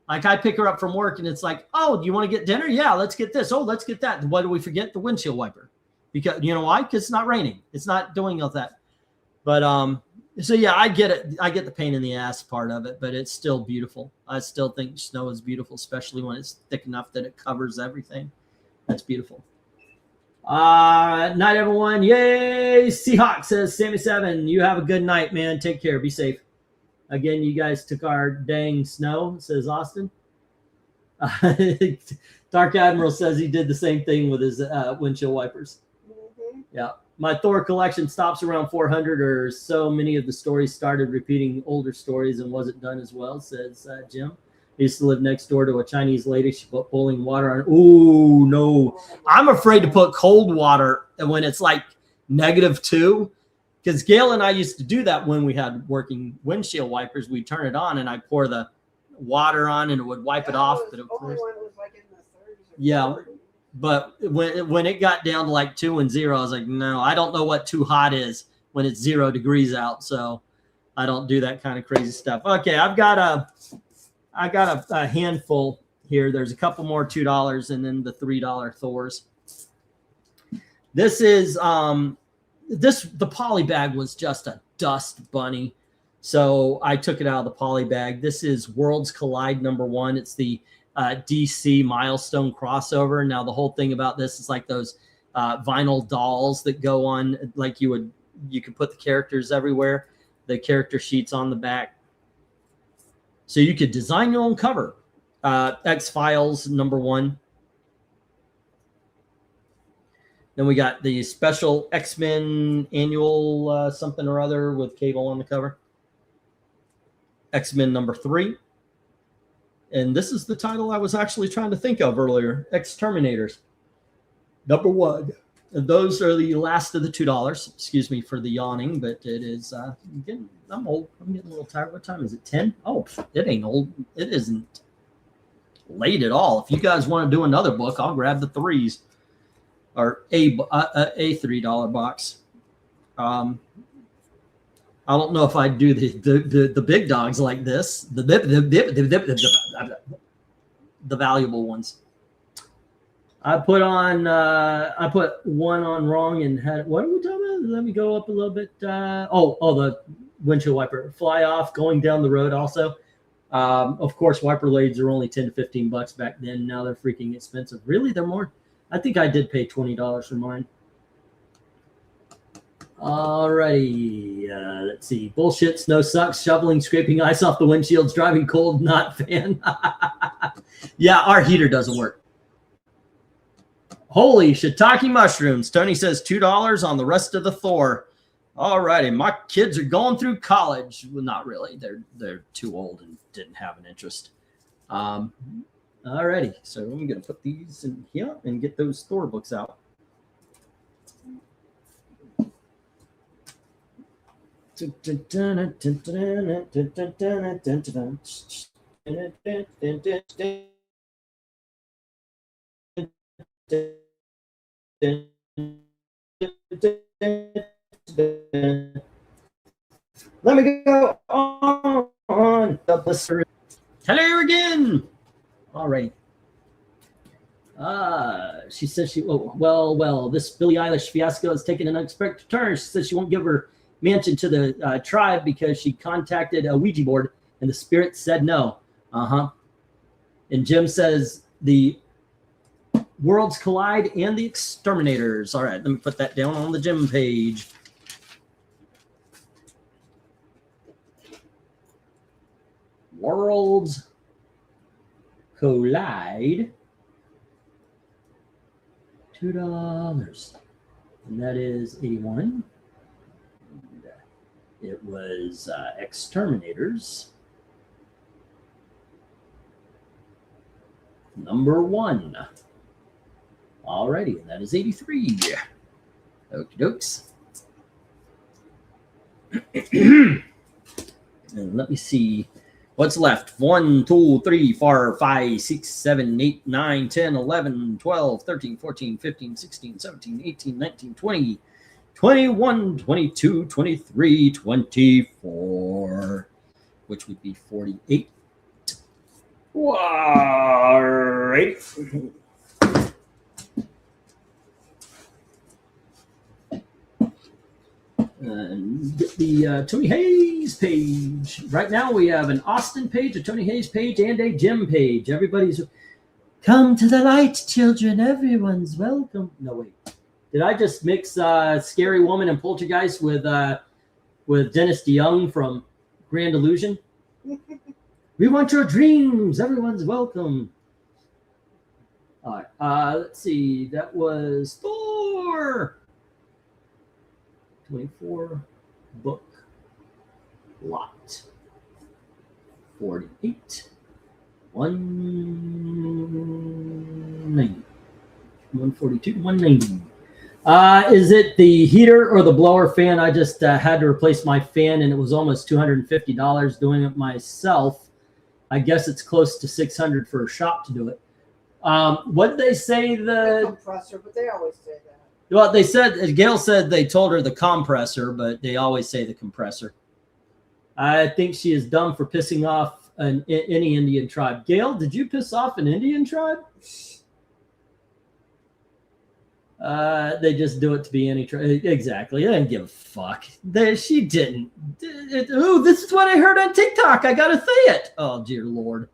S1: Like I pick her up from work, and it's like, oh, do you want to get dinner? Yeah, let's get this. Oh, let's get that. Why do we forget the windshield wiper? Because you know why? Because it's not raining. It's not doing all that. But so yeah, I get it. I get the pain in the ass part of it, but it's still beautiful. I still think snow is beautiful, especially when it's thick enough that it covers everything. That's beautiful. Night, everyone. Yay! Seahawk says, Sammy 7, you have a good night, man. Take care. Be safe. Again, you guys took our dang snow, says Austin. Dark Admiral says he did the same thing with his windshield wipers. Mm-hmm. Yeah. My Thor collection stops around 400 or so. Many of the stories started repeating older stories and wasn't done as well, says Jim. I used to live next door to a Chinese lady. She put boiling water on. Ooh, no. I'm afraid to put cold water when it's like -2. Because Gail and I used to do that when we had working windshield wipers. We'd turn it on and I'd pour the water on and it would wipe it off. But yeah. But when it got down to like 2 and 0, I was like, no, I don't know what too hot is when it's 0 degrees out. So I don't do that kind of crazy stuff. Okay, I got a handful here. There's a couple more $2 and then the $3 Thors. This is the poly bag was just a dust bunny. So I took it out of the poly bag. This is Worlds Collide #1. It's the DC milestone crossover. Now the whole thing about this is like those vinyl dolls that go on, like you could put the characters everywhere, the character sheets on the back. So you could design your own cover. X-Files #1. Then we got the special X-Men annual something or other with Cable on the cover. X-Men #3. And this is the title I was actually trying to think of earlier. X-Terminators #1. And those are the last of the $2. Excuse me for the yawning, but it is. I'm old. I'm getting a little tired. What time is it? 10? Oh, it ain't old. It isn't late at all. If you guys want to do another book, I'll grab the 3s or a $3 box. I don't know if I'd do the big dogs like this. The valuable ones. I put one on wrong and had, what are we talking about? Let me go up a little bit. The windshield wiper fly off going down the road also. Of course, wiper blades are only 10 to 15 bucks back then. Now they're freaking expensive. Really? They're more? I think I did pay $20 for mine. Alrighty. Let's see. Bullshit, snow sucks, shoveling, scraping ice off the windshields, driving cold, not fan. Yeah, our heater doesn't work. Holy shiitake mushrooms. Tony says $2 on the rest of the Thor. All righty. My kids are going through college. Well, not really. They're too old and didn't have an interest. All righty. So I'm going to put these in here and get those Thor books out. Let me go on. Hello again. All right. She says this Billie Eilish fiasco has taken an unexpected turn. She says she won't give her mansion to the tribe because she contacted a Ouija board and the spirit said no. And Jim says the Worlds Collide and the Exterminators. All right, let me put that down on the Jim page. Worlds Collide. $2. And that is 81. And it was Exterminators. Number 1. Alrighty, and that is 83. Okie dokes. And let me see what's left. 1, 2, 3, 4, 5, 6, 7, 8, 9, 10, 11, 12, 13, 14, 15, 16, 17, 18, 19, 20, 21, 22, 23, 24, which would be 48. All right. And get the Tony Hayes page. Right now we have an Austin page, a Tony Hayes page, and a Jim page. Everybody's come to the light, children. Everyone's welcome. No, wait. Did I just mix Scary Woman and Poltergeist with Dennis DeYoung from Grand Illusion? We want your dreams. Everyone's welcome. All right. Let's see. That was Thor. 24 book lot 48 190 142 190. Is it the heater or the blower fan? I just had to replace my fan and it was almost $250 doing it myself. I guess it's close to $600 for a shop to do it. What did they say?
S4: The compressor, but they always say that.
S1: Well, they said, Gail said they told her the compressor, but they always say the compressor. I think she is dumb for pissing off any Indian tribe. Gail, did you piss off an Indian tribe? They just do it to be any tribe. Exactly. They didn't give a fuck. She didn't. Ooh, this is what I heard on TikTok. I got to say it. Oh, dear Lord.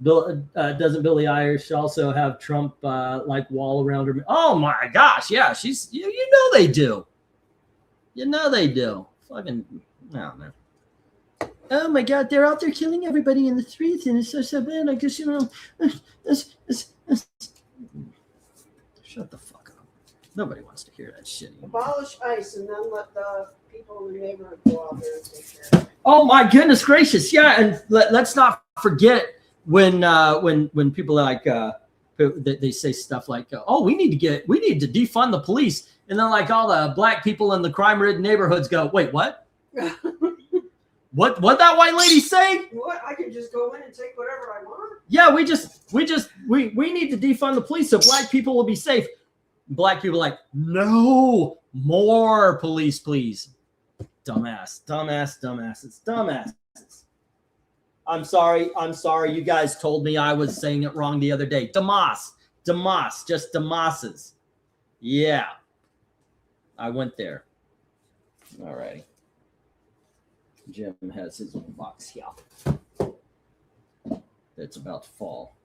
S1: Doesn't Billie Eilish also have Trump like wall around her? Oh my gosh, yeah, she's you know they do. You know they do. Fucking I don't know. Oh my God, they're out there killing everybody in the streets and it's so bad. I guess shut the fuck up. Nobody wants to hear that shit anymore.
S4: Abolish ICE and then let the people in the neighborhood go out there and take care of it.
S1: Oh my goodness gracious, yeah, and let's not forget when people are like they say stuff like oh we need to defund the police, and then like all the black people in the crime-ridden neighborhoods go, wait, what? what that white lady say?
S4: What? I can just go in and take whatever I want?
S1: Yeah, we need to defund the police so black people will be safe. Black people are like, no, more police, please. Dumbasses. I'm sorry. You guys told me I was saying it wrong the other day. Damas. Damas, just Damas's. Yeah. I went there. All righty. Jim has his own box here. That's about to fall.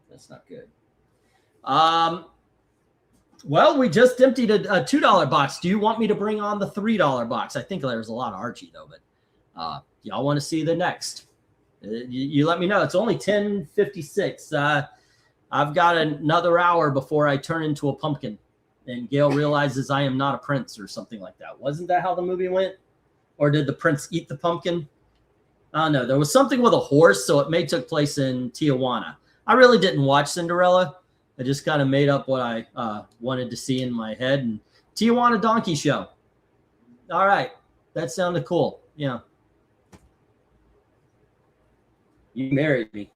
S1: That's not good. Well, we just emptied a $2 box. Do you want me to bring on the $3 box? I think there's a lot of Archie, though, but y'all want to see the next. You let me know. It's only 10:56. I've got another hour before I turn into a pumpkin and Gail realizes I am not a prince or something like that. Wasn't that how the movie went? Or did the prince eat the pumpkin? I don't know. There was something with a horse, so it may took place in Tijuana. I really didn't watch Cinderella. I just kind of made up what I wanted to see in my head. And Tijuana Donkey Show. All right. That sounded cool. Yeah. You married me.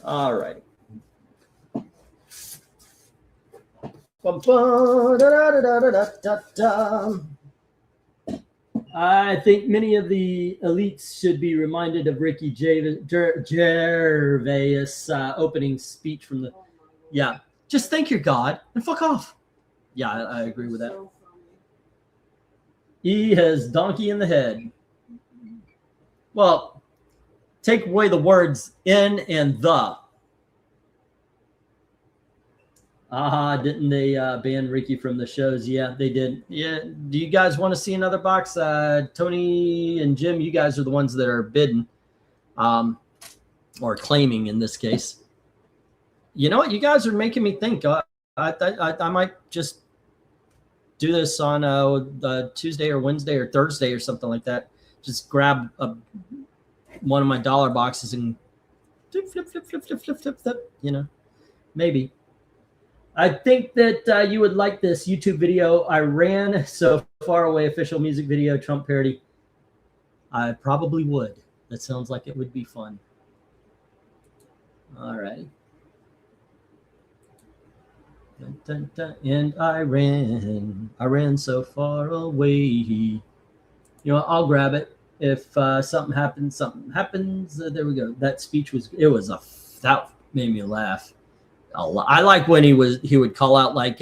S1: All righty. I think many of the elites should be reminded of Ricky Gervais' opening speech from the. Yeah, just thank your God and fuck off. Yeah, I agree with that. He has donkey in the head. Well, take away the words in and the. Didn't they ban Ricky from the shows? Yeah, they did. Yeah. Do you guys want to see another box? Tony and Jim, you guys are the ones that are bidding, or claiming in this case. You know what? You guys are making me think. I might just do this on Tuesday or Wednesday or Thursday or something like that. Just grab one of my dollar boxes and flip. You know, maybe. I think that you would like this YouTube video I ran. So far away official music video, Trump parody. I probably would. That sounds like it would be fun. All right. And I ran so far away. You know, I'll grab it. If something happens, there we go. That speech that made me laugh. I like when he would call out like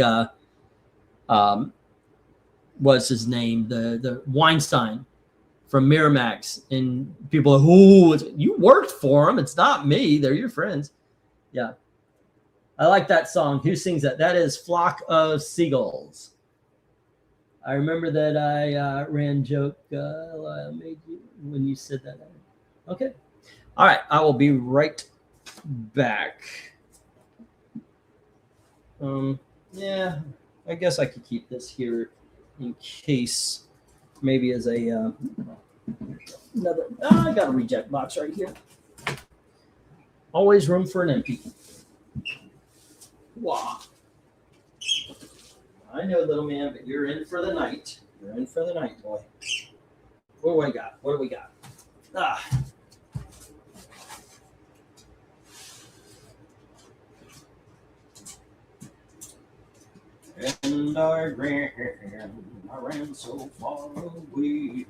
S1: what's his name, the Weinstein from Miramax, and people are, oh, you worked for him, it's not me, they're your friends. Yeah, I like that song. Who sings that? That is Flock of Seagulls. I remember that I ran joke made you when you said that. Okay, all right, I will be right back. Yeah, I guess I could keep this here in case, maybe as a another. I got a reject box right here. Always room for an empty. Wow. I know, little man, but you're in for the night. You're in for the night, boy. What do we got? What do we got? And I ran so far away.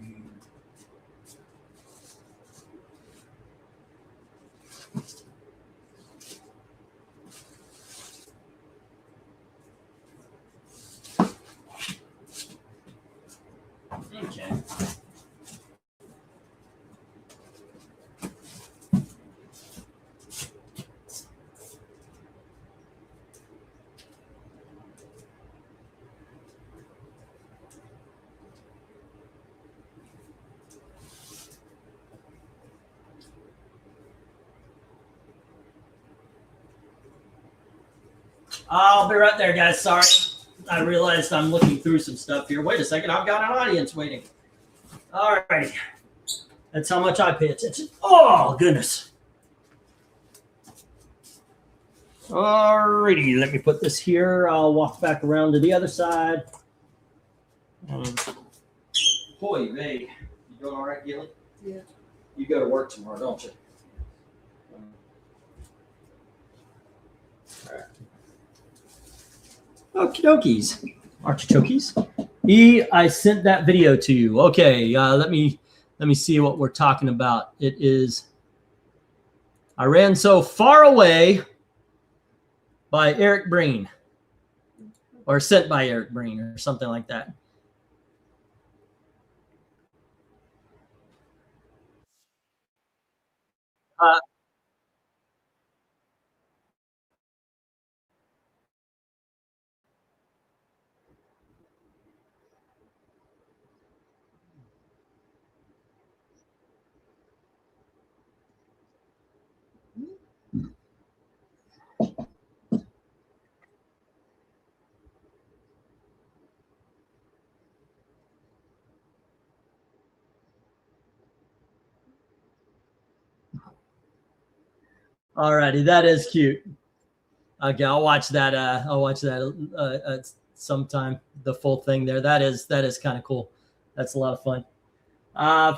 S1: Okay. I'll be right there, guys. Sorry. I realized I'm looking through some stuff here. Wait a second. I've got an audience waiting. All righty. That's how much I pay attention. Oh, goodness. All righty. Let me put this here. I'll walk back around to the other side. Boy, babe. You doing all right, Gilly?
S4: Yeah.
S1: You go to work tomorrow, don't you? All right. Okie dokies. Artichokes. I sent that video to you. Okay, let me see what we're talking about. It is I Ran So Far Away by Eric Breen, or sent by Eric Breen, or something like that. Alrighty, that is cute. Okay, I'll watch that. I'll watch that sometime. The full thing there. That is kind of cool. That's a lot of fun.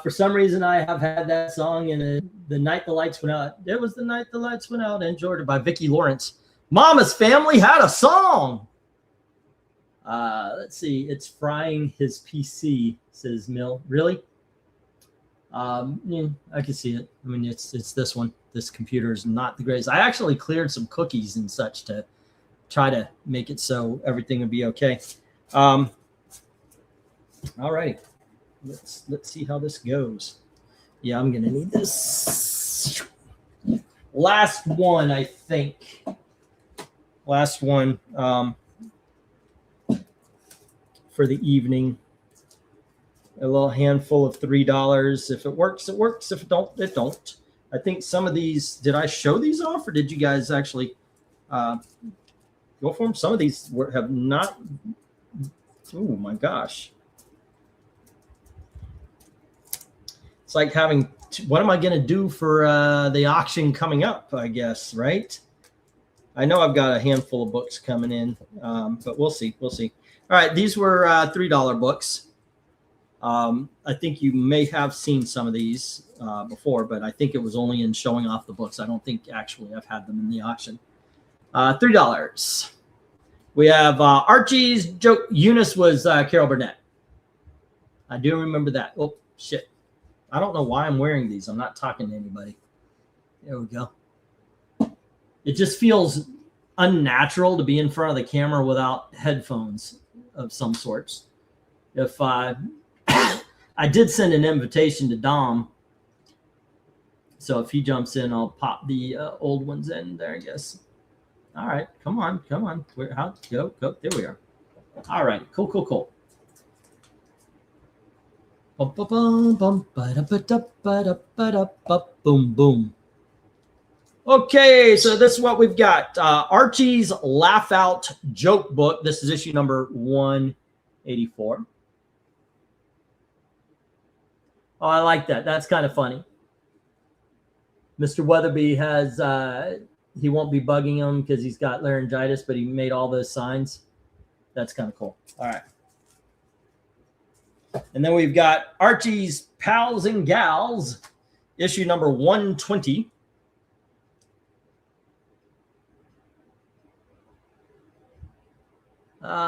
S1: For some reason, I have had that song in the night the lights went out. It was the night the lights went out in Georgia by Vicki Lawrence. Mama's Family had a song. Let's see. It's frying his PC, says Mill. Really? Yeah, I can see it. I mean, it's this one. This computer is not the greatest. I actually cleared some cookies and such to try to make it so everything would be okay. All right. Let's see how this goes. Yeah, I'm gonna need this. Last one, I think. Last one for the evening. A little handful of $3. If it works, it works. If it don't, it don't. I think some of these, did I show these off, or did you guys actually go for them? Some of these have not. Oh my gosh. It's like having, what am I going to do for the auction coming up, I guess, right? I know I've got a handful of books coming in, but we'll see. We'll see. All right, these were $3 books. I think you may have seen some of these before, but I think it was only in showing off the books. I don't think actually I've had them in the auction. $3. We have Archie's joke. Eunice was Carol Burnett. I do remember that. Oh, shit. I don't know why I'm wearing these. I'm not talking to anybody. There we go. It just feels unnatural to be in front of the camera without headphones of some sorts. If I did send an invitation to Dom, so if he jumps in, I'll pop the old ones in there, I guess. All right, come on. Go. There we are. All right, cool. Boom, boom. Okay, so this is what we've got. Archie's Laugh Out Joke Book. This is issue number 184. Oh, I like that. That's kind of funny. Mr. Weatherby has, he won't be bugging him because he's got laryngitis, but he made all those signs. That's kind of cool. All right. And then we've got Archie's Pals and Gals, issue number 120.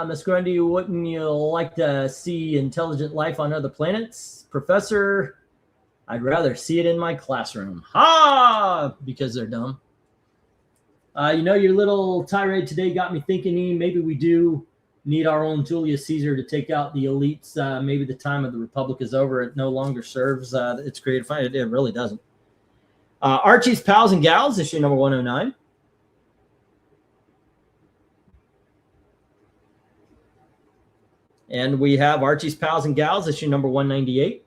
S1: Miss Grundy, wouldn't you like to see intelligent life on other planets? Professor, I'd rather see it in my classroom. Ha! Because they're dumb. Your little tirade today got me thinking, maybe we do need our own Julius Caesar to take out the elites. Maybe the time of the Republic is over. It no longer serves its creative function. It really doesn't. Archie's Pals and Gals, issue number 109. And we have Archie's Pals and Gals, issue number 198.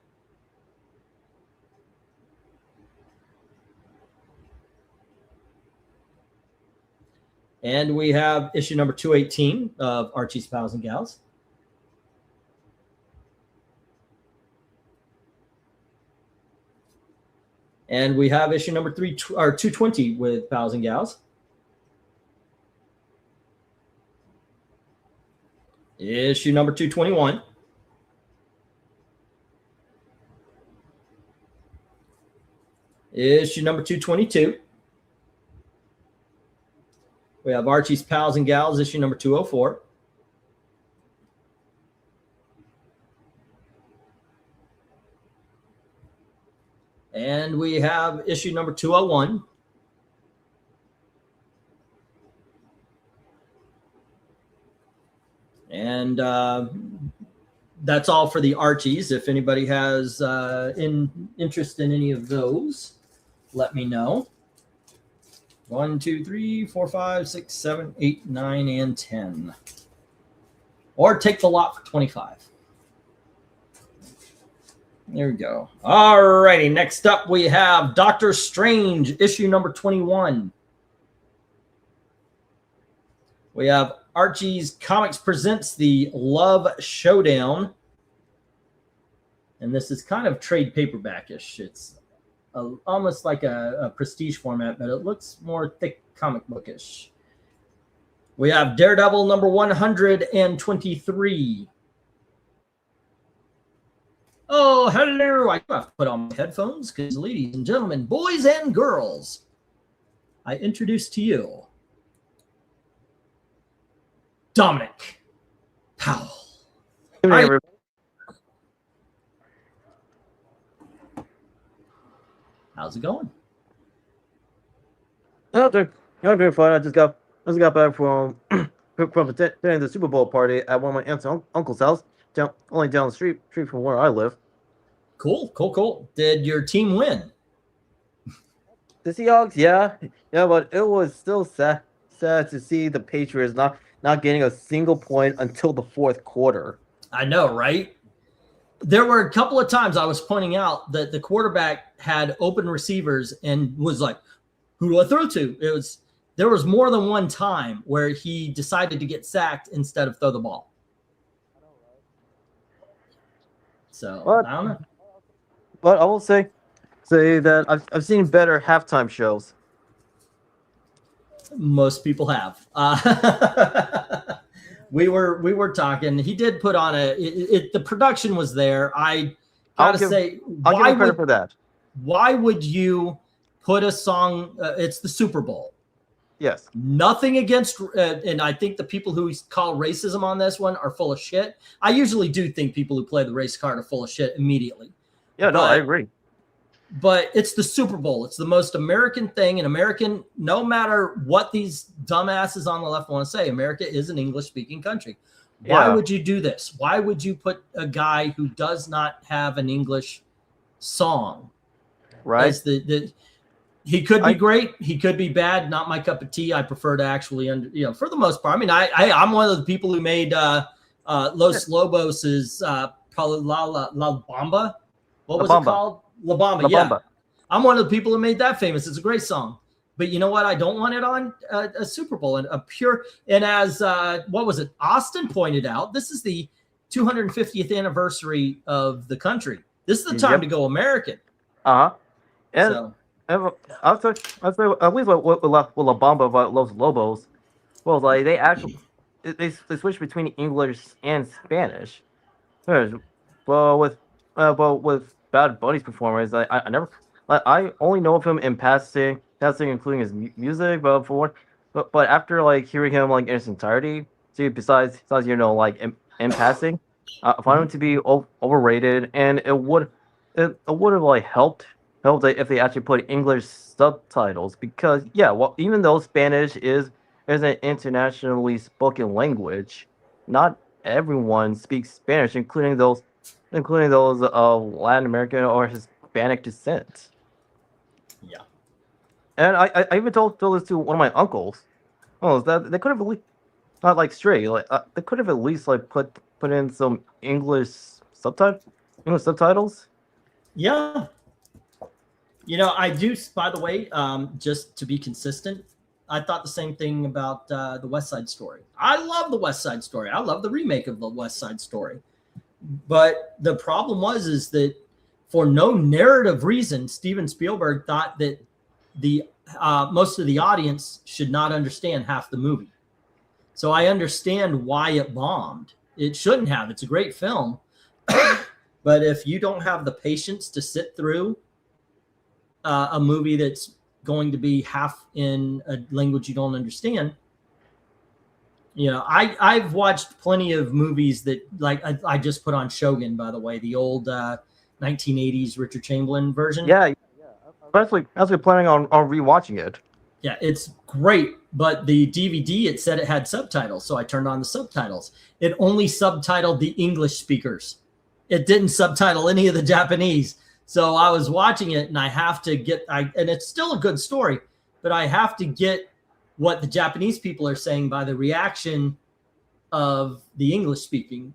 S1: And we have issue number 218 of Archie's Pals and Gals. And we have issue number 220 with Pals and Gals. Issue number 221. Issue number 222. We have Archie's Pals and Gals, issue number 204. And we have issue number 201 And that's all for the Archies. If anybody has interest in any of those, let me know. 1, 2, 3, 4, 5, 6, 7, 8, 9, and 10. Or take the lot for 25. There we go. All righty. Next up, we have Doctor Strange, issue number 21. We have Archie's Comics presents the Love Showdown. And this is kind of trade paperback-ish. It's almost like a prestige format, but it looks more thick comic bookish. We have Daredevil number 123. Oh, hello. I have to put on my headphones because, ladies and gentlemen, boys and girls, I introduce to you Dominic Powell. How's it going?
S5: Oh, they're doing fine. I just got back from attending the Super Bowl party at one of my aunts and uncle's house, only down the street from where I live.
S1: Cool. Did your team win?
S5: The Seahawks, yeah, but it was still sad to see the Patriots not getting a single point until the fourth quarter. I know, right?
S1: There were a couple of times I was pointing out that the quarterback had open receivers and was like, who do I throw to? There was more than one time where he decided to get sacked instead of throw the ball. So, I don't know.
S5: But I will say that I've seen better halftime shows.
S1: Most people have. We were talking. He did put on the production was there. I gotta say,
S5: I'll give him credit for that.
S1: Why would you put a song? It's the Super Bowl.
S5: Yes.
S1: Nothing against, and I think the people who call racism on this one are full of shit. I usually do think people who play the race card are full of shit immediately.
S5: Yeah, no, I agree.
S1: But it's the Super Bowl. It's the most American thing. And American, no matter what these dumbasses on the left want to say, America is an English-speaking country. Why would you do this? Why would you put a guy who does not have an English song?
S5: Right.
S1: He could be great. He could be bad. Not my cup of tea. I prefer to actually, for the most part. I mean, I'm one of the people who made Los Lobos' probably La Bamba. What was it called? La Bamba, yeah. I'm one of the people who made that famous. It's a great song. But you know what? I don't want it on a Super Bowl. And as what was it? Austin pointed out, this is the 250th anniversary of the country. This is the time to go American.
S5: And I'll say at least with La Bamba about Los Lobos, well, like they actually they switched between English and Spanish. Well, with Bad Bunny's performance, I never, I only know of him in passing, including his music, but after like hearing him like in its entirety, see besides in passing, I find him to be overrated, and it would have like helped if they actually put English subtitles, because even though Spanish is an internationally spoken language, not everyone speaks Spanish, including those of Latin American or Hispanic descent.
S1: Yeah. And
S5: I even told this to one of my uncles. Oh, that they could have at least not like straight, they could have at least like put in some English subtitles.
S1: Yeah. I do, by the way, just to be consistent, I thought the same thing about the West Side Story. I love the West Side Story. I love the remake of the West Side Story. But the problem is that for no narrative reason, Steven Spielberg thought that the most of the audience should not understand half the movie. So I understand why it bombed. It shouldn't have. It's a great film. But if you don't have the patience to sit through a movie that's going to be half in a language you don't understand, I've watched plenty of movies that, like, I just put on Shogun, by the way, the old 1980s Richard Chamberlain version.
S5: Yeah. I'm actually planning on rewatching it.
S1: Yeah, it's great, but the DVD, it said it had subtitles, so I turned on the subtitles. It only subtitled the English speakers. It didn't subtitle any of the Japanese. So I was watching it, and I have to get, and it's still a good story, but I have to get what the Japanese people are saying by the reaction of the English-speaking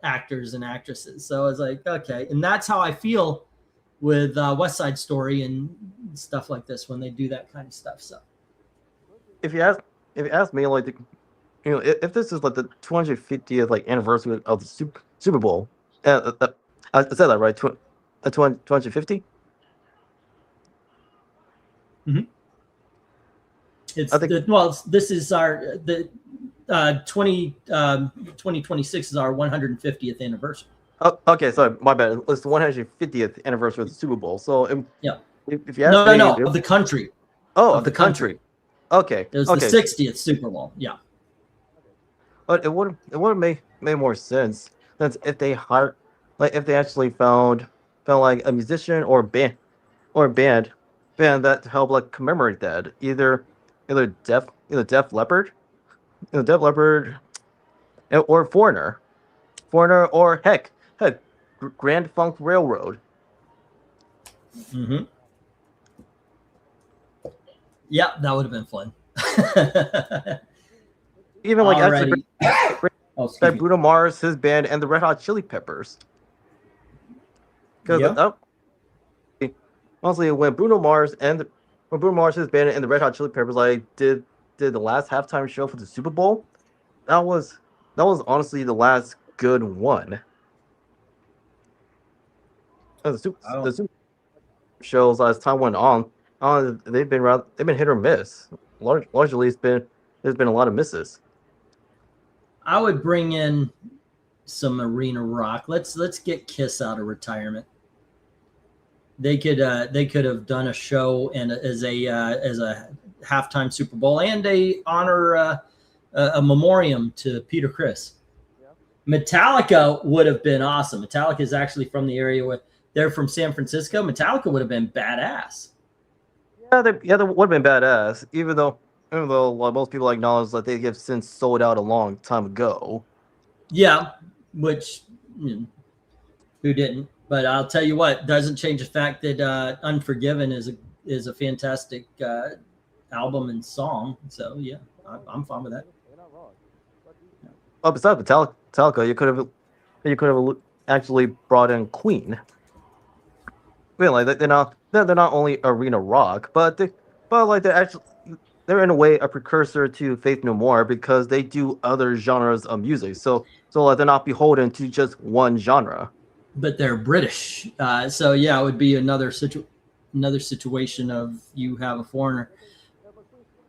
S1: actors and actresses. So I was like, okay, and that's how I feel with West Side Story and stuff like this when they do that kind of stuff. So
S5: If you ask me, like, if this is like the 250th like anniversary of the Super Bowl, I said that right? 250.
S1: it's
S5: I think-
S1: this is our 2026 is our 150th anniversary.
S5: Oh, okay, sorry, my bad. It's the 150th anniversary of the Super Bowl. So
S1: Yeah.
S5: if you ask me,
S1: No, of the country.
S5: of the country. Okay,
S1: It was
S5: okay.
S1: the 60th Super Bowl. Yeah.
S5: But it would have made more sense since if they actually found like a musician or band that to help like commemorate that, either Def Leppard, or Foreigner, or heck, Grand Funk Railroad.
S1: Mm-hmm. Yeah, that would have been fun.
S5: Even like
S1: Alrighty.
S5: actually
S1: Oh, excuse me.
S5: Bruno Mars, his band, and the Red Hot Chili Peppers. Because
S1: Yeah.
S5: honestly, when Bruno Mars, his band, and the Red Hot Chili Peppers like did the last halftime show for the Super Bowl, that was honestly the last good one. The Super shows as time went on, they've been hit or miss. Largely, there's been a lot of misses.
S1: I would bring in some arena rock. Let's get Kiss out of retirement. They could have done a show and as a halftime Super Bowl and a honor a memoriam to Peter Criss.
S5: Yeah.
S1: Metallica would have been awesome. Metallica is actually from the area where they're from San Francisco. Metallica would have been badass.
S5: Yeah, that would have been badass. Even though most people acknowledge that they have since sold out a long time ago.
S1: Yeah, which who didn't? But I'll tell you what, doesn't change the fact that Unforgiven is a fantastic album and song. So yeah, I'm fine with that.
S5: Oh, besides Metallica, you could have actually brought in Queen. Really, they're not only arena rock, but they're in a way a precursor to Faith No More because they do other genres of music. So like they're not beholden to just one genre.
S1: But they're British, so yeah, it would be another situation of you have a foreigner.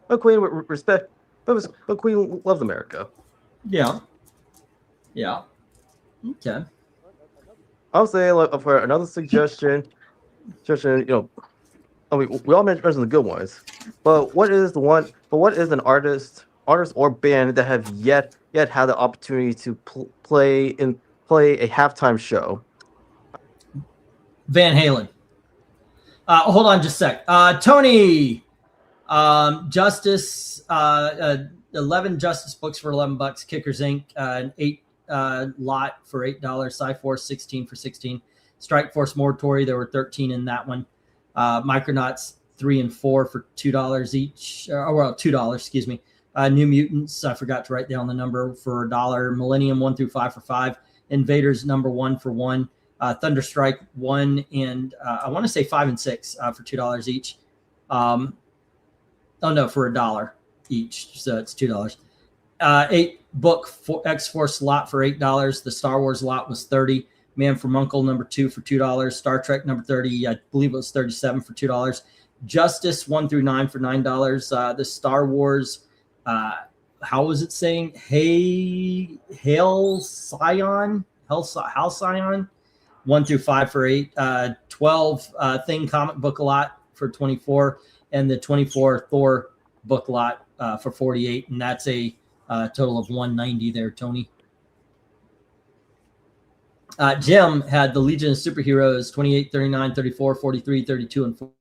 S5: But Queen respect, but Queen loves America.
S1: Yeah. Okay.
S5: I'll say like for another suggestion, I mean, we all mentioned the good ones, but what is an artist or band that have yet had the opportunity to play a halftime show?
S1: Van Halen. Hold on just a sec. Tony, Justice, 11 Justice books for $11. Kickers Inc. An 8 lot for $8. Cyforce 16 for $16. Strike Force Moratory, there were 13 in that one. Micronauts 3 and 4 for $2 each. $2, excuse me. New Mutants, I forgot to write down the number, for $1. Millennium 1 through 5 for $5. Invaders number 1 for $1. Thunderstrike 1 and I want to say 5 and 6 for $2 each. For $1 each, so it's $2. 8 book X-Force lot for $8. The Star Wars lot was $30. Man from Uncle number 2 for $2. Star Trek number 30, I believe it was 37 for $2. Justice 1 through 9 for $9. The Star Wars, how was it saying? Halcyon 1 through 5 for $8. 12 Thing comic book lot for $24, and the 24 Thor book lot for $48, and that's a total of $190 there, Tony. Jim had the Legion of Superheroes 28, 39, 34, 43, 32, and 40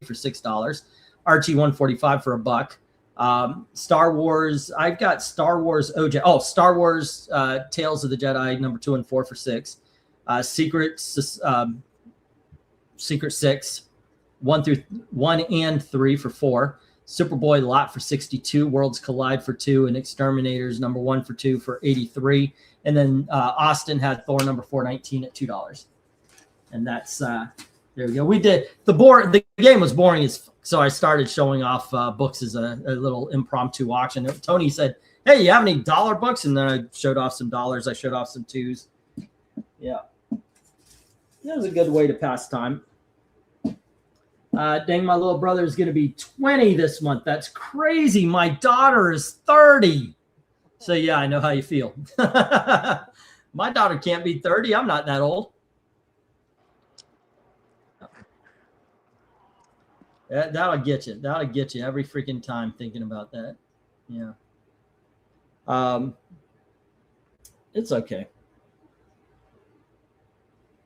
S1: for $6. RT-145 for $1. Star Wars, I've got Star Wars OJ. Oh, Star Wars Tales of the Jedi number 2 and 4 for $6. Secret 6 1 and 3 for $4. Superboy Lot for $62. Worlds Collide for $2, and Exterminators number 1 for $2 for $83. And then Austin had Thor number 419 at $2. And that's there we go. We did the game was boring so I started showing off books as a little impromptu auction. Tony said, "Hey, you have any dollar books?" And then I showed off some dollars. I showed off some twos. Yeah, that was a good way to pass time. Dang, my little brother is going to be 20 this month. That's crazy. My daughter is 30. So yeah, I know how you feel. My daughter can't be 30. I'm not that old. That'll get you. That'll get you every freaking time thinking about that. Yeah. It's okay.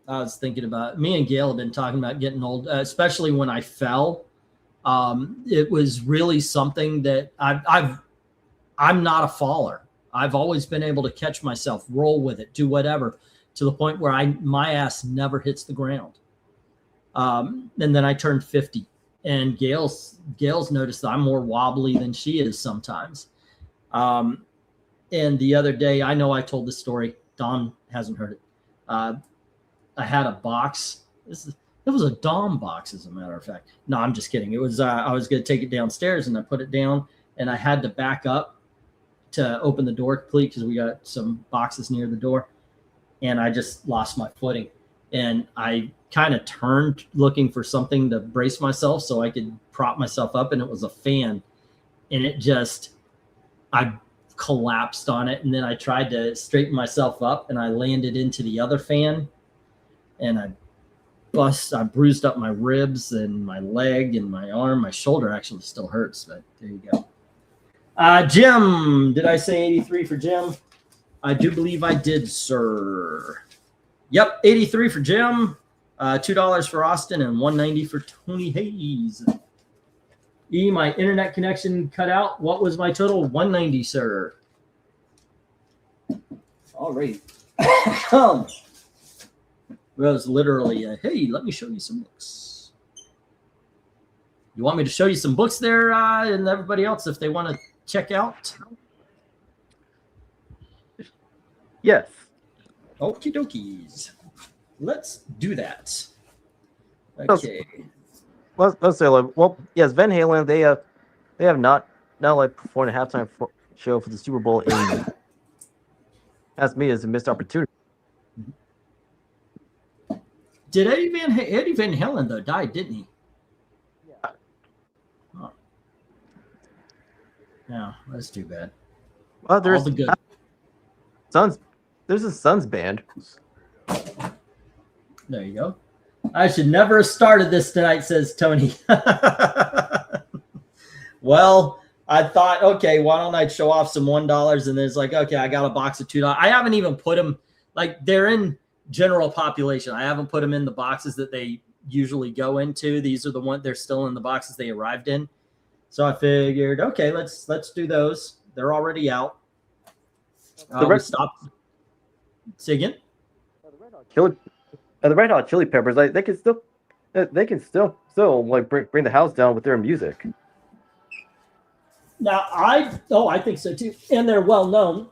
S1: I was thinking about me and Gail have been talking about getting old, especially when I fell. It was really something that I'm not a faller. I've always been able to catch myself, roll with it, do whatever, to the point where my ass never hits the ground. And then I turned 50. And Gail's noticed that I'm more wobbly than she is sometimes. And the other day, I know I told this story. Don hasn't heard it. I had a box. It was a Dom box, as a matter of fact. No, I'm just kidding. It was I was going to take it downstairs, and I put it down, and I had to back up to open the door complete because we got some boxes near the door, and I just lost my footing, and I kind of turned looking for something to brace myself so I could prop myself up, and it was a fan, and I collapsed on it, and then I tried to straighten myself up, and I landed into the other fan, and I bruised up my ribs and my leg and my arm. My shoulder actually still hurts, but there you go. Jim, did I say 83 for Jim? I do believe I did, sir. Yep, 83 for Jim. $2 for Austin and $1.90 for Tony Hayes. My internet connection cut out. What was my total? $1.90, sir. All right. It was literally hey, let me show you some books. You want me to show you some books there, and everybody else, if they want to check out?
S5: Yes.
S1: Okie dokies. Let's do that. Okay.
S5: Let's say, yes, Van Halen. They have not like performed a halftime show for the Super Bowl. That's me as a missed opportunity.
S1: Did Eddie Van Halen though died, didn't he?
S5: Yeah.
S1: Oh. Yeah, that's too bad.
S5: Well, there's
S1: all the good
S5: Sons. There's a Sons band.
S1: There you go. I should never have started this tonight, says Tony. Well, I thought, okay, why don't I show off some $1? And it's like, okay, I got a box of $2. I haven't even put them, like, they're in general population. I haven't put them in the boxes that they usually go into. These are the ones, they're still in the boxes they arrived in. So I figured, okay, let's do those. They're already out. We stopped. Say again?
S5: The Red Hot Chili Peppers, like they can still like bring the house down with their music.
S1: Now I think so too, and they're well known.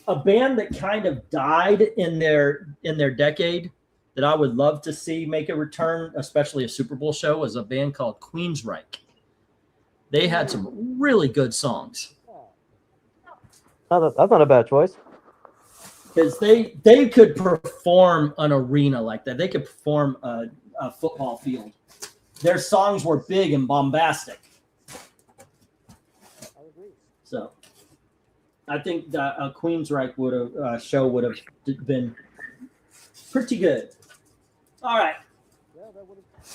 S1: A band that kind of died in their decade that I would love to see make a return, especially a Super Bowl show, was a band called Queensryche. They had some really good songs.
S5: That's not a bad choice.
S1: Because they could perform an arena like that. They could perform a football field. Their songs were big and bombastic.
S5: I agree.
S1: So I think that a Queensryche show would have been pretty good. All right.
S5: Yeah,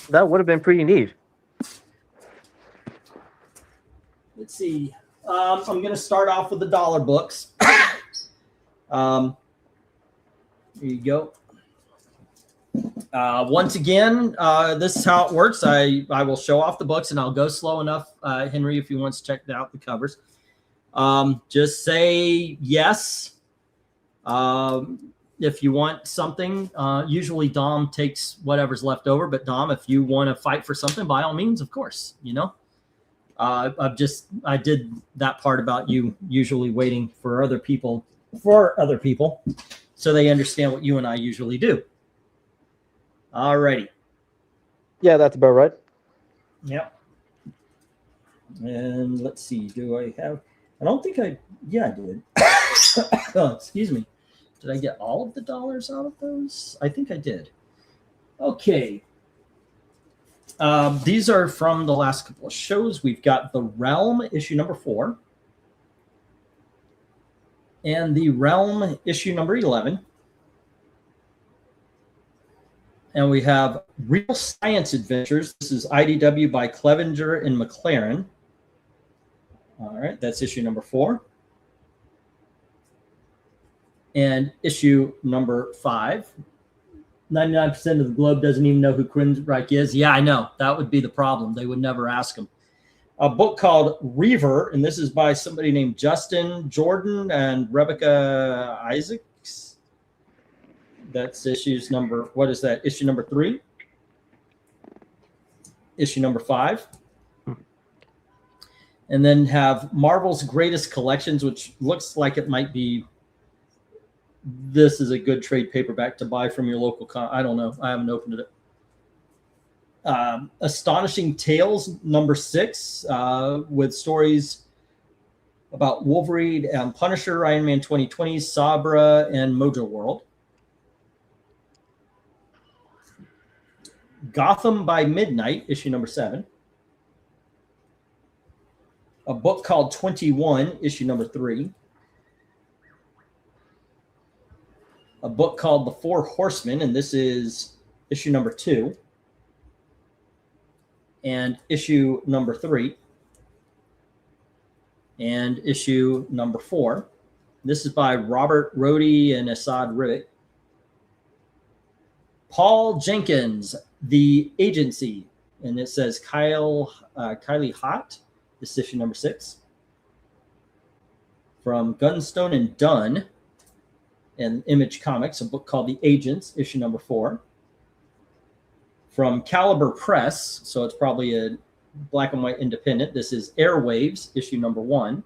S5: that would have been pretty neat.
S1: Let's see. I'm going to start off with the dollar books. Here you go. Once again, this is how it works. I will show off the books, and I'll go slow enough, Henry, if you want to check out the covers. Just say yes. If you want something, usually Dom takes whatever's left over. But Dom, if you want to fight for something, by all means, of course, I did that part about you usually waiting for other people, so they understand what you and I usually do. All righty.
S5: Yeah, that's about right.
S1: Yep. And let's see. I don't think I did. Oh, excuse me. Did I get all of the dollars out of those? I think I did. Okay. These are from the last couple of shows. We've got The Realm, issue number 4. And The Realm, issue number 11. And we have Real Science Adventures. This is IDW by Clevenger and McLaren. All right, that's issue number 4. And issue number 5. 99% of the globe doesn't even know who Quinreich is. Yeah, I know. That would be the problem. They would never ask him. A book called Reaver, and this is by somebody named Justin Jordan and Rebecca Isaacs. That's issue number 3. Issue number 5. And then have Marvel's Greatest Collections, which looks like it might be. This is a good trade paperback to buy from your local. I don't know. I haven't opened it. Astonishing Tales number 6 with stories about Wolverine and Punisher, Iron Man 2020, Sabra, and Mojo World. Gotham by Midnight, issue number 7. A book called 21, issue number 3. A book called The Four Horsemen, and this is issue number 2. And issue number 3. And issue number 4. This is by Robert Rohde and Assad Ribic. Paul Jenkins, The Agency, and it says Kylie Hott. This is issue number 6. From Gunstone and Dunn and Image Comics, a book called The Agents, issue number 4. From Caliber Press, so it's probably a black and white independent. This is Airwaves, issue number 1.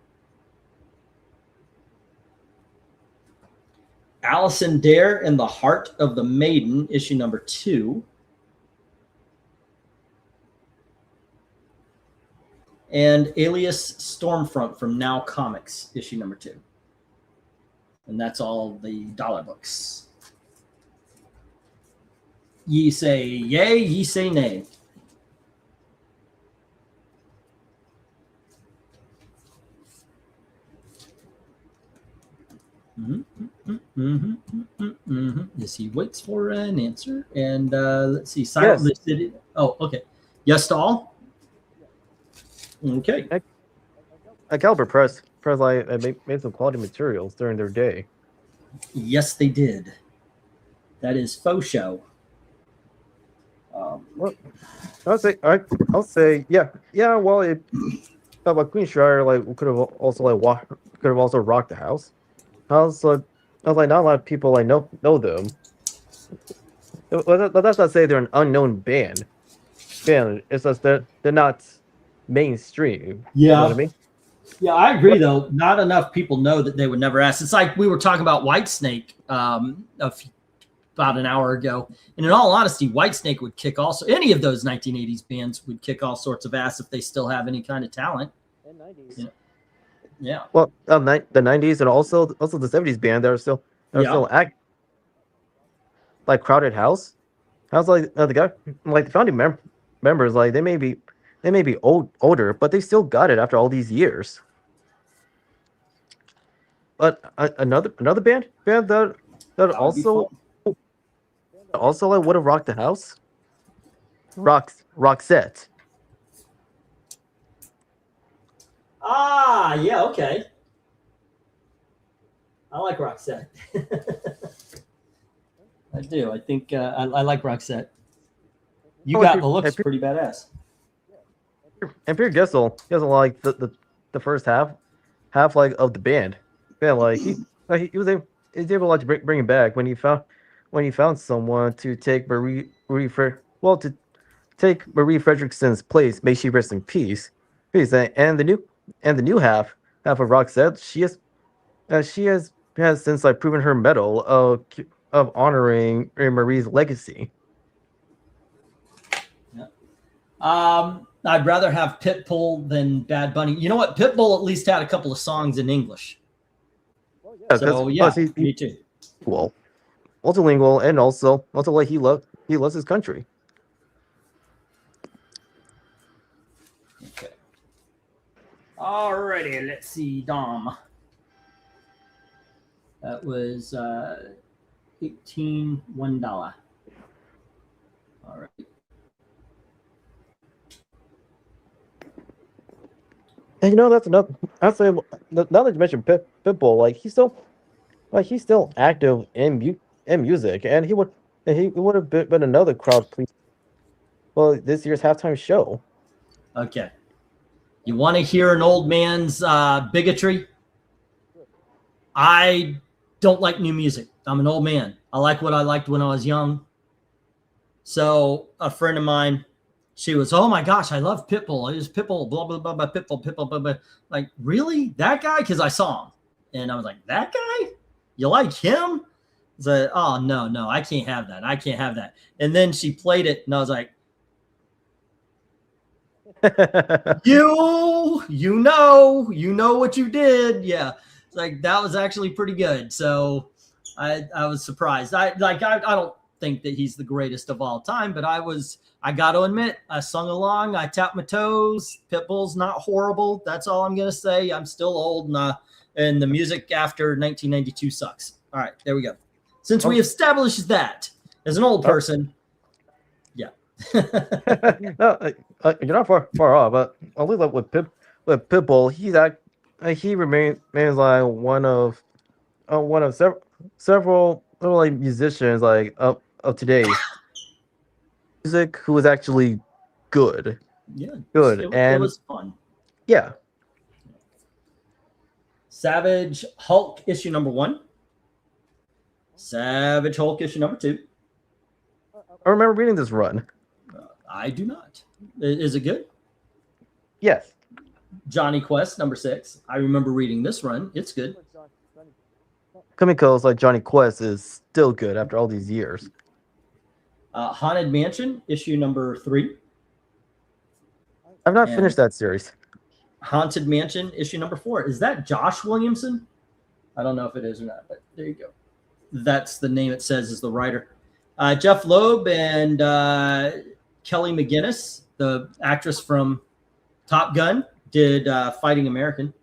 S1: Alison Dare and the Heart of the Maiden, issue number 2. And Alias Stormfront from Now Comics, issue number 2. And that's all the dollar books. Ye say yay, ye say nay. Yes, he waits for an answer. And let's see. Silent
S5: Yes.
S1: Oh, okay. Yes to all? Okay.
S5: At Caliber Press, like made some quality materials during their day.
S1: Yes, they did. That is faux show.
S5: Well, I'll say, yeah. Well, about Queen Shire, like could have also rocked the house. I was like, not a lot of people know them. But that's not to say they're an unknown band. It's just they're not mainstream.
S1: Yeah.
S5: You know what I mean?
S1: Yeah, I agree, though. Not enough people know that they would never ask. It's like we were talking about Whitesnake about an hour ago. And in all honesty, Whitesnake would kick also. Any of those 1980s bands would kick all sorts of ass if they still have any kind of talent.
S5: And 90s.
S1: You know? Yeah.
S5: Well, the 90s and also the 70s band that are still act like Crowded House. How's like the guy like the founding members, like they may be older, but they still got it after all these years. But another band that also like would have rocked the house. Roxette.
S1: Ah, yeah, okay. I like Roxette. I do. I think I like Roxette. You
S5: Oh,
S1: got
S5: if
S1: the
S5: you-
S1: looks
S5: if you-
S1: pretty badass.
S5: And Peter Gessel, he doesn't like the first half like of the band. Yeah, like he was able to like to bring it back when he found someone to take to take Marie Fredrickson's place. May she rest in peace. And the new half of Roxette, she has since like proven her mettle of honoring Marie's legacy.
S1: I'd rather have Pitbull than Bad Bunny. You know what? Pitbull at least had a couple of songs in English. So yeah, me too.
S5: Well, multilingual, and also like he loves his country.
S1: Okay. Alrighty, let's see, Dom. That was $1. All right.
S5: And you know that's another. I'd say now that you mentioned Pitbull, like he's still active in music, and he would have been another crowd pleaser. Well, this year's halftime show.
S1: Okay. You want to hear an old man's bigotry? I don't like new music. I'm an old man. I like what I liked when I was young. So a friend of mine, she was, oh my gosh, I love Pitbull. It was Pitbull, blah, blah, blah, blah, Pitbull, blah, blah. Like, really? That guy? Because I saw him. And I was like, that guy? You like him? So, oh, no, I can't have that. I can't have that. And then she played it, and I was like, you know what you did. Yeah. It's like, that was actually pretty good. So I was surprised. I don't think that he's the greatest of all time, but I got to admit, I sung along, I tapped my toes. Pitbull's not horrible. That's all I'm going to say. I'm still old, and the music after 1992 sucks. All right, there we go. Since we established that as an old person, yeah.
S5: No, you're not far off, but I'll leave that with Pitbull. He remains like one of several like musicians like of today music who is actually good.
S1: Yeah,
S5: good,
S1: it was fun.
S5: Yeah.
S1: Savage Hulk issue number 1. Savage Hulk issue number 2.
S5: I remember reading this run.
S1: I do not. Is it good?
S5: Yes.
S1: Johnny Quest number 6. I remember reading this run. It's good.
S5: Kimiko's like Johnny Quest is still good after all these years.
S1: Haunted Mansion issue number 3.
S5: I've not finished that series.
S1: Haunted Mansion issue number 4. Is that Josh Williamson? I don't know if it is or not, but there you go. That's the name it says is the writer. Jeff Loeb and Kelly McGinnis, the actress from Top Gun, did Fighting American.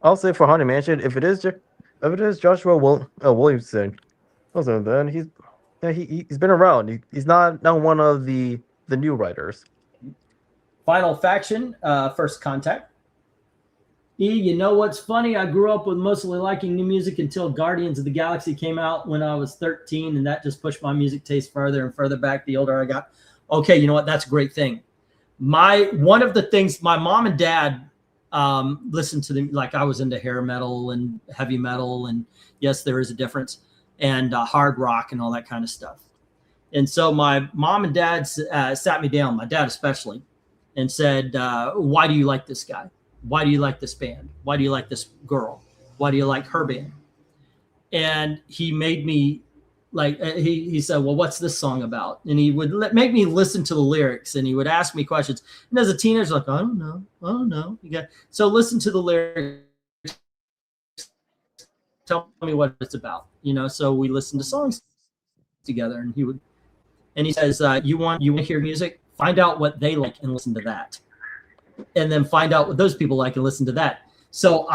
S5: I'll say for Haunted Mansion, if it is Joshua Williamson, also then he's been around. He's not one of the new writers.
S1: Final Faction, First Contact. You know what's funny? I grew up with mostly liking new music until Guardians of the Galaxy came out when I was 13, and that just pushed my music taste further and further back the older I got. Okay, you know what? That's a great thing. One of the things my mom and dad listened to, like I was into hair metal and heavy metal, and yes, there is a difference, and hard rock and all that kind of stuff. And so my mom and dad sat me down, my dad especially, and said, why do you like this guy? Why do you like this band? Why do you like this girl? Why do you like her band? And he made me like, he said, well, what's this song about? And he would make me listen to the lyrics, and he would ask me questions. And as a teenager, like, I don't know. So listen to the lyrics. Tell me what it's about, So we listened to songs together, and he says, you want to hear music? Find out what they like and listen to that. And then find out what those people like and listen to that. So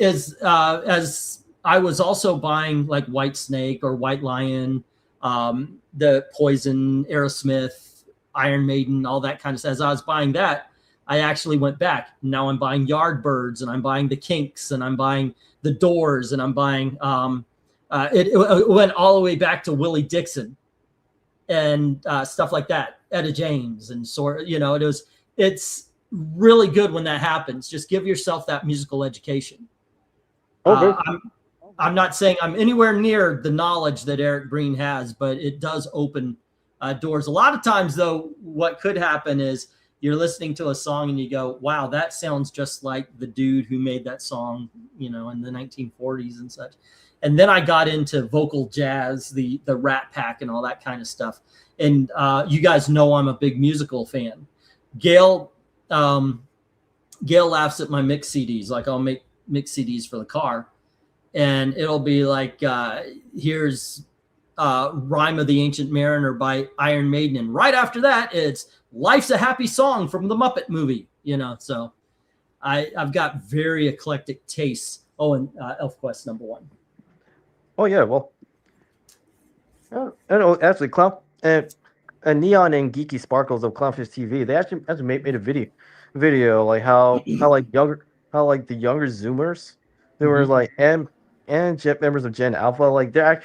S1: as I was also buying like White Snake or White Lion, the Poison, Aerosmith, Iron Maiden, all that kind of stuff. As I was buying that, I actually went back. Now I'm buying Yardbirds, and I'm buying the Kinks, and I'm buying the Doors, and I'm buying It went all the way back to Willie Dixon and stuff like that, Etta James, and it's really good when that happens. Just give yourself that musical education.
S5: Okay.
S1: I'm not saying I'm anywhere near the knowledge that Eric Green has, but it does open doors. A lot of times, though, what could happen is you're listening to a song and you go, wow, that sounds just like the dude who made that song, in the 1940s and such. And then I got into vocal jazz, the Rat Pack and all that kind of stuff. And you guys know I'm a big musical fan. Gail laughs at my mix CDs. Like, I'll make mix CDs for the car, and it'll be like, here's Rhyme of the Ancient Mariner by Iron Maiden, and right after that it's Life's a Happy Song from the Muppet movie. So I've got very eclectic tastes. Oh, and ElfQuest #1.
S5: Oh yeah, well, actually, Clown and Neon and Geeky Sparkles of Clownfish TV, they actually made a video like how the younger Zoomers who were like and members of Gen Alpha, like they're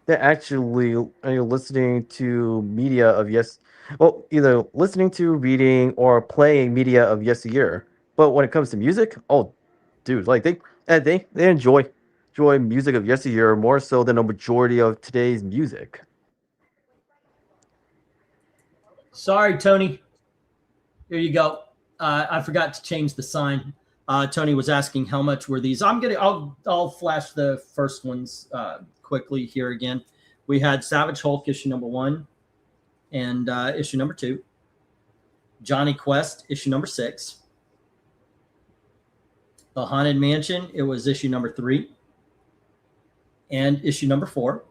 S5: actually listening to media of either listening to, reading, or playing media of yesteryear. But when it comes to music, oh, dude, like they enjoy music of yesteryear more so than a majority of today's music.
S1: Sorry, Tony. Here you go. I forgot to change the sign. Tony was asking how much were these. I'll flash the first ones quickly here again. We had Savage Hulk issue #1 and issue #2. Johnny Quest issue #6. The Haunted Mansion, it was issue #3 and issue #4.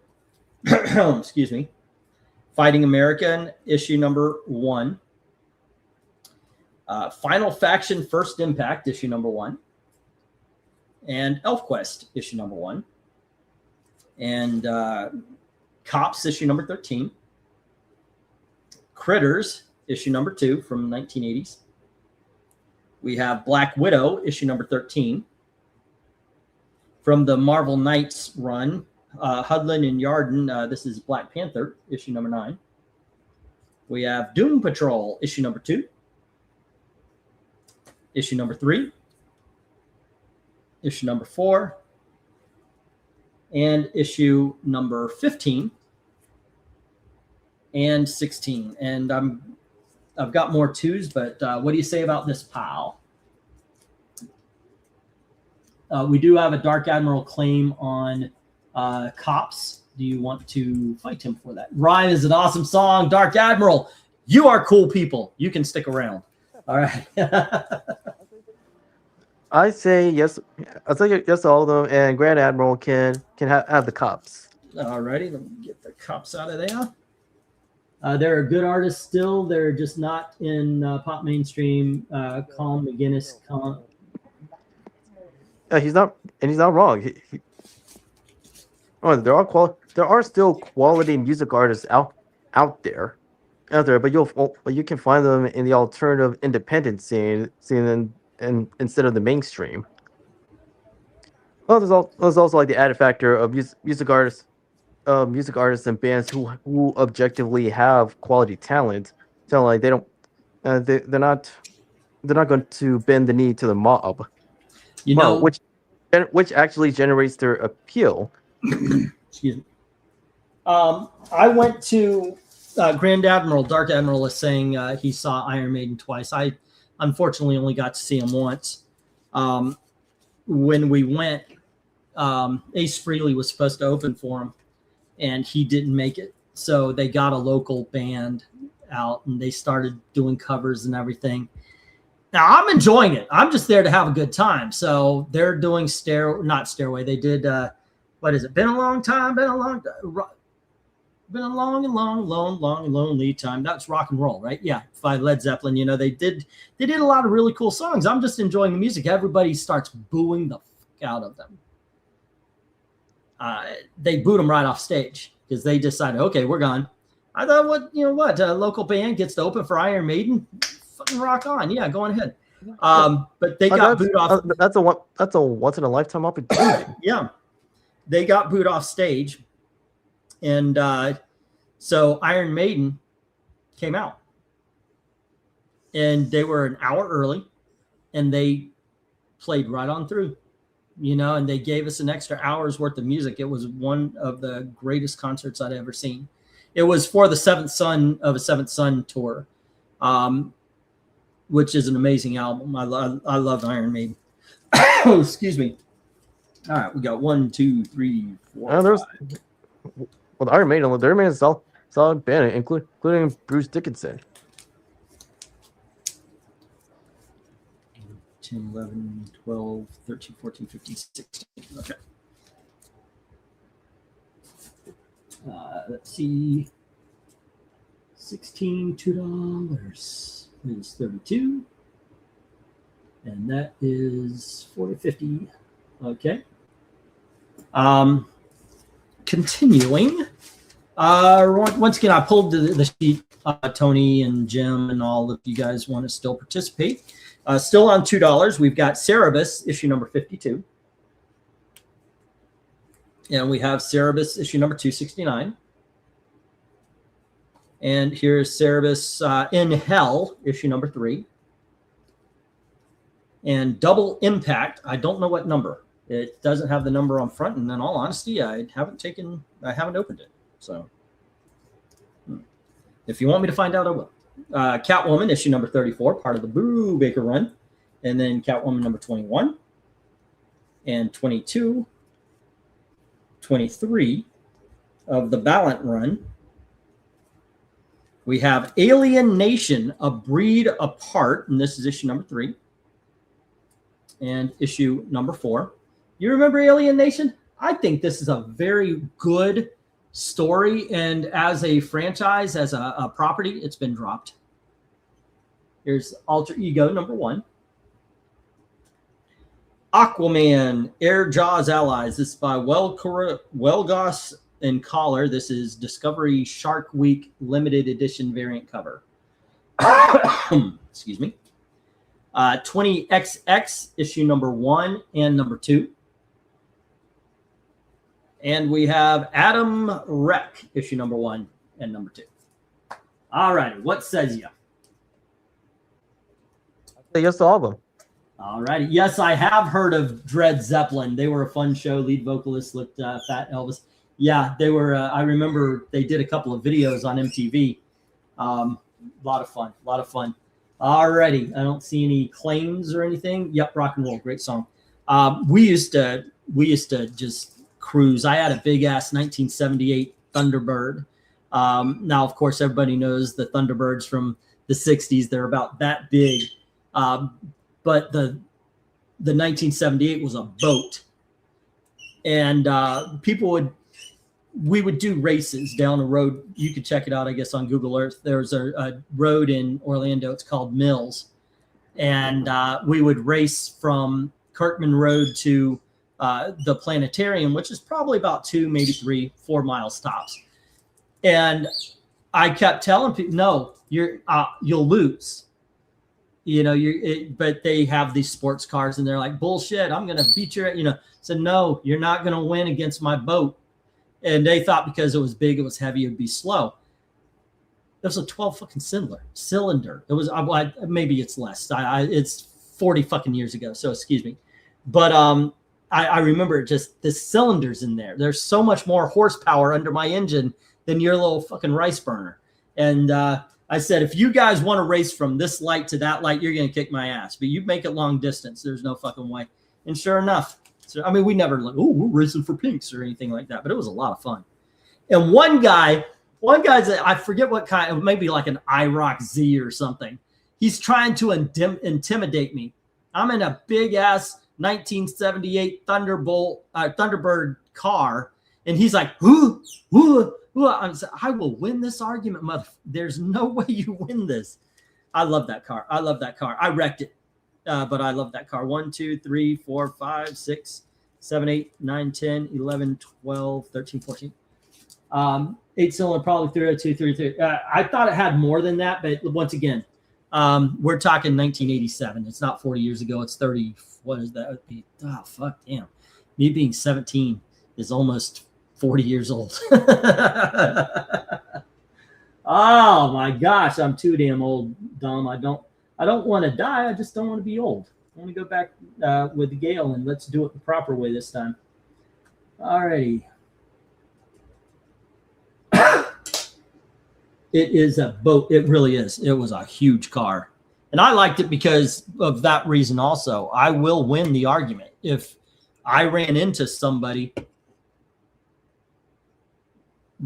S1: Excuse me. Fighting American issue #1. Final Faction First Impact issue #1. And ElfQuest issue #1. And Cops issue #13. Critters issue #2 from 1980s. We have Black Widow issue #13. From the Marvel Knights run, Hudlin and Yarden, this is Black Panther issue #9. We have Doom Patrol issue #2. Issue #3, issue #4, and issue #15 and 16. And I've got more twos, but what do you say about this pile? We do have a Dark Admiral claim on Cops. Do you want to fight him for that? Rhyme is an awesome song. Dark Admiral, you are cool people. You can stick around. All right.
S5: I say yes. I say yes to all of them, and Grand Admiral can have the Cops.
S1: All righty, let me get the Cops out of there. They're a good artist still. They're just not in pop mainstream. Colm McGinnis.
S5: He's not wrong. There are still quality music artists out there, but you can find them in the alternative independent scene and instead of the mainstream. Well, there's also like the added factor of music artists and bands who objectively have quality talent. So like they're not going to bend the knee to the mob, which actually generates their appeal.
S1: Excuse me. I went to Grand Admiral. Dark Admiral is saying he saw Iron Maiden twice. I unfortunately only got to see him once. When we went, Ace Frehley was supposed to open for him, and he didn't make it. So they got a local band out, and they started doing covers and everything. Now, I'm enjoying it. I'm just there to have a good time. So they're doing not Stairway. They did, what is it? Been a long time, been a long and lonely time. That's Rock and Roll, right? Yeah, by Led Zeppelin. They did a lot of really cool songs. I'm just enjoying the music. Everybody starts booing the fuck out of them. They booed them right off stage because they decided, okay, we're gone. I thought, a local band gets to open for Iron Maiden, fucking rock on. Yeah, go on ahead. But they got booed off.
S5: That's a once in a lifetime opportunity.
S1: Yeah. they got booed off stage. And so Iron Maiden came out. And they were an hour early. And they played right on through. And they gave us an extra hour's worth of music. It was one of the greatest concerts I'd ever seen. It was for the Seventh Son of a Seventh Son tour, which is an amazing album. I love Iron Maiden. Excuse me. All right, we got 1, 2, 3, 4.
S5: Well, Iron Maiden, their man is solid band, including Bruce Dickinson.
S1: 10, 11, 12, 13, 14, 15, 16. Okay. Let's see. 16, $2 is 32. And that is 40, 50. Okay. Continuing. Once again, I pulled the sheet. Tony and Jim and all of you guys want to still participate. Still on $2. We've got Cerebus, issue number 52. And we have Cerebus, issue number 269. And here's Cerebus in Hell, issue number 3. And Double Impact, I don't know what number. It doesn't have the number on front. And in all honesty, I haven't opened it. So if you want me to find out, I will. Catwoman, issue number 34, part of the Boo Baker run. And then Catwoman number 21 and 22, 23 of the Ballant run. We have Alien Nation, A Breed Apart, and this is issue number 3 and issue number 4. You remember Alien Nation? I think this is a very good story, and as a franchise, as a property, it's been dropped. Here's Alter Ego number 1. Aquaman, Air Jaws Allies. This is by Welgoss and Collar. This is Discovery Shark Week limited edition variant cover. Excuse me. 20XX, issue number 1 and number 2. And we have Adam Wreck, issue number 1 and number 2. All right, what says you?
S5: Yes to all of them.
S1: All righty. Yes, I have heard of Dred Zeppelin. They were a fun show. Lead vocalist looked Fat Elvis. Yeah, they were. I remember they did a couple of videos on MTV. A lot of fun. All righty. I don't see any claims or anything. Yep, Rock and Roll, great song. We used to just cruise. I had a big ass 1978 Thunderbird. Now, of course, everybody knows the Thunderbirds from the 60s. They're about that big. But the 1978 was a boat, and we would do races down a road. You could check it out, I guess, on Google Earth. There's a road in Orlando. It's called Mills, and we would race from Kirkman Road to the planetarium, which is probably about 2, maybe 3, 4 mile stops. And I kept telling people, no, you'll lose. But they have these sports cars and they're like, bullshit, I'm going to beat your, said, no, you're not going to win against my boat. And they thought because it was big, it was heavy, it would be slow. It was a 12 fucking cylinder. It was, maybe it's less. It's 40 fucking years ago. So excuse me. But I remember just the cylinders in there. There's so much more horsepower under my engine than your little fucking rice burner. And, I said, if you guys want to race from this light to that light, you're going to kick my ass. But you make it long distance. There's no fucking way. And sure enough, we never like, we're racing for pinks or anything like that. But it was a lot of fun. And one guy's, I forget what kind, maybe like an IROC Z or something. He's trying to intimidate me. I'm in a big ass 1978 Thunderbird car. And he's like, ooh. I will win this argument, mother. There's no way you win this. I love that car. I wrecked it, but I love that car. 1, 2, 3, 4, 5, 6, 7, 8, 9, 10, 11, 12, 13, 14. 8-cylinder, probably 302, 303. I thought it had more than that, but once again, we're talking 1987. It's not 40 years ago. It's 30. What is that? Oh, fuck, damn. Me being 17 is almost 40 years old. Oh my gosh, I'm too damn old, Dom. I don't want to die. I just don't want to be old. I want to go back with Gail, and let's do it the proper way this time. Alrighty. It is a boat. It really is. It was a huge car. And I liked it because of that reason also. I will win the argument. If I ran into somebody,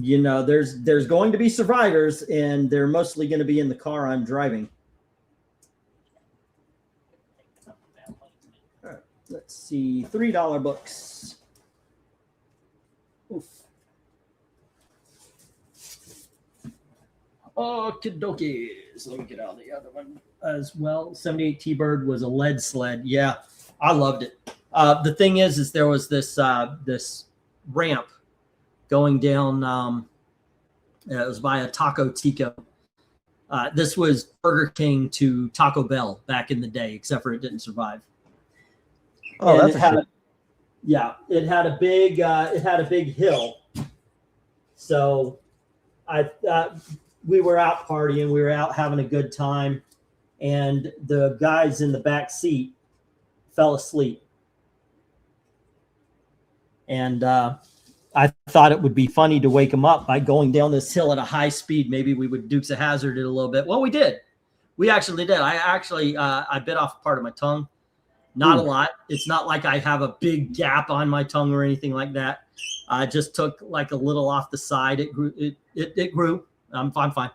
S1: you know, there's going to be survivors, and they're mostly going to be in the car I'm driving. All right, let's see. $3 books. Oof. Okie dokies. Let me get out the other one as well. 78 T-Bird was a lead sled. Yeah, I loved it. The thing is there was this this ramp going down. It was by a Taco Tico. This was Burger King to Taco Bell back in the day, except for it didn't survive.
S5: Oh,
S1: And
S5: that's
S1: it had a big hill. So we were out partying, we were out having a good time, and the guys in the back seat fell asleep. And I thought it would be funny to wake them up by going down this hill at a high speed. Maybe we would Dukes of Hazzard it a little bit. Well, we did. We actually did. I bit off part of my tongue. Not a lot. It's not like I have a big gap on my tongue or anything like that. I just took like a little off the side. It grew. It grew. I'm fine.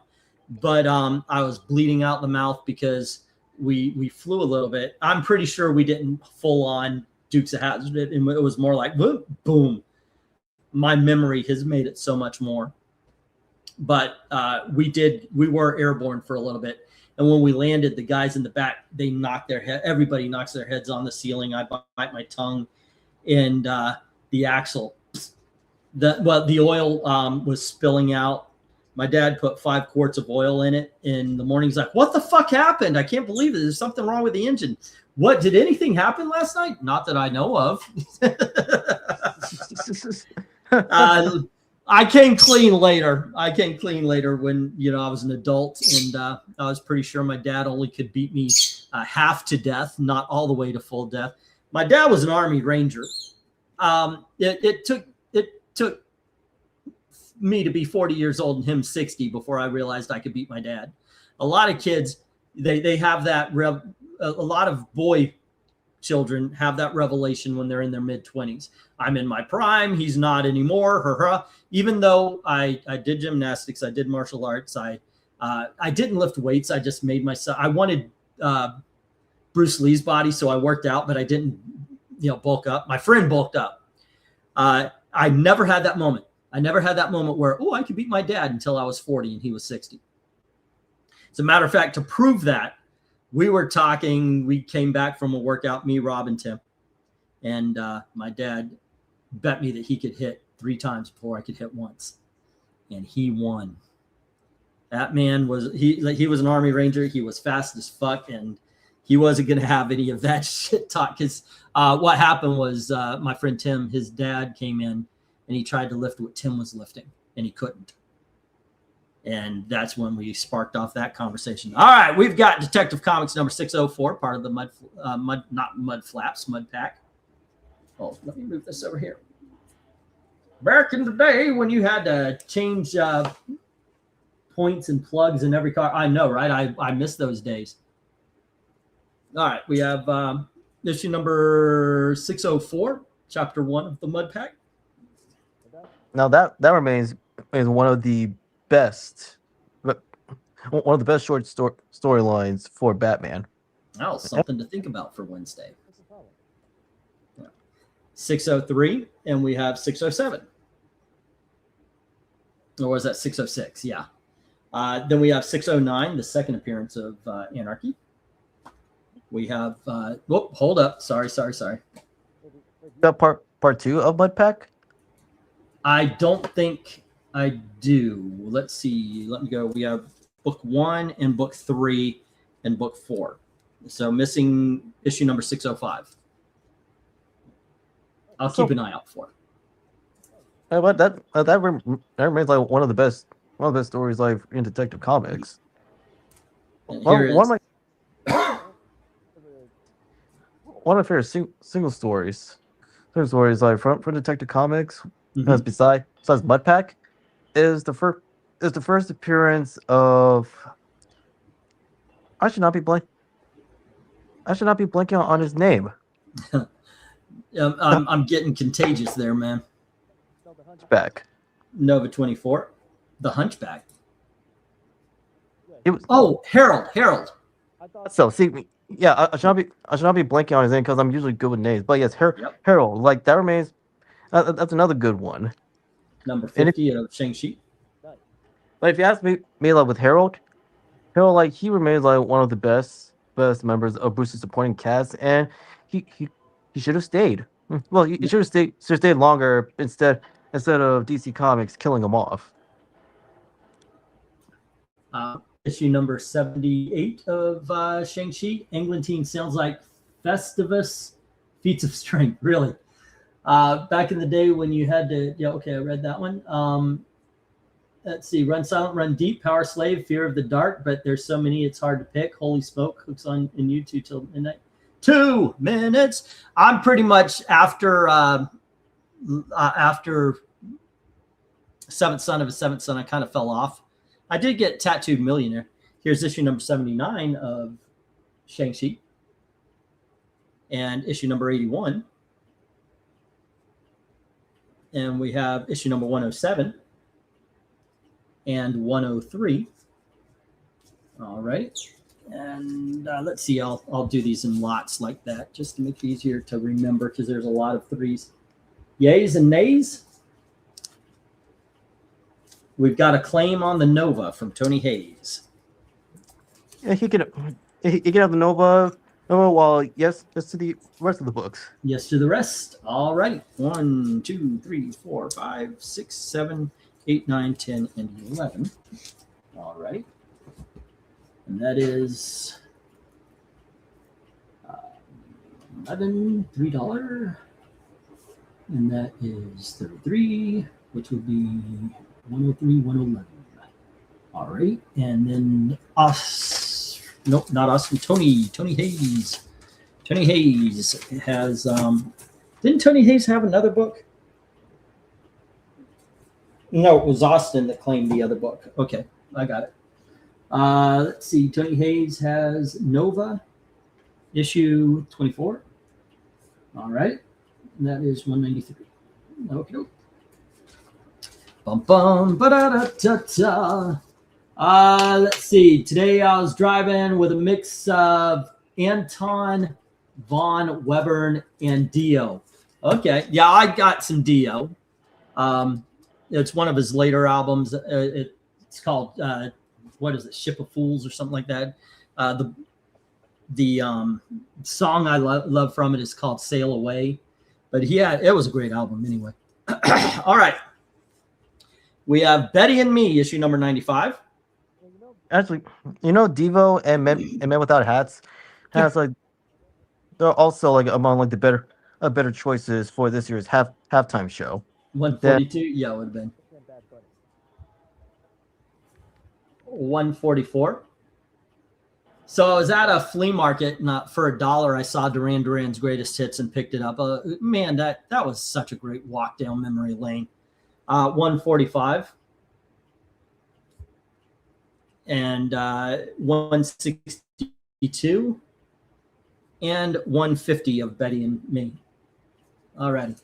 S1: But I was bleeding out the mouth because we flew a little bit. I'm pretty sure we didn't full on Dukes of Hazzard it. It was more like boom, boom. My memory has made it so much more. But we were airborne for a little bit. And when we landed, the guys in the back, they knocked their head. Everybody knocks their heads on the ceiling. I bite my tongue, and the axle. The oil was spilling out. My dad put 5 quarts of oil in it. In the morning, he's like, "What the fuck happened? I can't believe it. There's something wrong with the engine. What, did anything happen last night? Not that I know of." I came clean later. When, you know, I was an adult, and I was pretty sure my dad only could beat me half to death, not all the way to full death. My dad was an Army Ranger. It took me to be 40 years old and him 60 before I realized I could beat my dad. A lot of kids, they have that a lot of boy children have that revelation when they're in their mid-20s. I'm in my prime. He's not anymore. Even though I did gymnastics, I did martial arts. I didn't lift weights. I just made myself. I wanted Bruce Lee's body, so I worked out, but I didn't, bulk up. My friend bulked up. I never had that moment. I never had that moment where, I could beat my dad, until I was 40 and he was 60. As a matter of fact, to prove that, we came back from a workout, me, Rob, and Tim. And my dad bet me that he could hit 3 times before I could hit once. And he won. That man he was an Army Ranger. He was fast as fuck, and he wasn't going to have any of that shit talk. Because what happened was my friend Tim, his dad came in, and he tried to lift what Tim was lifting, and he couldn't. And that's when we sparked off that conversation. All right, we've got Detective Comics number 604, part of the Mud Pack. Oh, let me move this over here. Back in the day when you had to change points and plugs in every car. I know, right? I miss those days. All right, we have issue number 604, chapter 1 of the Mud Pack.
S5: Now that remains one of the best short storylines for Batman.
S1: Oh, something to think about for Wednesday. 603, and we have 607. Or was that 606? Yeah. Then we have 609, the second appearance of Anarchy. We have hold up. Sorry.
S5: That part 2 of Mud Pack?
S1: I don't think I do. Let's see. Let me go. We have book 1 and book 3 and book 4. So missing issue number 605. I'll keep an eye out for it.
S5: But that remains like one of the best stories like in Detective Comics.
S1: And
S5: Well,
S1: here
S5: one
S1: is
S5: of my favorite single stories. Single stories like from Detective Comics,
S1: Mhm.
S5: besides Mudpack, is the first appearance of I should not be blank. I should not be blanking on his name.
S1: I'm getting contagious there, man.
S5: The Hunchback.
S1: Nova 24, the Hunchback.
S5: It was.
S1: Oh, Harold.
S5: I thought so. See, yeah, I should not be blanking on his name because I'm usually good with names. But yes,
S1: Yep.
S5: Harold. Like that remains. That's another good one.
S1: Number
S5: And
S1: 50 of Shang-Chi.
S5: Like if you ask me like with Harold like he remains like one of the best members of Bruce's supporting cast, and he should have stayed. Well, he should have stayed longer instead of DC Comics killing him off.
S1: Issue number 78 of Shang-Chi. England team sounds like Festivus Feats of Strength. Really. Back in the day when you had to, yeah, okay, I read that one. Let's see, Run Silent, Run Deep, Power Slave, Fear of the Dark, but there's so many it's hard to pick. Holy Smoke hooks on in YouTube till midnight. 2 minutes. I'm pretty much after Seventh Son of a Seventh Son, I kind of fell off. I did get Tattooed Millionaire. Here's issue number 79 of Shang-Chi. And issue number 81. And we have issue number 107 and 103. All right. And let's see, I'll do these in lots like that just to make it easier to remember because there's a lot of threes. Yays and nays. We've got a claim on the Nova from Tony Hayes.
S5: Yeah, he can have the Nova. Well, yes to the rest of the books.
S1: Yes to the rest. All right. 1, 2, 3, 4, 5, 6, 7, 8, 9, 10, and 11. All right. And that is $11, $3. And that is 33, which would be 103, 111. All right. And then us. Nope, not us. Tony Hayes. Tony Hayes has. Didn't Tony Hayes have another book? No, it was Austin that claimed the other book. Okay, I got it. Let's see. Tony Hayes has Nova, issue 24. All right. And that is 193. Okay. Bum bum ba da da da da. Let's see. Today I was driving with a mix of Anton, Von Webern, and Dio. Okay. Yeah, I got some Dio. It's one of his later albums. It's called what is it? Ship of Fools or something like that. The song I love from it is called Sail Away. But yeah, it was a great album anyway. All right. We have Betty and Me, issue number 95.
S5: Actually, Devo and Men Without Hats has like they're also like among like the better choices for this year's halftime show.
S1: 142, yeah, it would have been 144. So I was at a flea market, not for $1. I saw Duran Duran's Greatest Hits and picked it up. Man, that was such a great walk down memory lane. 145 and 162 and 150 of Betty and Me. All right.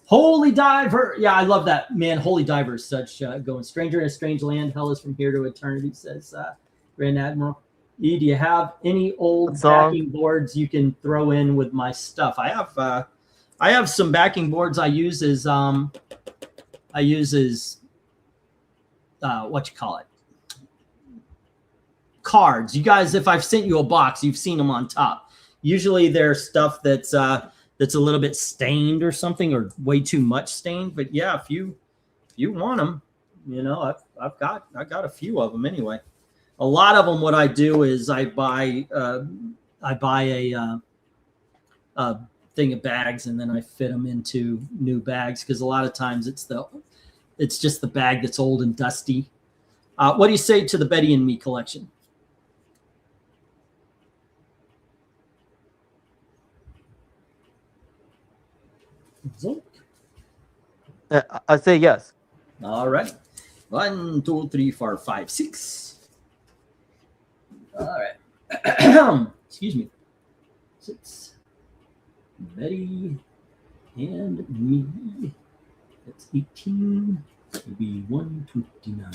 S1: Holy Diver. Yeah, I love that, man. Holy Diver is such going. Stranger in a Strange Land. Hell is from here to eternity, says Grand Admiral. E, do you have any old backing boards you can throw in with my stuff? I have some backing boards I use as what you call it? Cards. You guys, if I've sent you a box, you've seen them on top. Usually they're stuff that's a little bit stained or something, or way too much stained. But yeah, if you want them, I've got a few of them anyway. A lot of them, what I do is I buy a thing of bags and then I fit them into new bags, because a lot of times it's the It's just the bag that's old and dusty. What do you say to the Betty and Me collection? Zonk.
S5: I'd say yes.
S1: All right. 1, 2, 3, 4, 5, 6. All right. Excuse me. 6. Betty and Me. That's 18. It'll be 129.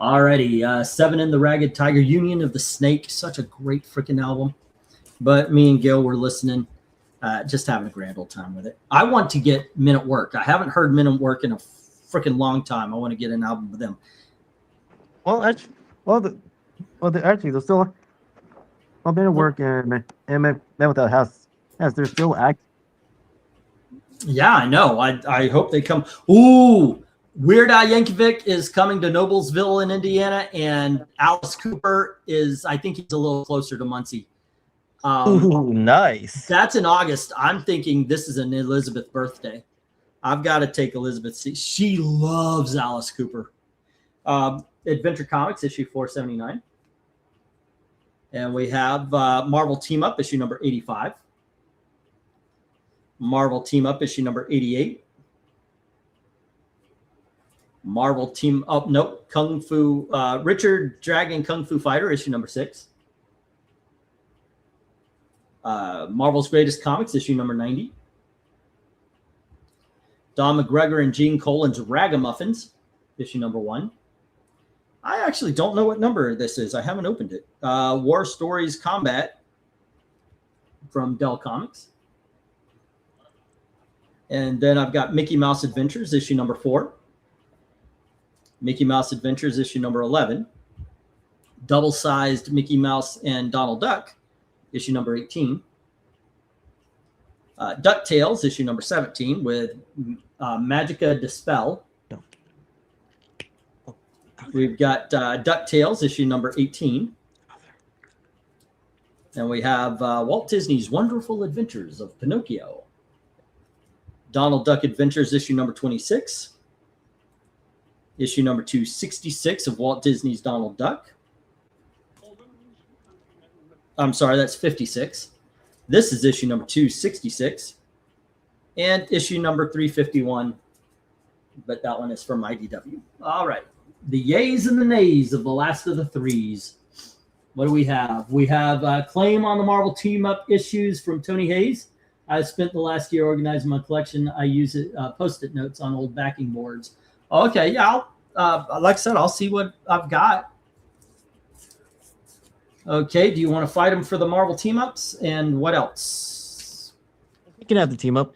S1: Alrighty. 7 in the Ragged Tiger. Union of the Snake. Such a great freaking album. But me and Gil were listening. Just having a grand old time with it. I want to get Men at Work. I haven't heard Men at Work in a freaking long time. I want to get an album with them.
S5: Well, actually, actually, they're still. Well, Men at Work and Men Without House. Yes, they're still active.
S1: Yeah, I know. I hope they come. Ooh, Weird Al Yankovic is coming to Noblesville in Indiana, and Alice Cooper is. I think he's a little closer to Muncie.
S5: Ooh, nice.
S1: That's in August. I'm thinking this is an Elizabeth birthday. I've got to take Elizabeth. She loves Alice Cooper. Adventure Comics issue 479. And we have Marvel Team Up issue number 85. Marvel Team Up issue number 88. Marvel Team Up, nope, Kung Fu, Richard Dragon Kung Fu Fighter issue number 6. Marvel's Greatest Comics issue number 90. Don McGregor and Gene Colan's Ragamuffins issue number 1. I actually don't know what number this is. I haven't opened it. War Stories Combat from Dell Comics. And then I've got Mickey Mouse Adventures issue number 4. Mickey Mouse Adventures issue number 11. Double-sized Mickey Mouse and Donald Duck issue number 18. DuckTales, issue number 17, with Magica Dispel. We've got DuckTales, issue number 18. And we have Walt Disney's Wonderful Adventures of Pinocchio. Donald Duck Adventures, issue number 26. Issue number 266 of Walt Disney's Donald Duck. I'm sorry, that's 56. This is issue number 266. And issue number 351. But that one is from IDW. All right. The yays and the nays of the last of the threes. What do we have? We have a claim on the Marvel Team Up issues from Tony Hayes. I spent the last year organizing my collection. I use it post-it notes on old backing boards. Okay, yeah. Like I said, I'll see what I've got. Okay, do you want to fight them for the Marvel team-ups? And what else?
S5: You can have the team up.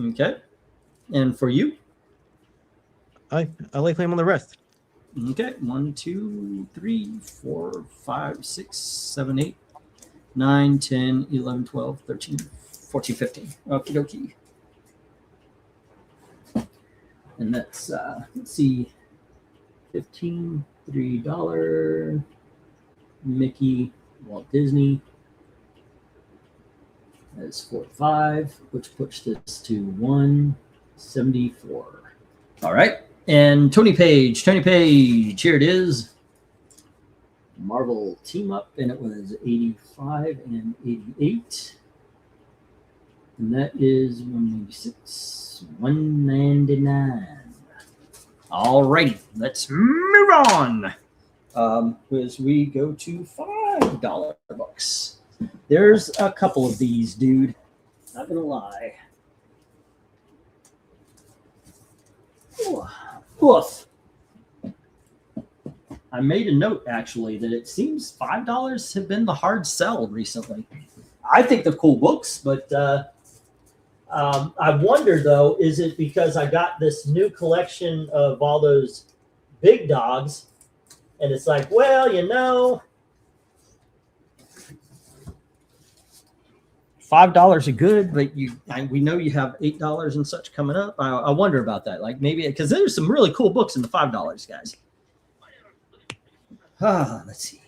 S1: Okay. And for you?
S5: I like playing on the rest.
S1: Okay. 1, 2, 3, 4, 5, 6, 7, 8, 9, 10, 11, 12, 13, 14, 15. Okie dokie. And that's, let's see, $15, $3. Mickey, Walt Disney. That's 45, which puts this to 174. All right. And Tony Page, here it is. Marvel Team Up, and it was 85 and 88. And that is 196, 199. All righty. Let's move on. As we go to $5 books. There's a couple of these, dude. Not gonna lie. Oof. I made a note actually that it seems $5 have been the hard sell recently. I think they're cool books, but I wonder though, is it because I got this new collection of all those big dogs? And it's like, well, you know, $5 are good, but we know you have $8 and such coming up. I wonder about that. Like maybe because there's some really cool books in the $5, guys. Let's see.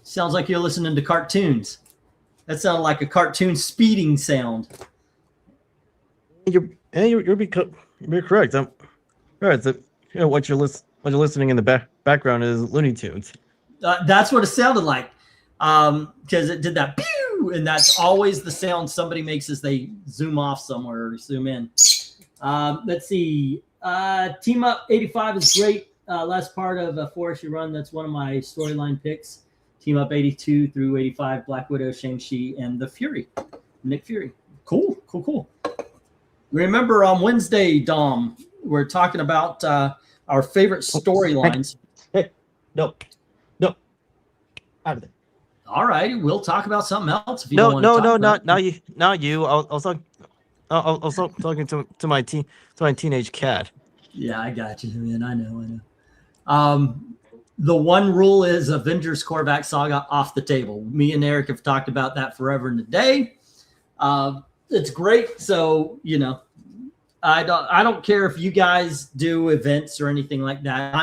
S1: Sounds like you're listening to cartoons. That sounded like a cartoon speeding sound.
S5: And you're correct. Right. What you're listening in the background is Looney Tunes.
S1: That's what it sounded like, because it did that pew, and that's always the sound somebody makes as they zoom off somewhere or zoom in. Let's see. Team Up 85 is great. Last part of a 4-issue run. That's one of my storyline picks. Team Up 82 through 85, Black Widow, Shang-Chi, and the Fury, Nick Fury. Cool. Remember on Wednesday, Dom, we're talking about our favorite storylines.
S5: Hey, no, out of there.
S1: All right, we'll talk about something else if you don't want to talk about it.
S5: Not you. I was talking to my teenage cat.
S1: Yeah, I got you, man. I know. The one rule is Avengers Korvac Saga off the table. Me and Eric have talked about that forever and a day. It's great. So, I don't care if you guys do events or anything like that.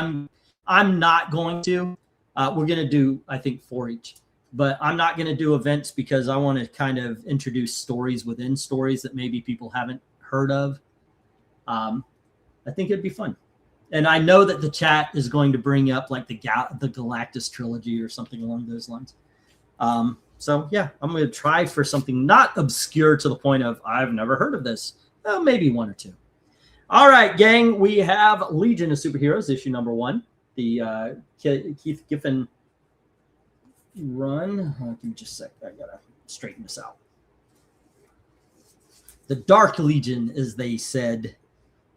S1: I'm not going to. We're going to do, I think, 4 each. But I'm not going to do events because I want to kind of introduce stories within stories that maybe people haven't heard of. I think it'd be fun. And I know that the chat is going to bring up like the Galactus trilogy or something along those lines. So, yeah, I'm going to try for something not obscure to the point of I've never heard of this. Well, maybe 1 or 2. All right, gang, we have Legion of Superheroes, issue number 1. The Keith Giffen run. Give me just a sec. I got to straighten this out. The Dark Legion, as they said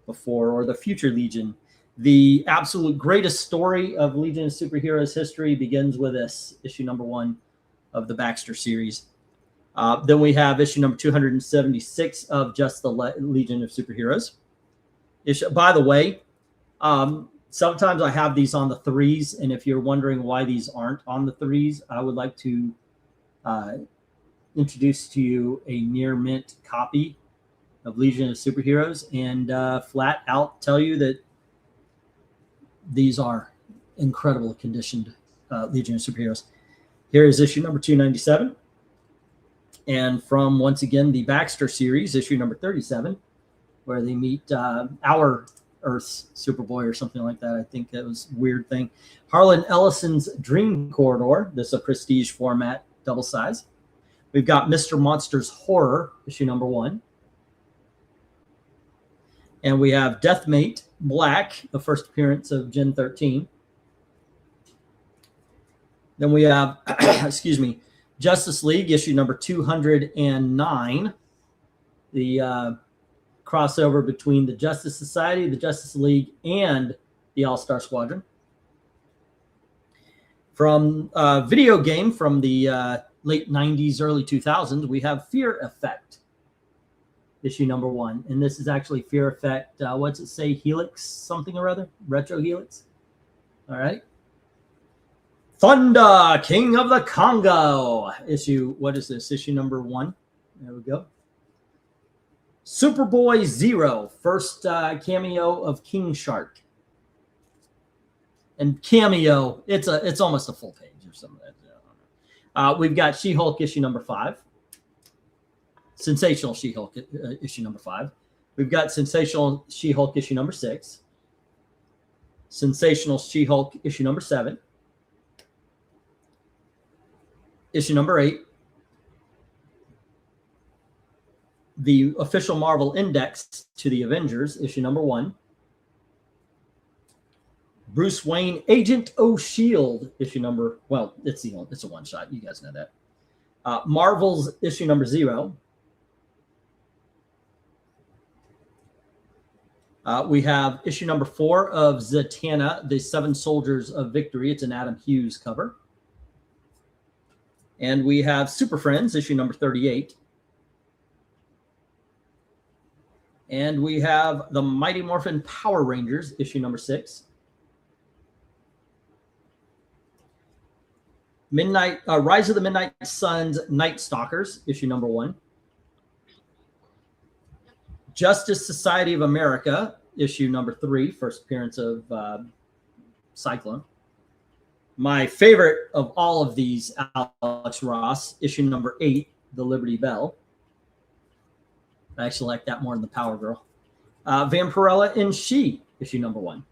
S1: before, or the Future Legion. The absolute greatest story of Legion of Superheroes history begins with this, issue number 1 of the Baxter series. Then we have issue number 276 of just the Legion of Superheroes. By the way, sometimes I have these on the 3s, and if you're wondering why these aren't on the 3s, I would like to introduce to you a near mint copy of Legion of Superheroes and flat out tell you that these are incredible conditioned Legion of Superheroes. Here is issue number 297. And from, once again, the Baxter series, issue number 37, where they meet our Earth's Superboy or something like that. I think that was a weird thing. Harlan Ellison's Dream Corridor. This is a prestige format, double size. We've got Mr. Monster's Horror, issue number 1. And we have Deathmate Black, the first appearance of Gen 13. Then we have, Justice League, issue number 209. The crossover between the Justice Society, the Justice League, and the All-Star Squadron. From a video game from the late 90s, early 2000s, we have Fear Effect, issue number 1. And this is actually Fear Effect, what's it say, Helix something or other? Retro Helix. All right. Thunder, King of the Congo, issue, what is this, issue number 1. There we go. Superboy Zero, first cameo of King Shark. And cameo, it's almost a full page or something. We've got She-Hulk issue number 5. Sensational She-Hulk issue number 5. We've got Sensational She-Hulk issue number 6. Sensational She-Hulk issue number 7. Issue number 8. The official Marvel Index to the Avengers, issue number 1. Bruce Wayne, Agent O'Shield, issue number, well, it's a one-shot. You guys know that. Marvel's issue number 0. We have issue number 4 of Zatanna, the 7 Soldiers of Victory. It's an Adam Hughes cover. And we have Super Friends, issue number 38. And we have the Mighty Morphin Power Rangers, issue number 6. Rise of the Midnight Suns, Night Stalkers, issue number 1. Justice Society of America, issue number 3, first appearance of Cyclone. My favorite of all of these, Alex Ross, issue number 8, The Liberty Bell. I actually like that more than the Power Girl. Vampirella and She, issue number 1.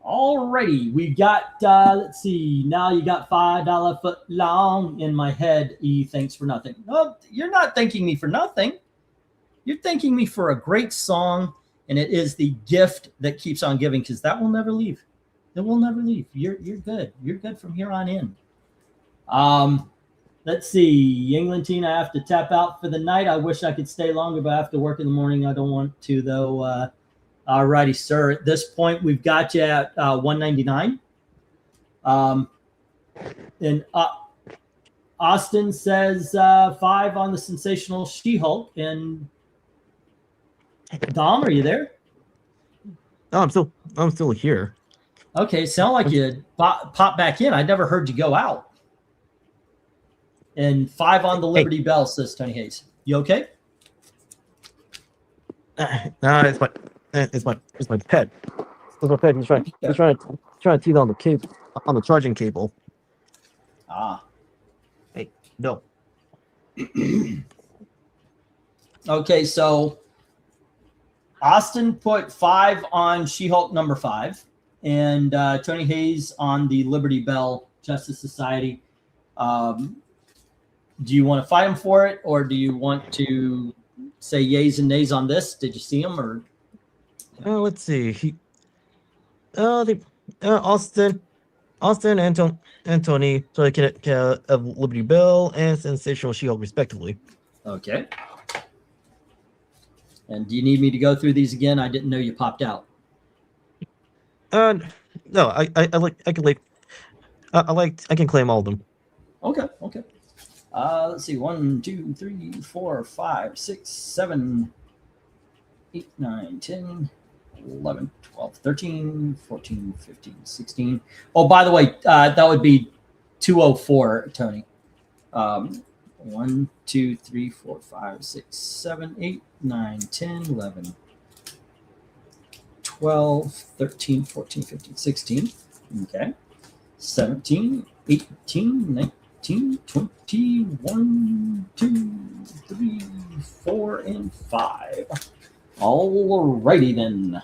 S1: Alrighty, we got, let's see, now you got $5 foot long in my head. E, thanks for nothing. No, you're not thanking me for nothing. You're thanking me for a great song, and it is the gift that keeps on giving, because that will never leave. It will never leave. You're good. You're good from here on in. Let's see. England Teen, I have to tap out for the night. I wish I could stay longer, but I have to work in the morning. I don't want to, though. All righty, sir. At this point, we've got you at $199. And Austin says 5 on the sensational She-Hulk. And Dom, are you there?
S5: Oh, I'm still here.
S1: Okay, sound like you pop back in. I never heard you go out. And 5 on the Liberty Bell, says Tony Hayes. You okay?
S5: No, it's my pet. It's my pet. He's trying to teeth on the cable, on the charging cable.
S1: Ah.
S5: Hey, no.
S1: Okay, so Austin put 5 on She-Hulk number 5, and Tony Hayes on the Liberty Bell Justice Society. Do you want to fight him for it, or do you want to say yays and nays on this? Did you see him, or?
S5: Let's see. Austin and Tony, so they can have Liberty Bell and Sensational She-Hulk respectively.
S1: Okay. And do you need me to go through these again? I didn't know you popped out.
S5: No, I can claim all of them.
S1: Okay. Let's see. 1, 2, 3, 4, 5, 6, 7, 8, 9, 10, 11, 12, 13, 14, 15, 16. Oh, by the way, that would be 204, Tony. 1, 2, 3, 4, 5, 6, 7, 8, 9, 10, 11, 12, 13, 14, 15, 16. Okay. 17, 18, 19, 20, 1, 2, 3, 4, and 5. Alrighty then.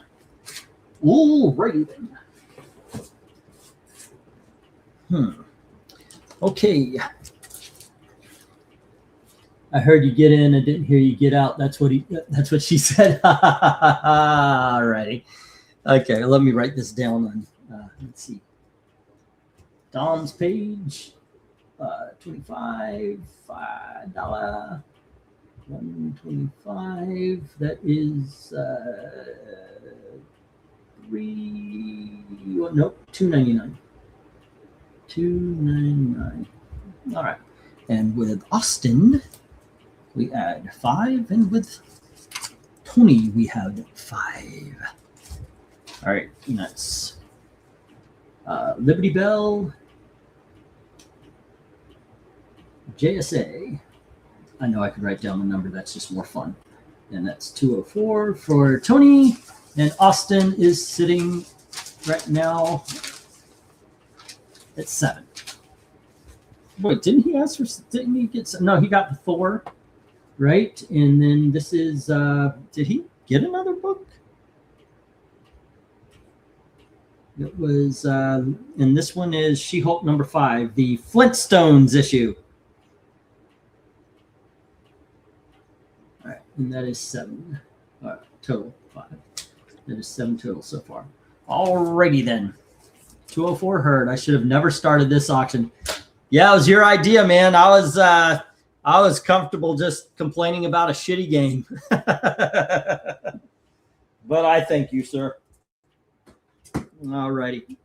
S1: Okay. I heard you get in. I didn't hear you get out. That's what she said. Alrighty. Okay, let me write this down on let's see. Dom's page. 25, $5, 125. That is $2.99. $2.99. All right. And with Austin, we add 5, and with Tony, we have 5. All right, that's Liberty Bell, JSA. I know I could write down the number. That's just more fun. And that's 204 for Tony. And Austin is sitting right now at 7. Wait, didn't he ask for? Didn't he get some? No, he got the Thor, right? And then this is. Did he get another book? It was, and this one is She-Hulk number 5, the Flintstones issue. All right, and that is 7. All right, total 5. That is 7 total so far. Alrighty then. 204 heard. I should have never started this auction. Yeah, it was your idea, man. I was comfortable just complaining about a shitty game. But I thank you, sir. Alrighty.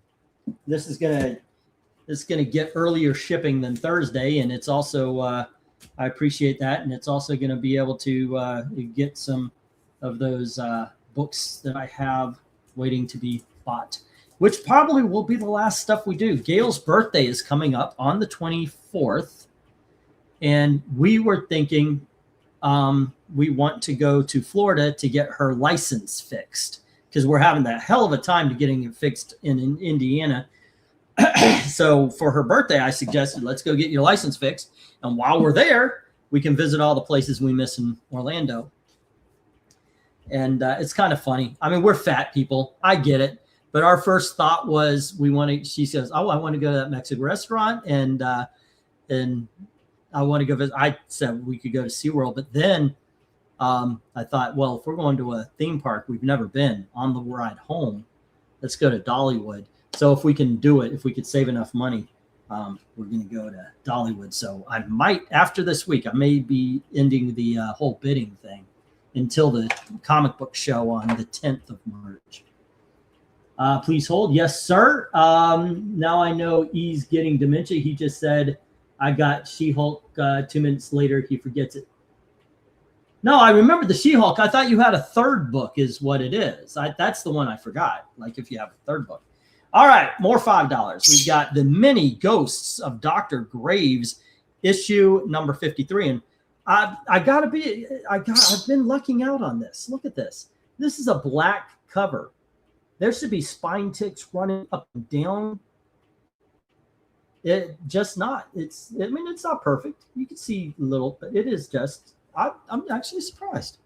S1: This is gonna get earlier shipping than Thursday, and it's also I appreciate that, and it's also gonna be able to get some of those books that I have waiting to be bought, which probably will be the last stuff we do. Gail's birthday is coming up on the 24th, and we were thinking we want to go to Florida to get her license fixed, because we're having that hell of a time to getting it fixed in Indiana. So for her birthday, I suggested, let's go get your license fixed. And while we're there, we can visit all the places we miss in Orlando. And it's kind of funny. I mean, we're fat people. I get it. But our first thought was she says, oh, I want to go to that Mexican restaurant. And I want to go visit. I said we could go to SeaWorld. But then I thought, well, if we're going to a theme park we've never been on the ride home, let's go to Dollywood. So if we can do it, if we could save enough money, we're going to go to Dollywood. So I might, after this week, I may be ending the whole bidding thing until the comic book show on the 10th of March. Please hold. Yes, sir. Now I know E's getting dementia. He just said, I got She-Hulk. 2 minutes later, he forgets it. No, I remember the She-Hulk. I thought you had a third book is what it is. That's the one I forgot. Like if you have a third book. All right, more $5. We've got The Many Ghosts of Dr. Graves, issue number 53. And I've been lucking out on this. Look at this. This is a black cover. There should be spine ticks running up and down. It just not. It's not perfect. You can see a little, but it is just. I'm actually surprised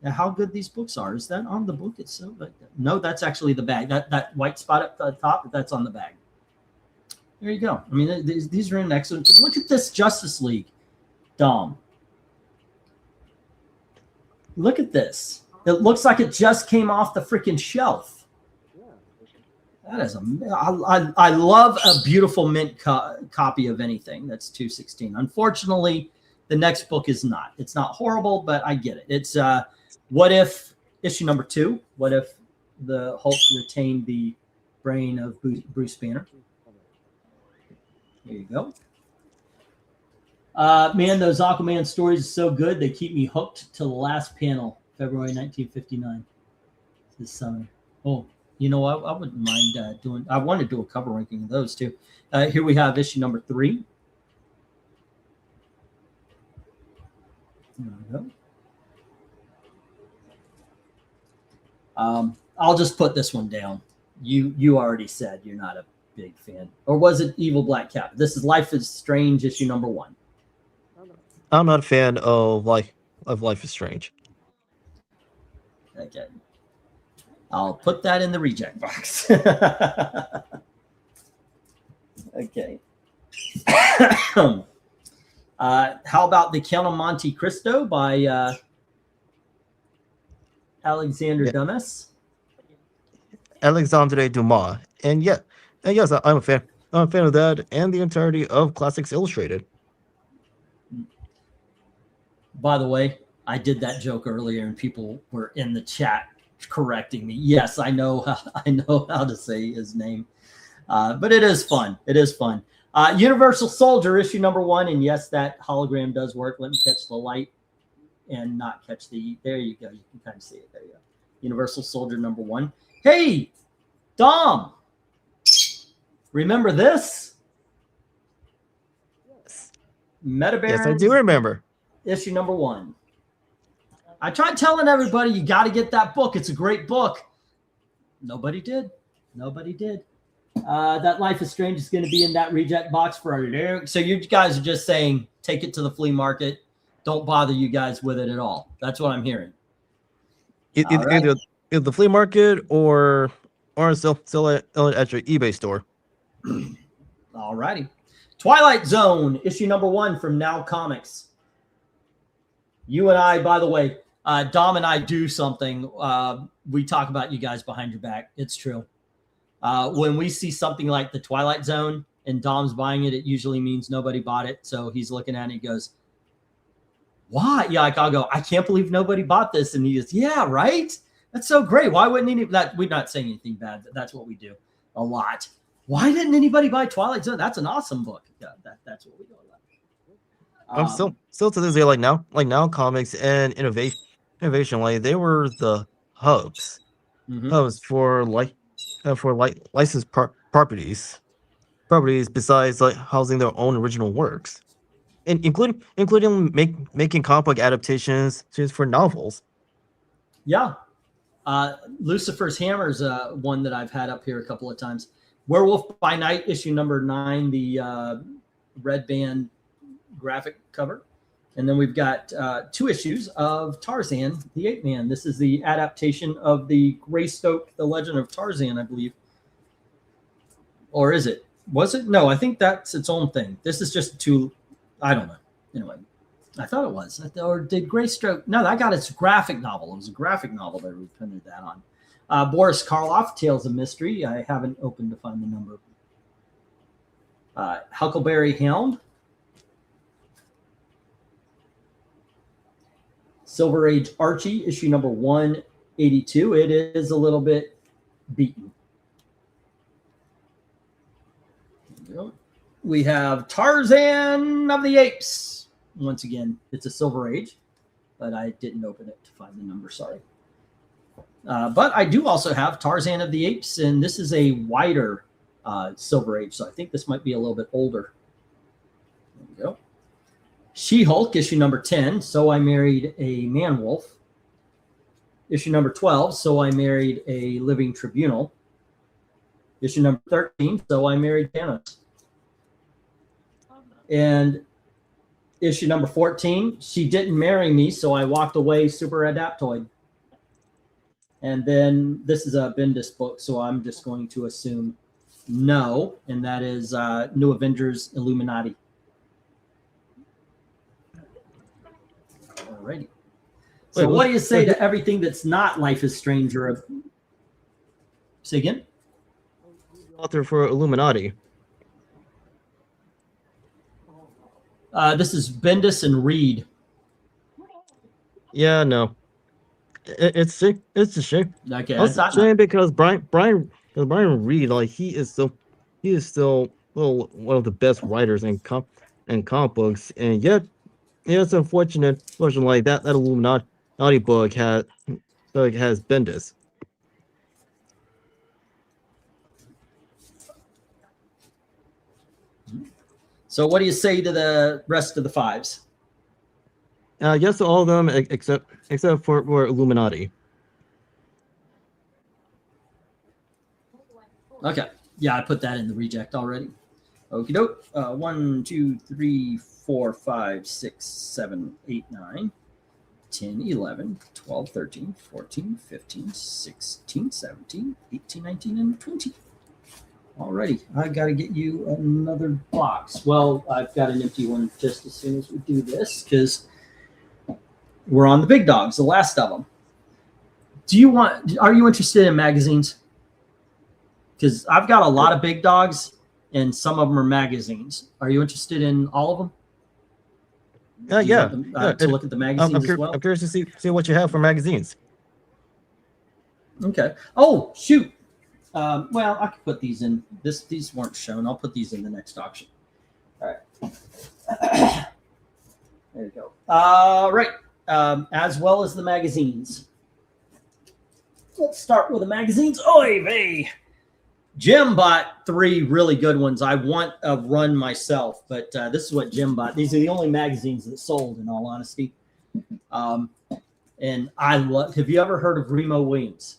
S1: at how good these books are. Is that on the book itself? No, that's actually the bag. That white spot up the top, that's on the bag. There you go. I mean, these are in excellent. Look at this Justice League, Dom. Look at this. It looks like it just came off the freaking shelf. That is I love a beautiful mint copy of anything that's 216. Unfortunately, the next book is not. It's not horrible, but I get it. It's What If issue number 2. What if the Hulk retained the brain of Bruce Banner? There you go. Man, those Aquaman stories are so good. They keep me hooked to the last panel, February 1959. This summer. Oh, you know, I wouldn't mind doing. I want to do a cover ranking of those too. Here we have issue number 3. There we go. I'll just put this one down. You already said you're not a big fan, or was it Evil Black Cat? This is Life is Strange, issue number 1.
S5: I'm not a fan of Life is Strange.
S1: Okay. I'll put that in the reject box. Okay. How about The Count of Monte Cristo by Alexander Dumas?
S5: Alexandre Dumas. And yes, I'm a fan. I'm a fan of that and the entirety of Classics Illustrated.
S1: By the way, I did that joke earlier, and people were in the chat correcting me. Yes, I know how to say his name, but it is fun. It is fun. Universal Soldier, issue number 1, and yes, that hologram does work. Let me catch the light and not catch the. There you go. You can kind of see it. There you go. Universal Soldier number 1. Hey, Dom, remember this?
S5: Yes.
S1: Metabarons.
S5: Yes, I do remember.
S1: Issue number 1. I tried telling everybody you got to get that book. It's a great book. Nobody did. That Life is Strange is going to be in that reject box for our. So you guys are just saying take it to the flea market. Don't bother you guys with it at all. That's what I'm hearing.
S5: Either the flea market or sell it at your eBay store.
S1: All righty. Twilight Zone, issue number 1 from Now Comics. You and I, by the way, Dom and I do something. We talk about you guys behind your back. It's true. When we see something like the Twilight Zone and Dom's buying it, it usually means nobody bought it. So he's looking at it and he goes, why? Yeah, like I'll go, I can't believe nobody bought this. And he goes, yeah, right? That's so great. Why wouldn't any that? We're not saying anything bad. That's what we do a lot. Why didn't anybody buy Twilight Zone? That's an awesome book. Yeah, that's what we do a lot.
S5: I'm still to this day, like now comics and innovation, like they were the hubs for licensed properties besides like housing their own original works, and including making comic book adaptations for novels.
S1: Yeah, Lucifer's Hammer is one that I've had up here a couple of times. Werewolf by Night, issue number 9, the red band graphic cover. And then we've got 2 issues of Tarzan, the Ape Man. This is the adaptation of the Greystoke, The Legend of Tarzan, I believe. Or is it? Was it? No, I think that's its own thing. This is just 2. I don't know. Anyway, I thought it was. Or did Greystoke? No, that got its graphic novel. It was a graphic novel that reprinted that on. Boris Karloff, Tales of Mystery. I haven't opened to find the number. Huckleberry Hound. Silver Age Archie, issue number 182. It is a little bit beaten. We have Tarzan of the Apes. Once again, it's a Silver Age, but I didn't open it to find the number, sorry. But I do also have Tarzan of the Apes, and this is a wider Silver Age, so I think this might be a little bit older. There we go. She-Hulk, issue number 10, So I Married a Man-Wolf. Issue number 12, So I Married a Living Tribunal. Issue number 13, So I Married Thanos. And issue number 14, She Didn't Marry Me, So I Walked Away, Super Adaptoid. And then this is a Bendis book, so I'm just going to assume no, and that is New Avengers Illuminati. Alrighty. So what do you say to everything that's not Life is Strange or say again?
S5: Author for Illuminati.
S1: This is Bendis and Reed.
S5: Yeah, no. It's a shame.
S1: Okay,
S5: It's a shame because Brian Reed, like he is still one of the best writers in comic books, and yet it's unfortunate like that Illuminati book has Bendis.
S1: So what do you say to the rest of the 5s?
S5: Yes to all of them except for Illuminati.
S1: Okay. Yeah, I put that in the reject already. Okie doke. 1, 2, 3, 4, 5, 6, 7, 8, 9, 10, 11, 12, 13, 14, 15, 16, 17, 18, 19, and 20. Alrighty. I got to get you another box. Well, I've got an empty one just as soon as we do this because we're on the big dogs, the last of them. Are you interested in magazines? Because I've got a lot of big dogs and some of them are magazines. Are you interested in all of them?
S5: Yeah.
S1: To look at the magazines as well?
S5: I'm curious to see what you have for magazines.
S1: Okay. Oh, shoot. Well, I could put these in. These weren't shown. I'll put these in the next auction. All right. There you go. All right. As well as the magazines. Let's start with the magazines. Oy vey. Jim bought 3 really good ones. I want a run myself, but this is what Jim bought. These are the only magazines that sold, in all honesty. And I love. Have you ever heard of Remo Williams?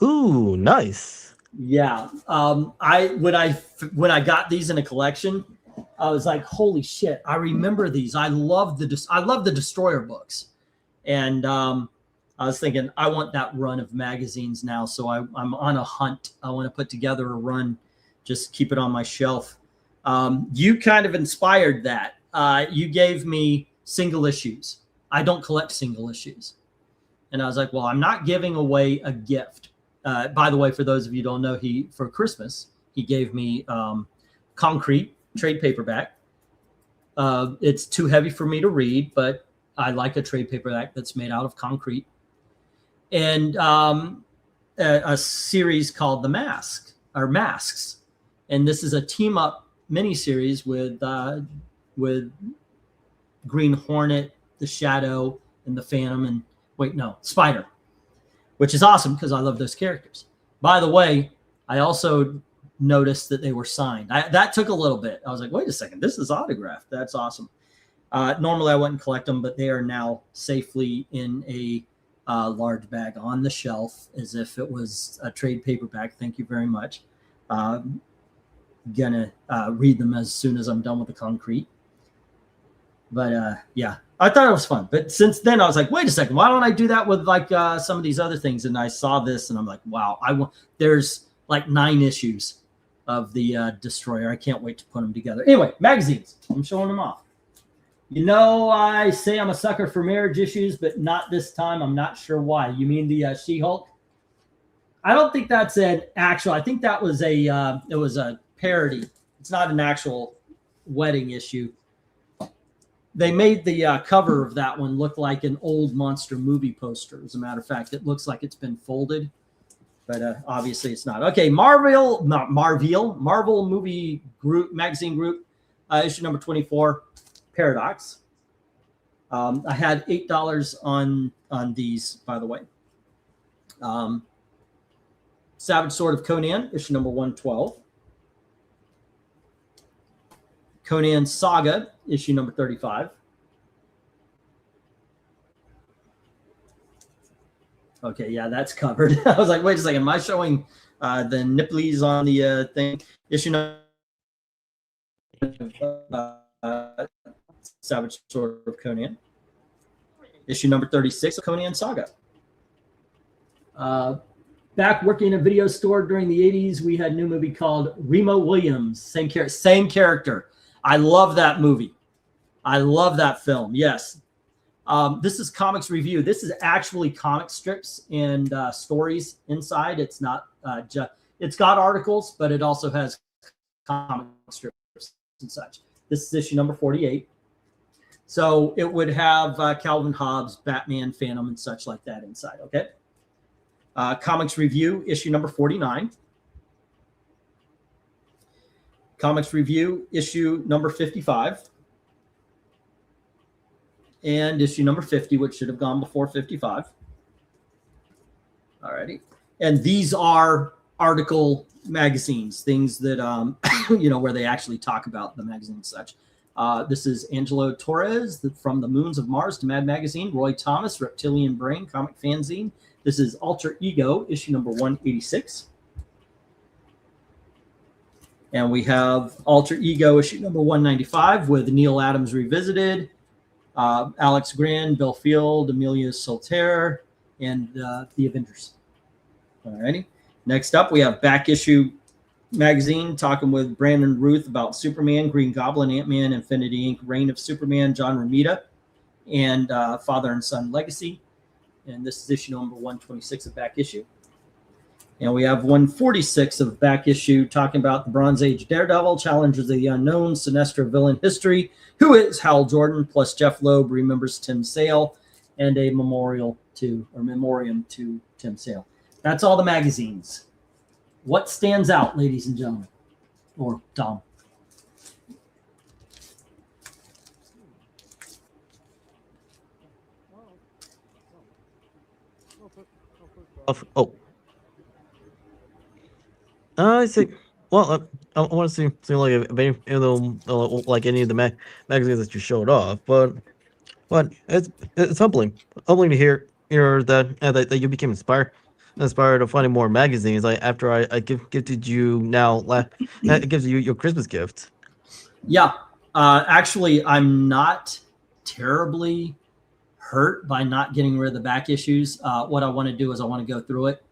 S5: Ooh, nice.
S1: Yeah. When I got these in a collection, I was like, holy shit! I remember these. I love the Destroyer books, and I was thinking I want that run of magazines now. So I'm on a hunt. I want to put together a run, just keep it on my shelf. You kind of inspired that. You gave me single issues. I don't collect single issues, and I was like, well, I'm not giving away a gift. By the way, for those of you who don't know, for Christmas, he gave me Concrete trade paperback. It's too heavy for me to read, but I like a trade paperback that's made out of concrete. And a series called Masks. And this is a team-up miniseries with Green Hornet, the Shadow, and the Phantom, Spider, which is awesome because I love those characters. By the way, I also noticed that they were signed. That took a little bit. I was like, wait a second, this is autographed. That's awesome. Normally I wouldn't collect them, but they are now safely in a large bag on the shelf as if it was a trade paperback. Thank you very much. Gonna read them as soon as I'm done with the concrete. But yeah, I thought it was fun. But since then, I was like, wait a second, why don't I do that with like some of these other things? And I saw this, and I'm like, wow, there's like 9 issues of the Destroyer. I can't wait to put them together. Anyway, magazines. I'm showing them off. You know, I say I'm a sucker for marriage issues, but not this time. I'm not sure why. You mean the She-Hulk? I don't think that's an actual. I think that was it was a parody. It's not an actual wedding issue. They made the cover of that one look like an old monster movie poster. As a matter of fact, it looks like it's been folded, but obviously it's not. Okay, Marvel movie group magazine group, issue number 24, Paradox. I had $8 on these, by the way. Savage Sword of Conan, issue number 112. Conan Saga, issue number 35. Okay, yeah, that's covered. I was like, wait a second, am I showing the nipplies on the thing? Issue number Savage Sword of Conan. Issue number 36 of Conan Saga. Back working in a video store during the 80s, we had a new movie called Remo Williams. Same character. I love that movie. I love that film. Yes. This is Comics Review. This is actually comic strips and stories inside. It's not it's got articles, but it also has comic strips and such. This is issue number 48. So it would have Calvin Hobbes, Batman, Phantom, and such like that inside. Okay. Comics Review, issue number 49. Comics Review, issue number 55. And issue number 50, which should have gone before 55. All righty. And these are article magazines, things that, where they actually talk about the magazine and such. This is Angelo Torres from The Moons of Mars to Mad Magazine. Roy Thomas, Reptilian Brain, comic fanzine. This is Alter Ego, issue number 186. And we have Alter Ego, issue number 195 with Neil Adams Revisited, Alex Grand, Bill Field, Amelia Solterre, and the Avengers. All righty. Next up, we have Back Issue Magazine talking with Brandon Ruth about Superman, Green Goblin, Ant-Man, Infinity Inc., Reign of Superman, John Romita, and Father and Son Legacy. And this is issue number 126 of Back Issue. And we have 146 of Back Issue talking about the Bronze Age Daredevil, Challengers of the Unknown, Sinestro Villain History, Who is Hal Jordan, plus Jeff Loeb remembers Tim Sale, and a memoriam to Tim Sale. That's all the magazines. What stands out, ladies and gentlemen? Or Dom?
S5: I see. Well, I want to see like like any of the magazines that you showed off, but it's humbling to hear that you became inspired of finding more magazines. Like after I gifted you it gives you your Christmas gift.
S1: Yeah, actually, I'm not terribly hurt by not getting rid of the back issues. What I want to do is I want to go through it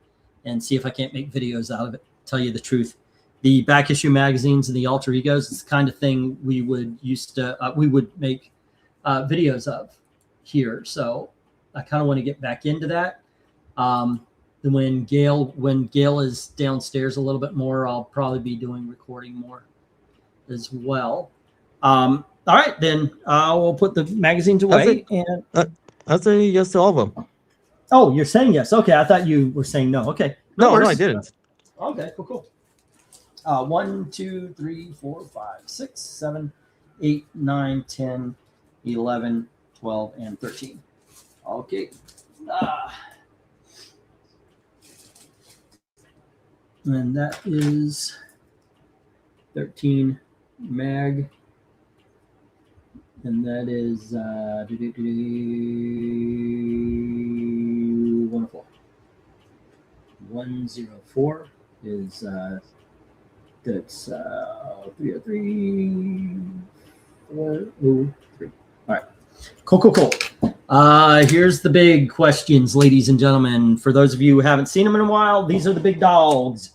S1: and see if I can't make videos out of it. Tell you the truth, the back issue magazines and the alter egos is the kind of thing we would make videos of here. So I kind of want to get back into that. When Gail is downstairs a little bit more, I'll probably be doing recording more as well. All right, then we'll put the magazines away.
S5: I'll say yes to all of them.
S1: Oh, you're saying yes. Okay, I thought you were saying no. Okay.
S5: No, I didn't.
S1: Okay, cool. 1, 2, 3, 4, 5, 6, 7, 8, 9, 10, 11, 12, and 13. Okay. And that is 13 mag. And that is 104. 104 is that's 303 403. All right. Cool. Here's the big questions, ladies and gentlemen. For those of you who haven't seen them in a while, these are the big dogs.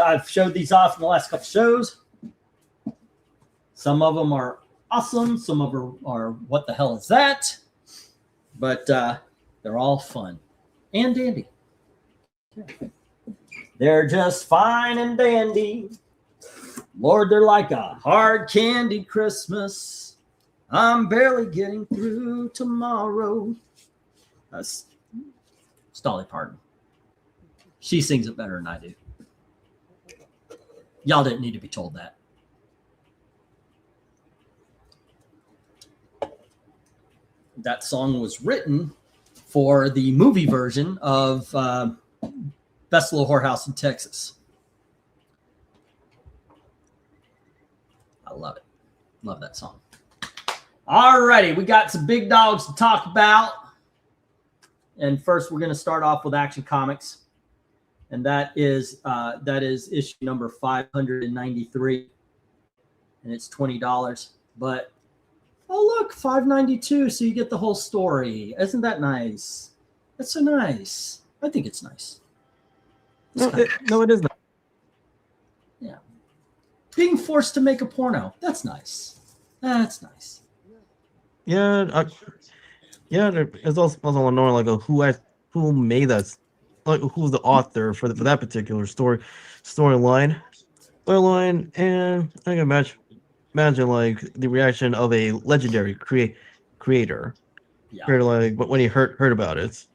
S1: I've showed these off in the last couple shows. Some of them are awesome. Some of them are what the hell is that? But they're all fun and dandy. They're just fine and dandy. Lord, they're like a hard candy Christmas. I'm barely getting through tomorrow. That's Dolly Parton. She sings it better than I do. Y'all didn't need to be told that. That song was written for the movie version of Best Little Whorehouse in Texas. I love it. Love that song. All righty, we got some big dogs to talk about. And first, we're going to start off with Action Comics. And that is issue number 593. And it's $20. But, oh, look, $5.92. So you get the whole story. Isn't that nice? That's so nice. I think it's nice.
S5: No, it is not.
S1: Yeah. Being forced to make a porno. That's nice. That's nice.
S5: Yeah, it's also knowing like who made that, like who's the author for that particular storyline, and I can imagine like the reaction of a legendary creator,
S1: Yeah.
S5: like when he heard about it,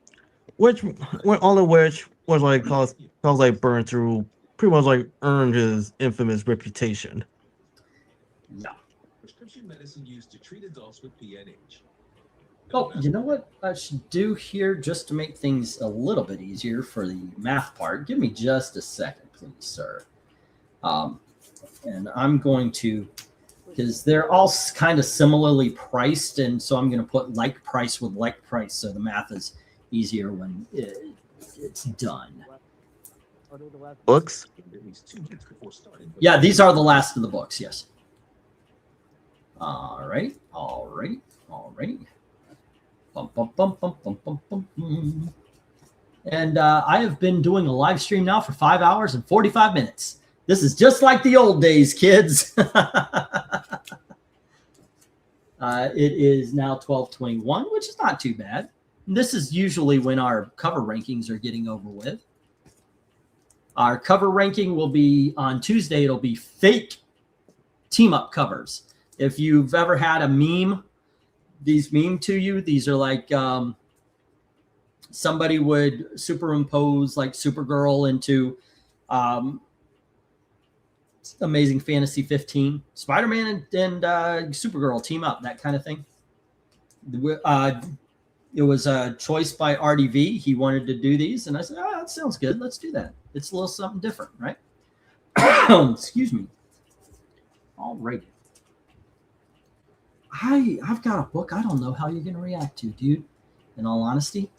S5: all of which was like caused like burn through, pretty much like earned his infamous reputation.
S1: Yeah.
S6: Prescription medicine used to treat adults with PNH.
S1: Oh, you know what I should do here just to make things a little bit easier for the math part? Give me just a second, please, sir. And I'm going to, because they're all kind of similarly priced, and so I'm going to put like price with like price, so the math is easier when it's done.
S5: Books?
S1: Yeah, these are the last of the books, yes. All right. And I have been doing a live stream now for 5 hours and 45 minutes. This is just like the old days, kids. It is now 12:21, which is not too bad. And this is usually when our cover rankings are getting over with. Our cover ranking will be on Tuesday. It'll be fake team-up covers. If you've ever had a meme, these meme to you, these are like somebody would superimpose like Supergirl into Amazing Fantasy 15. Spider-Man and Supergirl team up, that kind of thing. It was a choice by RDV. He wanted to do these, and I said, that sounds good. Let's do that. It's a little something different, right? Excuse me. All right. I've got a book I don't know how you're going to react to, dude. In all honesty,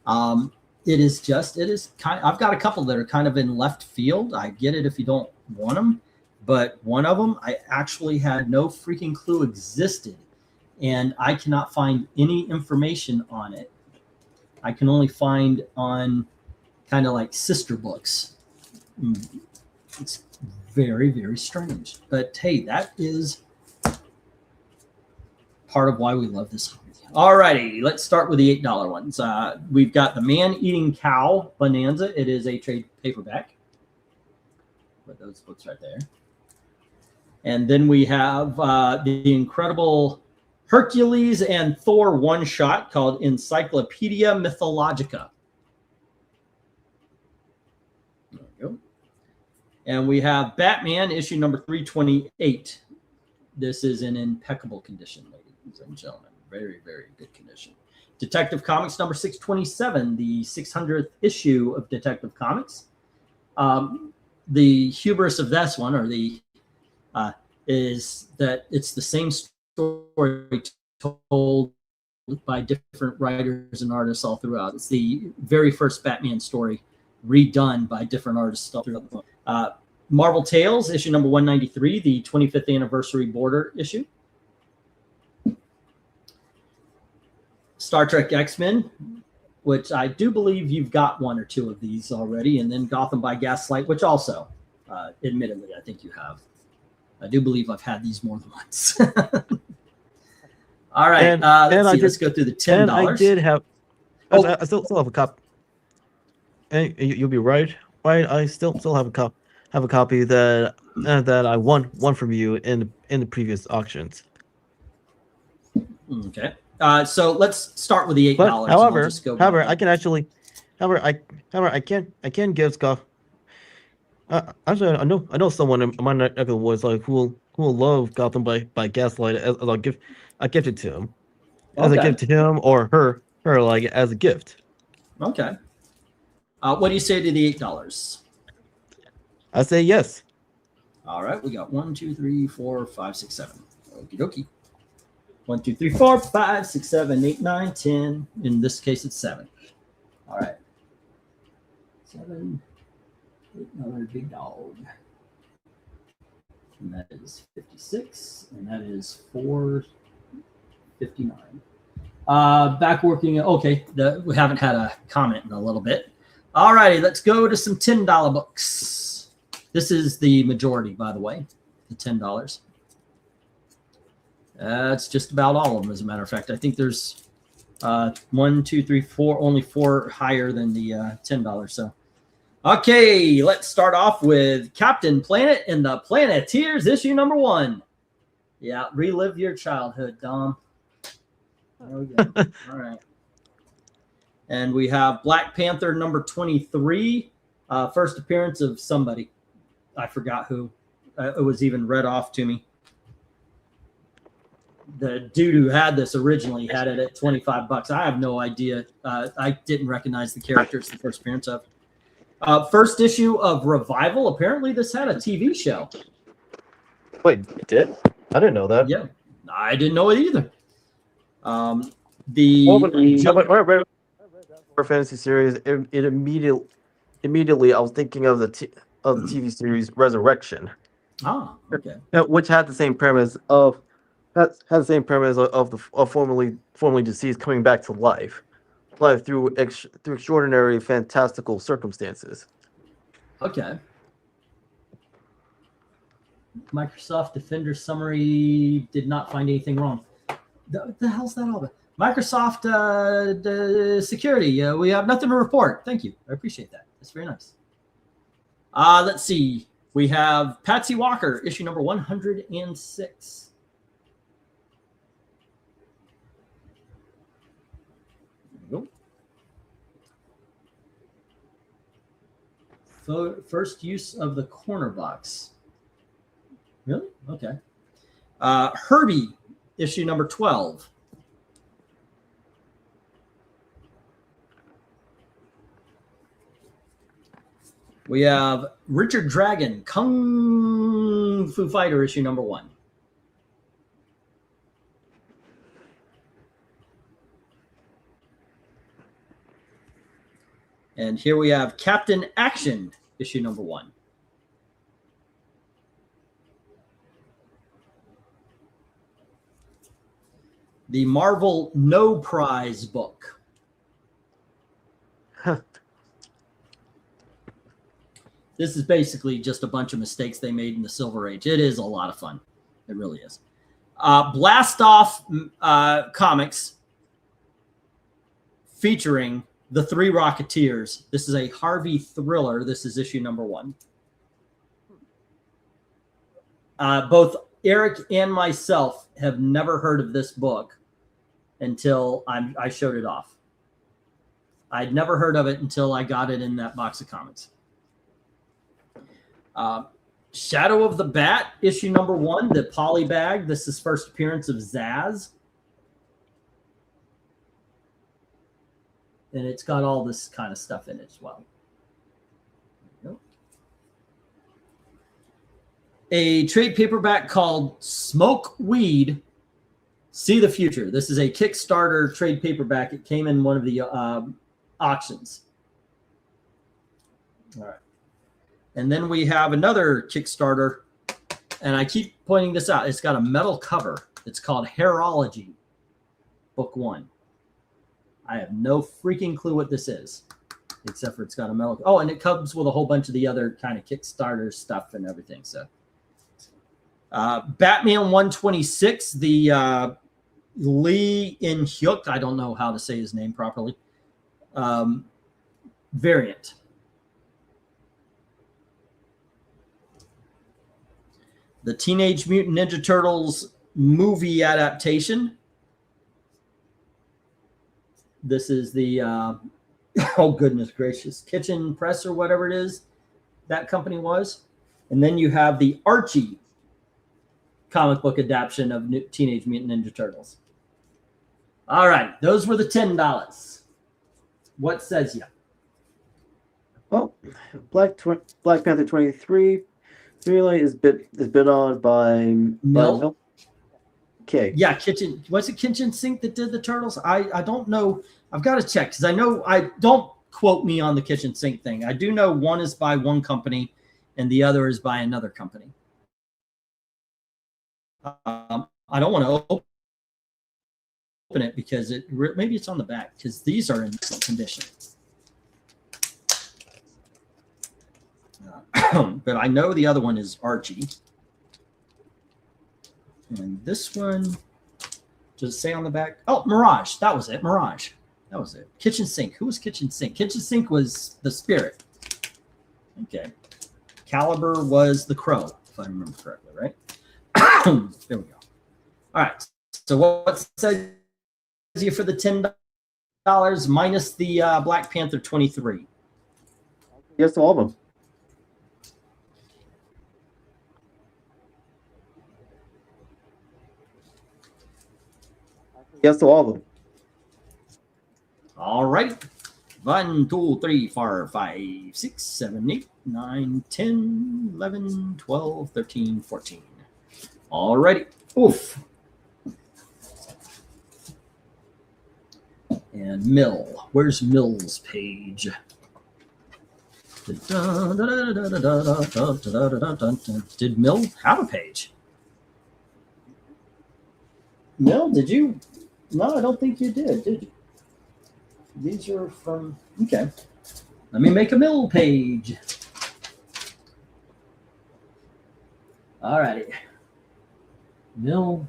S1: I've got a couple that are kind of in left field. I get it if you don't want them, but one of them I actually had no freaking clue existed, and I cannot find any information on it. I can only find on kind of like sister books. It's very, very strange, but hey, that is part of why we love this hobby. All righty, let's start with the $8 ones. We've got the Man-Eating Cow Bonanza. It is a trade paperback. Put those books right there. And then we have the incredible Hercules and Thor one-shot called Encyclopedia Mythologica. There we go. And we have Batman issue number 328. This is in impeccable condition, ladies and gentlemen. Very, very good condition. Detective Comics number 627, the 600th issue of Detective Comics. The hubris of this one, is that it's the same story told by different writers and artists all throughout. It's the very first Batman story redone by different artists all throughout the book. Marvel Tales, issue number 193, the 25th anniversary border issue. Star Trek X-Men, which I do believe you've got one or two of these already, and then Gotham by Gaslight, which also, admittedly, I think you have. I do believe I've had these more than once. All right, let's go through the $10.
S5: And I did have.
S1: Oh.
S5: I still have a copy. And you'll be right. I still have a copy that I won from you in the previous auctions.
S1: Okay. So let's start with the $8.
S5: But however, I can give Scott. Actually, I know someone in my neck of the woods like who will love Gotham by Gaslight as I gift it to him, as a gift to him or her like as a gift.
S1: Okay. What do you say to the $8?
S5: I say yes.
S1: All right, we got 1, 2, 3, 4, 5, 6, 7. Okie dokie. 1, 2, 3, 4, 5, 6, 7, 8, 9, 10. In this case, it's 7. All right. 7. Another big dog. And that is 56. And that is 459. Back working. Okay. We haven't had a comment in a little bit. All righty. Let's go to some $10 books. This is the majority, by the way, the $10. That's just about all of them, as a matter of fact. I think there's 1, 2, 3, 4, only 4 higher than the $10. So, okay, let's start off with Captain Planet and the Planeteers, issue number 1. Yeah, relive your childhood, Dom. There we go. All right. And we have Black Panther number 23, first appearance of somebody. I forgot who. It was even read off to me. The dude who had this originally had it at $25. I have no idea. I didn't recognize the characters the first appearance of. First issue of Revival. Apparently, this had a TV show.
S5: Wait, it did? I didn't know that.
S1: Yeah, I didn't know it either. Horror
S5: fantasy series. It immediately I was thinking of the TV series Resurrection.
S1: Ah, okay.
S5: Which had the same premise of formerly deceased coming back to life through extraordinary fantastical circumstances.
S1: Okay. Microsoft Defender summary did not find anything wrong. The hell's that all about? Microsoft security. We have nothing to report. Thank you. I appreciate that. That's very nice. Let's see. We have Patsy Walker, issue number 106. First use of the corner box. Really? Okay. Herbie, issue number 12. We have Richard Dragon, Kung Fu Fighter, issue number 1. And here we have Captain Action, issue number 1. The Marvel No Prize book. This is basically just a bunch of mistakes they made in the Silver Age. It is a lot of fun. It really is. Blast Off Comics featuring The Three Rocketeers. This is a Harvey thriller. This is issue number 1. Both Eric and myself have never heard of this book until I showed it off. I'd never heard of it until I got it in that box of comics. Shadow of the Bat, issue number 1, the poly bag. This is first appearance of Zaz. And it's got all this kind of stuff in it as well. A trade paperback called Smoke Weed, See the Future. This is a Kickstarter trade paperback. It came in one of the auctions. All right. And then we have another Kickstarter, and I keep pointing this out. It's got a metal cover. It's called Hairology, Book 1. I have no freaking clue what this is, except for it's got a mellow. Oh, and it comes with a whole bunch of the other kind of Kickstarter stuff and everything. So, Batman 126, the Lee In Hyuk, I don't know how to say his name properly, variant. The Teenage Mutant Ninja Turtles movie adaptation. This is the, oh goodness gracious, Kitchen Press or whatever it is that company was. And then you have the Archie comic book adaptation of Teenage Mutant Ninja Turtles. All right, those were the $10. What says you?
S5: Well, Black Panther 23 really is bid on by
S1: Mill.
S5: Okay.
S1: Yeah, was it Kitchen Sink that did the Turtles? I don't know. I've got to check because I know don't quote me on the Kitchen Sink thing. I do know one is by one company and the other is by another company. I don't want to open it because maybe it's on the back because these are in excellent condition. But I know the other one is Archie. And this one, does it say on the back? Oh, Mirage. That was it. Mirage. That was it. Kitchen Sink. Who was Kitchen Sink? Kitchen Sink was the Spirit. Okay. Caliber was the Crow, if I remember correctly, right? There we go. All right. So what says you for the $10 minus the Black Panther 23?
S5: Yes, to all of them. Yes, to all of them.
S1: All right. 1, 2, 3, 4, 5, 6, 7, 8, 9, 10, 11, 12, 13, 14. All righty. Oof. And Mill. Where's Mill's page? Did Mill have a page? Mill, did you? No, I don't think you did you? These are from, okay. Let me make a Mill page. All righty. Mill.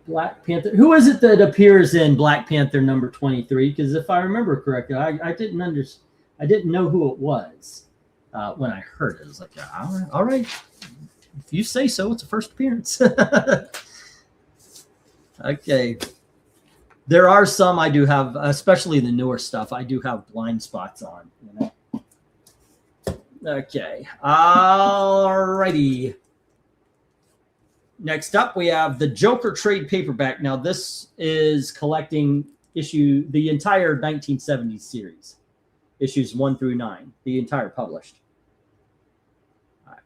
S1: Black Panther. Who is it that appears in Black Panther number 23? Because if I remember correctly, I didn't know who it was when I heard it. I was like, all right. If you say so, it's a first appearance. Okay. There are some I do have, especially the newer stuff, I do have blind spots on. You know? Okay. All righty. Next up, we have the Joker trade paperback. Now, this is collecting the entire 1970s series, issues 1 through 9, the entire published. All right.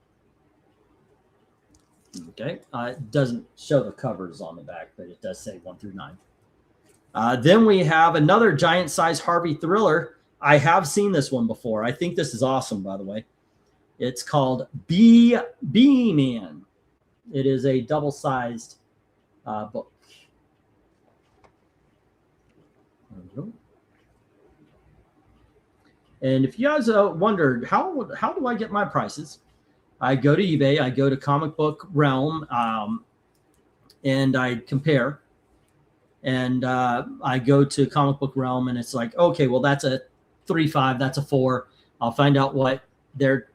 S1: Okay. It doesn't show the covers on the back, but it does say 1 through 9. Then we have another giant-size Harvey thriller. I have seen this one before. I think this is awesome, by the way. It's called B-Man. It is a double-sized book. And if you guys wondered, how do I get my prices? I go to eBay. I go to Comic Book Realm, and I compare. And I go to Comic Book Realm, and it's like, okay, well, that's a 3.5, that's a 4. I'll find out what they're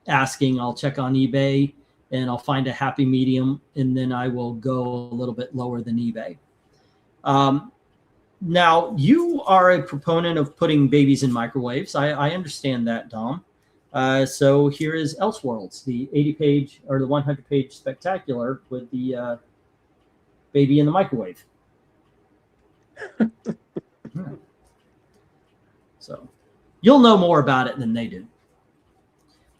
S1: asking. I'll check on eBay, and I'll find a happy medium, and then I will go a little bit lower than eBay. Now, you are a proponent of putting babies in microwaves. I understand that, Dom. So here is Elseworlds, the 80-page or the 100-page spectacular with the baby in the microwave. So you'll know more about it than they do.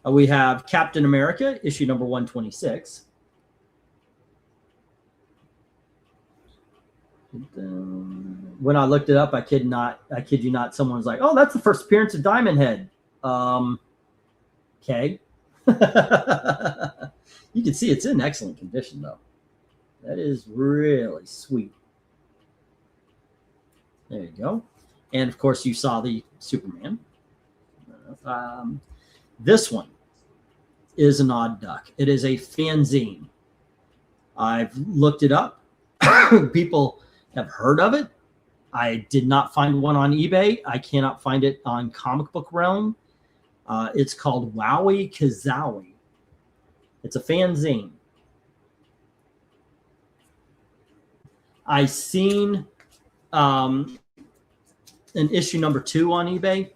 S1: We have Captain America, issue number 126. When I looked it up, I kid you not, someone was like, "Oh, that's the first appearance of Diamond Head." Okay. You can see it's in excellent condition, though. That is really sweet. There you go. And of course, you saw the Superman. This one is an odd duck. It is a fanzine. I've looked it up. People have heard of it. I did not find one on eBay. I cannot find it on Comic Book Realm. It's called Wowie Kazowie. It's a fanzine. I seen an issue number 2 on eBay,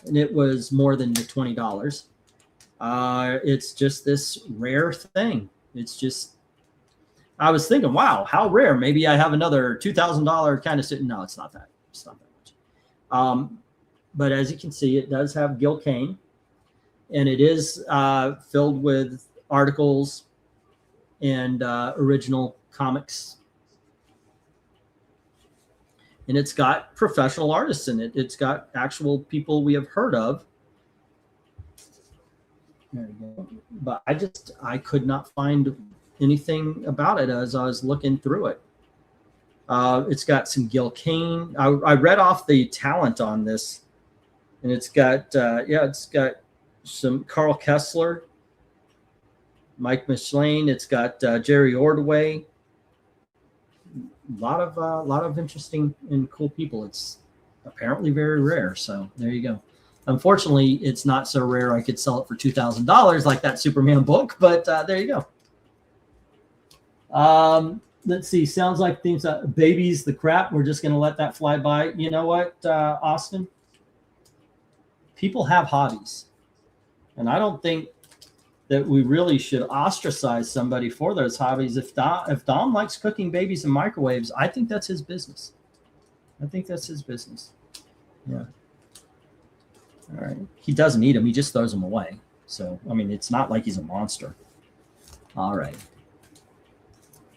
S1: and it was more than the $20. It's just this rare thing. It's just, I was thinking, wow, how rare. Maybe I have another $2,000 kind of sitting. No, it's not that. It's not that much. But as you can see, it does have Gil Kane, and it is filled with articles and original comics. And it's got professional artists in it. It's got actual people we have heard of. There you go. But I could not find anything about it as I was looking through it. It's got some Gil Kane. I read off the talent on this, and it's got it's got some Carl Kessler, Mike Michelin. It's got Jerry Ordway. A lot of interesting and cool people. It's apparently very rare. So there you go. Unfortunately, it's not so rare I could sell it for $2,000 like that Superman book, but there you go. Let's see. Sounds like things babies the crap. We're just going to let that fly by. You know what, Austin? People have hobbies, and I don't think that we really should ostracize somebody for those hobbies. If Dom likes cooking babies in microwaves, I think that's his business. I think that's his business. Yeah. All right. He doesn't eat them. He just throws them away. So, I mean, it's not like he's a monster. All right.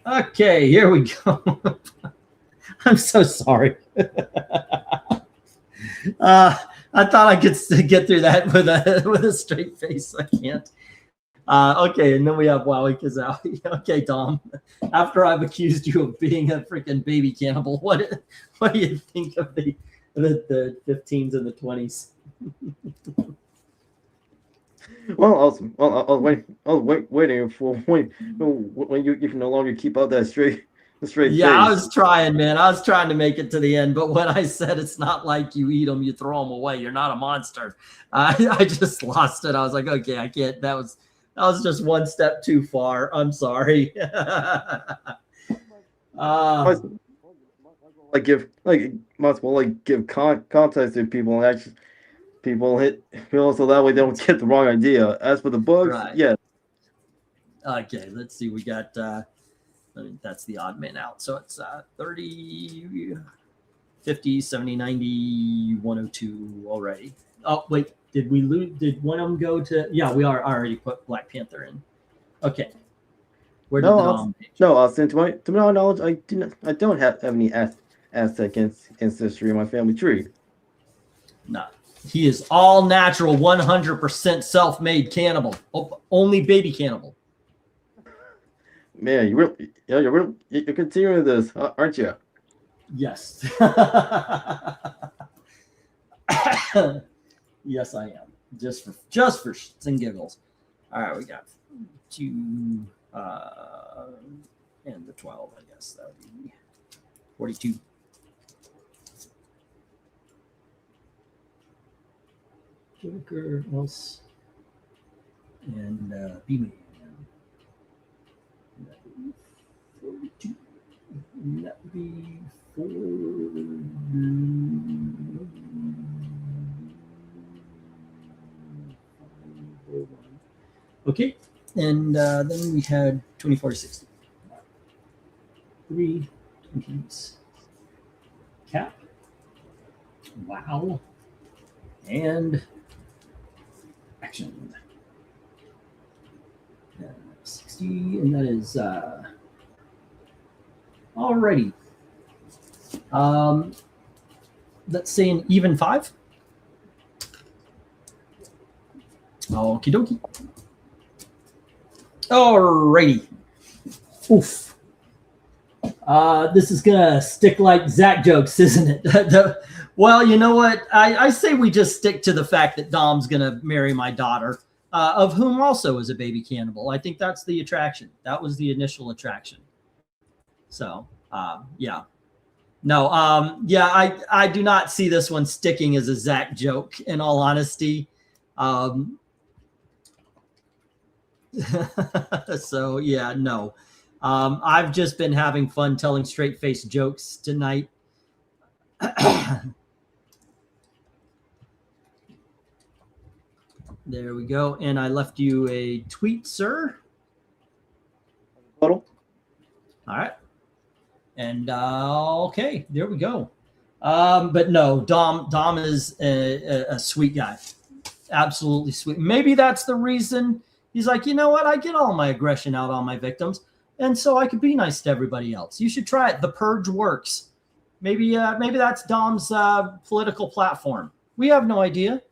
S1: Okay, here we go. I'm so sorry. I thought I could get through that with a straight face. I can't. Okay, and then we have Wowie Kazowie. Okay, Dom. After I've accused you of being a freaking baby cannibal, what do you think of the 15s and the 20s?
S5: Well, I was waiting for when you can no longer keep up that straight
S1: Yeah,
S5: face.
S1: I was trying, man. I was trying to make it to the end, but when I said it's not like you eat them, you throw them away. You're not a monster. I just lost it. I was like, okay, I can't. That was just one step too far. I'm sorry.
S5: Give context to people and actually people so that way they don't get the wrong idea. As for the books,
S1: Right.
S5: yeah.
S1: Okay, let's see. We got that's the odd man out. So it's 30, 50, 70, 90, 102 already. Oh, wait. Did we lose? Did one of them go to? Yeah, we already put Black Panther in. Okay. Where did
S5: Austin, to my knowledge, I don't have any Aztec ancestry in my family tree.
S1: No. He is all natural, 100% self-made cannibal. Only baby cannibal.
S5: Man, you're continuing this, aren't you?
S1: Yes. Yes, I am. Just for shits and giggles. All right, we got 2 and the 12. I guess that would be 42. Joker, else, and B-Man. 42. And that would be 4. Okay, and then we had 24 to 60. 3 20s. Cap. Wow. And action. 60, and that is alrighty. Let's say an even 5. Okie dokie. Alrighty. Oof. This is gonna stick like Zach jokes, isn't it? Well, you know what? I say we just stick to the fact that Dom's gonna marry my daughter, of whom also is a baby cannibal. I think that's the attraction. That was the initial attraction. So, yeah. No, yeah, I do not see this one sticking as a Zach joke, in all honesty. So, yeah, no. I've just been having fun telling straight-faced jokes tonight. There we go. And I left you a tweet, sir.
S5: Total.
S1: All right. And okay, there we go. But no, Dom is a sweet guy. Absolutely sweet. Maybe that's the reason he's like, you know what? I get all my aggression out on my victims, and so I could be nice to everybody else. You should try it. The Purge works. Maybe that's Dom's political platform. We have no idea.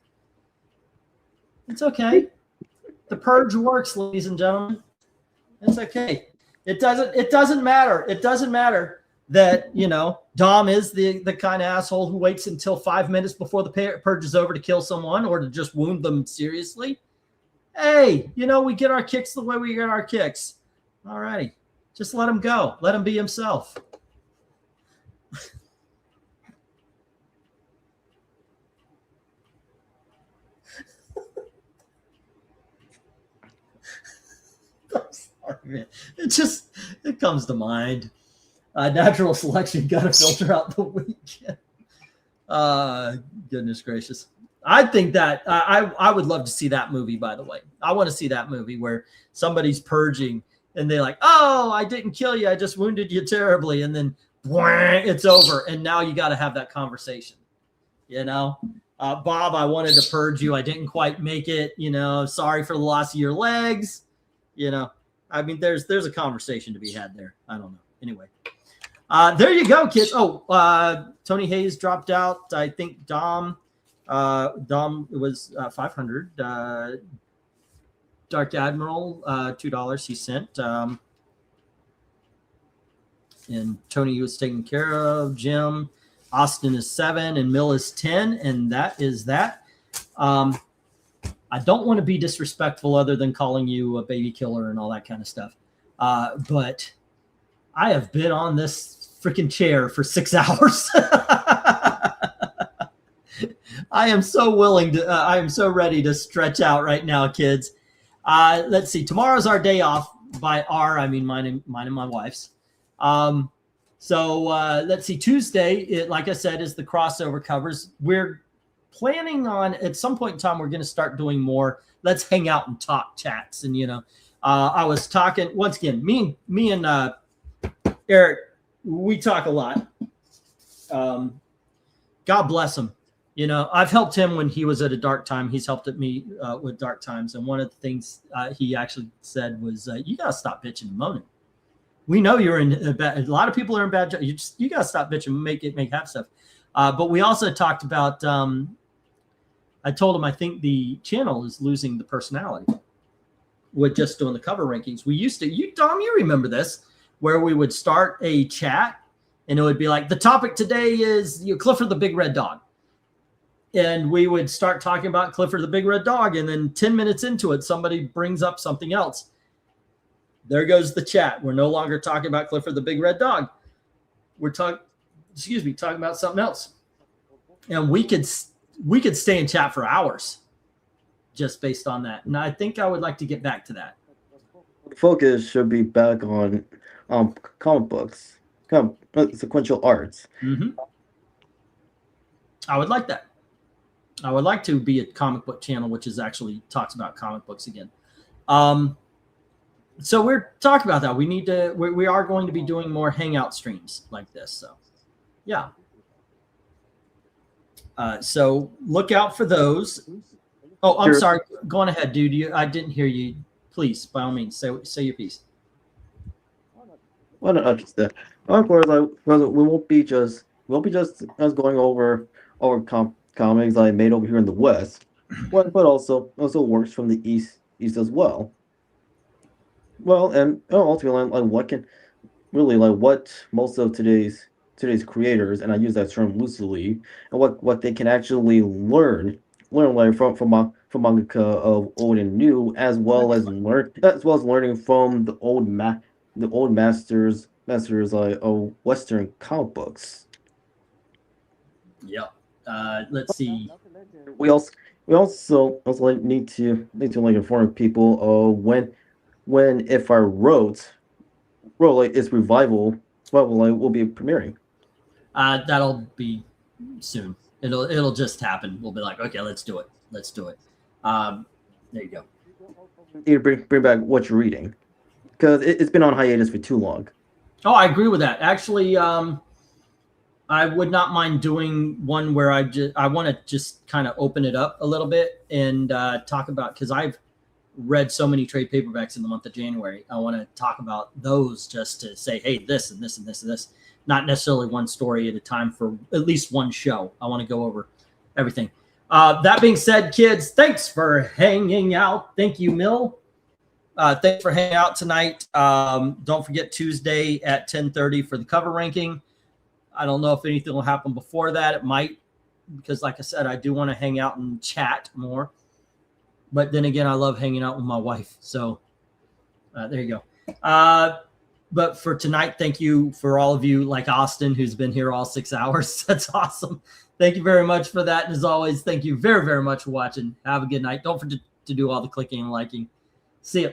S1: It's okay. The Purge works, ladies and gentlemen. It's okay. It doesn't matter. It doesn't matter that, you know, Dom is the kind of asshole who waits until 5 minutes before the purge is over to kill someone or to just wound them seriously. Hey, you know, we get our kicks the way we get our kicks. All righty. Just let him go. Let him be himself. I'm sorry, man. It comes to mind. Natural selection, got to filter out the weekend. Goodness gracious. I think that I would love to see that movie, by the way. I want to see that movie where somebody's purging and they're like, oh, I didn't kill you. I just wounded you terribly. And then it's over. And now you got to have that conversation. You know, Bob, I wanted to purge you. I didn't quite make it. You know, sorry for the loss of your legs. You know, I mean, there's a conversation to be had there. I don't know. Anyway. There you go, kids. Oh, Tony Hayes dropped out. I think Dom was 500. Dark Admiral, $2 he sent. And Tony was taken care of. Jim, Austin is 7, and Mill is 10, and that is that. I don't want to be disrespectful other than calling you a baby killer and all that kind of stuff. But I have been on this freaking chair for 6 hours. I am so willing to, I am so ready to stretch out right now, kids. Let's see. Tomorrow's our day off. By our, I mean mine and my wife's. So let's see. Tuesday, like I said, is the crossover covers. We're planning on, at some point in time, we're going to start doing more let's hang out and talk chats. And, you know, I was talking, once again, me and Eric, we talk a lot. God bless him. You know, I've helped him when he was at a dark time. He's helped at me with dark times. And one of the things he actually said was, you got to stop bitching and moaning. We know you're in a bad, a lot of people are in bad jobs. You got to stop bitching and make half stuff. But we also talked about, I told him, I think the channel is losing the personality with just doing the cover rankings. We used to, Dom, you remember this, where we would start a chat and it would be like, the topic today is Clifford the Big Red Dog. And we would start talking about Clifford the Big Red Dog. And then 10 minutes into it, somebody brings up something else. There goes the chat. We're no longer talking about Clifford the Big Red Dog. We're talking about something else. And we could stay in chat for hours just based on that. And I think I would like to get back to that.
S5: Focus should be back on comic books, sequential arts.
S1: Mm-hmm. I would like that. I would like to be a comic book channel, which is actually talks about comic books again. So we're talking about that. We are going to be doing more Hangout streams like this. So, yeah. So look out for those. Oh, I'm sorry. Go on ahead, dude. I didn't hear you. Please, by all means, say your piece.
S5: Well, not just that. Of course, we won't be just us going over comics I made over here in the West, but also works from the East as well. Well, and ultimately, like really like what most of today's creators, and I use that term loosely, and what they can actually learn like from mangaka of old and new, as well as learning from the old masters like of Western comic books.
S1: Yep. Let's see.
S5: We also like need to like inform people when if I wrote like its revival like will be premiering.
S1: That'll be soon. It'll just happen. We'll be like, okay, let's do it. Let's do it. There you go.
S5: You bring back what you're reading, because it's been on hiatus for too long.
S1: Oh, I agree with that. Actually, I would not mind doing one where I want to just kind of open it up a little bit and talk about, because I've read so many trade paperbacks in the month of January. I want to talk about those just to say, hey, this and this and this and this. Not necessarily one story at a time for at least one show. I want to go over everything. That being said, kids, thanks for hanging out. Thank you, Mill. Thanks for hanging out tonight. Don't forget Tuesday at 10:30 for the cover ranking. I don't know if anything will happen before that. It might, because like I said, I do want to hang out and chat more. But then again, I love hanging out with my wife. So there you go. But for tonight, thank you for all of you, like Austin, who's been here all 6 hours. That's awesome. Thank you very much for that. And as always, thank you very, very much for watching. Have a good night. Don't forget to do all the clicking and liking. See ya.